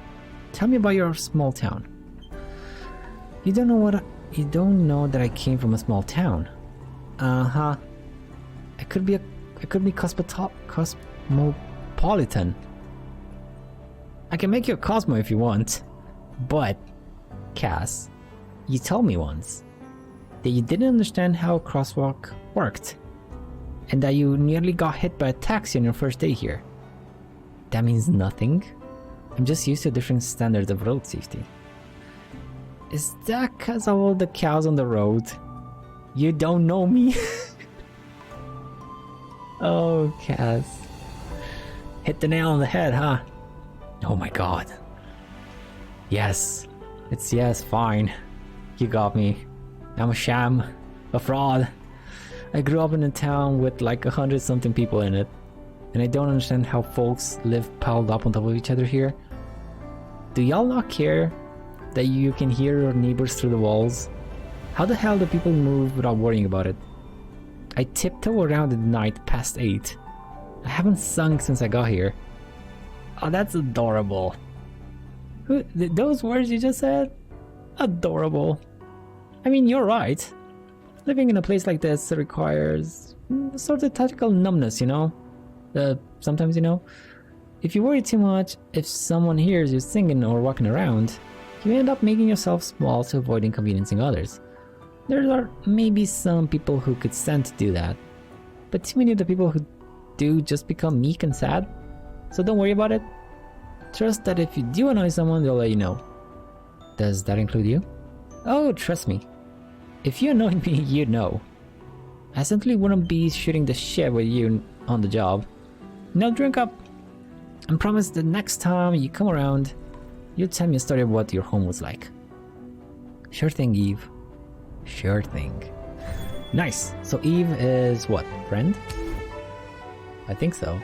tell me about your small town. You don't know that I came from a small town. Uh-huh. I could be cosmopolitan. I can make you a Cosmo if you want. But, Cass, you told me once that you didn't understand how a crosswalk worked, and that you nearly got hit by a taxi on your first day here. That means nothing. I'm just used to different standards of road safety. Is that cause of all the cows on the road? You don't know me? Oh, Cass. Hit the nail on the head, huh? Oh my god. Yes. It's yes, fine. You got me. I'm a sham. A fraud. I grew up in a town with like 100-something people in it. And I don't understand how folks live piled up on top of each other here. Do y'all not care that you can hear your neighbors through the walls? How the hell do people move without worrying about it? I tiptoe around at night past 8. I haven't sung since I got here. Oh, that's adorable. Those words you just said? Adorable. I mean, you're right. Living in a place like this requires a sort of tactical numbness, you know? Sometimes, you know? If you worry too much, if someone hears you singing or walking around, you end up making yourself small to avoid inconveniencing others. There are maybe some people who could stand to do that, but too many of the people who do just become meek and sad. So don't worry about it. Trust that if you do annoy someone, they'll let you know. Does that include you? Oh, trust me. If you annoyed me, you'd know. I simply wouldn't be shooting the shit with you on the job. Now drink up. And promise the next time you come around, you'll tell me a story of what your home was like. Sure thing, Eve. Sure thing. Nice. So Eve is what? Friend? I think so.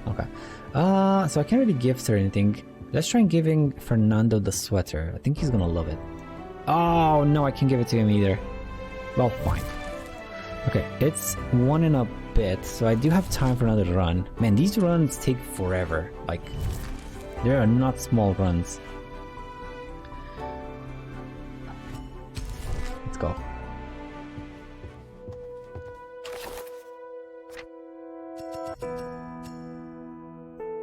Okay. So I can't really gift her anything. Let's try giving Fernando the sweater. I think he's gonna love it. Oh no, I can't give it to him either. Well, fine. Okay, it's 1 and a bit, so I do have time for another run. Man, these runs take forever. Like, they are not small runs. Let's go.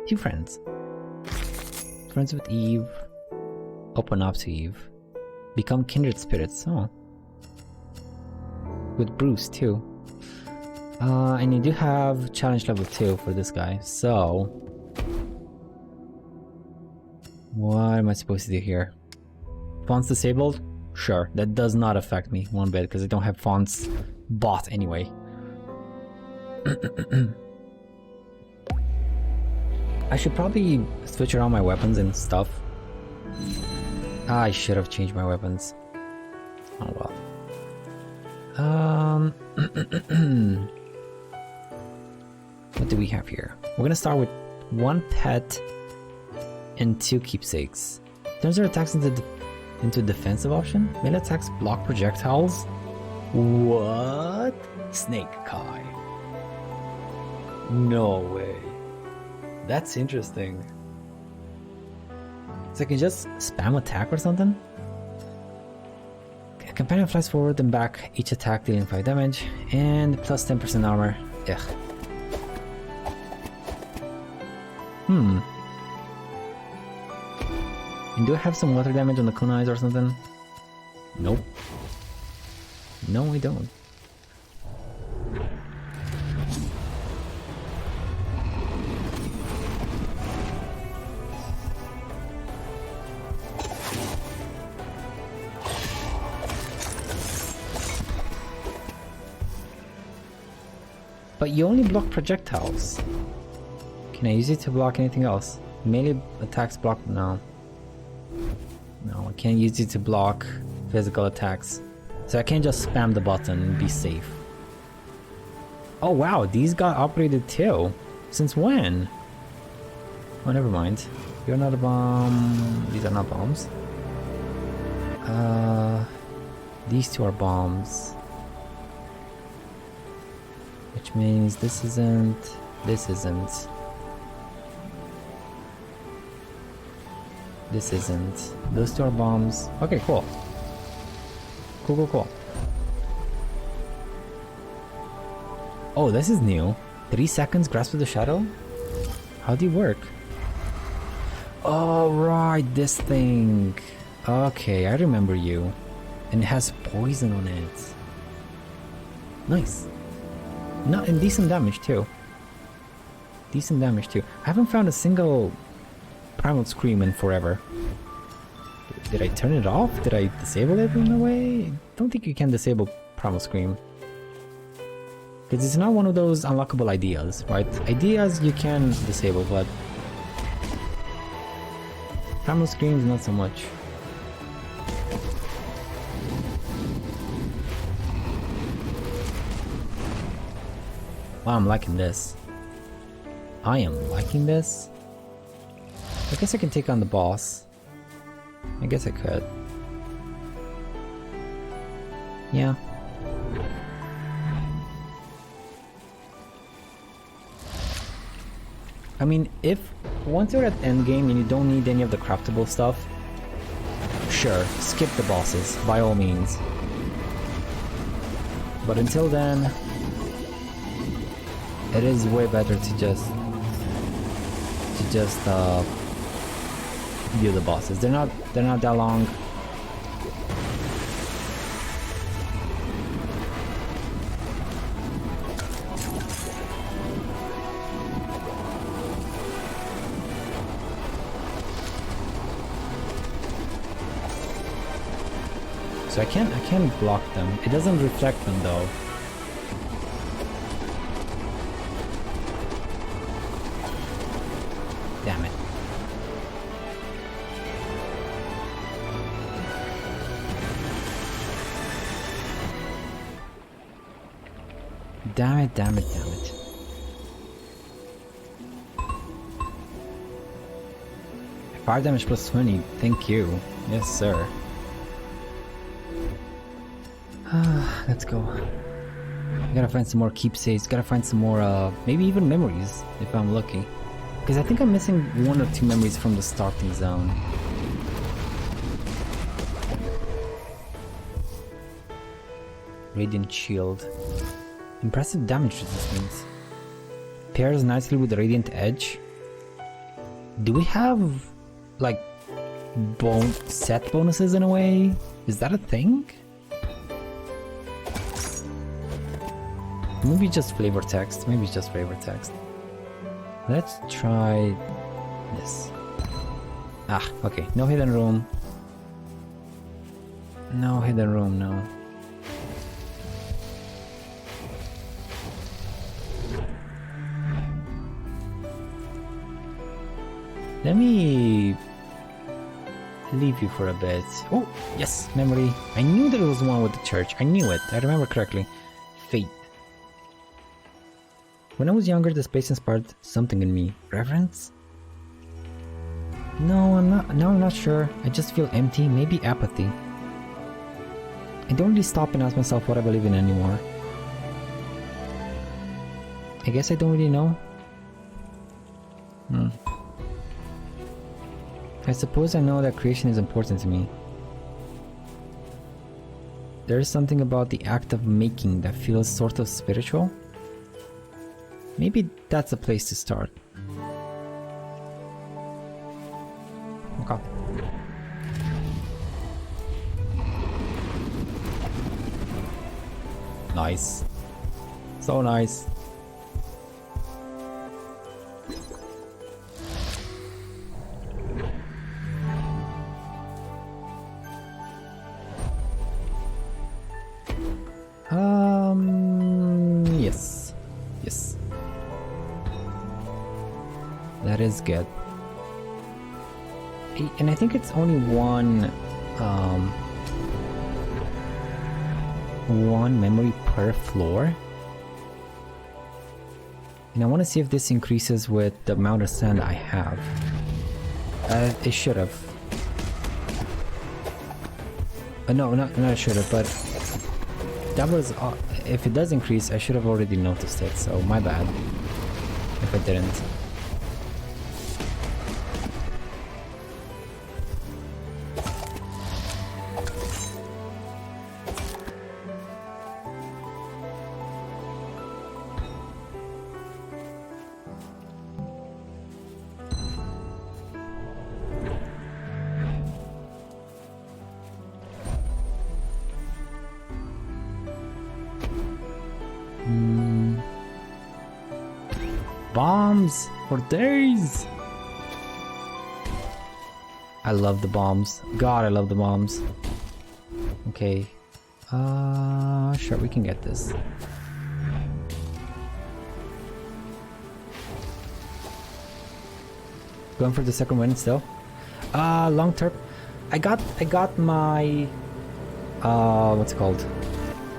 Two friends. Friends with Eve. Open up to Eve. Become kindred spirits. Oh. With Bruce too. And you do have challenge level 2 for this guy. So what am I supposed to do here? Fonts disabled? Sure, that does not affect me one bit because I don't have fonts bought anyway. I should probably switch around my weapons and stuff. I should have changed my weapons. Oh well. What do we have here? We're gonna start with 1 pet and 2 keepsakes. Turns our attacks into defensive option. Melee attacks block projectiles. What? Snake Kai. No way. That's interesting. So I can just spam attack or something? A companion flies forward and back, each attack dealing 5 damage, and plus 10% armor. Ugh. And do I have some water damage on the kunais or something? Nope. No, we don't. But you only block projectiles. Can I use it to block anything else? Melee attacks block? No. No, I can't use it to block physical attacks. So I can't just spam the button and be safe. Oh wow, these got upgraded too. Since when? Oh, never mind. You're not a bomb. These are not bombs. These 2 are bombs. Which means this isn't, this isn't. This isn't. Those 2 are bombs. Okay, cool. Cool. Oh, this is new. 3 seconds grasp of the shadow? How do you work? Oh, right, this thing. Okay, I remember you. And it has poison on it. Nice. No, and decent damage too. Decent damage too. I haven't found a single Primal Scream in forever. Did I turn it off? Did I disable it in a way? I don't think you can disable Primal Scream. Because it's not one of those unlockable ideas, right? Ideas you can disable, but Primal Screams not so much. Wow, I'm liking this. I am liking this. I guess I can take on the boss. I guess I could. Yeah. I mean, if once you're at endgame and you don't need any of the craftable stuff, sure, skip the bosses, by all means. But until then, it is way better to just do the bosses. They're not that long. So I can't block them. It doesn't reflect them though. Damn it. Damn it, damn it, damn it. Fire damage plus 20, thank you. Yes, sir. Let's go. Gotta find some more keepsakes, gotta find some more, maybe even memories, if I'm lucky. Because I think I'm missing 1 or 2 memories from the starting zone. Radiant Shield. Impressive damage resistance. Pairs nicely with the Radiant Edge. Do we have, like, set bonuses in a way? Is that a thing? Maybe just flavor text. Maybe it's just flavor text. Let's try this. Ah, okay. No hidden room. No hidden room, no. Let me leave you for a bit. Oh, yes, memory. I knew there was one with the church. I knew it. I remember correctly. Fate. When I was younger, the space inspired something in me. Reverence? No, I'm not sure. I just feel empty, maybe apathy. I don't really stop and ask myself what I believe in anymore. I guess I don't really know. I suppose I know that creation is important to me. There is something about the act of making that feels sort of spiritual. Maybe that's a place to start. Okay. Nice. So nice. Yes. Yes. That is good. And I think it's only one memory per floor. And I want to see if this increases with the amount of sand I have. It should have. No, not it should have, but that was, if it does increase, I should have already noticed it, so my bad if I didn't. Bombs for days. I love the bombs. God, I love the bombs. Okay. Sure, we can get this. Going for the second win still. Long term. I got my what's it called?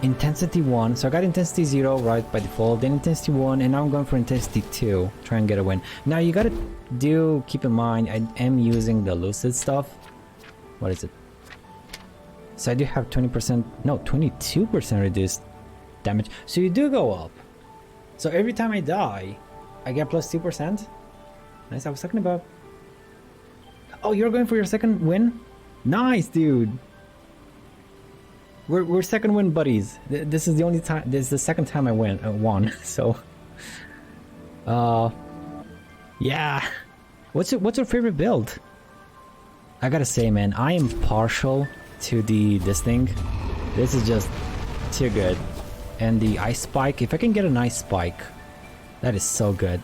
Intensity 1, so I got intensity 0 right by default, then intensity 1, and now I'm going for intensity 2, try and get a win. Now you gotta keep in mind, I am using the lucid stuff. What is it? So I do have 20%, no, 22% reduced damage, so you do go up. So every time I die, I get plus 2%. Nice, I was talking about... Oh, you're going for your second win? Nice, dude! We're second win buddies. This is the only time. This is the second time I won. So, yeah. What's your favorite build? I gotta say, man, I am partial to this thing. This is just too good. And the ice spike. If I can get an ice spike, that is so good.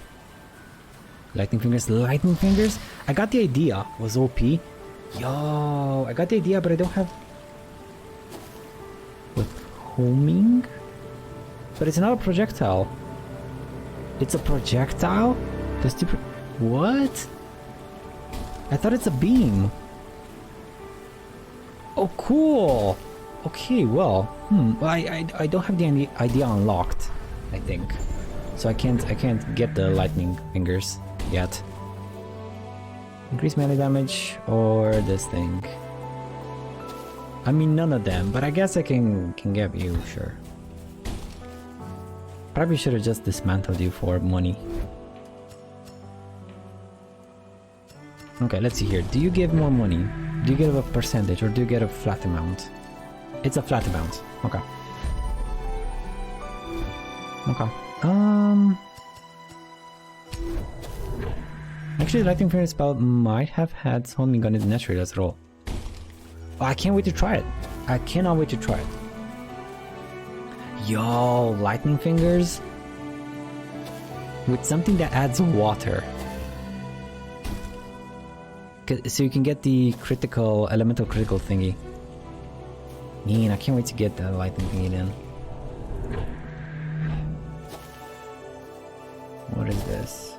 Lightning fingers. Lightning fingers. I got the idea. Was OP. Yo, I got the idea, but I don't have. homing? But it's not a projectile. It's a projectile? What? I thought it's a beam. Oh, cool. Okay, well, I don't have the idea unlocked, I think. So I can't get the lightning fingers yet. Increase melee damage or this thing. I mean, none of them, but I guess I can get you, sure. Probably should have just dismantled you for money. Okay, let's see here. Do you give more money? Do you get a percentage or do you get a flat amount? It's a flat amount. Okay. Okay. Actually, Lightning Finger spell might have had homing on it naturally as well. Oh, I can't wait to try it. I cannot wait to try it. Yo, Lightning Fingers with something that adds water. So you can get the critical, elemental critical thingy. Man, I can't wait to get the lightning thingy then. What is this?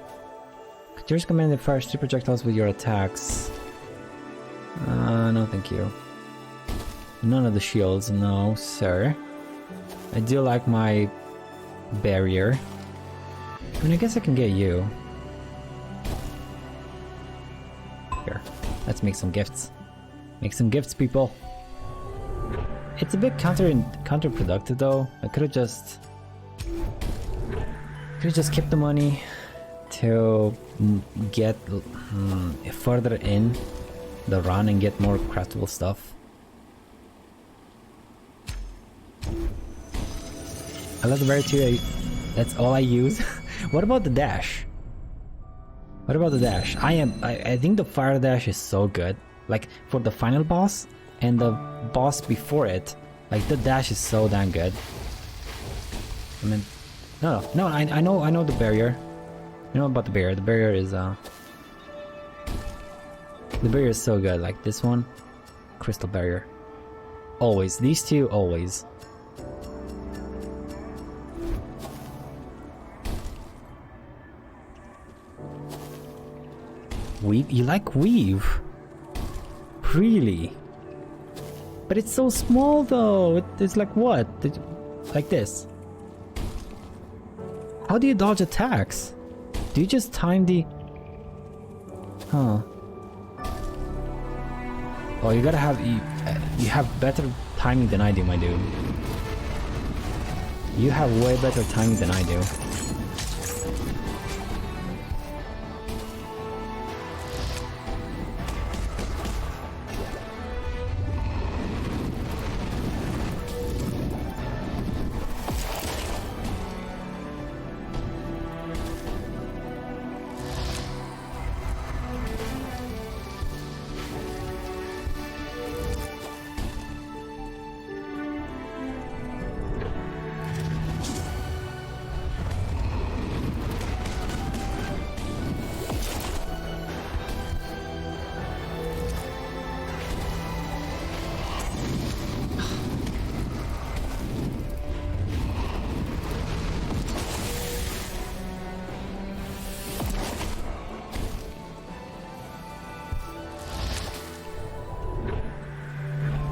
Yours command fires 3 projectiles with your attacks. No thank you. None of the shields, no sir. I do like my barrier. I mean, I guess I can get you. Here, let's make some gifts. Make some gifts, people. It's a bit counterproductive though. I could have just kept the money to get further in the run and get more craftable stuff. I love the variety. That's all I use. What about the dash? What about the dash? I think the fire dash is so good. Like for the final boss and the boss before it, like the dash is so damn good. I mean, no, I know the barrier. I know about the barrier. The barrier is so good. Like this one, crystal barrier. Always these two, always. Weave? You like weave? Really? But it's so small though. It's like what? Like this. How do you dodge attacks? Do you just time the... Huh. Oh, you gotta have... You have better timing than I do, my dude. You have way better timing than I do.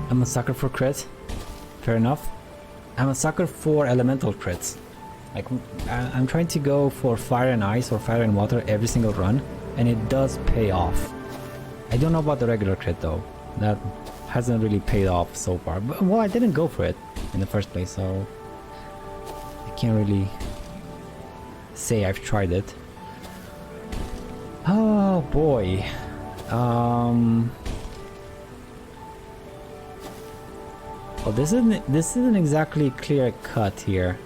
I'm a sucker for crits. Fair enough. I'm a sucker for elemental crits. Like, I'm trying to go for fire and ice or fire and water every single run, and it does pay off. I don't know about the regular crit though. That hasn't really paid off so far. But, well, I didn't go for it in the first place, so I can't really say I've tried it. Oh boy. Well, this isn't exactly clear cut here.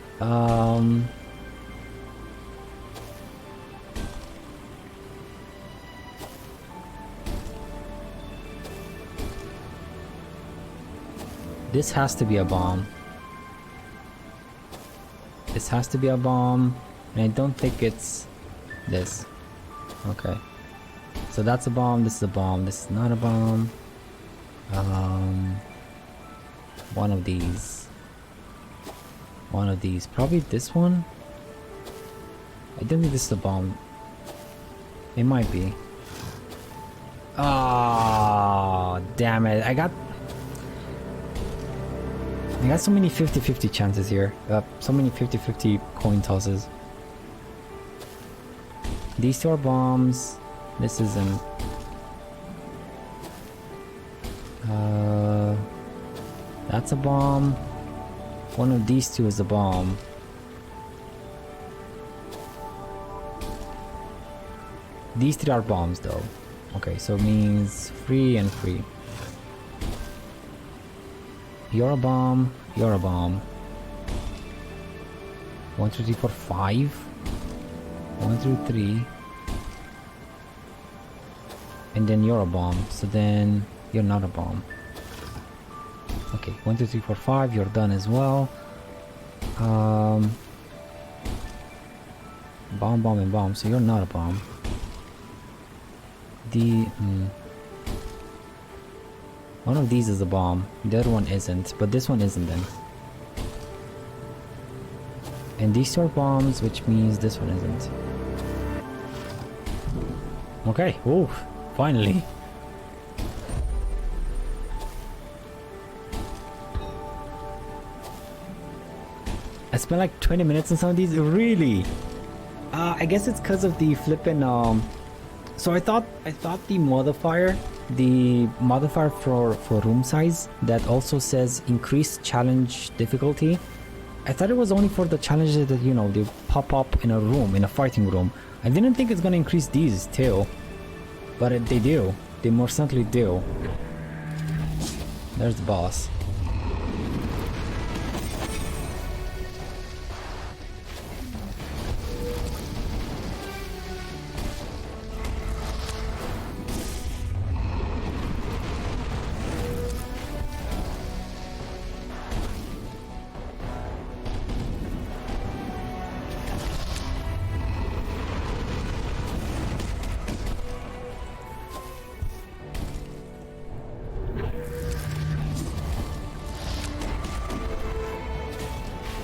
This has to be a bomb. This has to be a bomb, and I don't think it's this. Okay. So that's a bomb, this is a bomb, this is not a bomb. One of these. One of these. Probably this one? I don't think this is a bomb. It might be. Ah, damn it. I got so many 50-50 chances here. So many 50-50 coin tosses. These two are bombs. This isn't. That's a bomb. One of these two is a bomb. These three are bombs though. Okay, so it means free and free. You're a bomb. You're a bomb. 1, 2, 3, 4, 5. 1, 2, 3. And then you're a bomb. So then you're not a bomb. Okay, 1, 2, 3, 4, 5. You're done as well. Bomb, bomb, and bomb. So you're not a bomb. One of these is a bomb. The other one isn't. But this one isn't then. And these two are bombs, which means this one isn't. Okay. Oh, finally. I spent like 20 minutes on some of these. Really? I guess it's because of the flippin' so I thought the modifier for room size that also says increased challenge difficulty. I thought it was only for the challenges that, you know, they pop up in a room, in a fighting room. I didn't think it's gonna increase these too, but they do. They more certainly do. There's the boss.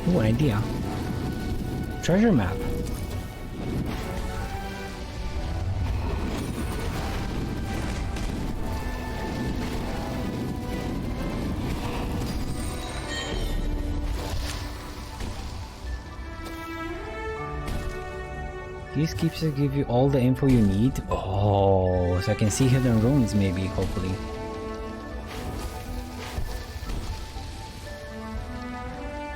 Ooh, an idea. Treasure map. These keeps to give you all the info you need. Oh, so I can see hidden rooms maybe, hopefully.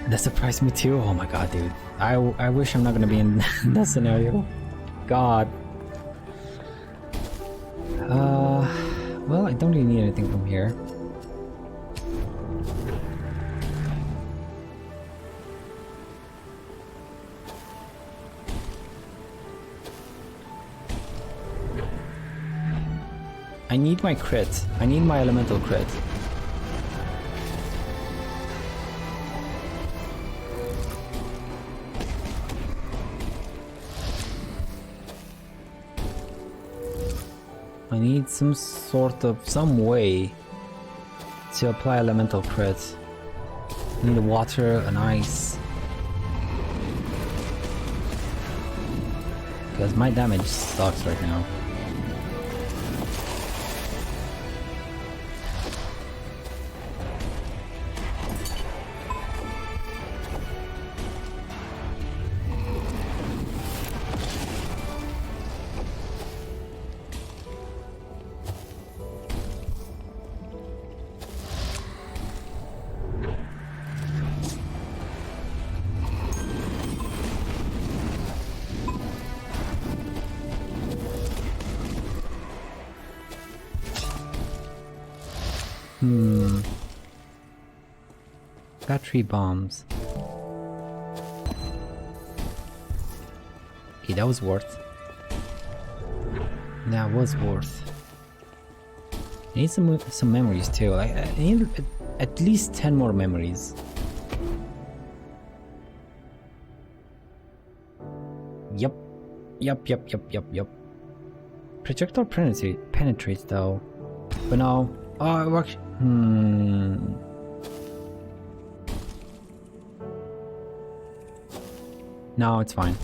That surprised me too. Oh my god, dude. I wish I'm not gonna be in that scenario. God. Well, I don't really need anything from here. I need my crit. I need my elemental crit. I need some way to apply elemental crit. I need water and ice. Because my damage sucks right now. Got 3 bombs. Okay, that was worth. That was worth. I need some memories too. I need at least 10 more memories. Yup. Yup. Projectile penetrates though. But no. Oh, it works. No, it's fine.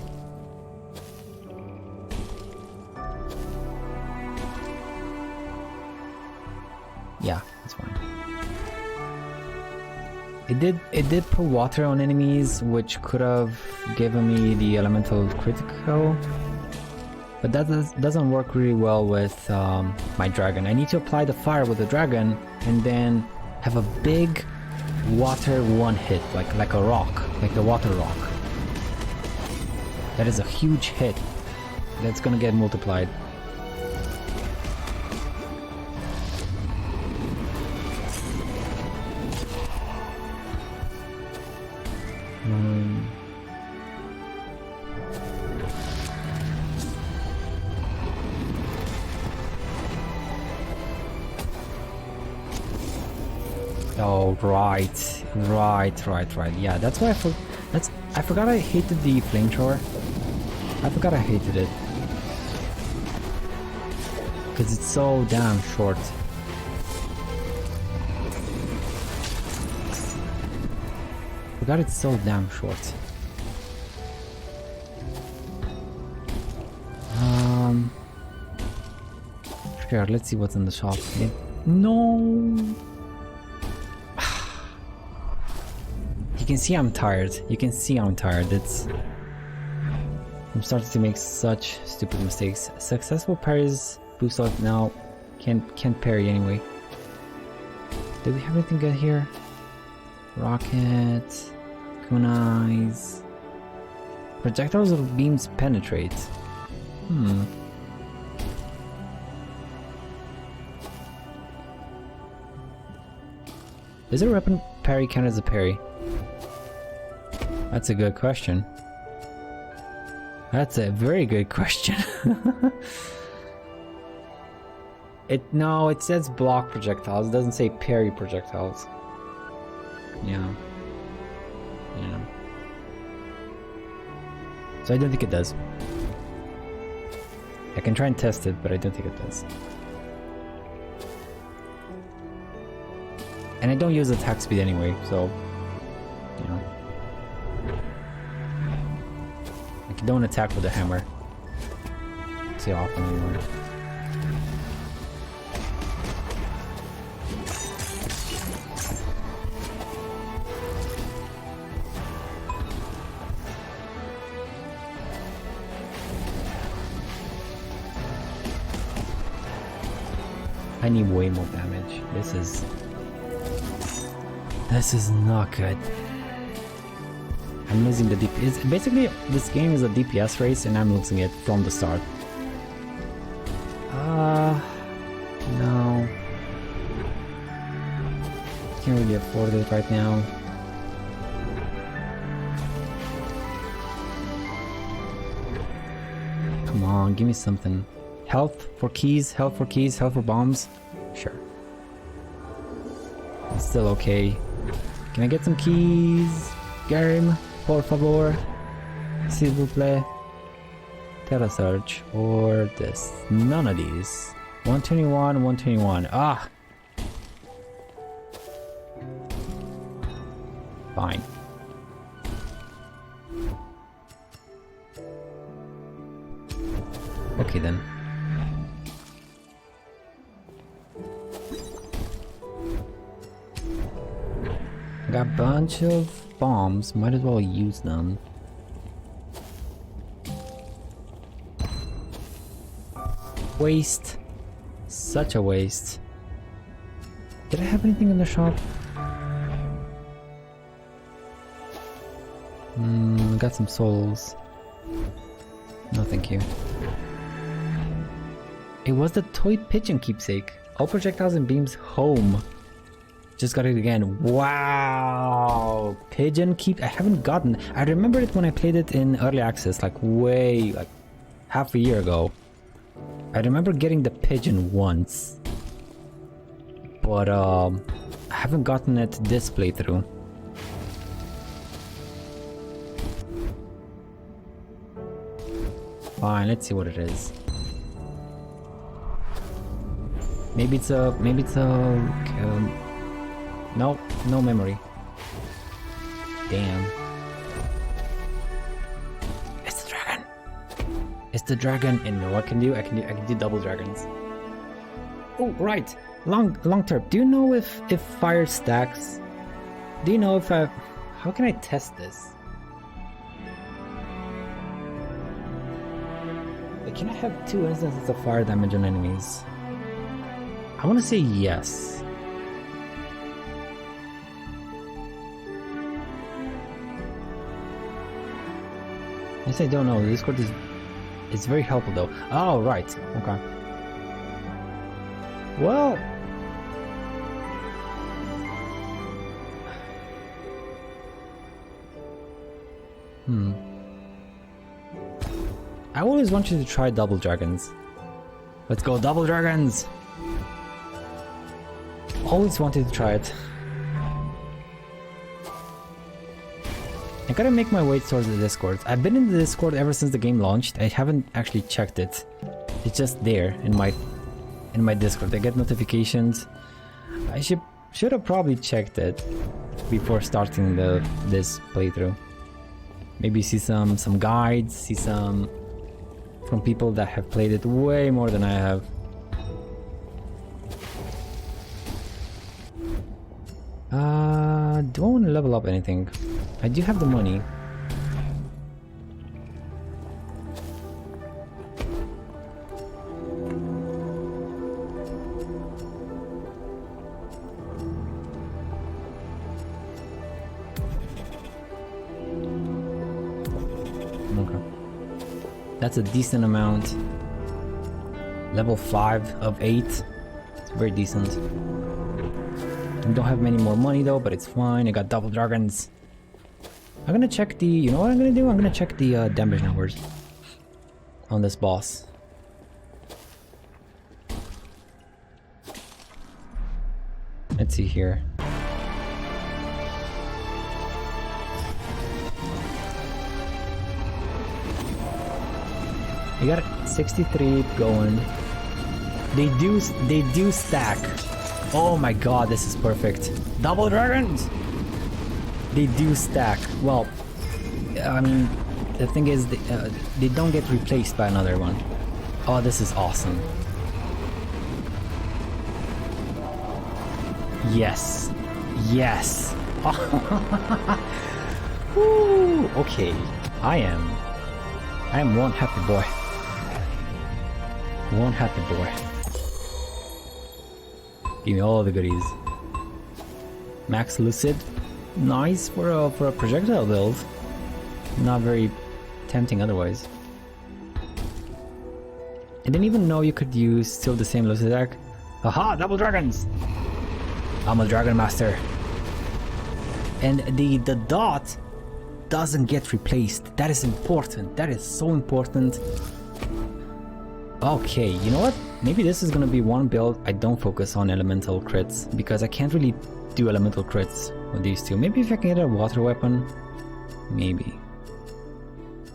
Yeah, it's fine. It did put water on enemies, which could have given me the elemental critical, but that doesn't work really well with my dragon. I need to apply the fire with the dragon and then have a big water one hit, like a rock, like the water rock. That is a huge hit that's gonna get multiplied. Oh, right. Yeah, that's why I forgot I hated the flamethrower. I forgot I hated it. Because it's so damn short. Forgot it's so damn short. Sure, let's see what's in the shop. No. You can see I'm tired. I'm starting to make such stupid mistakes. Successful parries boost up now. Can't parry anyway. Do we have anything good here? Rocket, kunais. Projectiles or beams penetrate. Does a weapon parry count as a parry? That's a good question. That's a very good question. No, it says block projectiles. It doesn't say parry projectiles. Yeah. So I don't think it does. I can try and test it, but I don't think it does. And I don't use attack speed anyway, so you know. I don't attack with a hammer too often anymore. I need way more damage. This is not good. I'm losing the DPS. Basically, this game is a DPS race and I'm losing it from the start. No. Can't really afford it right now. Come on, give me something. Health for keys, health for bombs. Sure. It's still okay. Can I get some keys? Game, por favor. S'il vous plaît. Terra Search or this. None of these. 121. Ah! Fine. Okay then. Got a bunch of bombs, might as well use them. Waste. Such a waste. Did I have anything in the shop? Got some souls. No thank you. It was the toy pigeon keepsake. All projectiles and beams home. Just got it again. Wow! Pigeon keep. I haven't gotten. I remember it when I played it in early access, like half a year ago. I remember getting the pigeon once, but I haven't gotten it this playthrough. Fine, let's see what it is. Maybe it's a. No, no memory. Damn. It's the dragon, and you know what I can do? I can do double dragons. Oh, right. Long term. Do you know if fire stacks? Do you know if I? How can I test this? Like, can I have 2 instances of fire damage on enemies? I want to say yes. Yes, I don't know. The Discord is. It's very helpful though. Oh, right. Okay. Well. I always want you to try double dragons. Let's go, double dragons! Always wanted to try it. I gotta make my way towards the Discord. I've been in the Discord ever since the game launched. I haven't actually checked it. It's just there in my Discord. I get notifications. I should have probably checked it before starting this playthrough. Maybe see some guides, see some from people that have played it way more than I have. Do I want to level up anything? I do have the money. Okay. That's a decent amount. Level 5 of 8. It's very decent. I don't have many more money though, but it's fine. I got double dragons. I'm gonna check the... You know what I'm gonna do? I'm gonna check the damage numbers on this boss. Let's see here. You got 63 going. They do stack. Oh my god, this is perfect. Double dragons! They do stack. Well, I mean, the thing is, they don't get replaced by another one. Oh, this is awesome. Yes. Yes. Woo, okay. I am one happy boy. One happy boy. Give me all the goodies. Max lucid. Nice for a projectile build. Not very tempting otherwise. I didn't even know you could use still the same lucid attack. Aha! Double dragons! I'm a dragon master. And the dot doesn't get replaced. That is important. That is so important. Okay, you know what? Maybe this is gonna be one build I don't focus on elemental crits, because I can't really do elemental crits with these two. Maybe if I can get a water weapon, maybe.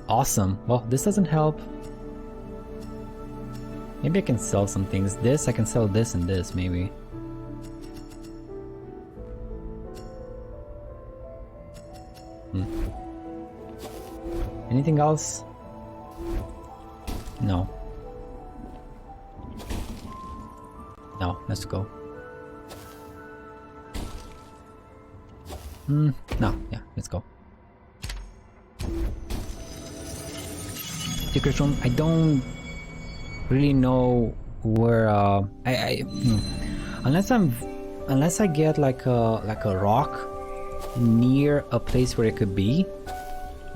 Awesome. Well, this doesn't help. Maybe I can sell some things. This, I can sell this and this, maybe. Anything else? No. No, let's go. No, yeah, let's go. Secret room, I don't really know where unless I get like a rock near a place where it could be,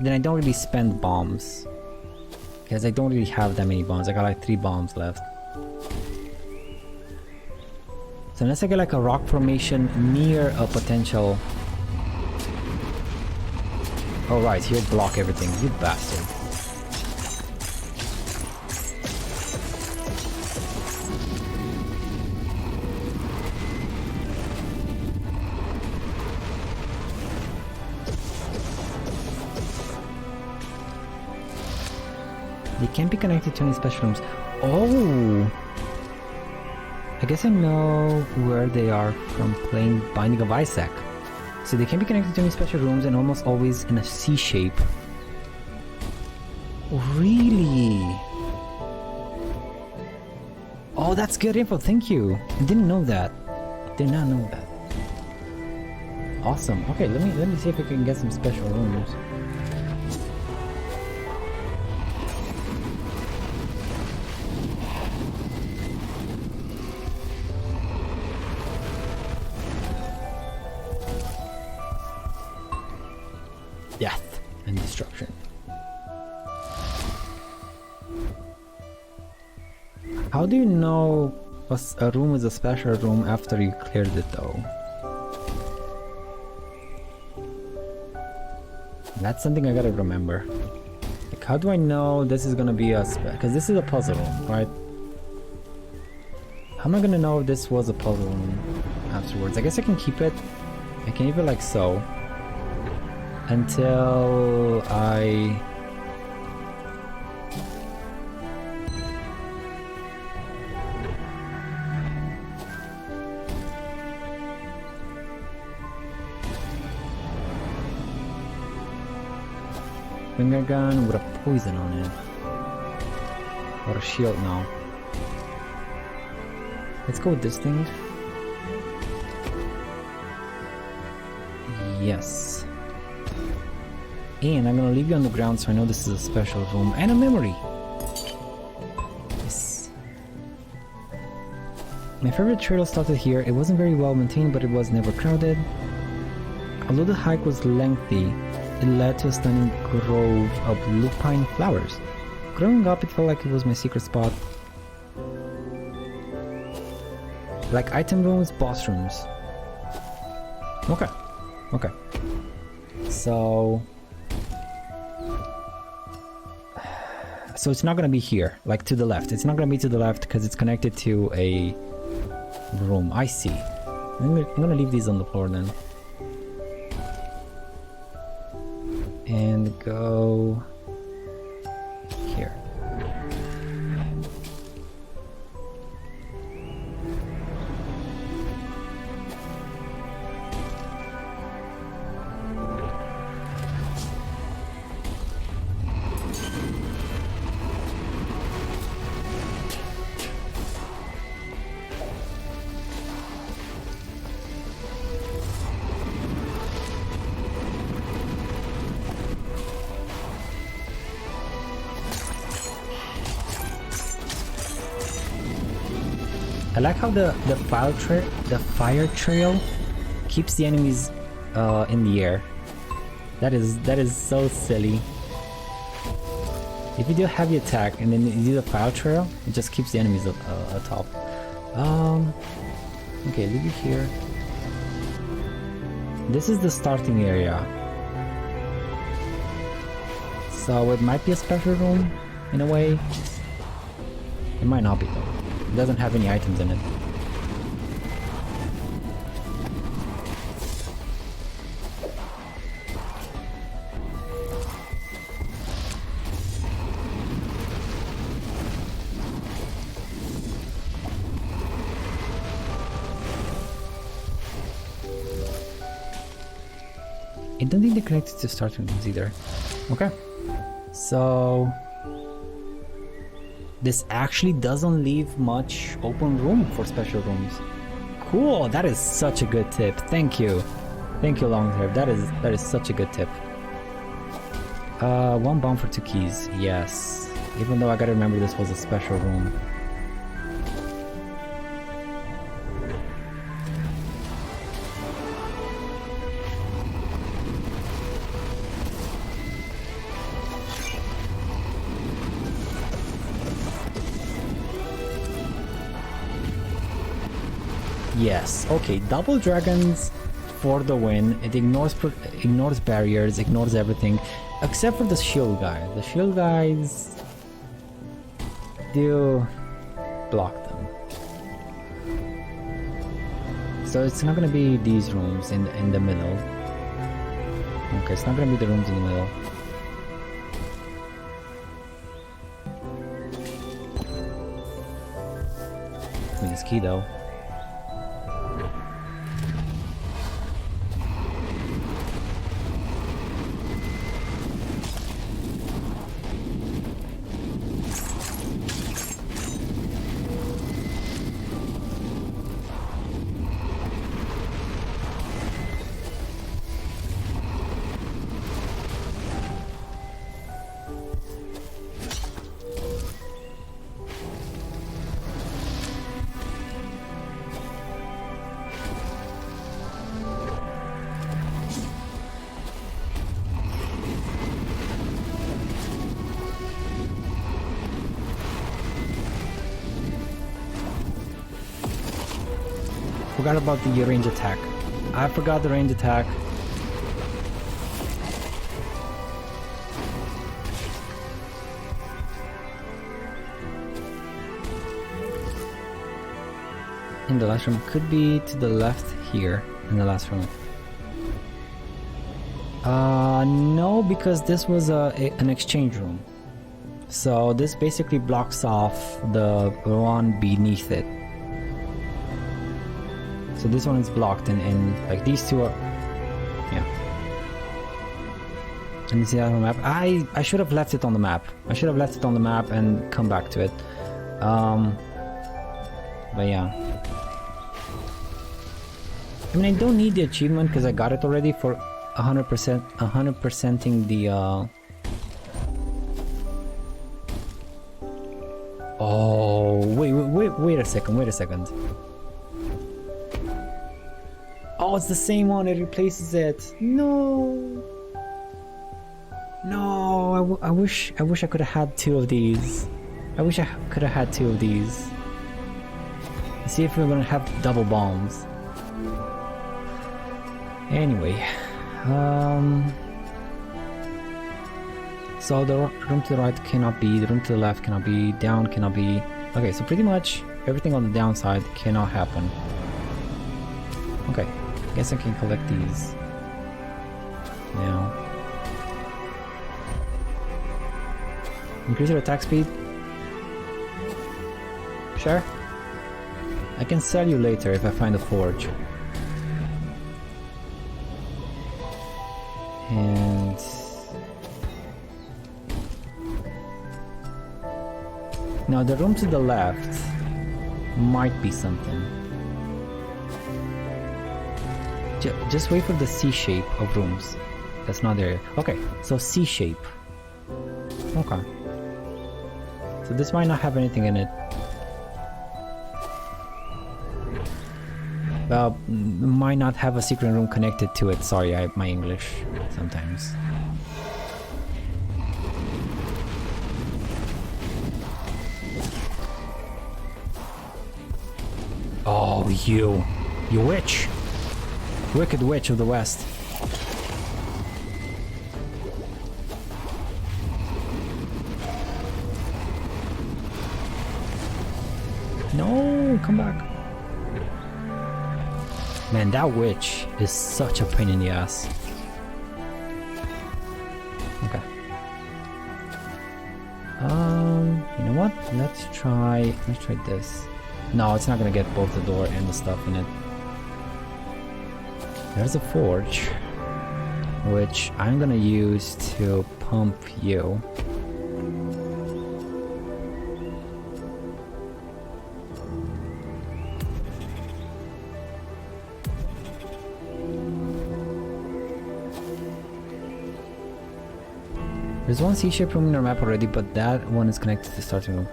then I don't really spend bombs, because I don't really have that many bombs. I got like 3 bombs left. So unless I get like a rock formation near a potential... Oh right, he'll block everything, you bastard. They can't be connected to any special rooms. Oh! I guess I know where they are from playing Binding of Isaac. So they can be connected to any special rooms and almost always in a C shape. Really? Oh, that's good info. Thank you. I didn't know that. Did not know that. Awesome. Okay, let me see if I can get some special rooms. Death and destruction. How do you know a room is a special room after you cleared it though? That's something I gotta remember. Like, how do I know this is gonna be a because this is a puzzle room, right? How am I gonna know if this was a puzzle room afterwards? I guess I can keep it. I can leave it like so until I finger gun with a poison on it. Or a shield now. Let's go with this thing. Yes. And I'm gonna leave you on the ground so I know this is a special room. And a memory! Yes. My favorite trail started here. It wasn't very well maintained, but it was never crowded. Although the hike was lengthy, it led to a stunning grove of lupine flowers. Growing up, it felt like it was my secret spot. Like item rooms, boss rooms. Okay. Okay. So it's not gonna be here, like to the left. It's not gonna be to the left because it's connected to a room. I see. I'm gonna leave these on the floor then. And go here. I like how the fire trail keeps the enemies in the air. That is so silly. If you do a heavy attack and then you do the fire trail, it just keeps the enemies atop. Okay, leave it here. This is the starting area. So it might be a special room in a way. It might not be though. It doesn't have any items in it. I don't think they're connected to starting rooms either. Okay. So this actually doesn't leave much open room for special rooms. Cool, that is such a good tip. Thank you. Thank you, Longhair. That is such a good tip. One bomb for 2 keys. Yes. Even though I gotta remember this was a special room. Yes, okay, double dragons for the win. It ignores barriers, ignores everything, except for the shield guy. The shield guys do block them. So it's not gonna be these rooms in the middle. Okay, it's not gonna be the rooms in the middle. I mean, it's key though. forgot about the range attack. I forgot the range attack. In the last room, could be to the left here in the last room. No, because this was an exchange room. So this basically blocks off the one beneath it. So this one is blocked and like these two are, yeah. And you see that on the map? I should have left it on the map. I should have left it on the map and come back to it. But yeah. I mean, I don't need the achievement because I got it already for 100%ing the Oh, wait a second. Oh, it's the same one, it replaces it. No. No, I wish I could have had two of these. I wish I could have had two of these. Let's see if we're gonna have double bombs. Anyway, so the room to the right cannot be, the room to the left cannot be, down cannot be. Okay, so pretty much everything on the downside cannot happen. Okay, I guess I can collect these now. Increase your attack speed? Sure. I can sell you later if I find a forge. And now the room to the left might be something. Just wait for the C shape of rooms. That's not there. Okay, so C shape. Okay. So this might not have anything in it. Might not have a secret room connected to it. Sorry, my English sometimes. Oh, you witch! Wicked witch of the West. No, come back. Man, that witch is such a pain in the ass. Okay. You know what? Let's try this. No, it's not gonna get both the door and the stuff in it. There's a forge, which I'm gonna use to pump you. There's one C-shaped room in our map already, but that one is connected to the starting room.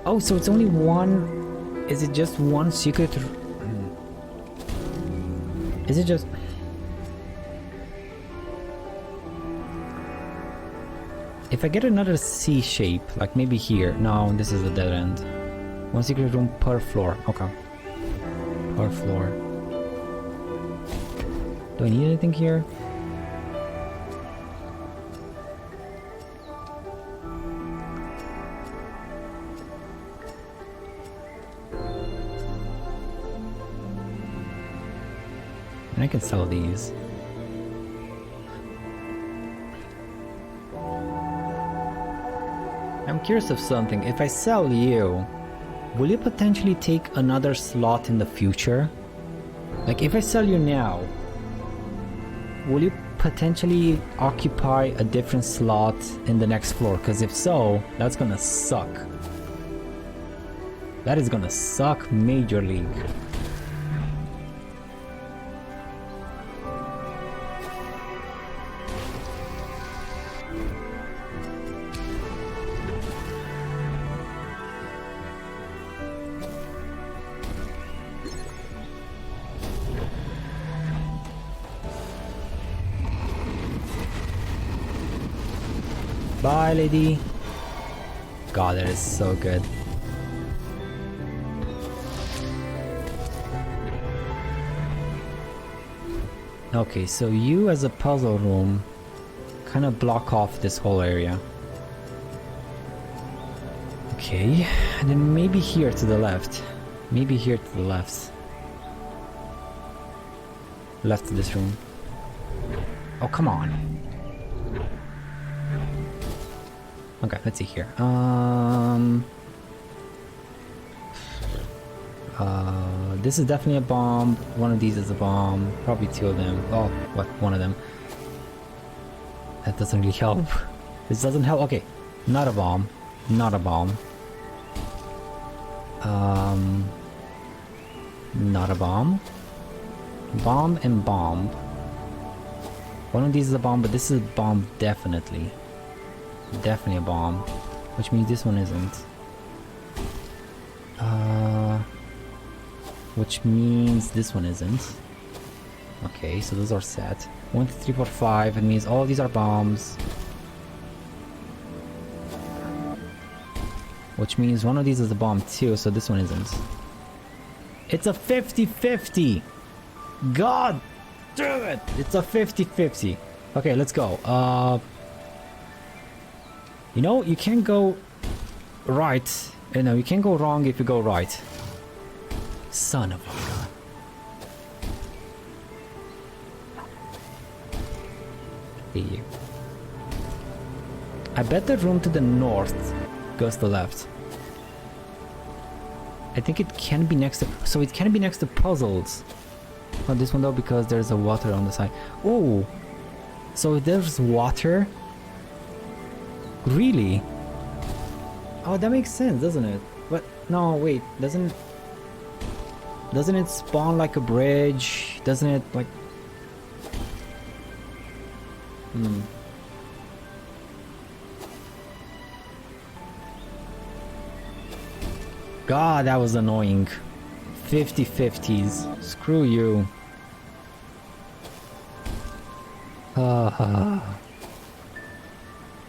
Oh, so it's only one... Is it just one secret... Is it just... If I get another C shape, like maybe here... No, this is the dead end. One secret room per floor. Okay. Per floor. Do I need anything here? And I can sell these. I'm curious of something. If I sell you, will you potentially take another slot in the future? Like if I sell you now, will you potentially occupy a different slot in the next floor? Because if so, that's gonna suck. That is gonna suck Major League. Bye, lady. God, that is so good. Okay, so you as a puzzle room kind of block off this whole area. Okay, and then maybe here to the left. Maybe here to the left. Left of this room. Oh, come on. Okay, let's see here. This is definitely a bomb. One of these is a bomb. Probably two of them. Oh, what? One of them. That doesn't really help. This doesn't help. Okay, not a bomb. Not a bomb. Not a bomb. Bomb and bomb. One of these is a bomb, but this is a bomb definitely. Definitely a bomb. Which means this one isn't. Which means this one isn't. Okay, so those are set. 1, 2, 3, 4, 5. It means all these are bombs. Which means one of these is a bomb too, so this one isn't. It's a 50-50! God damn it! It's a 50-50. Okay, let's go. You know, you can't go right. You know, you can't go wrong if you go right. Son of a gun. Here. I bet the room to the north goes to the left. I think it can be next to... So it can be next to puzzles. Not this one though, because there's a water on the side. Oh! So if there's water... Really? Oh, that makes sense, doesn't it? But, no, wait, doesn't it spawn like a bridge? Doesn't it, like... God, that was annoying. 50-50s. Screw you.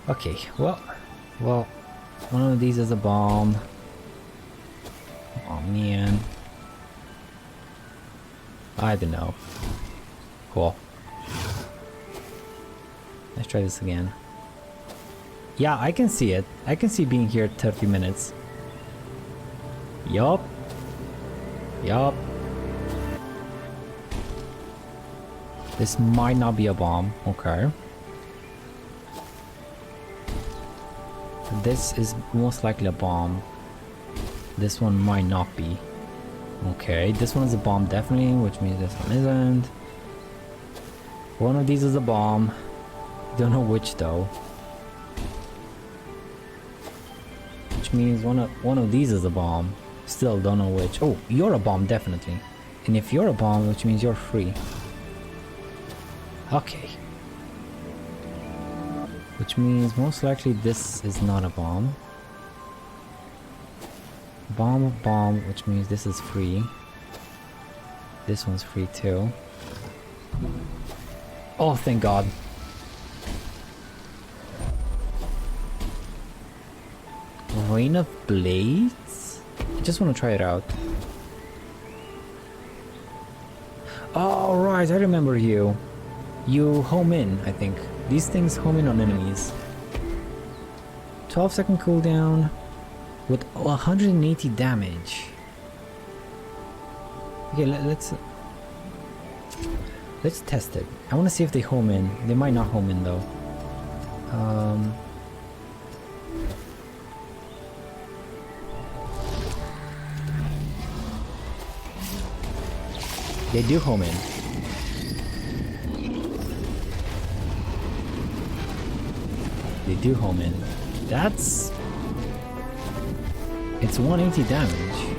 Okay, well, one of these is a bomb. Oh man. I don't know. Cool. Let's try this again. Yeah, I can see it. I can see being here 30 minutes. Yup. Yup. This might not be a bomb. Okay. This is most likely a bomb. This one might not be. Okay, this one is a bomb definitely, which means this one isn't. One of these is a bomb. Don't know which though. Which means one of these is a bomb. Still don't know which. Oh, you're a bomb definitely. And if you're a bomb, which means you're free. Okay. Which means most likely this is not a bomb. Bomb, which means this is free. This one's free too. Oh, thank God. Rain of Blades? I just want to try it out. Oh, right, I remember you. You home in, I think. These things home in on enemies. 12-second cooldown with 180 damage. Okay, let's test it. I want to see if they home in. They might not home in though. They do home in. They do home in. That's... It's 180 damage.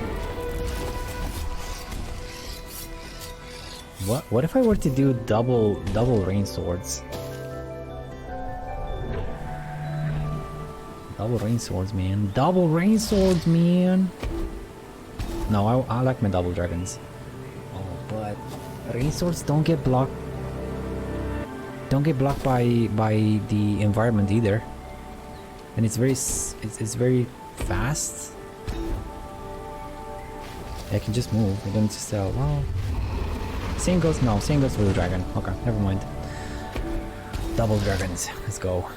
What if I were to do double rain swords? Double rain swords, man. Double rain swords, man. No, I like my double dragons. Oh, but rain swords don't get blocked. Don't get blocked by the environment either. And it's very fast. I can just move. I don't need to sell. Well, Same goes for the dragon. Okay, never mind. Double dragons. Let's go.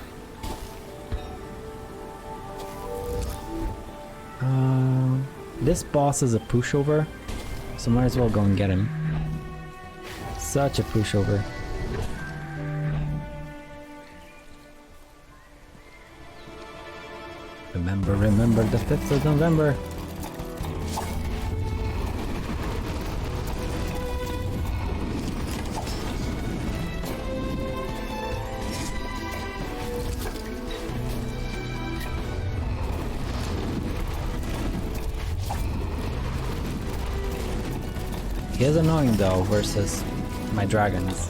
This boss is a pushover, so might as well go and get him. Such a pushover. Remember the 5th of November. He is annoying though versus my dragons.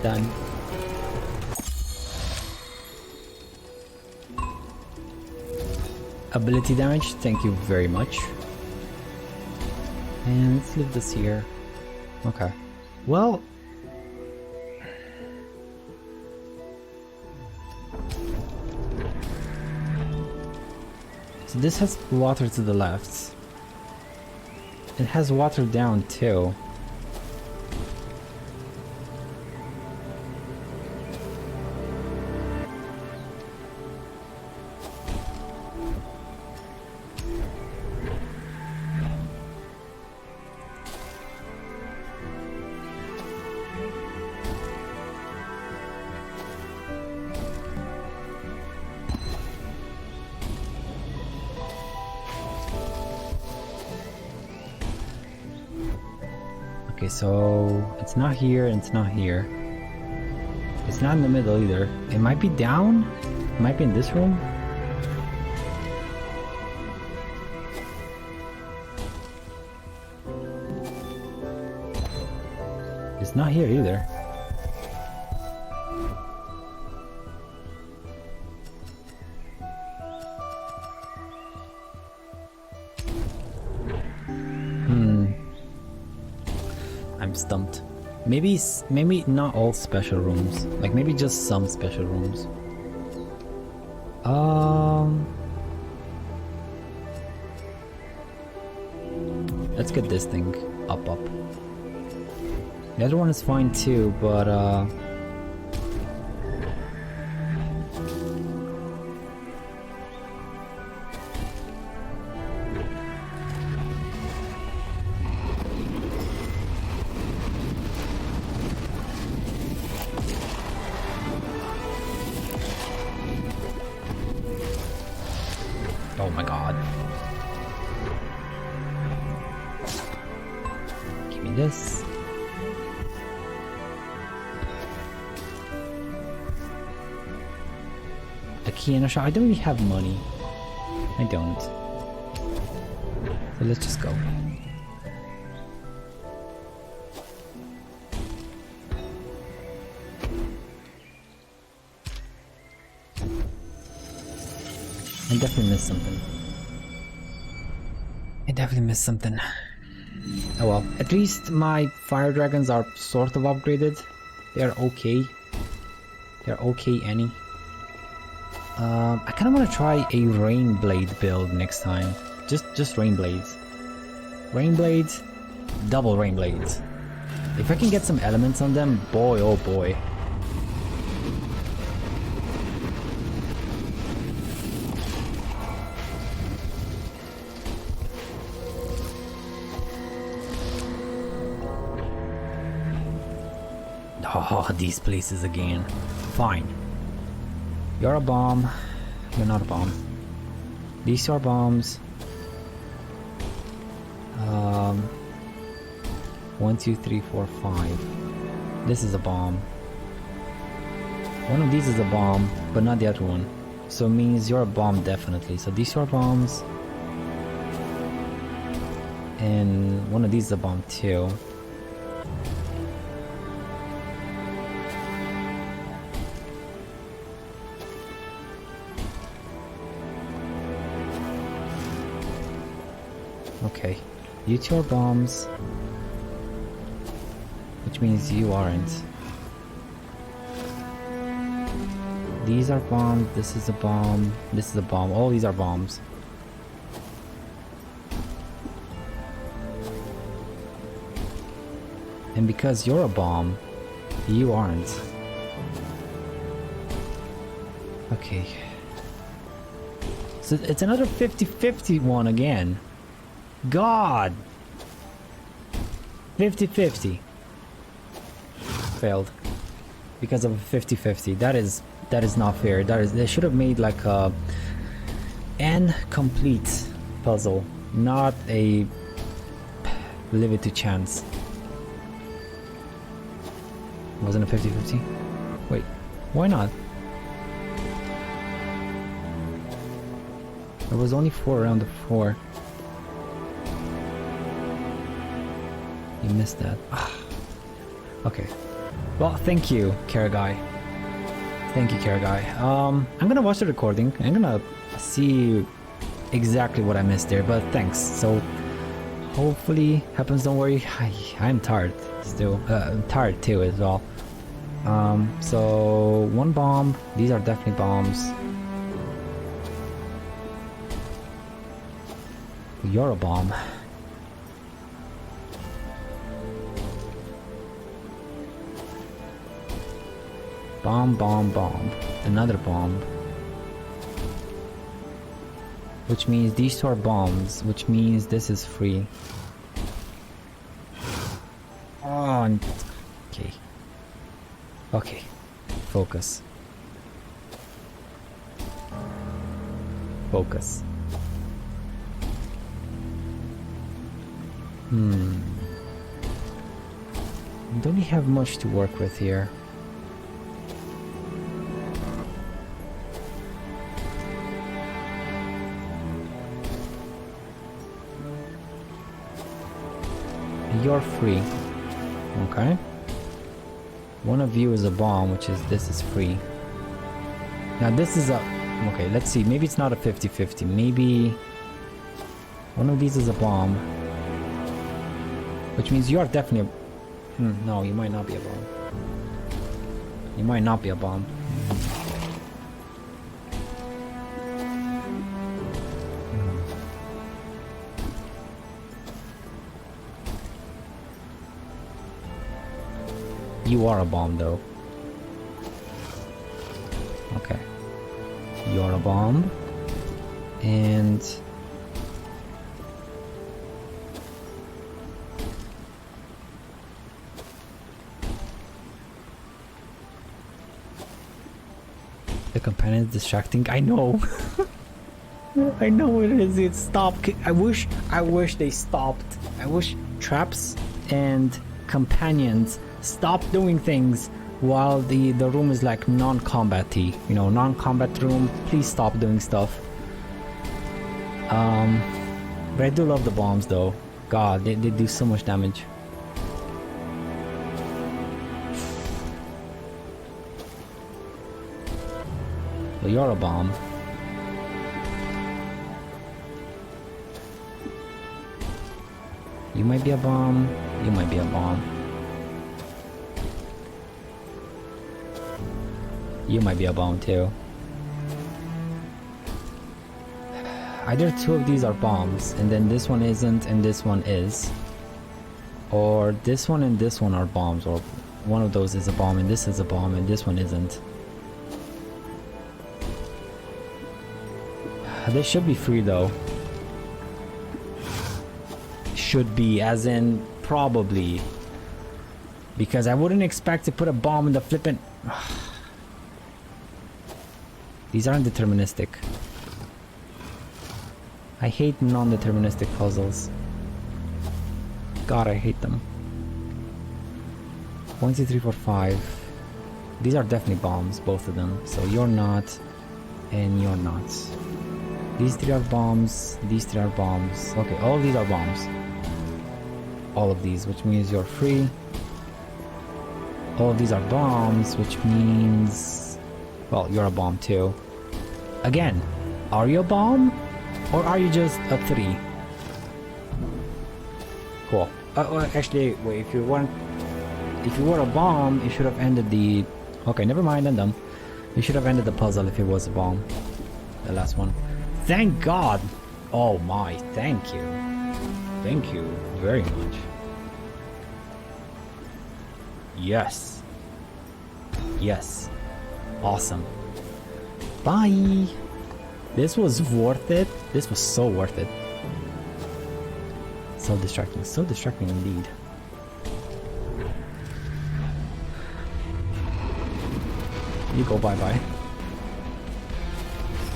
Done. Ability damage, thank you very much. And let's leave this here. Okay. Well... so this has water to the left. It has water down too. Okay, so it's not here and it's not here. It's not in the middle either. It might be down. It might be in this room. It's not here either. I'm stumped. Maybe not all special rooms. Like maybe just some special rooms. Let's get this thing up. The other one is fine too, but oh my god. Give me this. A key and a shot. I don't really have money. I don't. So let's just go. I definitely missed something. Oh well. At least my fire dragons are sort of upgraded. They're okay. Any. I kind of want to try a rain blade build next time. Just rain blades. Rain blades, double rain blades. If I can get some elements on them, boy oh boy. Oh, these places again. Fine. You're a bomb. You're not a bomb. These are bombs. 1, 2, 3, 4, 5. This is a bomb. One of these is a bomb, but not the other one. So it means you're a bomb definitely. So these are bombs. And one of these is a bomb too. Okay. You two are bombs. Which means you aren't. These are bombs, this is a bomb, this is a bomb. All these are bombs. And because you're a bomb, you aren't. Okay. So it's another 50-50 one again. God! 50-50. Failed. Because of a 50-50. That is not fair. They should have made like a an complete puzzle, not a leave it to chance. Wasn't a 50-50? Wait, why not? There was only 4 around the 4. You missed that. Okay. Well, thank you, Karagai. Thank you, Karagai. I'm gonna watch the recording. I'm gonna see exactly what I missed there, but thanks. So, hopefully happens, don't worry. I'm tired still. I'm tired too as well. So, 1 bomb. These are definitely bombs. You're a bomb. Bomb, bomb, bomb. Another bomb. Which means these 2 are bombs, which means this is free. Oh, okay. Okay. Focus. Focus. Don't we have much to work with here? You're free. Okay. One of you is a bomb, which is this is free. Now this is a... Okay, let's see. Maybe it's not a 50-50. Maybe one of these is a bomb. Which means you are definitely a... no, you might not be a bomb. You might not be a bomb. You are a bomb though. Okay. You're a bomb. And... the companion is distracting. I know. I know it is. It stopped. I wish they stopped. I wish traps and companions stop doing things while the room is like non-combat-y. You know, non-combat room. Please stop doing stuff. But I do love the bombs though. God, they do so much damage. Well, you're a bomb. You might be a bomb. You might be a bomb. You might be a bomb too. Either 2 of these are bombs, and then this one isn't, and this one is. Or this one and this one are bombs, or one of those is a bomb, and this is a bomb, and this one isn't. They should be free though. Should be, as in probably. Because I wouldn't expect to put a bomb in the flippin'... These aren't deterministic. I hate non-deterministic puzzles. God, I hate them. 1, 2, 3, 4, 5. These are definitely bombs, both of them. So you're not, and you're not. These 3 are bombs, these 3 are bombs. Okay, all of these are bombs. All of these, which means you're free. All of these are bombs, which means... Well, you're a bomb too. Again, are you a bomb? Or are you just a 3? Cool. Actually, wait. If you were a bomb, you should have ended the. Okay, never mind. I'm dumb. You should have ended the puzzle if it was a bomb. The last one. Thank God. Oh my. Thank you. Thank you very much. Yes. Yes. Awesome. Bye. This was worth it. This was so worth it. So distracting indeed. You go bye-bye.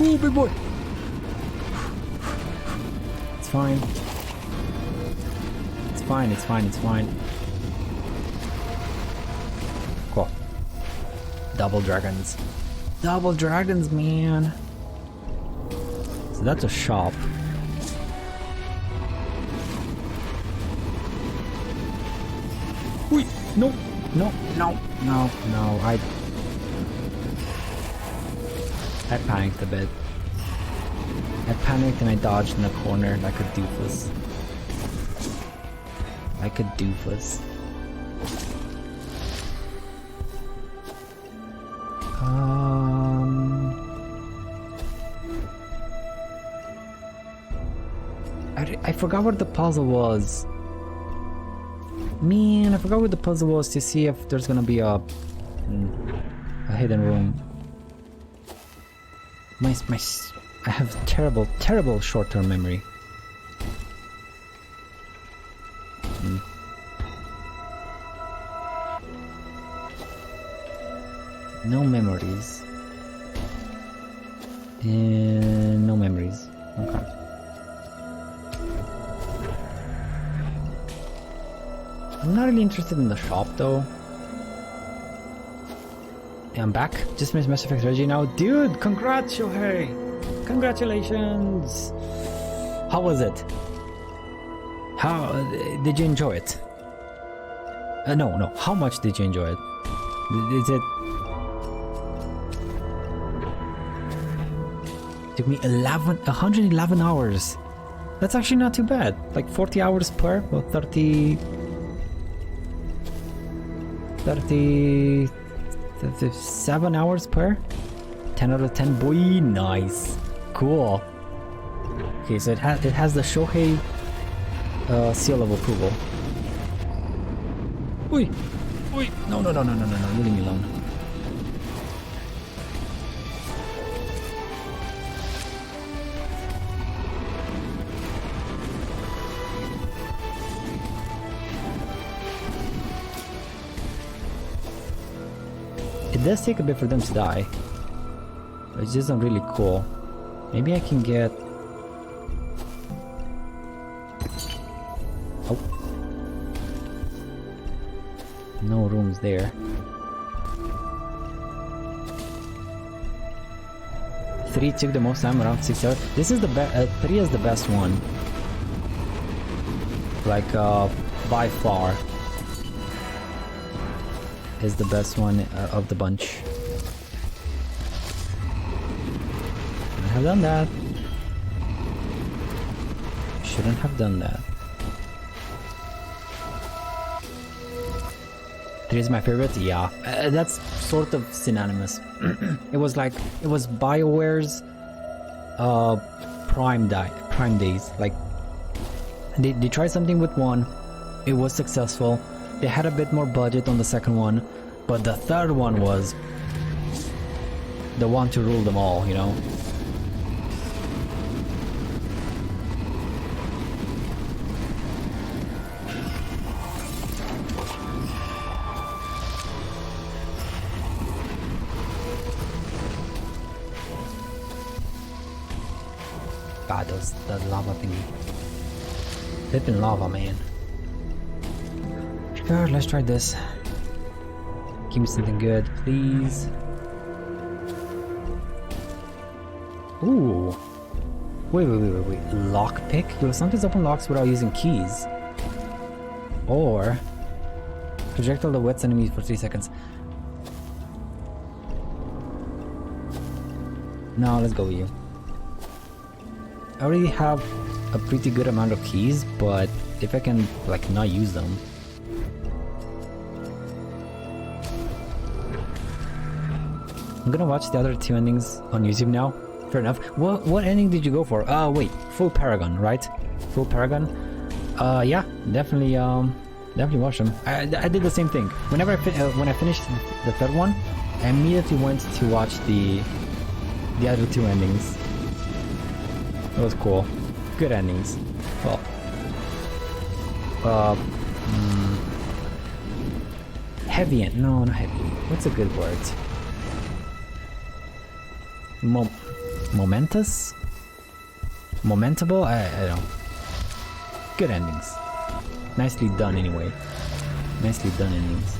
Ooh, big boy! It's fine. It's fine, it's fine, it's fine. Cool. Double dragons. Double dragons, man! So that's a shop. Wait, no, no, no, no, no, I panicked a bit. I panicked and I dodged in a corner like a doofus. Like a doofus. I forgot what the puzzle was. Man, I forgot what the puzzle was to see if there's gonna be a hidden room. I have terrible short-term memory. No memories. And no memories. Okay. I'm not really interested in the shop though. Yeah, I'm back. Just finished Mass Effect Reggie now. Dude, congrats, Shohei! Congratulations! How was it? How did you enjoy it? No. How much did you enjoy it? Is it? Took me 111 hours. That's actually not too bad. Like 40 hours per, well, 37 hours per. 10 out of 10, boy. Nice. Cool. Okay, so it has the Shohei seal of approval. Oi! No, you leave me alone. It does take a bit for them to die. But it's just not really cool. Maybe I can get... Oh. No rooms there. 3 took the most time, around 6 hours. This is the best. 3 is the best one. Like, by far. Is the best one of the bunch. Shouldn't have done that. Shouldn't have done that. 3 is my favorite? Yeah. That's sort of synonymous. It was BioWare's prime days. Like, they tried something with 1, it was successful. They had a bit more budget on the second one, but the third one was the one to rule them all, you know? God, that lava thingy. Flipping lava, man. God, let's try this. Give me something good, please. Ooh. Wait. Lockpick? You will sometimes open locks without using keys. Or projectile that wets enemies for 3 seconds. No, let's go with you. I already have a pretty good amount of keys, but if I can like not use them. I'm gonna watch the other 2 endings on YouTube now. Fair enough. What ending did you go for? Wait, full Paragon, right? Full Paragon. Yeah, definitely watch them. I did the same thing. Whenever when I finished the 3rd one, I immediately went to watch the other 2 endings. It was cool. Good endings. Well, heavy end. No, not heavy. What's a good word? Momentous? Momentable? I don't know. Good endings. Nicely done anyway. Nicely done endings.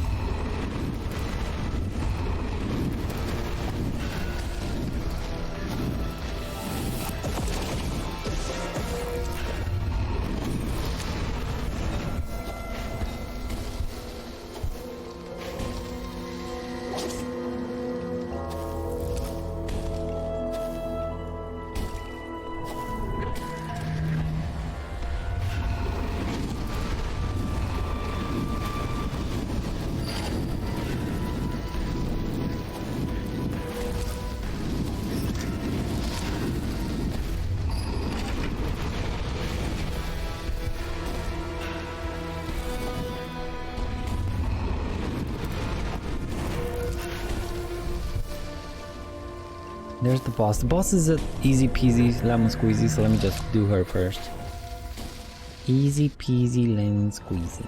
There's the boss. The boss is easy peasy lemon squeezy, so let me just do her first. Easy peasy lemon squeezy.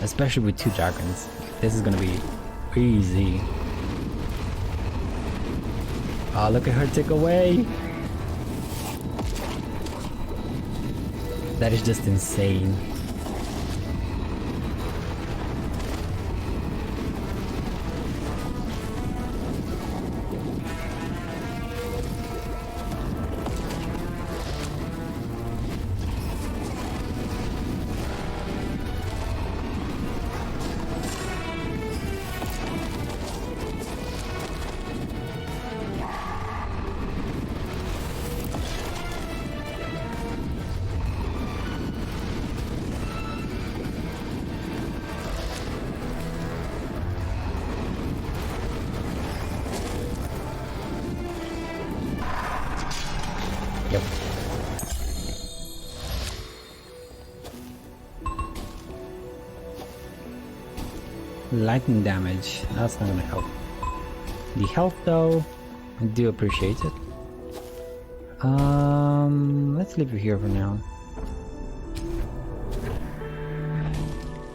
Especially with 2 dragons. This is gonna be easy. Oh, look at her take away! That is just insane. Yep. Lightning damage, that's not gonna help. The health though, I do appreciate it. Let's leave it here for now.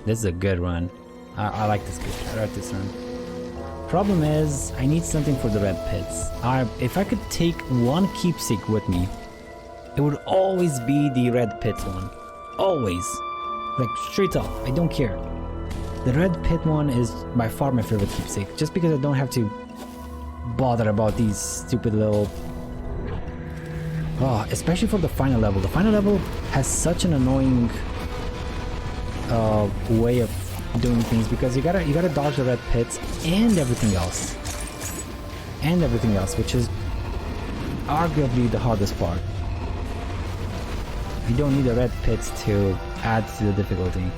This is a good run. I like this good. I like this run. Problem is, I need something for the red pits. If I could take one keepsake with me, it would always be the red pit one. Always. Like straight up, I don't care. The red pit one is by far my favorite keepsake, just because I don't have to bother about these stupid little... Oh, especially for the final level. The final level has such an annoying way of doing things, because you gotta dodge the red pits and everything else. And everything else, which is arguably the hardest part. You don't need the red pits to add to the difficulty.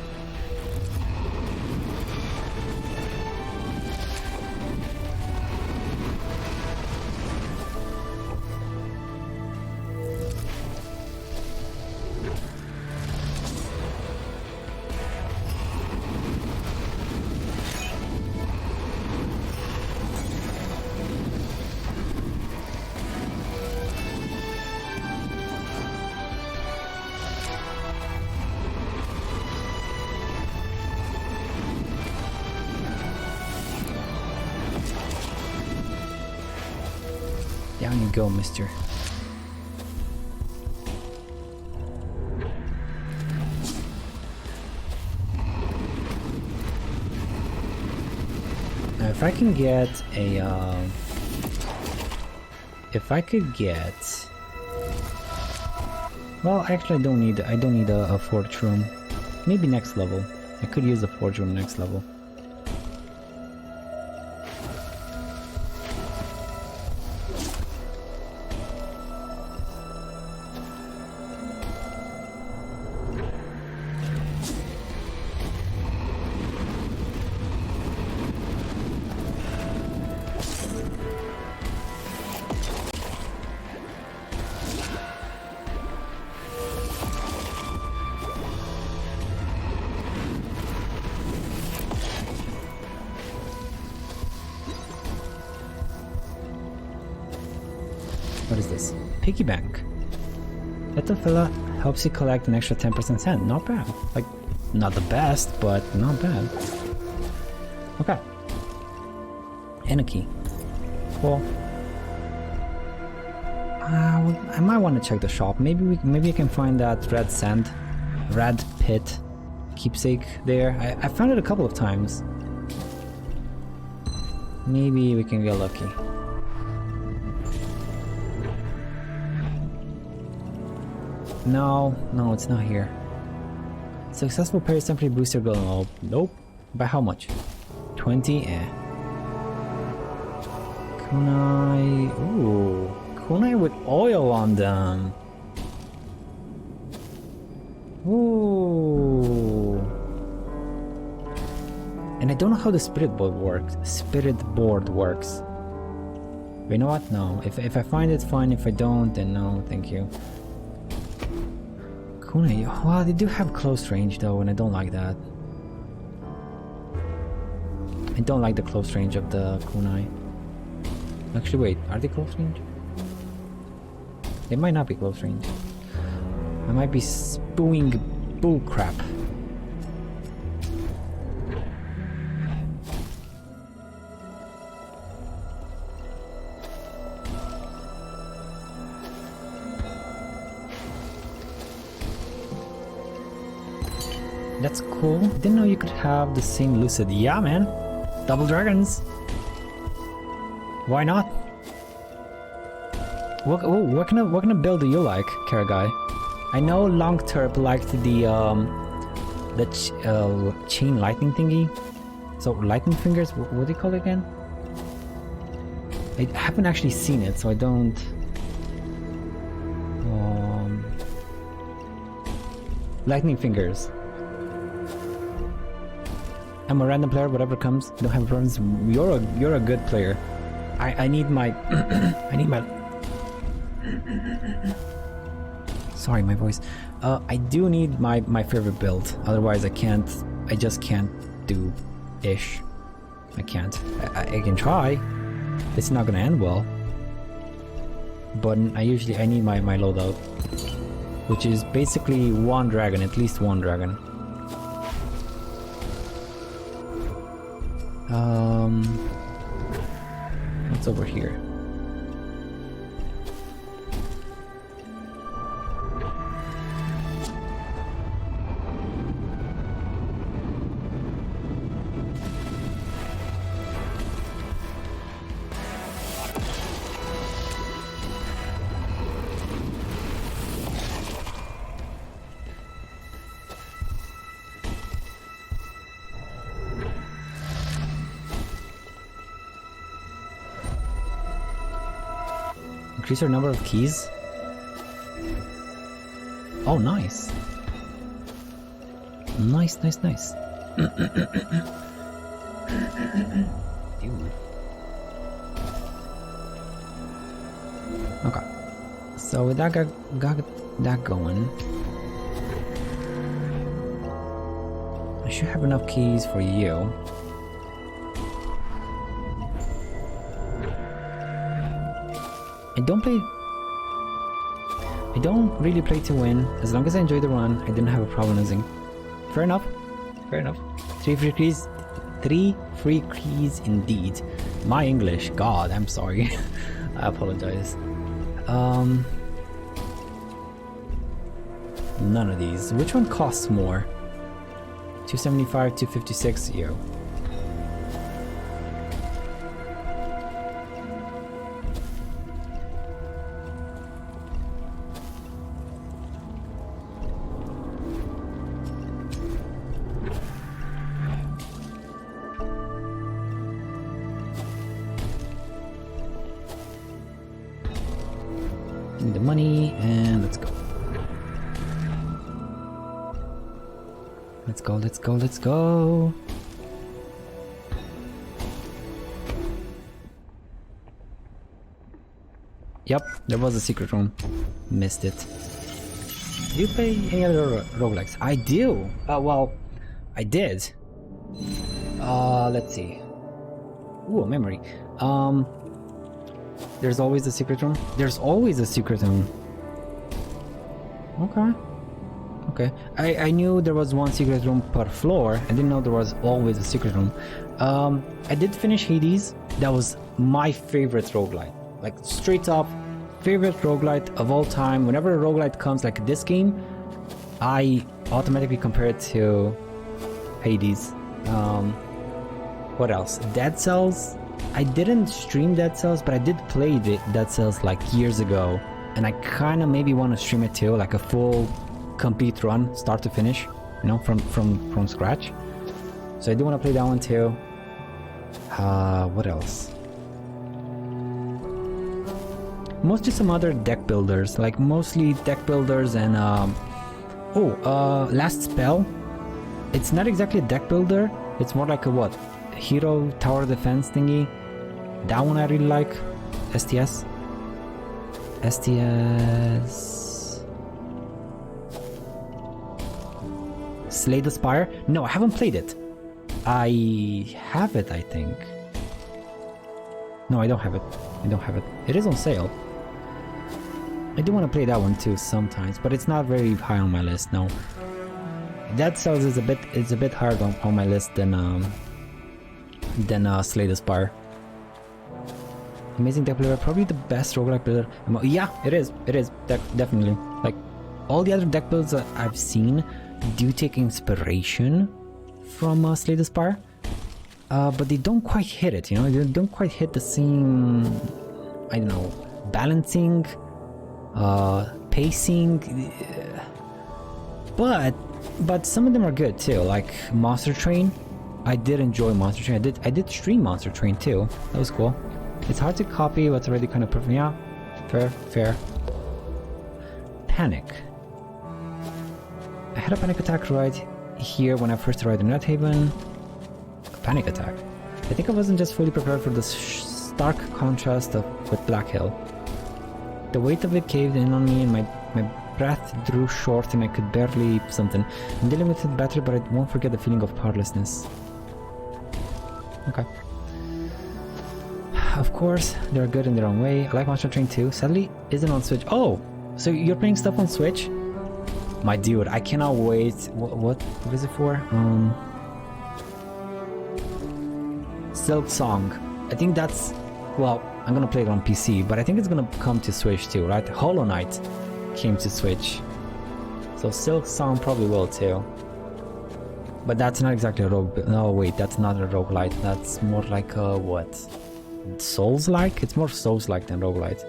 Down you go, mister. Now if I can get a if I could get, well, actually I don't need a forge room. Maybe next level. I could use a forge room next level. this? Piggy bank. Little fella helps you collect an extra 10% sand. Not bad. Like, not the best, but not bad. Okay. And a key. Cool. I might want to check the shop. Maybe I can find that red pit keepsake there. I found it a couple of times. Maybe we can get lucky. No, it's not here. Successful parry simply boosts your golden orb. Nope. By how much? 20? Kunai. Ooh. Kunai with oil on them. Ooh. And I don't know how the spirit board works. But you know what? No. If I find it, fine. If I don't, then no. Thank you. Kunai. Well, they do have close range though, and I don't like that. I don't like the close range of the kunai. Actually, wait. Are they close range? They might not be close range. I might be spewing bullcrap. That's cool. Didn't know you could have the same lucid. Yeah, man. Double dragons. Why not? What kind of build do you like, Karagai? I know Longterp liked the chain lightning thingy. So lightning fingers. What do you call it again? I haven't actually seen it, so I don't. Lightning fingers. I'm a random player, whatever comes. Don't have problems. You're a good player. I need my I need my sorry, my voice. I do need my favorite build. Otherwise I just can't do ish. I can't. I can try. It's not gonna end well. But I need my loadout. Which is basically one dragon, at least one dragon. What's over here? Increase our number of keys. Oh, nice. Nice. Dude. Okay. So with that got that going, I should have enough keys for you. I don't really play to win. As long as I enjoy the run, I didn't have a problem losing. Fair enough. 3 free keys. 3 free keys indeed. My English, God, I'm sorry. I apologize. None of these. Which one costs more? 275, 256, yo. Give me the money and let's go. Let's go. Yep, there was a secret room. Missed it. Do you play any other roguelikes? I do. Well, I did. Let's see. Ooh, a memory. There's always a secret room? There's always a secret room. Okay. Okay. I knew there was one secret room per floor. I didn't know there was always a secret room. I did finish Hades. That was my favorite roguelite. Like, straight up, favorite roguelite of all time. Whenever a roguelite comes, like this game, I automatically compare it to Hades. What else? Dead Cells. I didn't stream Dead Cells, but I did play Dead Cells like years ago, and I kind of maybe want to stream it too, like a full complete run, start to finish, you know, from scratch. So I do want to play that one too. What else? Mostly some other deck builders, like mostly deck builders and Last Spell. It's not exactly a deck builder. It's more like a what? Hero tower defense thingy. That one I really like. STS. Slay the Spire? No, I haven't played it. I have it, I think. No, I don't have it. I don't have it. It is on sale. I do want to play that one too sometimes, but it's not very high on my list. No. Dead Cells is a bit higher on my list than Slay the Spire. Amazing deck builder, probably the best roguelike builder. Yeah, it is. It is definitely. Like all the other deck builds that I've seen do take inspiration from Slay the Spire, but they don't quite hit it. You know, they don't quite hit the same. I don't know, balancing, pacing. But some of them are good too. Like Monster Train. I did enjoy Monster Train. I did stream Monster Train too. That was cool. It's hard to copy what's already kind of perfect. Yeah, fair. Panic. I had a panic attack right here when I first arrived in Redhaven. A panic attack. I think I wasn't just fully prepared for the stark contrast with Black Hill. The weight of it caved in on me and my breath drew short and I could barely something. I'm dealing with it better, but I won't forget the feeling of powerlessness. Okay. Of course, they're good in their own way. I like Monster Train too. Sadly, isn't on Switch. Oh, so you're playing stuff on Switch? My dude, I cannot wait. What is it for? Silk Song. I think that's, well, I'm gonna play it on PC, but I think it's gonna come to Switch too, right? Hollow Knight came to Switch, so Silk Song probably will too. But that's not exactly a rogue. No, wait, that's not a roguelite. That's more like a what? Souls-like? It's more Souls-like than roguelite.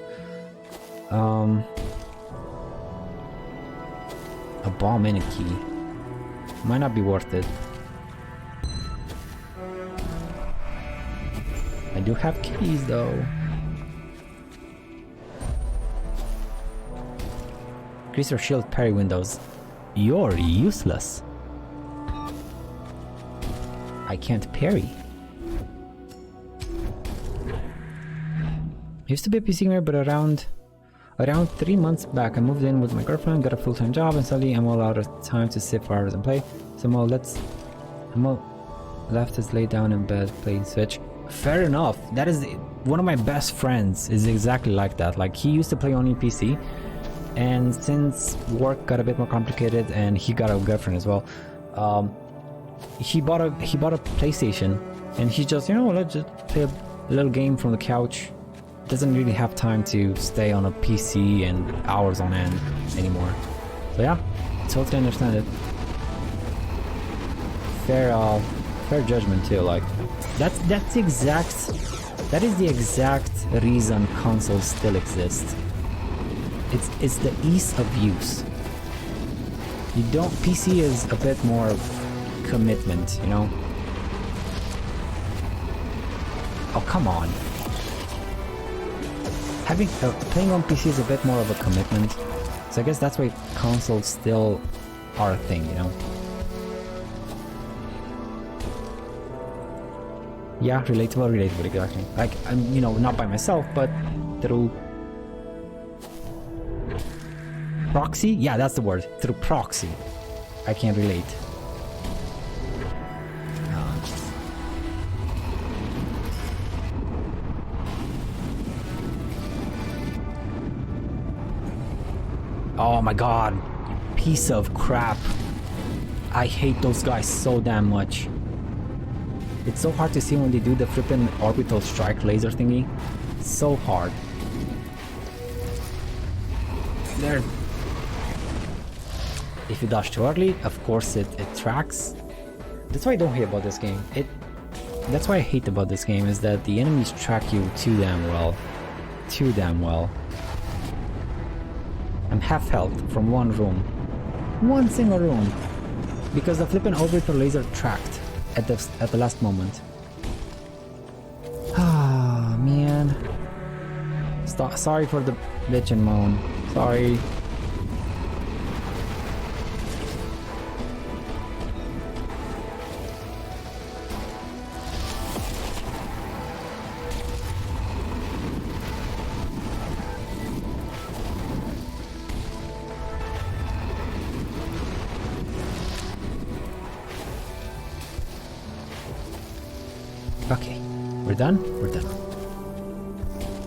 A bomb and a key. Might not be worth it. I do have keys though. Increase your shield parry windows. You're useless. I can't parry. I used to be a PC gamer, but around 3 months back, I moved in with my girlfriend, got a full-time job, and suddenly I'm all out of time to sit for hours and play. So I'm all left is laid down in bed playing Switch. Fair enough. That is one of my best friends is exactly like that. Like he used to play only PC, and since work got a bit more complicated and he got a girlfriend as well, he bought a PlayStation, and he just, you know, let's just play a little game from the couch. Doesn't really have time to stay on a PC and hours on end anymore. So yeah, totally understand it. Fair judgment too. Like that is the exact reason consoles still exist. It's the ease of use. You don't. PC is a bit more of commitment, you know. Oh come on. Playing on PC is a bit more of a commitment, so I guess that's why consoles still are a thing, you know. Yeah, relatable, exactly. Like, I'm, you know, not by myself, but through proxy. Yeah, that's the word. Through proxy, I can relate. Oh my god. Piece of crap. I hate those guys so damn much. It's so hard to see when they do the flippin' orbital strike laser thingy. So hard. There. If you dodge too early, of course it tracks. That's why I don't hate about this game. That's why I hate about this game, is that the enemies track you too damn well. Too damn well. I'm half health from one room. One single room. Because the flippin' orbital laser tracked at the last moment. Ah, man. Sorry for the bitch and moan. Sorry. Okay, we're done? We're done.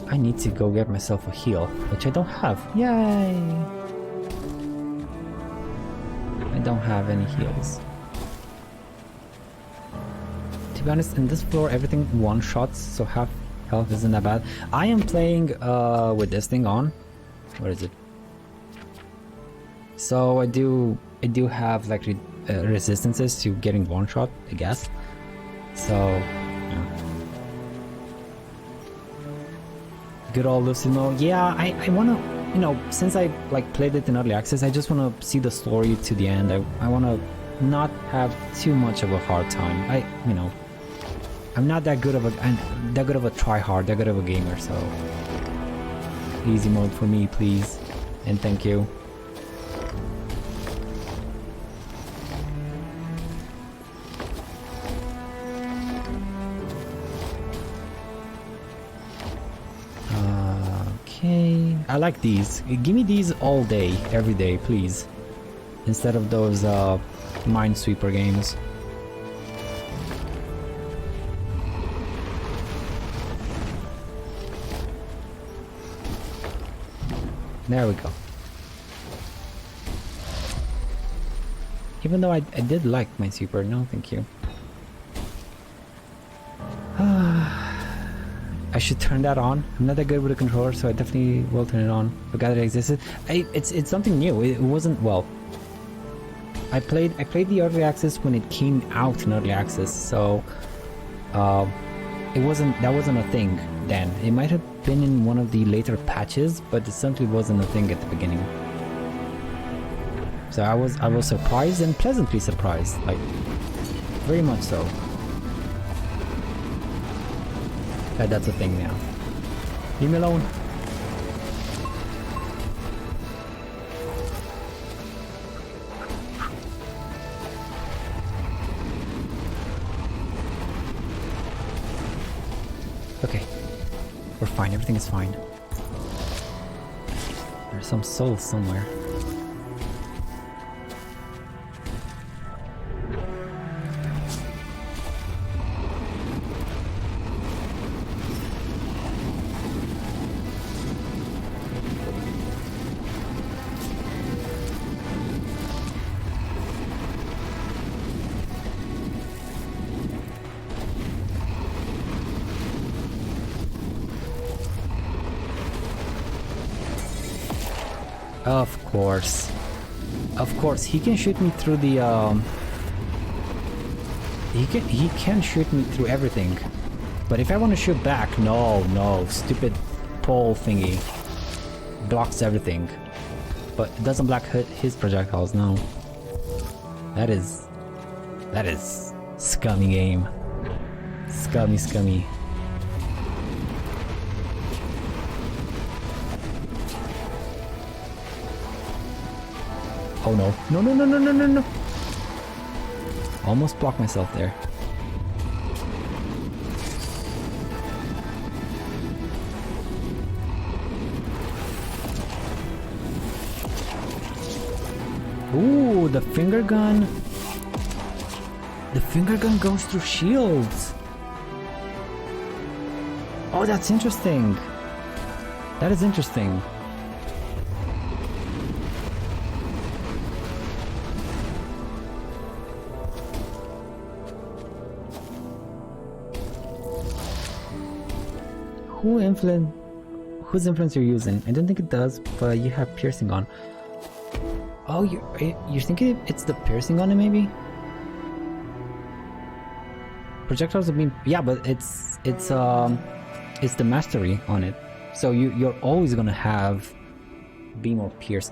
I need to go get myself a heal, which I don't have. Yay! I don't have any heals. To be honest, in this floor everything one-shots, so half health isn't that bad. I am playing with this thing on. What is it? So I do have like resistances to getting one-shot, I guess. So good old lucid mode. Yeah, I wanna, you know, since I like played it in early access, I just wanna see the story to the end. I wanna not have too much of a hard time. I'm not that good of a try-hard, that good of a gamer, so easy mode for me, please, and thank you. Okay, I like these. Give me these all day, every day, please. Instead of those Minesweeper games. There we go. Even though I did like Minesweeper, no thank you. I should turn that on. I'm not that good with a controller, so I definitely will turn it on. Forgot that it existed. It's something new. It wasn't, well, I played the early access when it came out in early access, so that wasn't a thing then. It might have been in one of the later patches, but it simply wasn't a thing at the beginning. So I was surprised and pleasantly surprised, like very much so. That's a thing now. Leave me alone. Okay. We're fine. Everything is fine. There's some souls somewhere. Of course, he can shoot me through the he can shoot me through everything. But if I want to shoot back, no, stupid pole thingy blocks everything. But it doesn't block his projectiles, no. That is scummy game. Scummy. Oh no. No. Almost blocked myself there. Ooh, the finger gun. The finger gun goes through shields. Oh, that's interesting. That is interesting. whose influence you're using. I don't think it does, but you have piercing on. Oh, you're thinking it's the piercing on it, maybe? Projectiles have been, yeah, but it's the mastery on it. So you're always gonna have beam or pierce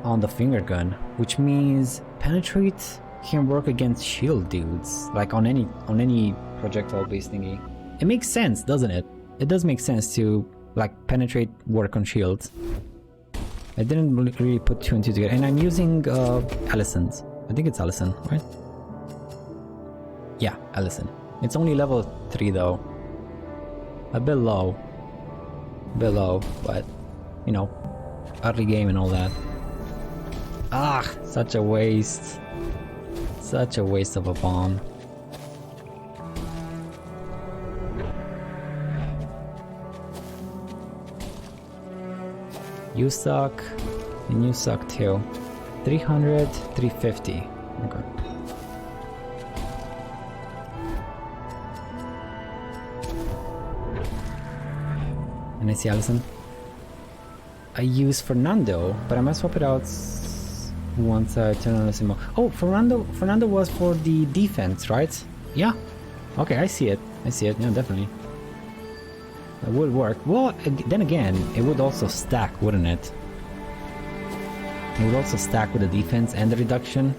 on the finger gun, which means penetrate can work against shield dudes, like on any projectile based thingy. It makes sense, doesn't it? It does make sense to like penetrate work on shields. I didn't really put two and two together, and I'm using Allison's. I think it's Allison, right? Yeah, Allison. It's only level 3 though. A bit low, but you know, early game and all that. Ah, such a waste. Such a waste of a bomb. You suck, and you suck too. 300, 350. Okay. And I see Allison. I use Fernando, but I might swap it out once I turn on the symbol. Oh, Fernando was for the defense, right? Yeah. Okay, I see it. Yeah, definitely. It would work. Well, then again, it would also stack, wouldn't it? It would also stack with the defense and the reduction.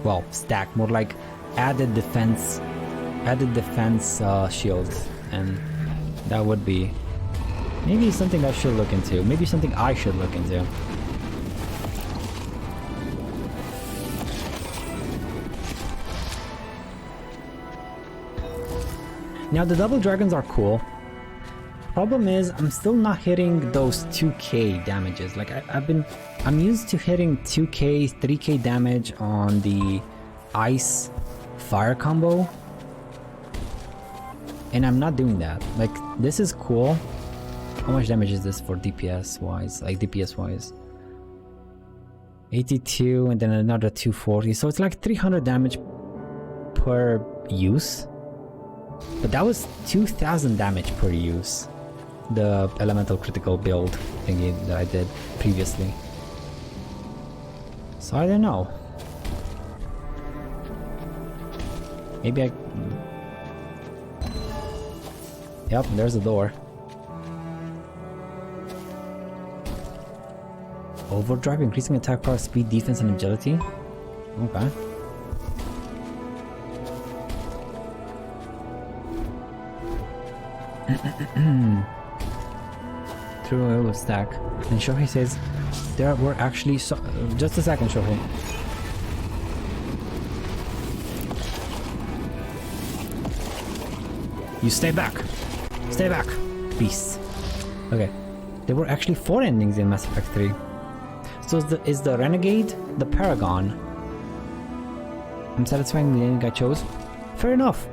Well, stack, more like added defense shields, and that would be maybe something I should look into. Maybe something I should look into. Now the double dragons are cool. Problem is, I'm still not hitting those 2k damages. Like I'm used to hitting 2k, 3k damage on the ice fire combo, and I'm not doing that. Like, this is cool. How much damage is this for DPS wise? Like DPS wise, 82, and then another 240. So it's like 300 damage per use. But that was 2000 damage per use. The elemental critical build thingy that I did previously. So I don't know. Maybe I... Yep, there's the door. Overdrive, increasing attack power, speed, defense, and agility. Okay. Through a little stack. And Shohei says there were actually just a second, Shohei. You stay back, beast. Okay, there were actually 4 endings in Mass Effect 3. So is the Renegade the Paragon? I'm satisfying the ending I chose. Fair enough.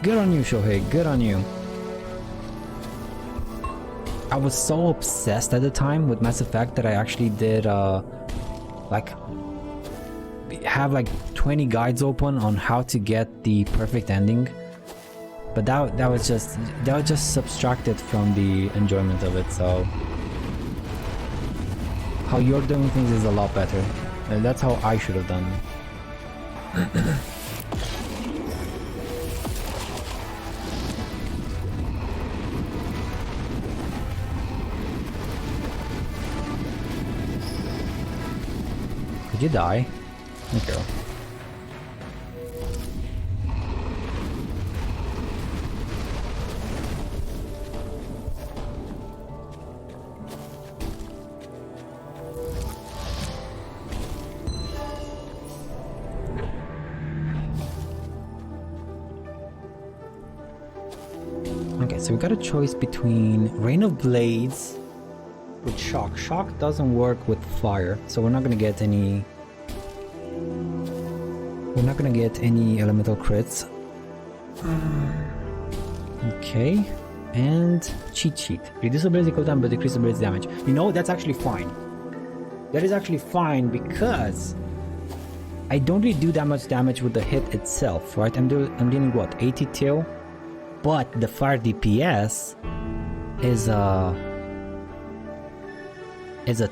Good on you, Shohei. Good on you. I was so obsessed at the time with Mass Effect that I actually did like have like 20 guides open on how to get the perfect ending, but that was just subtracted from the enjoyment of it. So how you're doing things is a lot better, and that's how I should have done it. Did you die? Okay. Okay, so we got a choice between Rain of Blades with Shock. Shock doesn't work with fire, so we're not gonna get any elemental crits. Okay, and cheat sheet. Reduce ability cooldown but decrease ability damage. You know, that's actually fine. That is actually fine because I don't really do that much damage with the hit itself, right? I'm dealing what, 82? but the fire DPS is a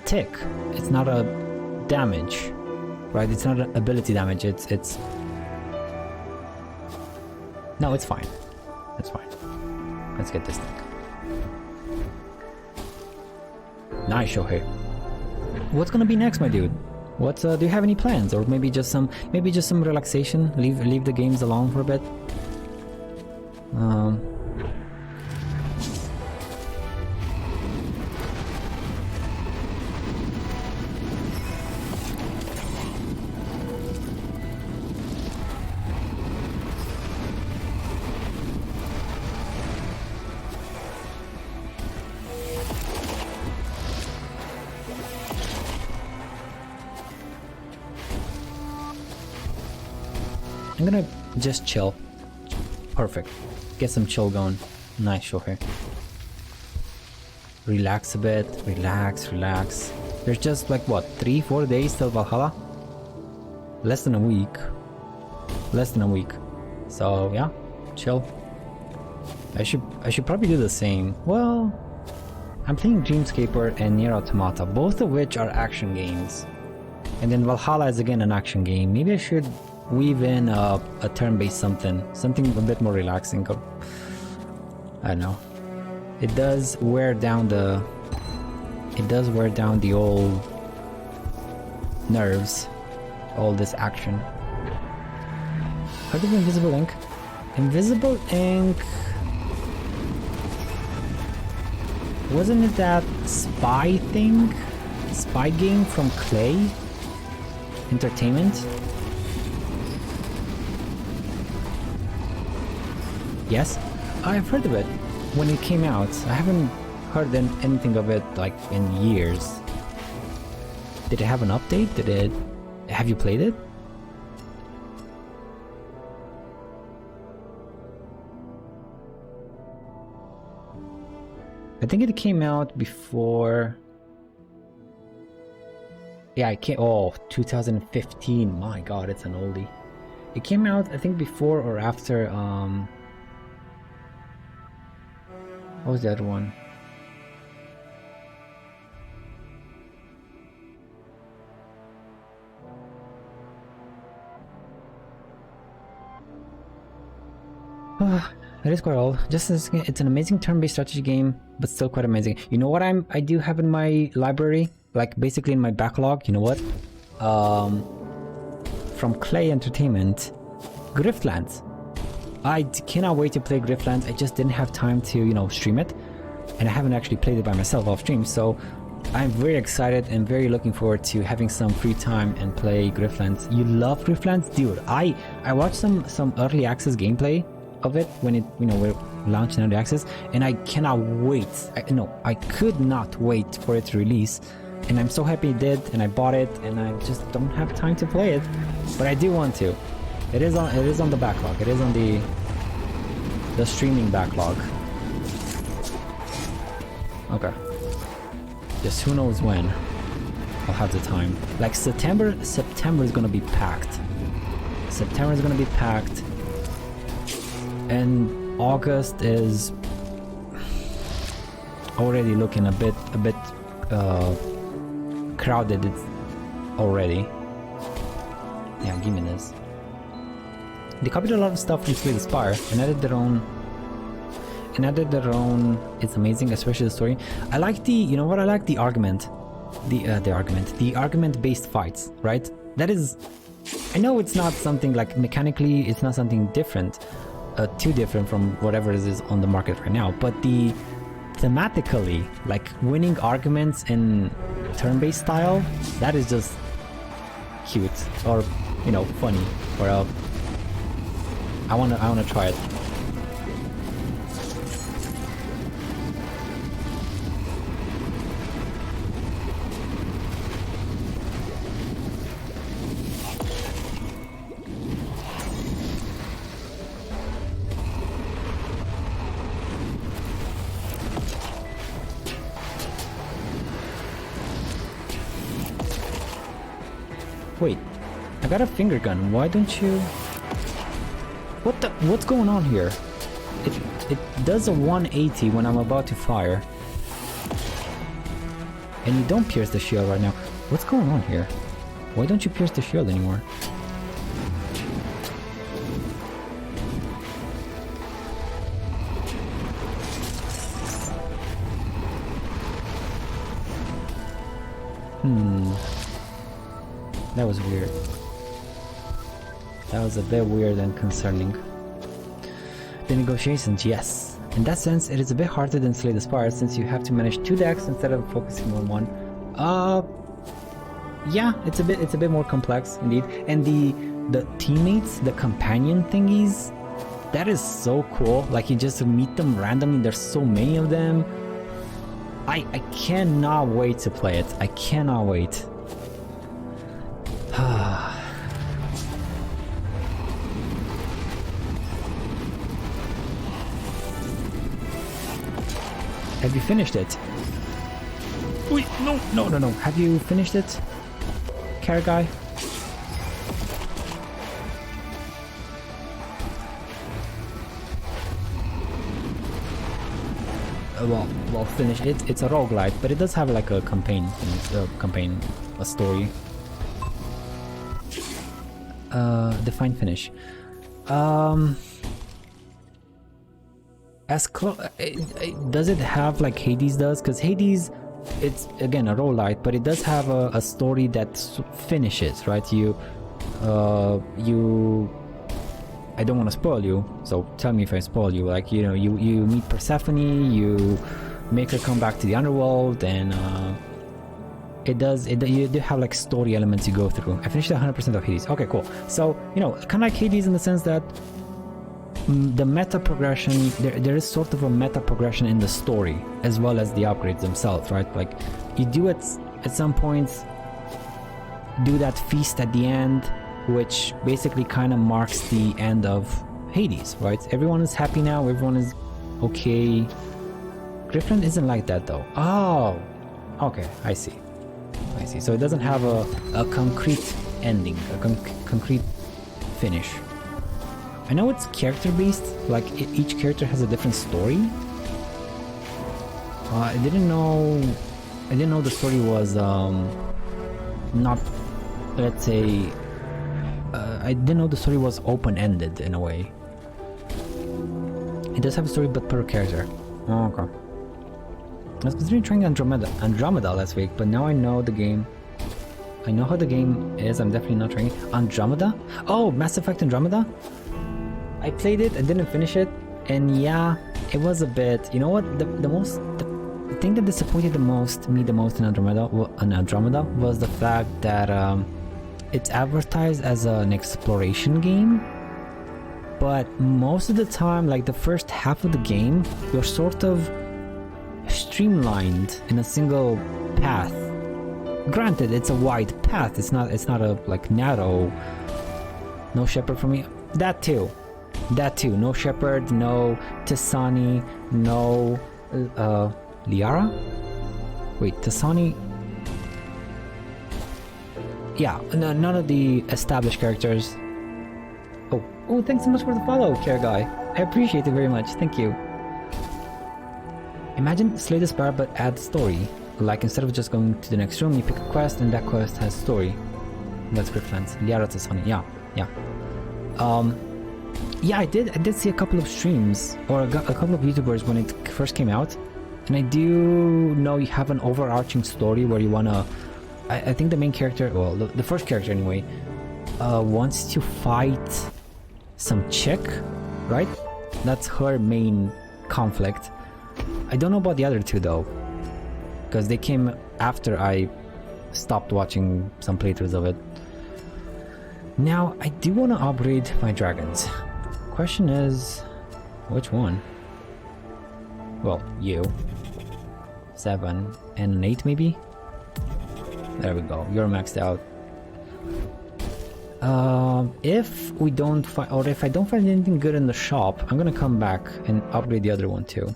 tick. It's not a damage, right? It's not an ability damage. It's no, it's fine. It's fine. Let's get this thing. Nice, Shohei. What's gonna be next, my dude? What do you have any plans, or maybe just some relaxation? Leave the games alone for a bit. I'm gonna just chill. Perfect. Get some chill going. Nice, Shohei. Relax a bit. Relax. There's just like what, 3-4 days till Valhalla? Less than a week. So yeah, chill. I should probably do the same. Well, I'm playing Dreamscaper and Nier Automata, both of which are action games. And then Valhalla is again an action game. Maybe I should weave in a turn-based something a bit more relaxing. I don't know. It does wear down the old nerves, all this action. Heard of Invisible Ink? Invisible Ink, wasn't it that spy thing? Spy game from Clay Entertainment? Yes, I've heard of it when it came out. I haven't heard anything of it like in years. Did it have an update? Have you played it? I think it came out before. Yeah, it came. Oh, 2015. My God, it's an oldie. It came out, I think, before or after. What was the other one? It is quite old. It's an amazing turn-based strategy game, but still quite amazing. You know what I do have in my library, like basically in my backlog. You know what? From Clay Entertainment, Griftlands. I cannot wait to play Griftlands. I just didn't have time to, stream it, and I haven't actually played it by myself off stream. So I'm very excited and very looking forward to having some free time and play Griftlands. You love Griftlands, dude? I watched some early access gameplay of it when it we're launching early access, and I cannot wait. I could not wait for it to release, and I'm so happy it did, and I bought it, and I just don't have time to play it, but I do want to. It is on the backlog. It is on the streaming backlog. Okay. Just who knows when I'll have the time. Like September is gonna be packed. September is gonna be packed. And August is already looking a bit crowded. It's already. Yeah, give me this. They copied a lot of stuff from Slay the Spire and added their own. It's amazing, especially the story. I like the argument, the argument-based fights, right? That is, I know it's not something like mechanically, it's not something different. Too different from whatever is on the market right now, but the thematically, like winning arguments in turn-based style, that is just cute or funny. Or I wanna try it. Wait, I got a finger gun. Why don't you... What's going on here? it does a 180 when I'm about to fire. And you don't pierce the shield right now. What's going on here? Why don't you pierce the shield anymore? That was weird. That was a bit weird and concerning. The negotiations, yes. In that sense, it is a bit harder than Slay the Spire since you have to manage 2 decks instead of focusing on one. Yeah, it's a bit more complex indeed. And the teammates, the companion thingies, that is so cool. Like you just meet them randomly. There's so many of them. I cannot wait to play it. I cannot wait. Have you finished it? Wait, no. Have you finished it? Carrot guy? Well, finish it. It's a roguelike, but it does have like a campaign, a story. Define finish. Does it have like Hades does? Because Hades, it's again a roguelike, but it does have a story that finishes, right? I don't want to spoil you, so tell me if I spoil you. Like, you know, you meet Persephone, you make her come back to the underworld, and you do have like story elements you go through. I finished 100% of Hades. Okay, cool. So, you know, kind of like Hades in the sense that the meta progression, there is sort of a meta progression in the story as well as the upgrades themselves, right? Like you do at some points do that feast at the end, which basically kind of marks the end of Hades, right? Everyone is happy now, everyone is okay. Griffin isn't like that though. Oh, okay, I see. So it doesn't have a concrete ending, a concrete finish. I know it's character based, like each character has a different story. I didn't know the story was not, let's say, I didn't know the story was open-ended in a way. It does have a story, but per character. Oh, okay. I was considering trying Andromeda last week, but now I know the game. I know how the game is. I'm definitely not trying it. Andromeda? Oh, Mass Effect Andromeda? I played it, I didn't finish it, and yeah, it was a bit. You know what? The thing that disappointed me the most in Andromeda was the fact that it's advertised as an exploration game, but most of the time, like the first half of the game, you're sort of streamlined in a single path. Granted, it's a wide path. It's not a like narrow. No shepherd for me. That too. No shepherd. No Tisani. No Liara. Wait, Tisani. Yeah, no, none of the established characters. Oh, thanks so much for the follow, Care Guy. I appreciate it very much. Thank you. Imagine Slay the Spire but add story. Like instead of just going to the next room, you pick a quest and that quest has story. That's Grifflands. Liara Tisani. Yeah. Yeah, I did see a couple of streams or a couple of YouTubers when it first came out, and I do know you have an overarching story where you wanna. I think the main character, well, the first character anyway, wants to fight some chick, right? That's her main conflict. I don't know about the other two though, because they came after I stopped watching some playthroughs of it. Now, I do want to upgrade my dragons. Question is, which one? Well, you. 7 and an 8 maybe? There we go, you're maxed out. If we don't find, or if I don't find anything good in the shop, I'm gonna come back and upgrade the other one too.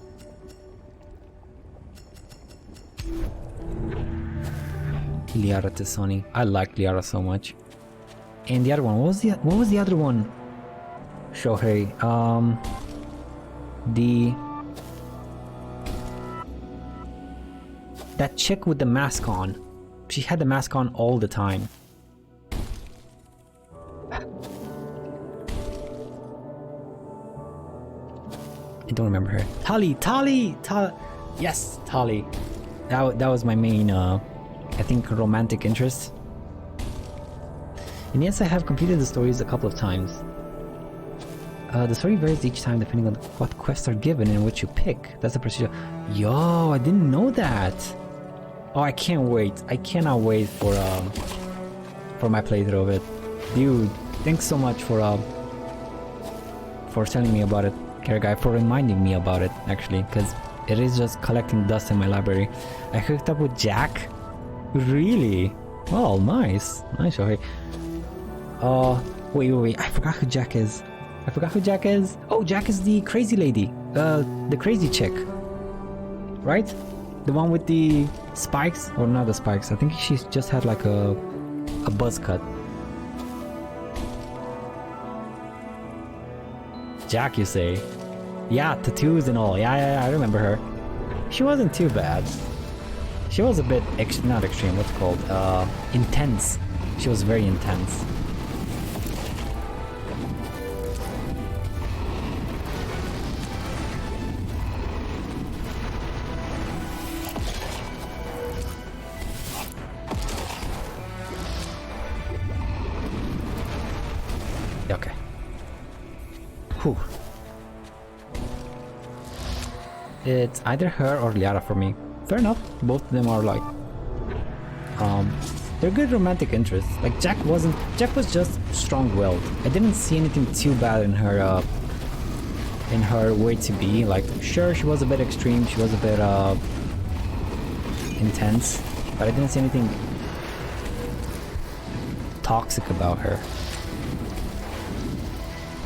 Liara Tisani. I like Liara so much. And the other one, what was the other one? Shohei. That chick with the mask on. She had the mask on all the time. I don't remember her. Tali! Yes, Tali. That was my main, I think, romantic interest. And yes, I have completed the stories a couple of times. The story varies each time depending on what quests are given and which you pick. That's the procedure. Yo, I didn't know that. Oh, I can't wait. I cannot wait for my playthrough of it. Dude, thanks so much for telling me about it, Care Guy, for reminding me about it, actually, because it is just collecting dust in my library. I hooked up with Jack? Really? Well, nice. Nice, okay. Wait. I forgot who Jack is. Oh, Jack is the crazy lady. The crazy chick. Right? The one with the spikes? Or not the spikes. I think she's just had like a buzz cut. Jack, you say? Yeah, tattoos and all. Yeah, I remember her. She wasn't too bad. She was a bit, not extreme, what's it called? Intense. She was very intense. Okay. Whew. It's either her or Liara for me. Fair enough. Both of them are like, they're good romantic interests. Like Jack was just strong-willed. I didn't see anything too bad in her way to be. Like, sure, she was a bit extreme. She was a bit intense, but I didn't see anything toxic about her.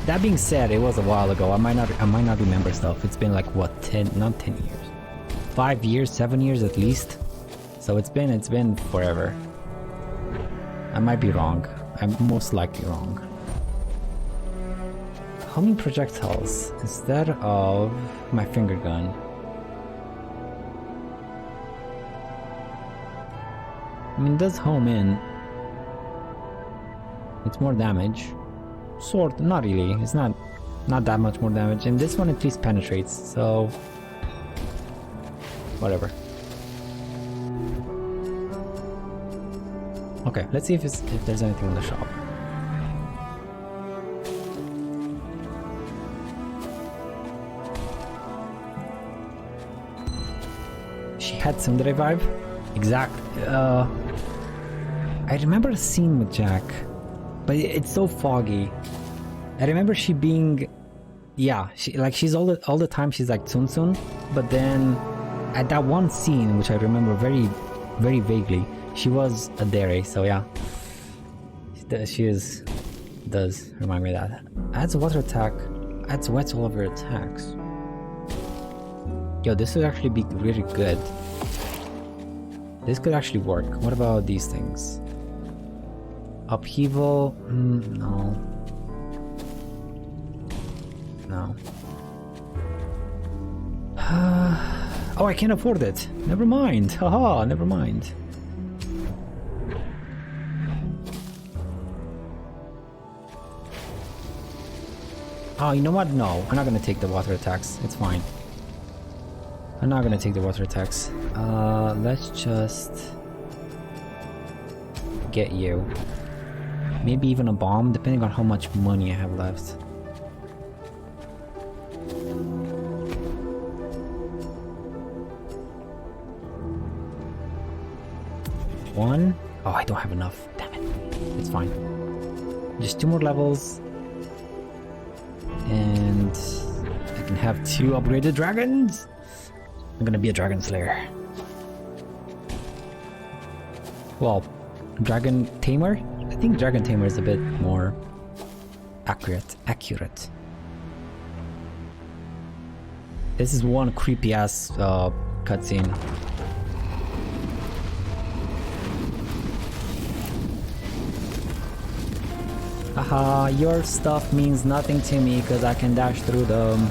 That being said, it was a while ago. I might not remember stuff. It's been like what, 10 years. 5 years, 7 years at least. So it's been forever. I might be wrong. I'm most likely wrong. Homing projectiles instead of my finger gun. I mean, it does home in. It's more damage. Sort, not really. It's not that much more damage, and this one at least penetrates. So whatever. Okay, let's see if there's anything in the shop. She had tsundere vibe? Exactly. I remember a scene with Jack, but it's so foggy. I remember she being, yeah, she's all the time she's like Tsun, but then at that one scene, which I remember very, very vaguely, she was a dere. So yeah, she does remind me of that. Adds water attack, adds wet all of her attacks. Yo, this would actually be really good. This could actually work. What about these things? Upheaval? No. Oh, I can't afford it. Never mind. Haha, never mind. Oh, you know what? No, I'm not gonna take the water attacks. It's fine. I'm not gonna take the water attacks. Let's just get you. Maybe even a bomb, depending on how much money I have left. One. Oh, I don't have enough. Damn it. It's fine. Just 2 more levels. And I can have 2 upgraded dragons. I'm gonna be a dragon slayer. Well, dragon tamer? I think dragon tamer is a bit more accurate. This is one creepy ass cutscene. Haha, your stuff means nothing to me because I can dash through them.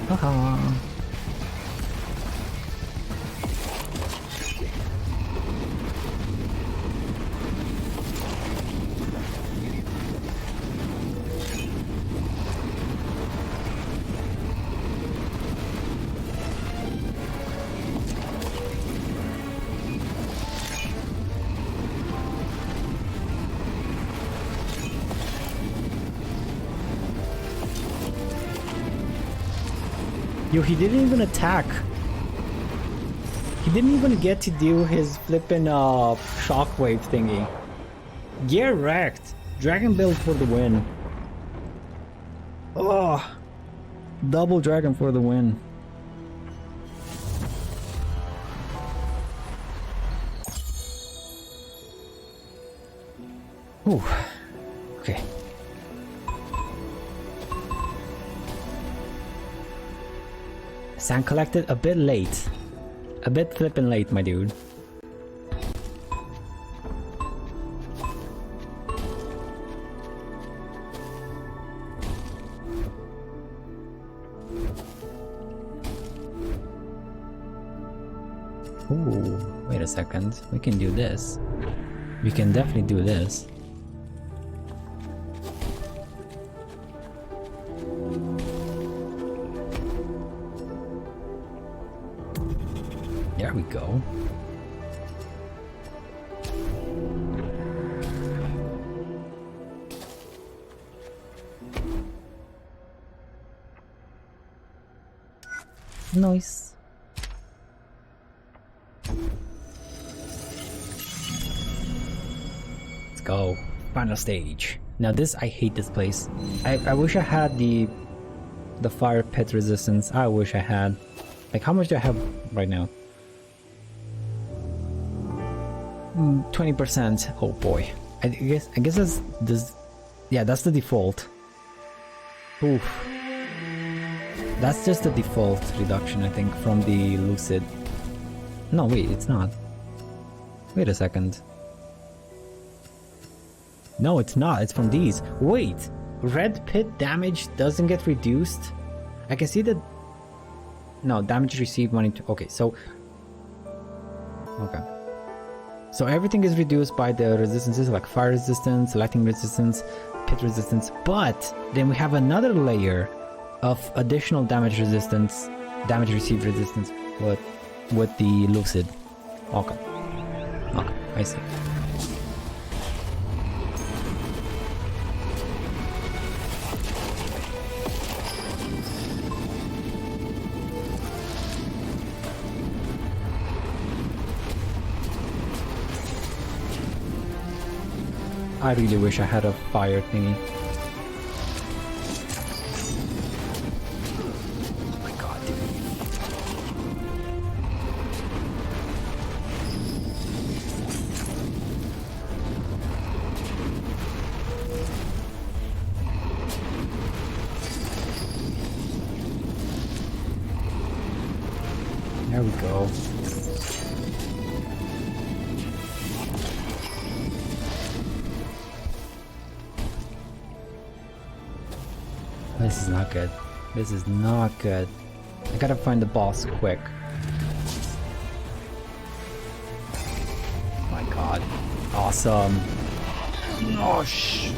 Haha. Yo, he didn't even attack. He didn't even get to do his flippin' shockwave thingy. Get wrecked. Dragon build for the win. Oh, double dragon for the win. Ooh. Okay. Sand collected a bit late. A bit flippin' late, my dude. Ooh, wait a second. We can do this. We can definitely do this. There we go. Nice. Let's go. Final stage. Now this, I hate this place. I wish I had the fire pit resistance. I wish I had. Like, how much do I have right now? 20%. Oh boy. I guess that's this. Yeah, that's the default. Oof. That's just the default reduction, I think, from the lucid. No, wait, it's not. Wait a second. No, it's not. It's from these. Wait, red pit damage doesn't get reduced. I can see that. No, damage received money. Okay, so. Okay. So everything is reduced by the resistances like fire resistance, lightning resistance, pit resistance, but then we have another layer of additional damage resistance, damage received resistance with the lucid. Okay. Okay, I see. I really wish I had a fire thingy. Oh my god, dude. There we go. This is not good. This is not good. I gotta find the boss quick. Oh my god. Awesome. Oh shit.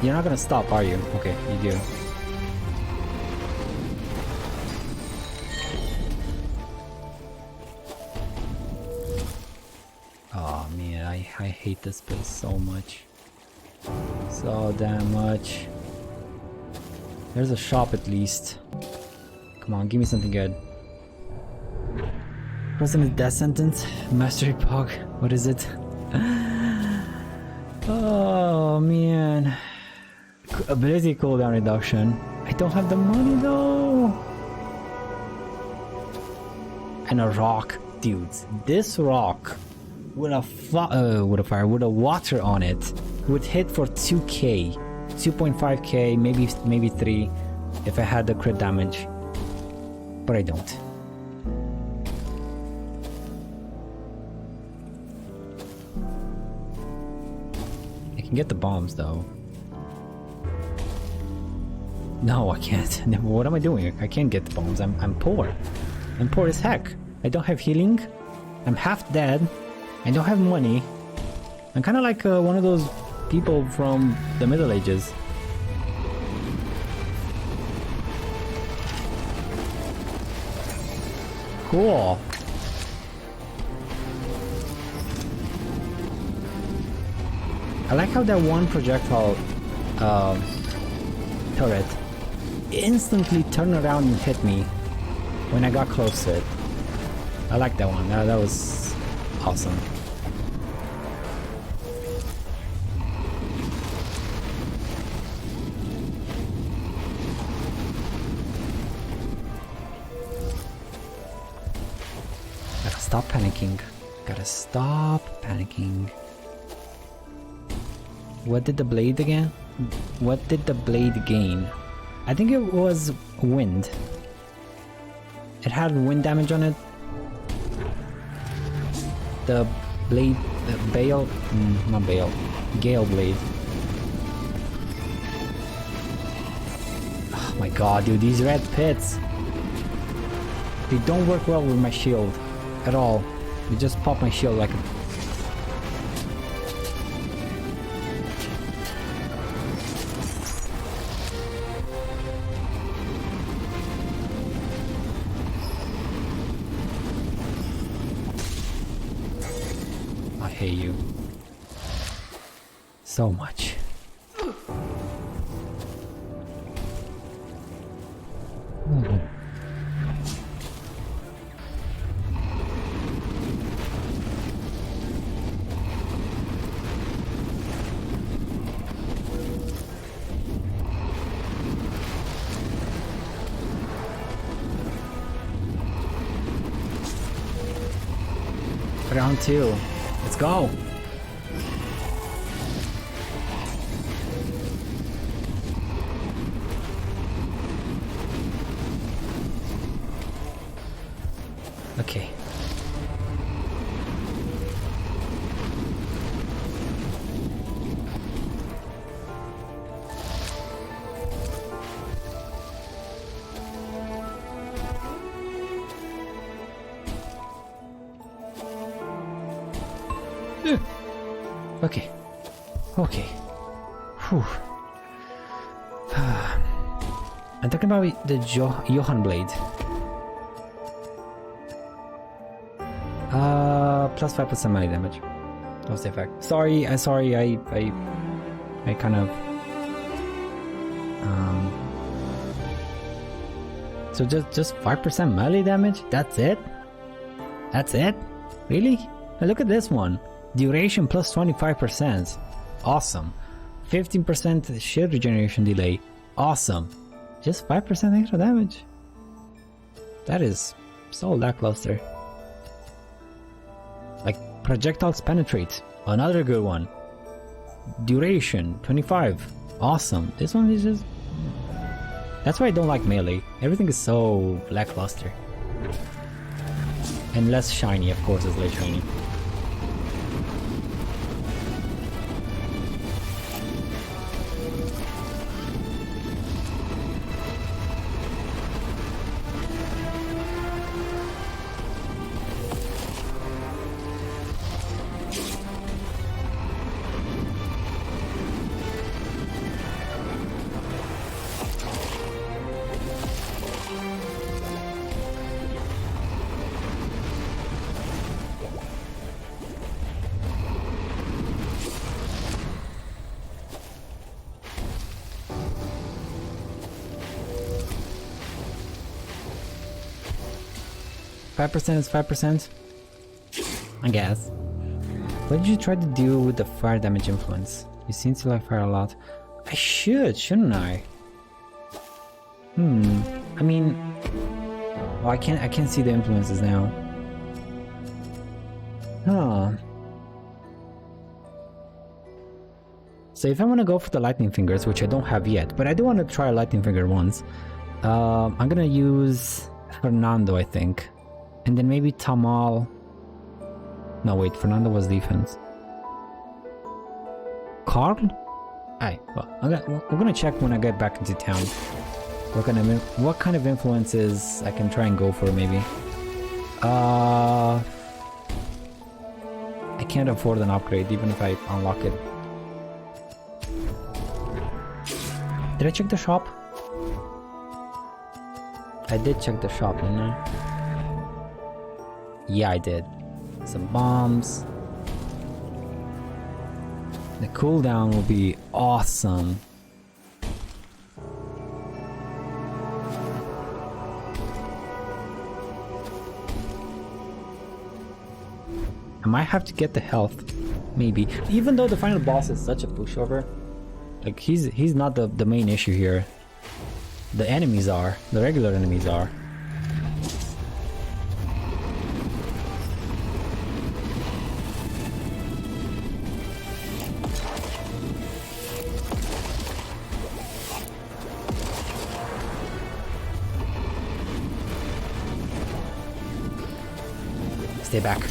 You're not gonna stop, are you? Okay, you do. Oh man, I hate this place so much. So damn much. There's a shop at least. Come on, give me something good. President's death sentence? Mastery Pog? What is it? Oh man. Ability cooldown reduction. I don't have the money though. And a rock. Dudes, this rock with a water on it would hit for 2k, 2.5k, maybe 3. if I had the crit damage. But I don't. I can get the bombs though. No, I can't. What am I doing? I can't get the bombs. I'm poor. I'm poor as heck. I don't have healing. I'm half dead. I don't have money. I'm kind of like one of those people from the Middle Ages. Cool. I like how that one projectile turret instantly turned around and hit me when I got close to it. I like that one. That was awesome. Gotta stop panicking. Gotta stop panicking. What did the blade again? What did the blade gain? I think it was wind. It had wind damage on it. The blade, Bale, not Bale, Gale blade. Oh my god, dude, these red pits. They don't work well with my shield at all. They just pop my shield like a... I hate you so much. Round 2. Let's go. Okay. Okay. Okay. Whew. I'm talking about the Johan blade. Plus 5% melee damage. That was the effect. Sorry, I kind of so just 5% melee damage? That's it? That's it? Really? Now look at this one. Duration plus 25%. Awesome. 15% shield regeneration delay. Awesome. Just 5% extra damage. That is so lackluster. Like, projectiles penetrate. Another good one. Duration 25. Awesome. This one is just... That's why I don't like melee. Everything is so lackluster. And less shiny, of course, it's less shiny. .5% is 5%? I guess. What did you try to do with the fire damage influence? You seem to like fire a lot. I shouldn't I? I mean... Oh, I can't see the influences now. Huh. So if I want to go for the lightning fingers, which I don't have yet, but I do want to try lightning finger once, I'm gonna use Fernando, I think, and then maybe Tamal. No, wait, Fernando was defense. Carl? Aye, well, we're gonna check when I get back into town. What kind of influences I can try and go for, maybe. I can't afford an upgrade, even if I unlock it. Did I check the shop? I did check the shop, didn't I? Yeah, I did. Some bombs. The cooldown will be awesome. I might have to get the health, maybe. Even though the final boss is such a pushover, like he's not the main issue here. The enemies are. The regular enemies are. Stay back.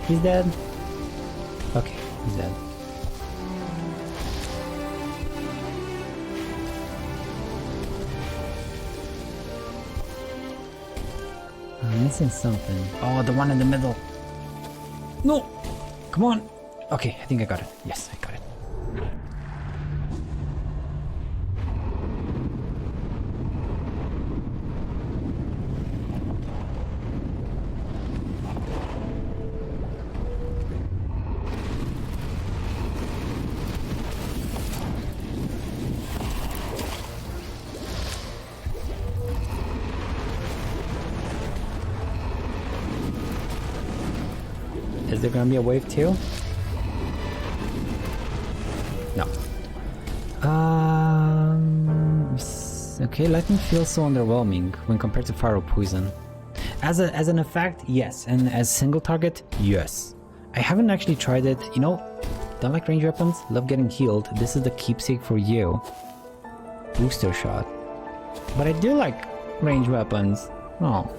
He's dead. Okay, he's dead. I'm missing something. Oh, the one in the middle. No! Come on! Okay, I think I got it. Yes, I got it. Is there gonna be a wave too? No. Okay, lightning feels so underwhelming when compared to fire or poison. As an effect, yes, and as single target, yes. I haven't actually tried it. You know, don't like range weapons? Love getting healed. This is the keepsake for you. Booster shot. But I do like range weapons. Oh.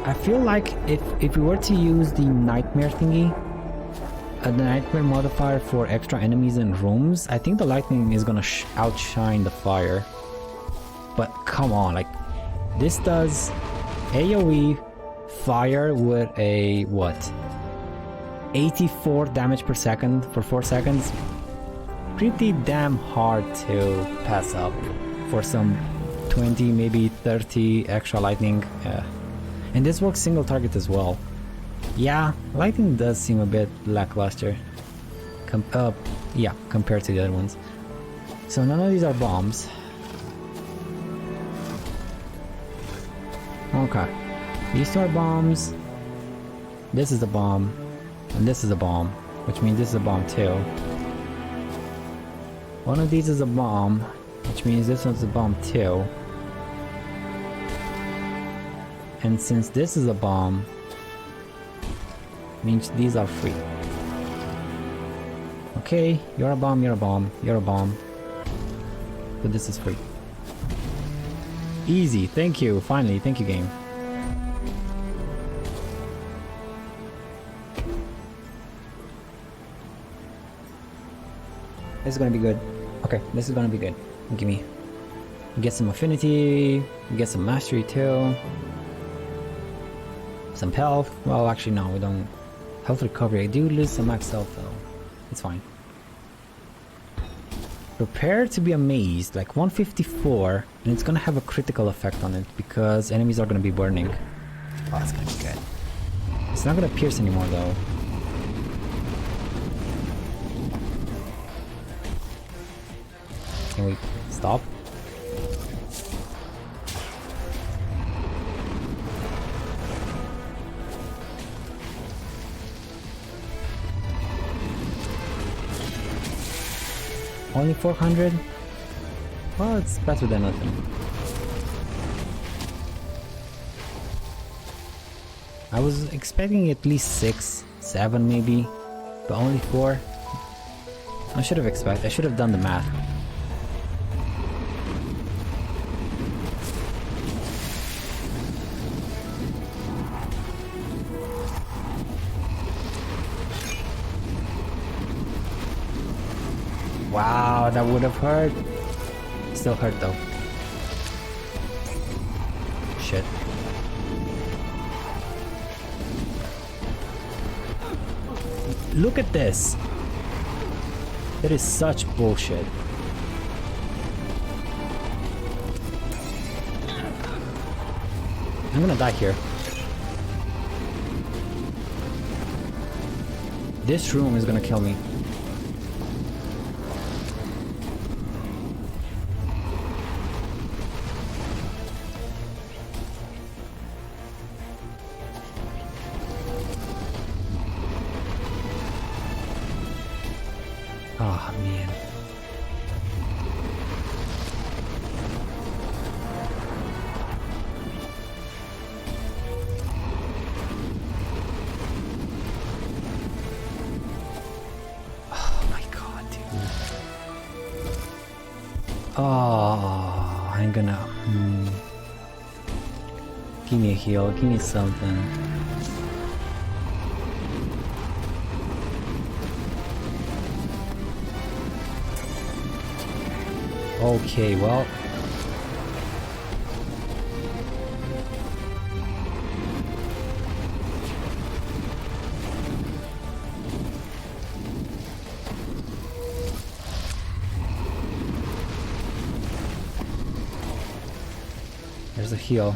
I feel like if we were to use the nightmare thingy, the nightmare modifier for extra enemies in rooms, I think the lightning is gonna outshine the fire. But come on, like, this does AoE fire with a, what? 84 damage per second for 4 seconds? Pretty damn hard to pass up for some 20, maybe 30 extra lightning. And this works single target as well. Yeah, lightning does seem a bit lackluster. Yeah, compared to the other ones. So none of these are bombs. Okay. These two are bombs. This is a bomb. And this is a bomb. Which means this is a bomb too. One of these is a bomb. Which means this one's a bomb too. And since this is a bomb, means these are free. Okay, you're a bomb, you're a bomb, you're a bomb. But this is free. Easy, thank you, finally, thank you game. This is gonna be good. Okay, this is gonna be good. Give me. Get some affinity, get some mastery too. Some health. Well, actually, no, we don't. Health recovery. I do lose some max health though. It's fine. Prepare to be amazed. Like 154, and it's gonna have a critical effect on it because enemies are gonna be burning. Oh, that's gonna be good. It's not gonna pierce anymore though. Can we stop? Only 400? Well, it's better than nothing. I was expecting at least 6, 7 maybe, but only 4. I should have done the math. Wow, that would have hurt. Still hurt though. Shit. Look at this. That is such bullshit. I'm gonna die here. This room is gonna kill me. Oh man. Oh my god, dude. Oh, I'm gonna... Give me a heal, give me something. Okay, well... There's a heal.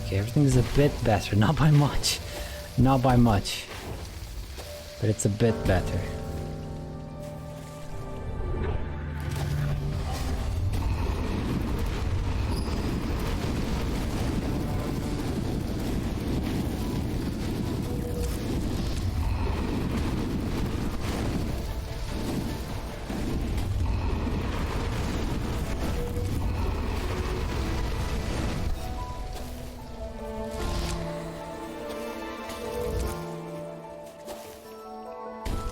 Okay, everything is a bit better, not by much. Not by much. But it's a bit better.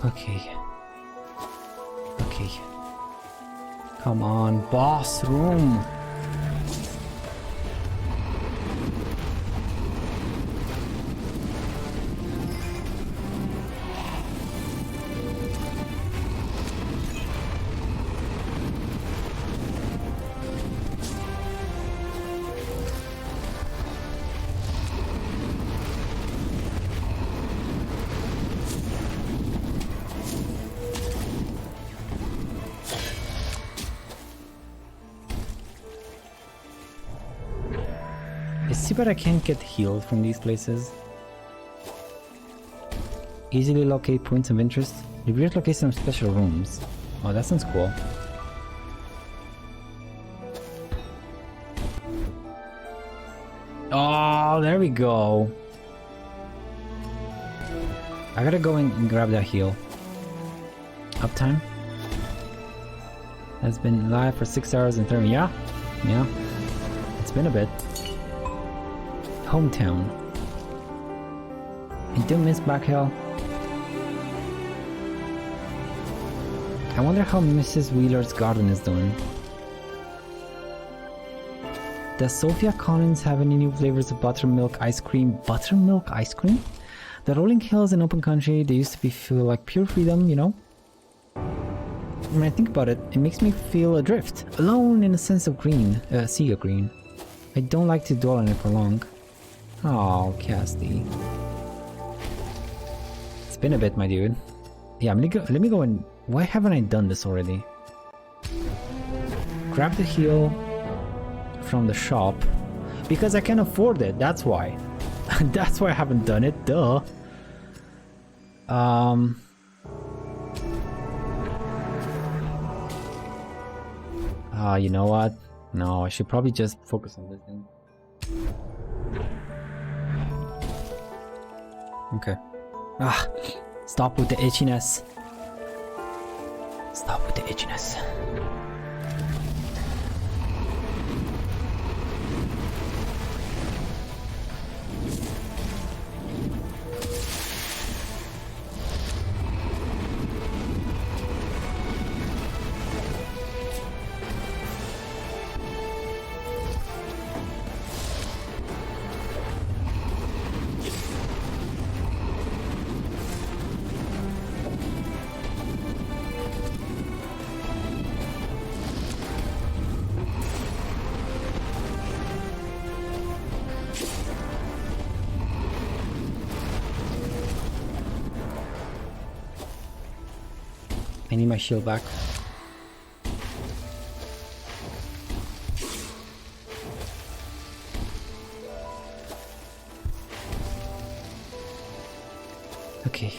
Okay. Okay. Come on, boss room. It's too bad I can't get healed from these places. Easily locate points of interest. Reveal location of special rooms. Oh, that sounds cool. Oh, there we go. I gotta go and grab that heal. Uptime. Has been live for 6 hours and 30. Yeah. It's been a bit. Hometown. I do miss Back Hill. I wonder how Mrs. Wheeler's garden is doing. Does Sophia Collins have any new flavors of buttermilk ice cream? Buttermilk ice cream? The rolling hills and open country, they used to feel like pure freedom, you know? When I think about it, it makes me feel adrift, alone in a sense of green, sea of green. I don't like to dwell on it for long. Oh, Casty. It's been a bit, my dude. Yeah, let me go and... Why haven't I done this already? Grab the heal from the shop. Because I can afford it, that's why. That's why I haven't done it, duh. You know what? No, I should probably just focus on this thing. Okay. Stop with the itchiness. Stop with the itchiness. I need my shield back. Okay.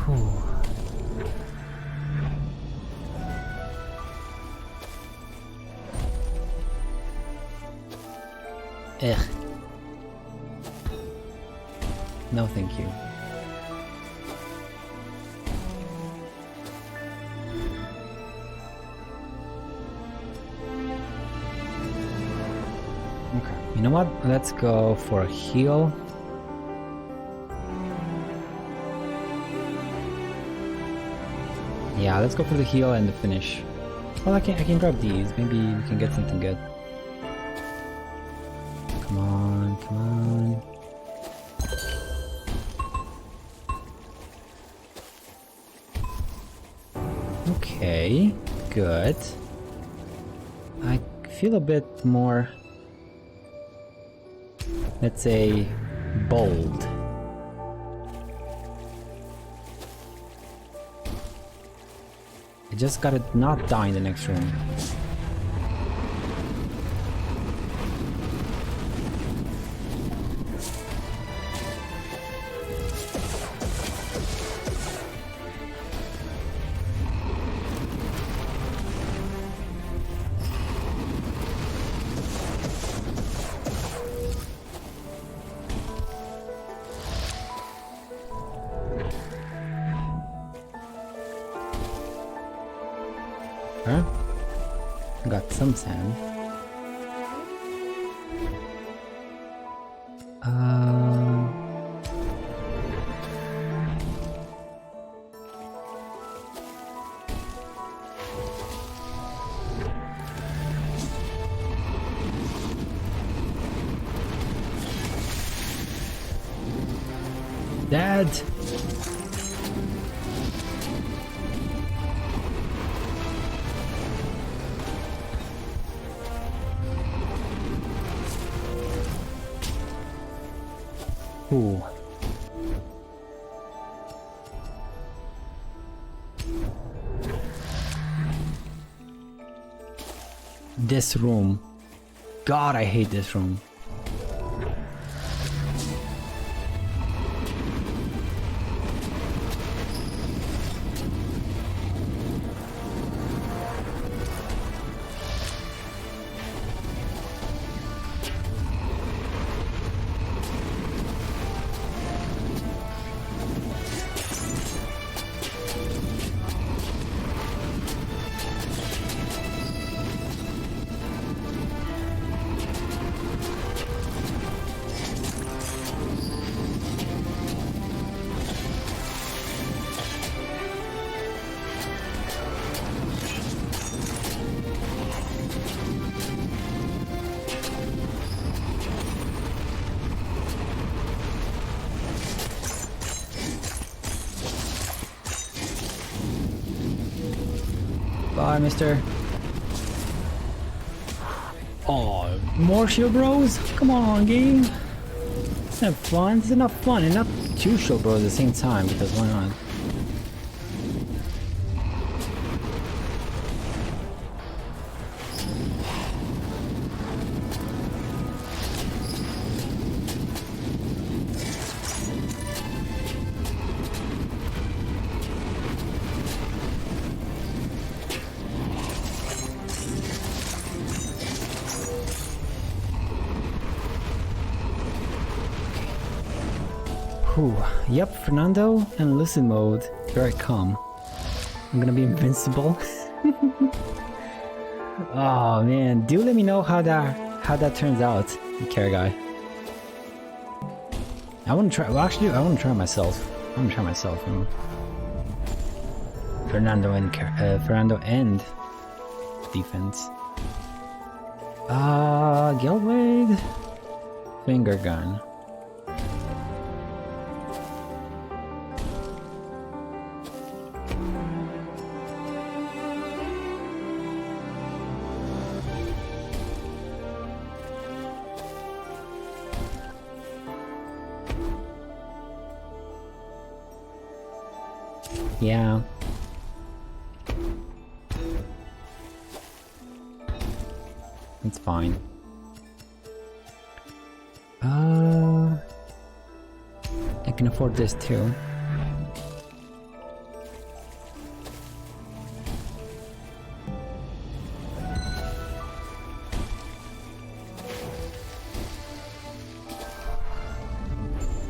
Whew. Ugh. No, thank you. Okay. You know what? Let's go for a heal. Yeah, let's go for the heal and the finish. Well, I can grab these. Maybe we can get something good. Come on, come on. Okay, good. I feel a bit more, let's say, bold. I just gotta not die in the next room. Huh? Got some sand. Dad! Ooh. This room. God, I hate this room. Bye, mister. Oh, more shield bros? Come on, game. It's not fun. It's enough fun and not two shield bros at the same time, because why not? Whew. Yep, Fernando and lucid mode. Here I come. I'm gonna be invincible. Oh man, do let me know how that turns out, care guy. I wanna try. Well, actually, I wanna try myself. Fernando and defense. Guildblade, finger gun. Yeah. It's fine. I can afford this too.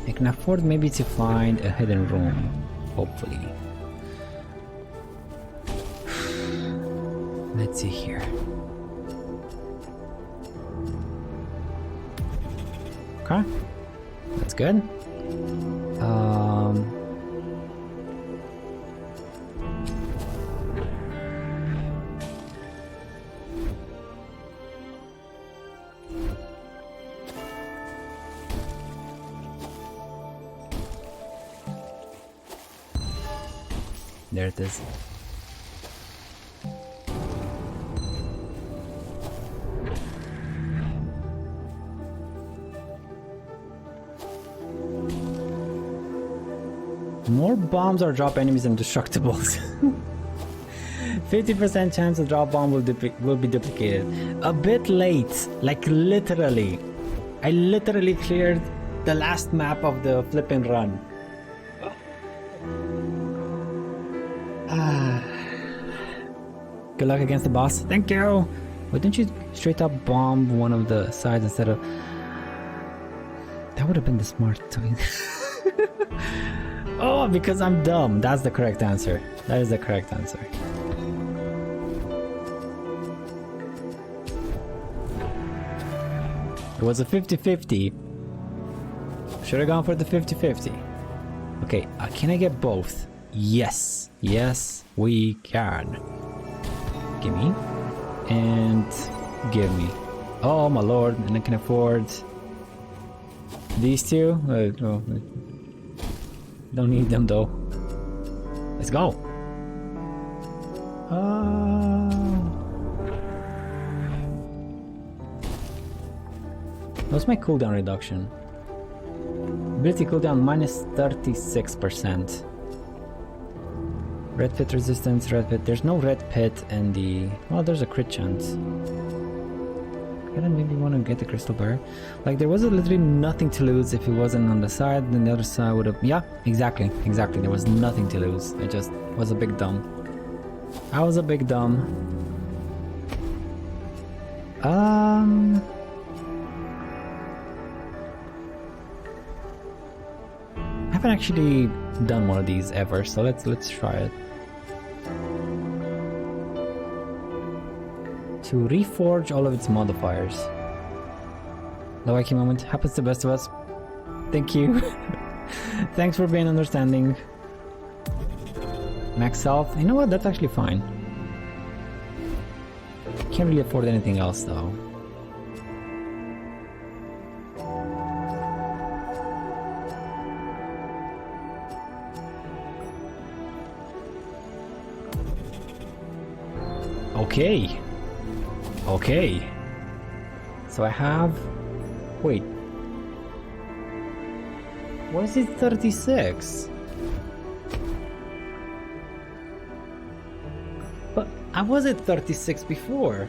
I can afford maybe to find a hidden room, hopefully. Let's see here. Okay, that's good. There it is. More bombs or drop enemies and destructibles. 50% chance the drop bomb will be duplicated. A bit late, like literally. I literally cleared the last map of the flipping run. Good luck against the boss. Thank you. Why don't you straight up bomb one of the sides instead of... That would have been the smart thing. Oh, because I'm dumb. That's the correct answer. That is the correct answer. It was a 50-50. Should have gone for the 50-50. Okay, can I get both? Yes. Yes, we can. Gimme. And give me. Oh my lord, and I can afford these two? Oh. Don't need them though. Let's go. What's my cooldown reduction? Ability cooldown minus 36%. Red pit resistance, red pit. There's no red pit and the... Well, there's a crit chance. I don't maybe want to get the crystal bar. Like, there was literally nothing to lose if it wasn't on the side, then the other side would have... Yeah, exactly. There was nothing to lose. I just was a big dumb. I was a big dumb. I haven't actually done one of these ever, so let's try it. To reforge all of its modifiers. Low IQ moment, happens to the best of us. Thank you. Thanks for being understanding. Max health, you know what, that's actually fine. Can't really afford anything else though. Okay. So I have... Wait. Why is it 36? But I was at 36 before.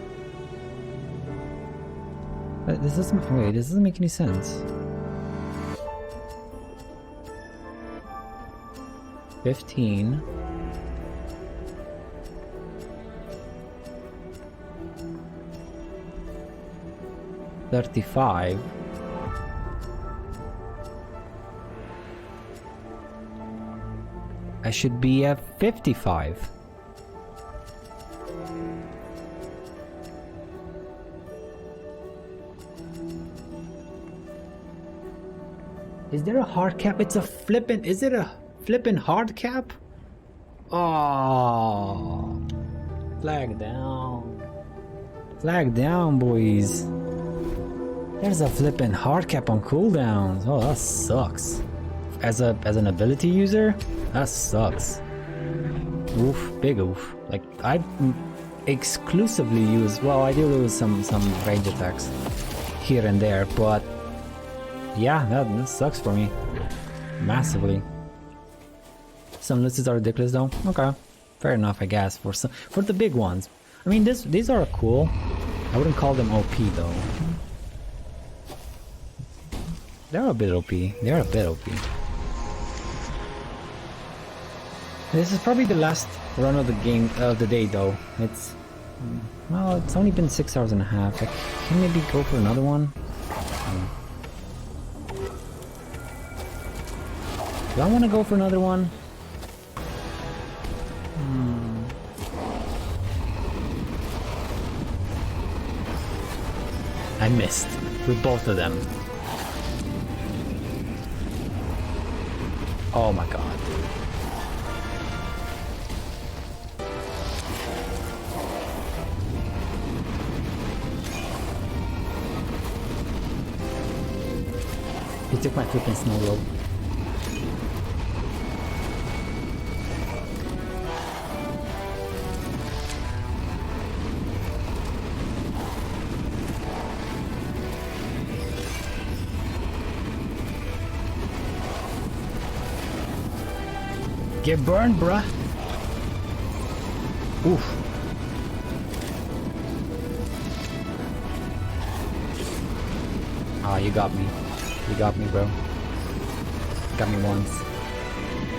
But this doesn't... Wait, this doesn't make any sense. 15... 35. I should be at 55. Is there a hard cap? It's a flippin'. Is it a flippin' hard cap? Oh, flag down. Flag down, boys. There's a flippin' hard cap on cooldowns. Oh, that sucks. As an ability user, that sucks. Oof, big oof. Like I exclusively use. Well, I do lose some range attacks here and there, but yeah, that sucks for me massively. Some lucids are ridiculous though. Okay, fair enough, I guess. For the big ones, I mean, these are cool. I wouldn't call them OP though. They're a bit OP. They're a bit OP. This is probably the last run of the game of the day though. It's well, it's only been 6 hours and a half. I can maybe go for another one. Do I want to go for another one? I missed with both of them. Oh my god. He took my flipping snow globe. Get burned, bruh. Oof. Ah, you got me. You got me, bro. Got me once.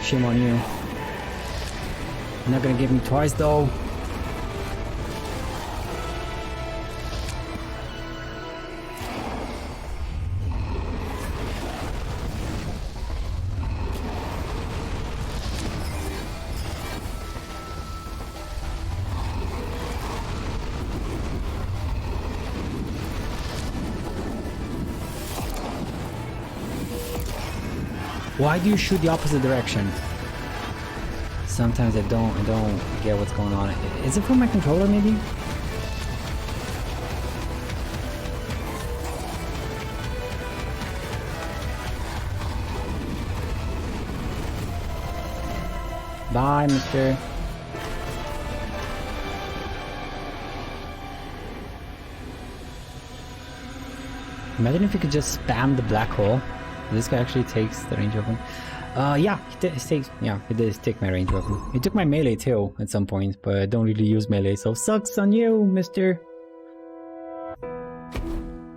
Shame on you. You're not gonna get me twice, though. Why do you shoot the opposite direction? Sometimes I don't get what's going on. Is it from my controller maybe? Bye, mister. Imagine if you could just spam the black hole. This guy actually takes the range weapon. Yeah, he did take my range weapon. He took my melee too at some point, but I don't really use melee, so sucks on you, mister.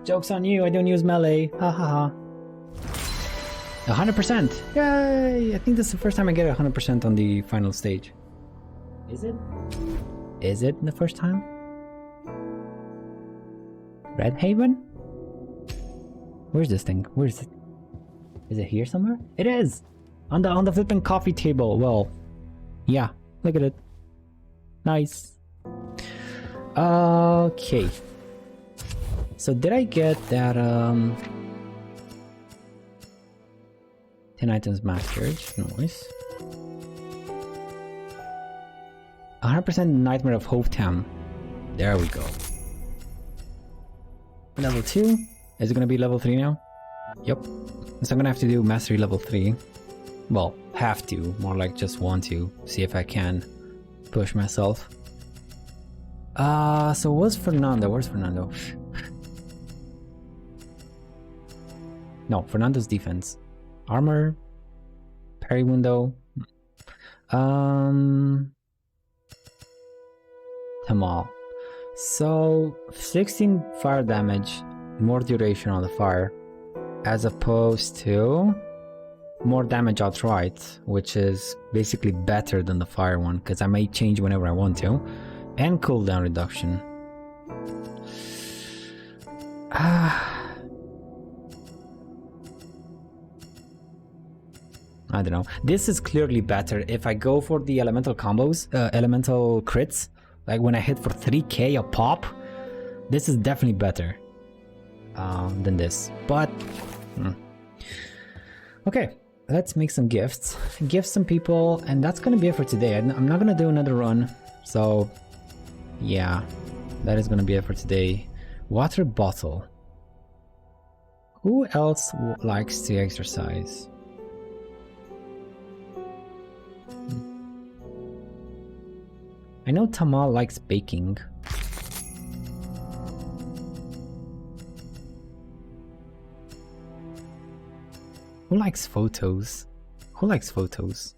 Joke's on you, I don't use melee. Ha ha ha. 100%! Yay! I think this is the first time I get 100% on the final stage. Is it? Is it the first time? Redhaven? Where's this thing? Where is it? Is it here somewhere? It is! On the flipping coffee table. Well, yeah. Look at it. Nice. Okay. So did I get that 10 items mastered? Nice. 100% Nightmare of Hovetam. There we go. Level 2. Is it gonna be level 3 now? Yep. So I'm gonna have to do mastery level 3. Well, have to, more like just want to. See if I can push myself. So where's Fernando? Where's Fernando? No, Fernando's defense. Armor. Parry window. Tamal. So 16 fire damage, more duration on the fire, as opposed to more damage outright, which is basically better than the fire one, because I may change whenever I want to, and cooldown reduction. I I don't know. This is clearly better. If I go for the elemental combos, elemental crits, like when I hit for 3k a pop, this is definitely better than this. But okay, let's make some gifts, gift some people, and that's gonna be it for today. I'm not gonna do another run, so yeah, that is gonna be it for today. Water bottle. Who else likes to exercise? I know Tamal likes baking. Who likes photos? Who likes photos?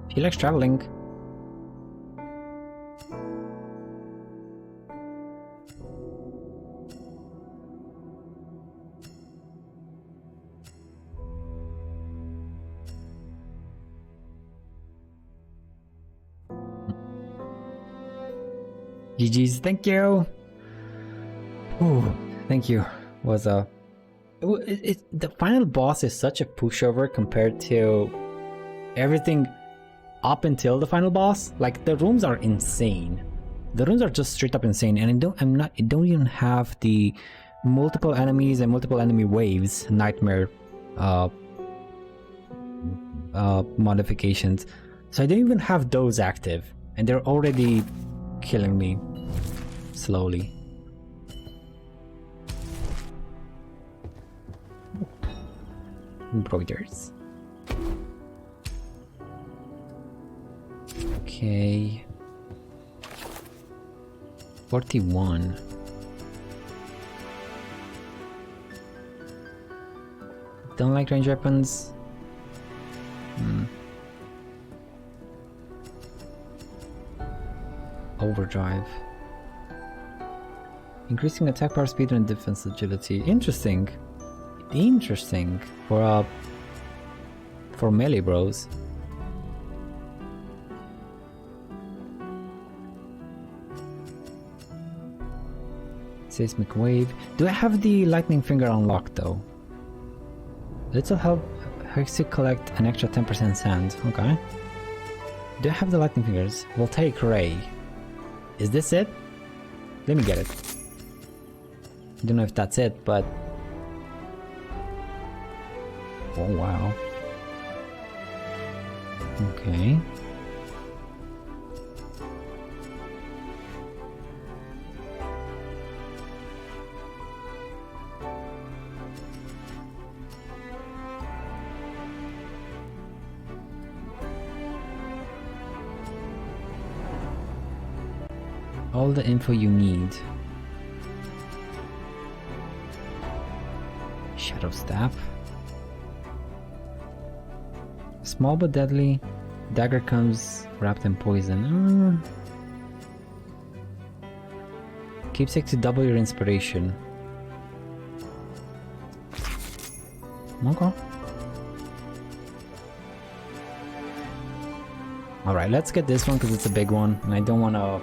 He likes traveling. GG's, thank you. Ooh, thank you. Was the final boss is such a pushover compared to everything up until the final boss. Like, the rooms are insane. The rooms are just straight up insane, and it don't even have the multiple enemies and multiple enemy waves nightmare modifications. So I don't even have those active, and they're already killing me slowly. Embroiders. Okay. 41. Don't like range weapons. Overdrive. Increasing attack power, speed, and defense agility. Interesting. Interesting for melee bros. Seismic wave. Do I have the lightning finger unlocked though? Little help helps you collect an extra 10% sand. Okay. Do I have the lightning fingers? Voltaic ray. Is this it? Let me get it. I don't know if that's it, but oh wow. Okay. All the info you need. Shadow Stab. Small but deadly. Dagger comes wrapped in poison. Keepsake to double your inspiration. Okay. Alright, let's get this one because it's a big one and I don't want to...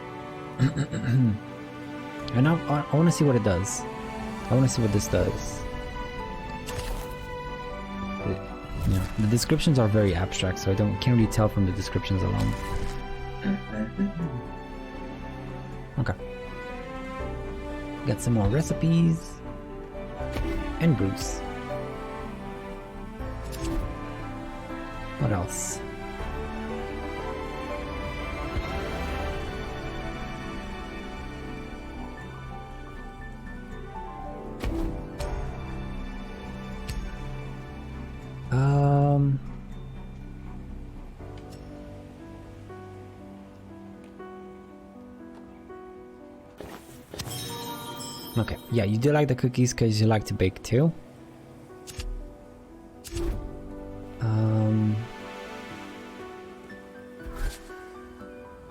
and I want to see what it does. I want to see what this does. Yeah, the descriptions are very abstract, so I can't really tell from the descriptions alone. Okay. Got some more recipes and brews. What else? Okay, yeah, you do like the cookies because you like to bake too.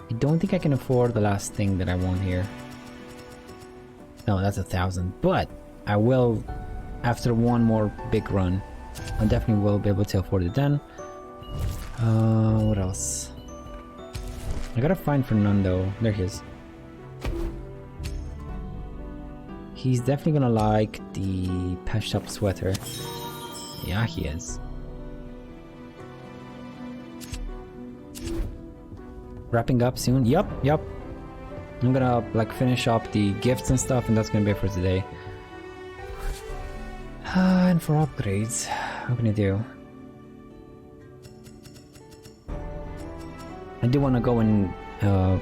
I don't think I can afford the last thing that I want here. No, that's 1,000, but I will after one more big run. I definitely will be able to afford it then. What else? I gotta find Fernando. There he is. He's definitely gonna like the patched up sweater. Yeah, he is. Wrapping up soon. Yup. I'm gonna like finish up the gifts and stuff, and that's gonna be it for today. And for upgrades, what can I do? I do want to go and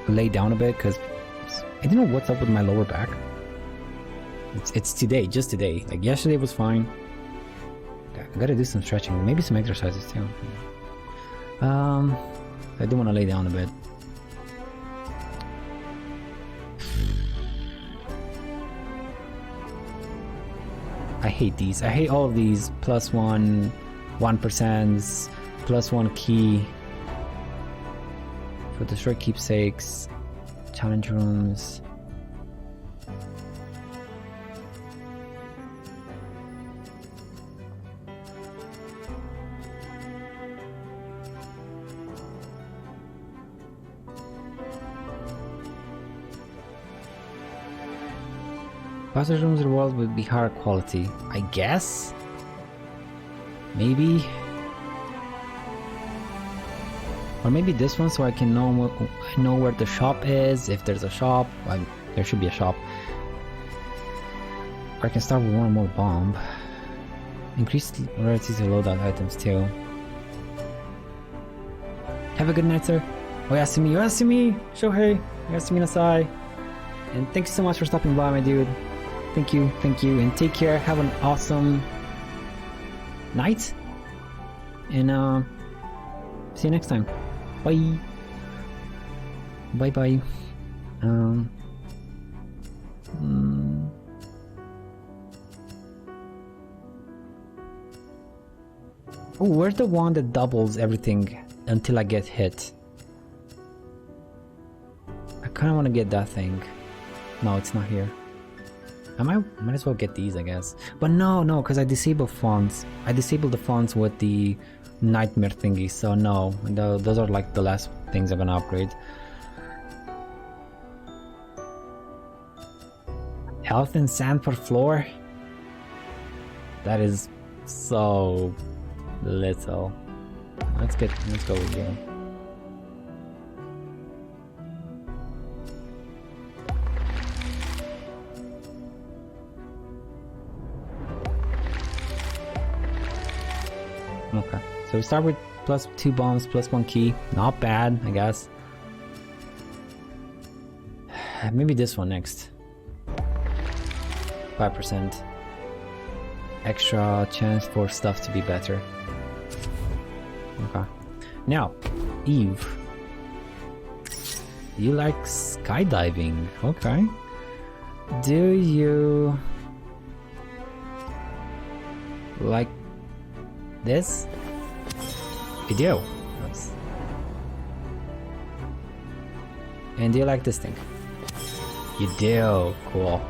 lay down a bit because I don't know what's up with my lower back. It's today, just today. Like yesterday was fine. I gotta do some stretching, maybe some exercises too. I do want to lay down a bit. I hate these. I hate all of these. +1, 1%, +1 key. For destroy keepsakes, challenge rooms. Faster rooms rewards would be higher quality, I guess? Maybe? Or maybe this one so I can know where the shop is, if there's a shop. Well, there should be a shop. Or I can start with one more bomb. Increase rarities to loadout items too. Have a good night, sir. Oyasumi, Oyasumi! Shohei! Oyasumi nasai! And thank you so much for stopping by, my dude. Thank you, and take care. Have an awesome night. And see you next time. Bye. Bye. Oh, where's the one that doubles everything until I get hit? I kinda wanna get that thing. No, it's not here. I might as well get these, I guess. But no, because I disabled fonts. I disabled the fonts with the nightmare thingy, so no. Those are like the last things I'm gonna upgrade. Health and sand per floor? That is so little. Let's go with you. Okay, so we start with +2 bombs, +1 key. Not bad, I guess. Maybe this one next. 5%. Extra chance for stuff to be better. Okay. Now, Eve. You like skydiving? Okay. Do you like this? You do. Nice. And do you like this thing? You do. Cool.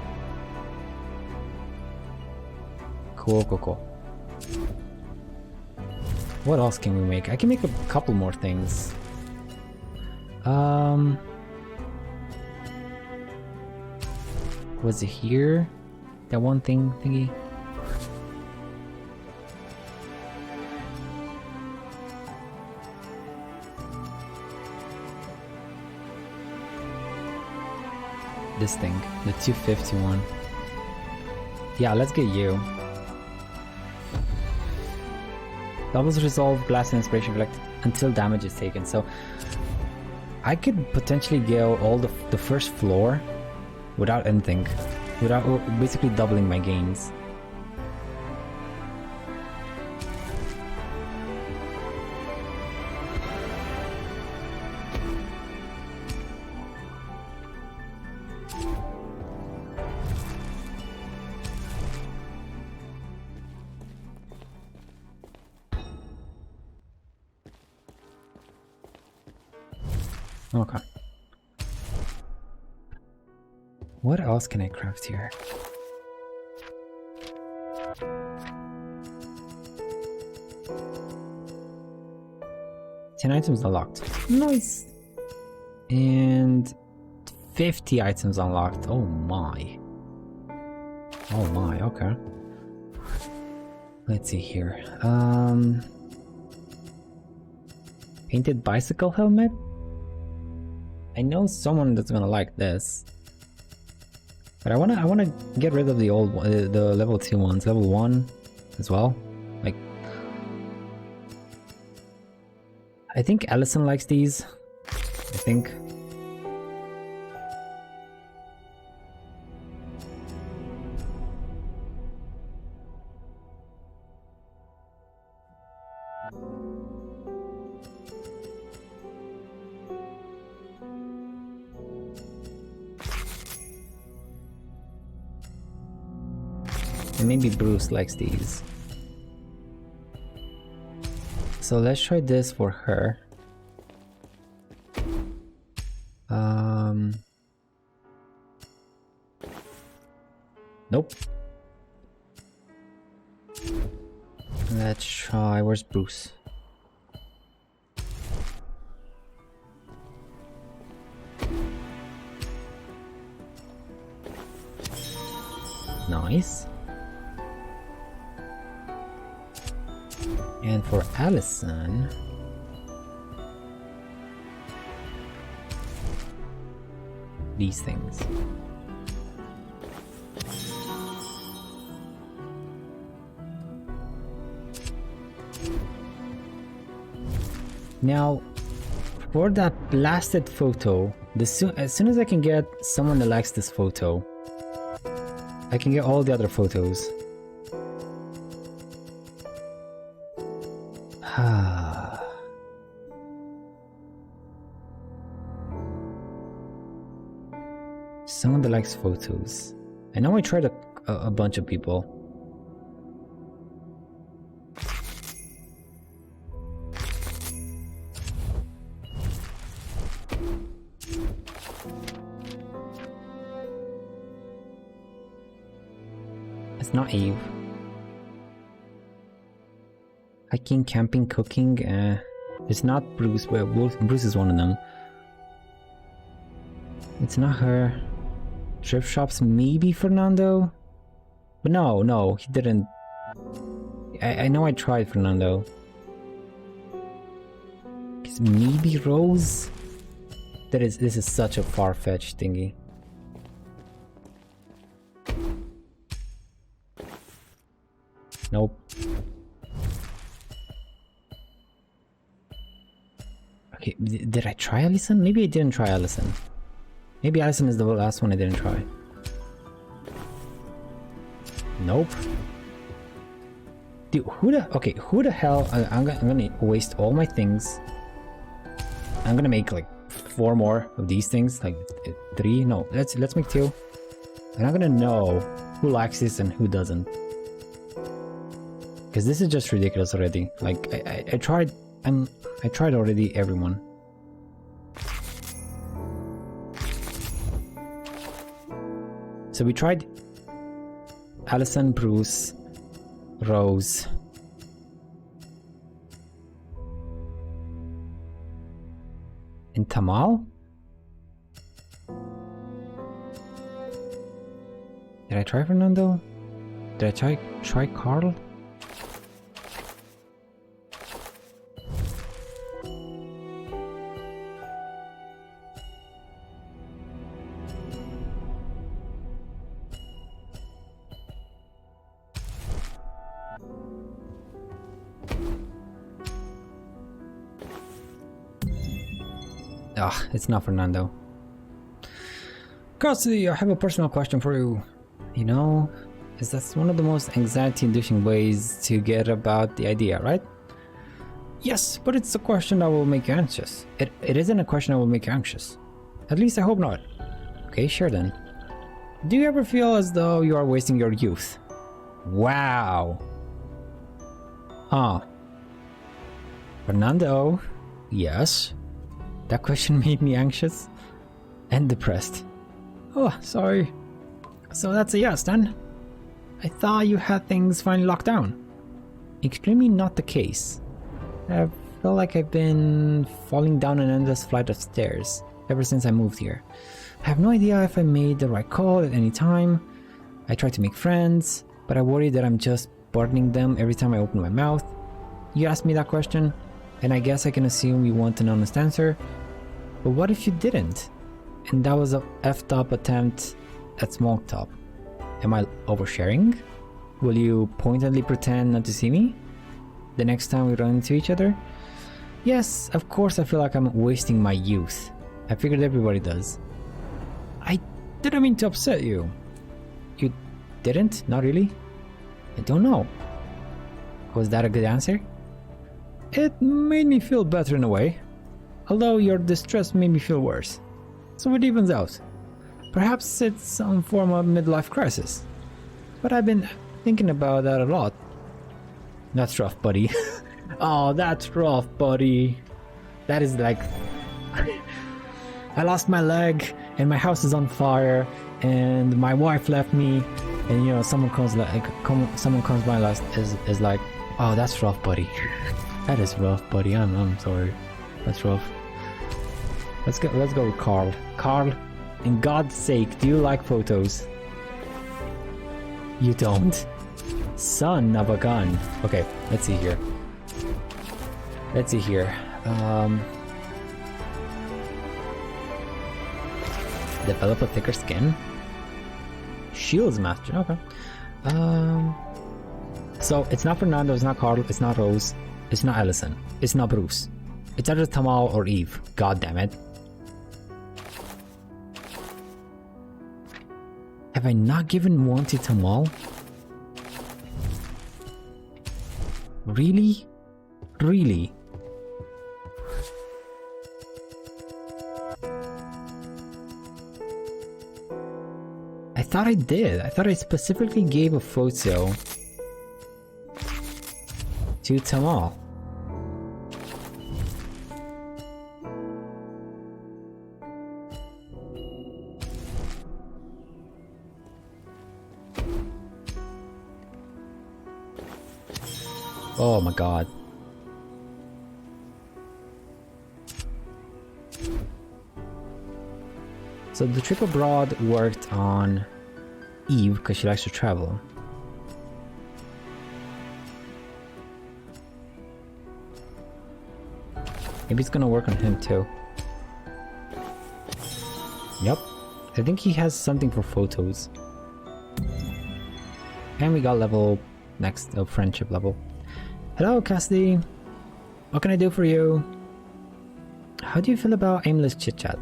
Cool. What else can we make? I can make a couple more things. Was it here? That one thingy? This thing, the 251. Yeah, let's get you. Doubles resolve, blast and inspiration collected until damage is taken. So I could potentially go all the first floor without anything, without basically doubling my gains. Okay. What else can I craft here? 10 items unlocked. Nice. And 50 items unlocked. Oh my. Oh my, okay. Let's see here. Painted bicycle helmet? I know someone that's gonna like this. But I wanna get rid of the old one, the level 2 ones, level 1 as well. Like, I think Allison likes these. I think. And maybe Bruce likes these. So let's try this for her. Nope. Let's try, where's Bruce? Nice. And for Allison, these things. Now, for that blasted photo, as soon as I can get someone that likes this photo, I can get all the other photos. Someone that likes photos. I know I tried a bunch of people. It's not Eve. Hiking, camping, cooking. It's not Bruce, but Bruce is one of them. It's not her. Thrift shops, maybe Fernando? But no, he didn't. I know I tried Fernando. Cause maybe Rose? This is such a far-fetched thingy. Nope. Okay, did I try Allison? Maybe I didn't try Allison. Maybe Allison is the last one I didn't try. Nope. Dude, who the hell? I'm gonna waste all my things. I'm gonna make like 4 more of these things, like 3. No, let's make 2. And I'm gonna know who likes this and who doesn't. Because this is just ridiculous already. Like I tried already everyone. So we tried Allison, Bruce, Rose, and Tamal? Did I try Fernando? Did I try Carl? Ah, it's not Fernando. Cassidy, I have a personal question for you. You know, is that's one of the most anxiety-inducing ways to get about the idea, right? Yes, but it's a question that will make you anxious. It isn't a question that will make you anxious. At least I hope not. Okay, sure then. Do you ever feel as though you are wasting your youth? Wow. Huh. Fernando? Yes? That question made me anxious and depressed. Oh, sorry. So that's a yes then? I thought you had things finally locked down. extremely not the case. I feel like I've been falling down an endless flight of stairs ever since I moved here. I have no idea if I made the right call at any time. I try to make friends, but I worry that I'm just burdening them every time I open my mouth. You asked me that question, and I guess I can assume you want an honest answer. But what if you didn't? And that was a effed up attempt at small talk. Am I oversharing? Will you pointedly pretend not to see me the next time we run into each other? Yes, of course I feel like I'm wasting my youth. I figured everybody does. I didn't mean to upset you. You didn't? Not really? I don't know. Was that a good answer? It made me feel better in a way. Although your distress made me feel worse. So it evens out. Perhaps it's some form of midlife crisis. But I've been thinking about that a lot. That's rough, buddy. Oh, that's rough, buddy. That is like... I lost my leg, and my house is on fire, and my wife left me, and you know, someone comes by last is like, oh, that's rough, buddy. That is rough, buddy. I'm sorry. That's rough. Let's go with Carl. Carl, in God's sake, do you like photos? You don't. Son of a gun. Okay, let's see here. Develop a thicker skin. Shields master. Okay. So it's not Fernando, it's not Carl, it's not Rose, it's not Ellison, it's not Bruce. It's either Tamal or Eve. God damn it. Have I not given one to Tamal? Really? Really? I thought I did. I thought I specifically gave a photo to Tamal. Oh my god. So the trip abroad worked on Eve because she likes to travel. Maybe it's gonna work on him too. Yep. I think he has something for photos. And we got level next, friendship level. Hello, Cassidy. What can I do for you? How do you feel about aimless chit-chat?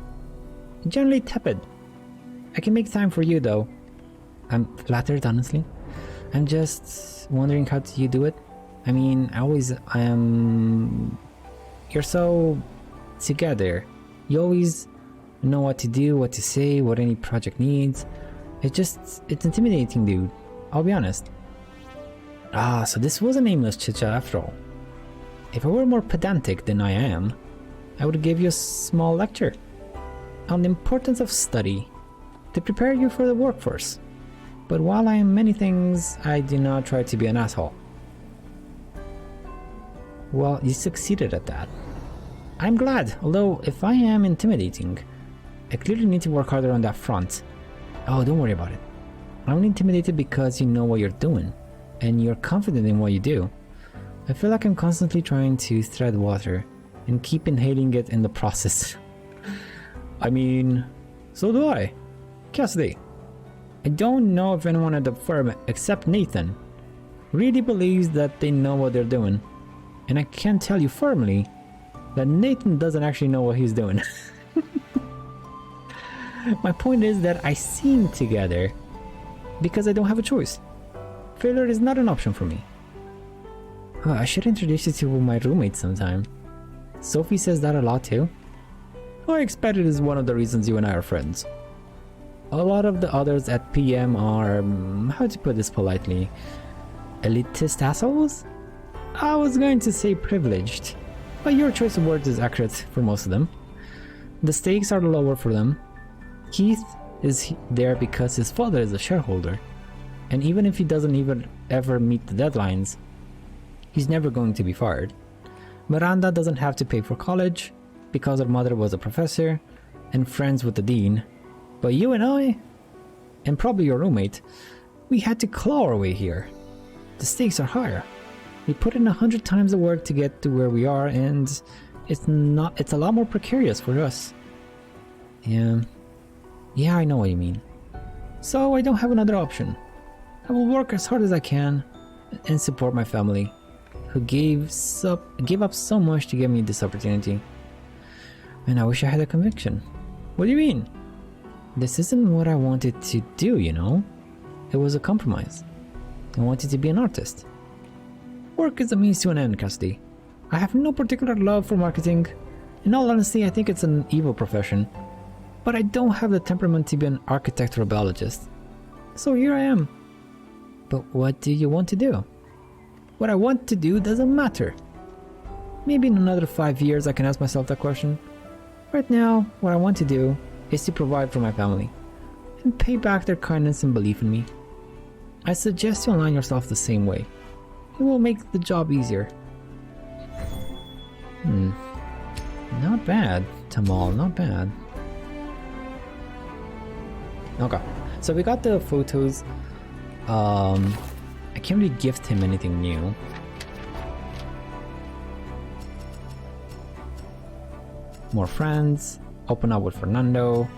Generally tepid. I can make time for you though. I'm flattered, honestly. I'm just wondering how do you do it? I mean, I am... You're so together. You always know what to do, what to say, what any project needs. It's intimidating, dude. I'll be honest. Ah, so this was an aimless chit-chat after all. If I were more pedantic than I am, I would give you a small lecture on the importance of study to prepare you for the workforce. But while I am many things, I do not try to be an asshole. Well, you succeeded at that. I'm glad, although if I am intimidating, I clearly need to work harder on that front. Oh, don't worry about it. I'm only intimidated because you know what you're doing, and you're confident in what you do. I feel like I'm constantly trying to tread water, and keep inhaling it in the process. I mean, so do I. Cassidy. I don't know if anyone at the firm, except Nathan, really believes that they know what they're doing. And I can tell you firmly that Nathan doesn't actually know what he's doing. My point is that I seem together because I don't have a choice. Failure is not an option for me. Oh, I should introduce you to my roommate sometime. Sophie says that a lot too. I expect it is one of the reasons you and I are friends. A lot of the others at PM are, how to put this politely, elitist assholes? I was going to say privileged, but your choice of words is accurate for most of them. The stakes are lower for them. Keith is there because his father is a shareholder, and even if he doesn't even ever meet the deadlines, He's never going to be fired. Miranda doesn't have to pay for college because her mother was a professor and friends with the dean. But you and I, and probably your roommate, we had to claw our way here. The stakes are higher. We put in 100 times the work to get to where we are, and it's a lot more precarious for us. Yeah, I know what you mean. So I don't have another option. I will work as hard as I can and support my family, who gave up so much to give me this opportunity. And I wish I had a conviction. What do you mean? This isn't what I wanted to do, you know? It was a compromise. I wanted to be an artist. Work is a means to an end, Cassidy. I have no particular love for marketing. In all honesty, I think it's an evil profession. But I don't have the temperament to be an architect or a biologist. So here I am. But what do you want to do? What I want to do doesn't matter. Maybe in another 5 years I can ask myself that question. Right now, what I want to do is to provide for my family and pay back their kindness and belief in me. I suggest you align yourself the same way. It will make the job easier. Not bad, Tamal, not bad. Okay, so we got the photos. I can't really gift him anything new. More friends. Open up with Fernando.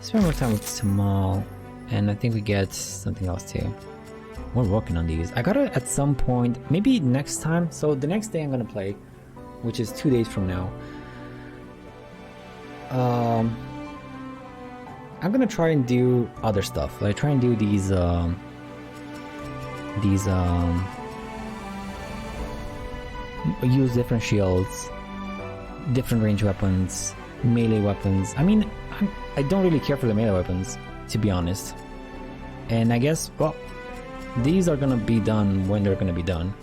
Spend more time with Tamal. And I think we get something else too. We're working on these. I gotta at some point, maybe next time. So the next day I'm gonna play, which is 2 days from now. I'm gonna try and do other stuff. Like try and do these use different shields, different range weapons, melee weapons. I mean, I don't really care for the melee weapons, to be honest. And I guess, well, these are gonna be done when they're gonna be done,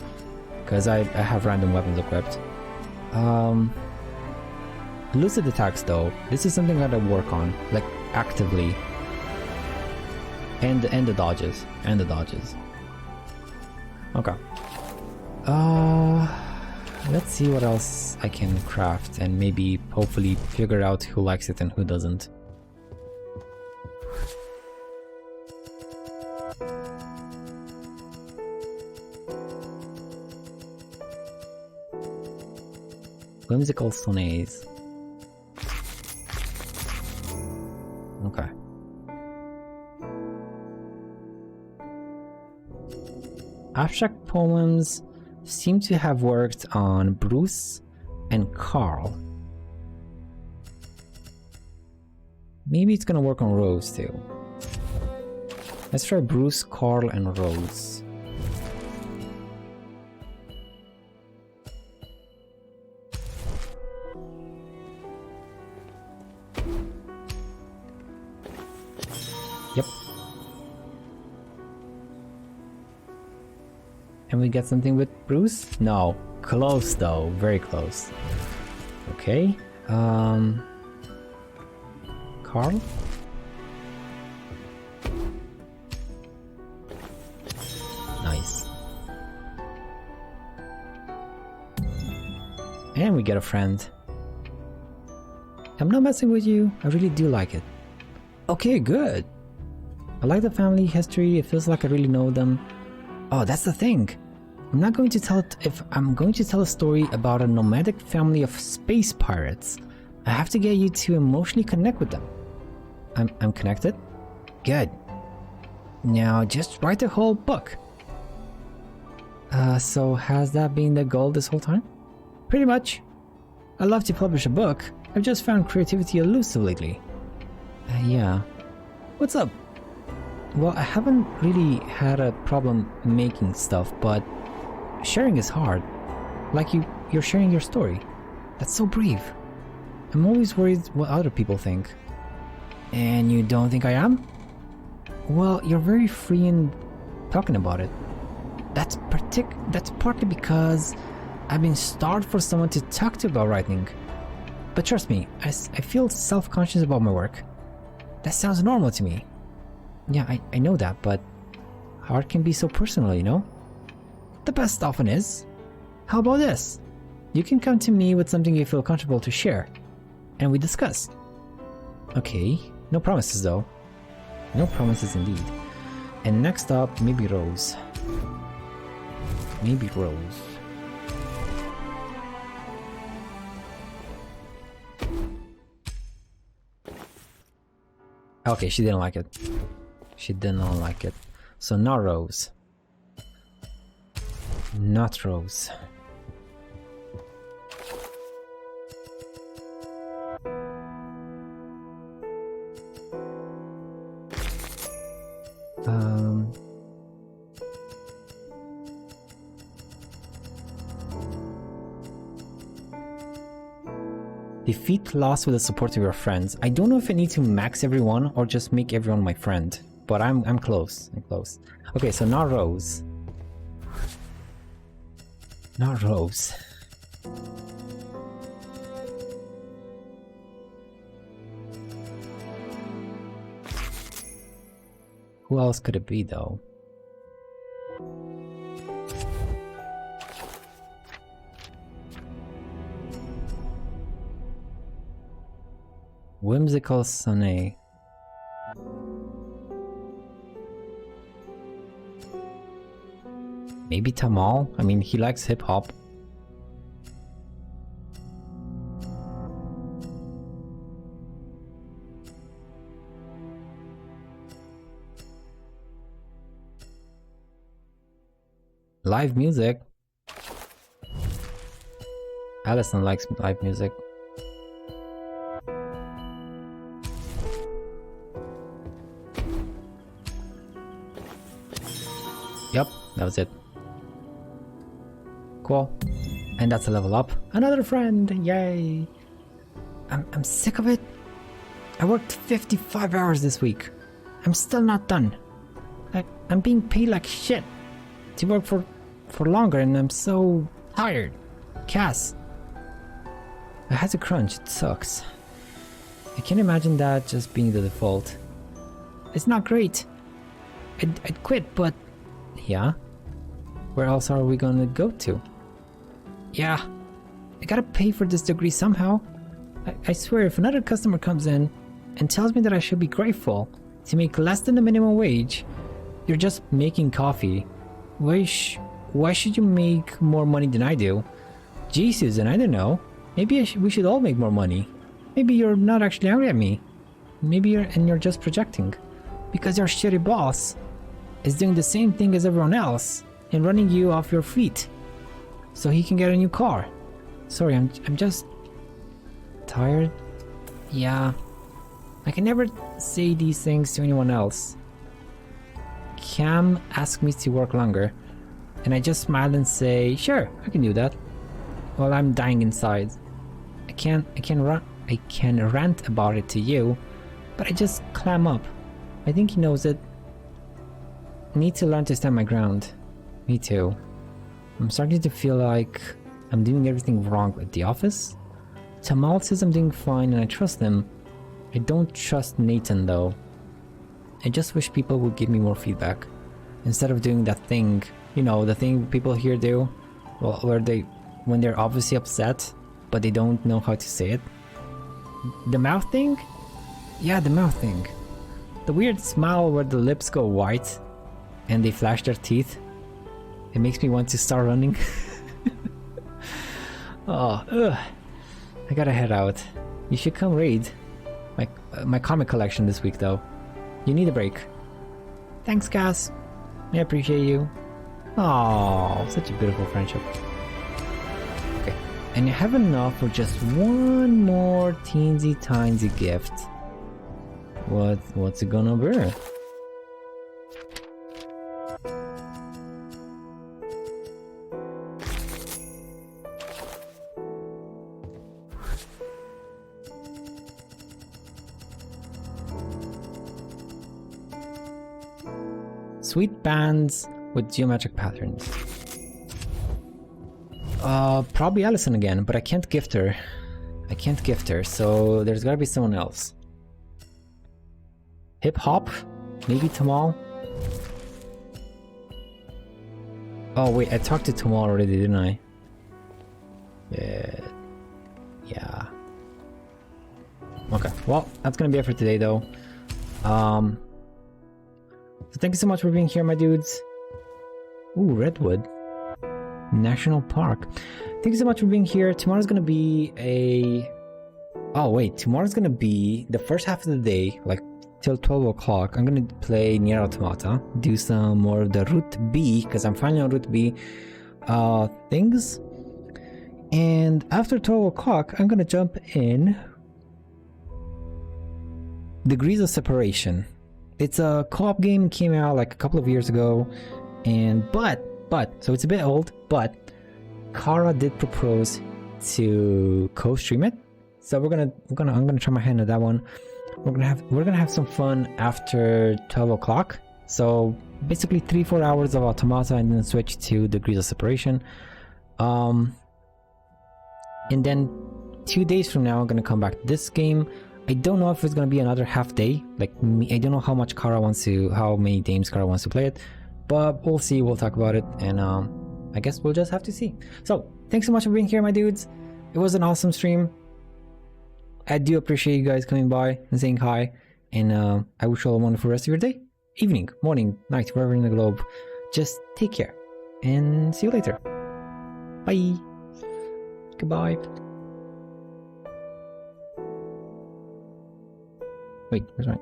because I have random weapons equipped. Lucid attacks though, this is something that I work on, like actively. And the dodges. Okay. Let's see what else I can craft and maybe hopefully figure out who likes it and who doesn't. Whimsical sonnets. Okay. Abstract poems seem to have worked on Bruce and Carl. Maybe it's gonna work on Rose too. Let's try Bruce, Carl, and Rose. Yep. And we get something with Bruce? No. Close though. Very close. Okay. Carl? Nice. And we get a friend. I'm not messing with you. I really do like it. Okay, good. I like the family history. It feels like I really know them. Oh, that's the thing. I'm not going to tell it if I'm going to tell a story about a nomadic family of space pirates. I have to get you to emotionally connect with them. I'm connected? Good. Now just write the whole book. So has that been the goal this whole time? Pretty much. I love to publish a book. I've just found creativity elusive lately. Yeah. What's up? Well, I haven't really had a problem making stuff, but sharing is hard. Like you're sharing your story. That's so brave. I'm always worried what other people think. And you don't think I am? Well, you're very free in talking about it. That's partly because I've been starved for someone to talk to about writing. But trust me, I feel self-conscious about my work. That sounds normal to me. Yeah, I know that, but art can be so personal, you know? The best often is. How about this? You can come to me with something you feel comfortable to share, and we discuss. Okay, no promises though. No promises indeed. And next up, maybe Rose. Maybe Rose. Okay, she didn't like it. She did not like it. So not Rose. Not Rose. Defeat loss with the support of your friends. I don't know if I need to max everyone or just make everyone my friend, but I'm close. I'm close. Okay, so not Rose. Not Rose. Who else could it be though? Whimsical Sunny. Maybe Tamal? I mean, he likes hip-hop. Live music? Allison likes live music. Yep, that was it. Cool. And that's a level up. Another friend! Yay! I'm sick of it. I worked 55 hours this week. I'm still not done. I'm being paid like shit to work for longer, and I'm so tired. Cass. I had to crunch, it sucks. I can't imagine that just being the default. It's not great. I'd quit, but... Yeah? Where else are we gonna go to? Yeah, I gotta pay for this degree somehow. I swear, if another customer comes in and tells me that I should be grateful to make less than the minimum wage, you're just making coffee. Why should you make more money than I do? Gee, Susan, I don't know. Maybe we should all make more money. Maybe you're not actually angry at me. Maybe you're just projecting. Because your shitty boss is doing the same thing as everyone else and running you off your feet so he can get a new car. Sorry, I'm just tired. Yeah, I can never say these things to anyone else. Cam asked me to work longer, and I just smile and say, sure, I can do that. While I'm dying inside. I can rant about it to you, but I just clam up. I think he knows it. I need to learn to stand my ground. Me too. I'm starting to feel like I'm doing everything wrong at the office. Tamal says I'm doing fine and I trust him. I don't trust Nathan though. I just wish people would give me more feedback. Instead of doing that thing, you know, the thing people here do, well, when they're obviously upset, but they don't know how to say it. The mouth thing? Yeah, the mouth thing. The weird smile where the lips go white and they flash their teeth. It makes me want to start running. Oh, ugh. I gotta head out. You should come raid my comic collection this week though. You need a break. Thanks, Cass. I appreciate you. Oh, such a beautiful friendship. Okay, and you have enough for just one more teensy tiny gift. What's it gonna be? Sweet bands with geometric patterns. Probably Allison again, but I can't gift her. So there's gotta be someone else. Hip hop? Maybe Tamal? Oh wait, I talked to Tamal already, didn't I? Yeah. Okay, well, that's gonna be it for today, though. So thank you so much for being here, my dudes. Ooh, Redwood National Park. Thank you so much for being here. Tomorrow's gonna be a... Oh, wait. Tomorrow's gonna be the first half of the day, like till 12 o'clock. I'm gonna play Nier Automata, do some more of the Route B, because I'm finally on Route B things. And after 12 o'clock, I'm gonna jump in Degrees of Separation. It's a co-op game, came out like a couple of years ago, and so it's a bit old, but Kara did propose to co-stream it, so I'm gonna try my hand at that one. We're gonna have some fun after 12 o'clock. So basically 3-4 hours of Automata and then switch to Degrees of Separation. And then 2 days from now I'm gonna come back to this game. I don't know if it's gonna be another half day. Like, I don't know how many games Kara wants to play it, but we'll see. We'll talk about it, and I guess we'll just have to see. So thanks so much for being here, my dudes. It was an awesome stream. I do appreciate you guys coming by and saying hi, and I wish you all a wonderful rest of your day, evening, morning, night, wherever in the globe. Just take care, and see you later. Bye. Goodbye. Wait, where's my...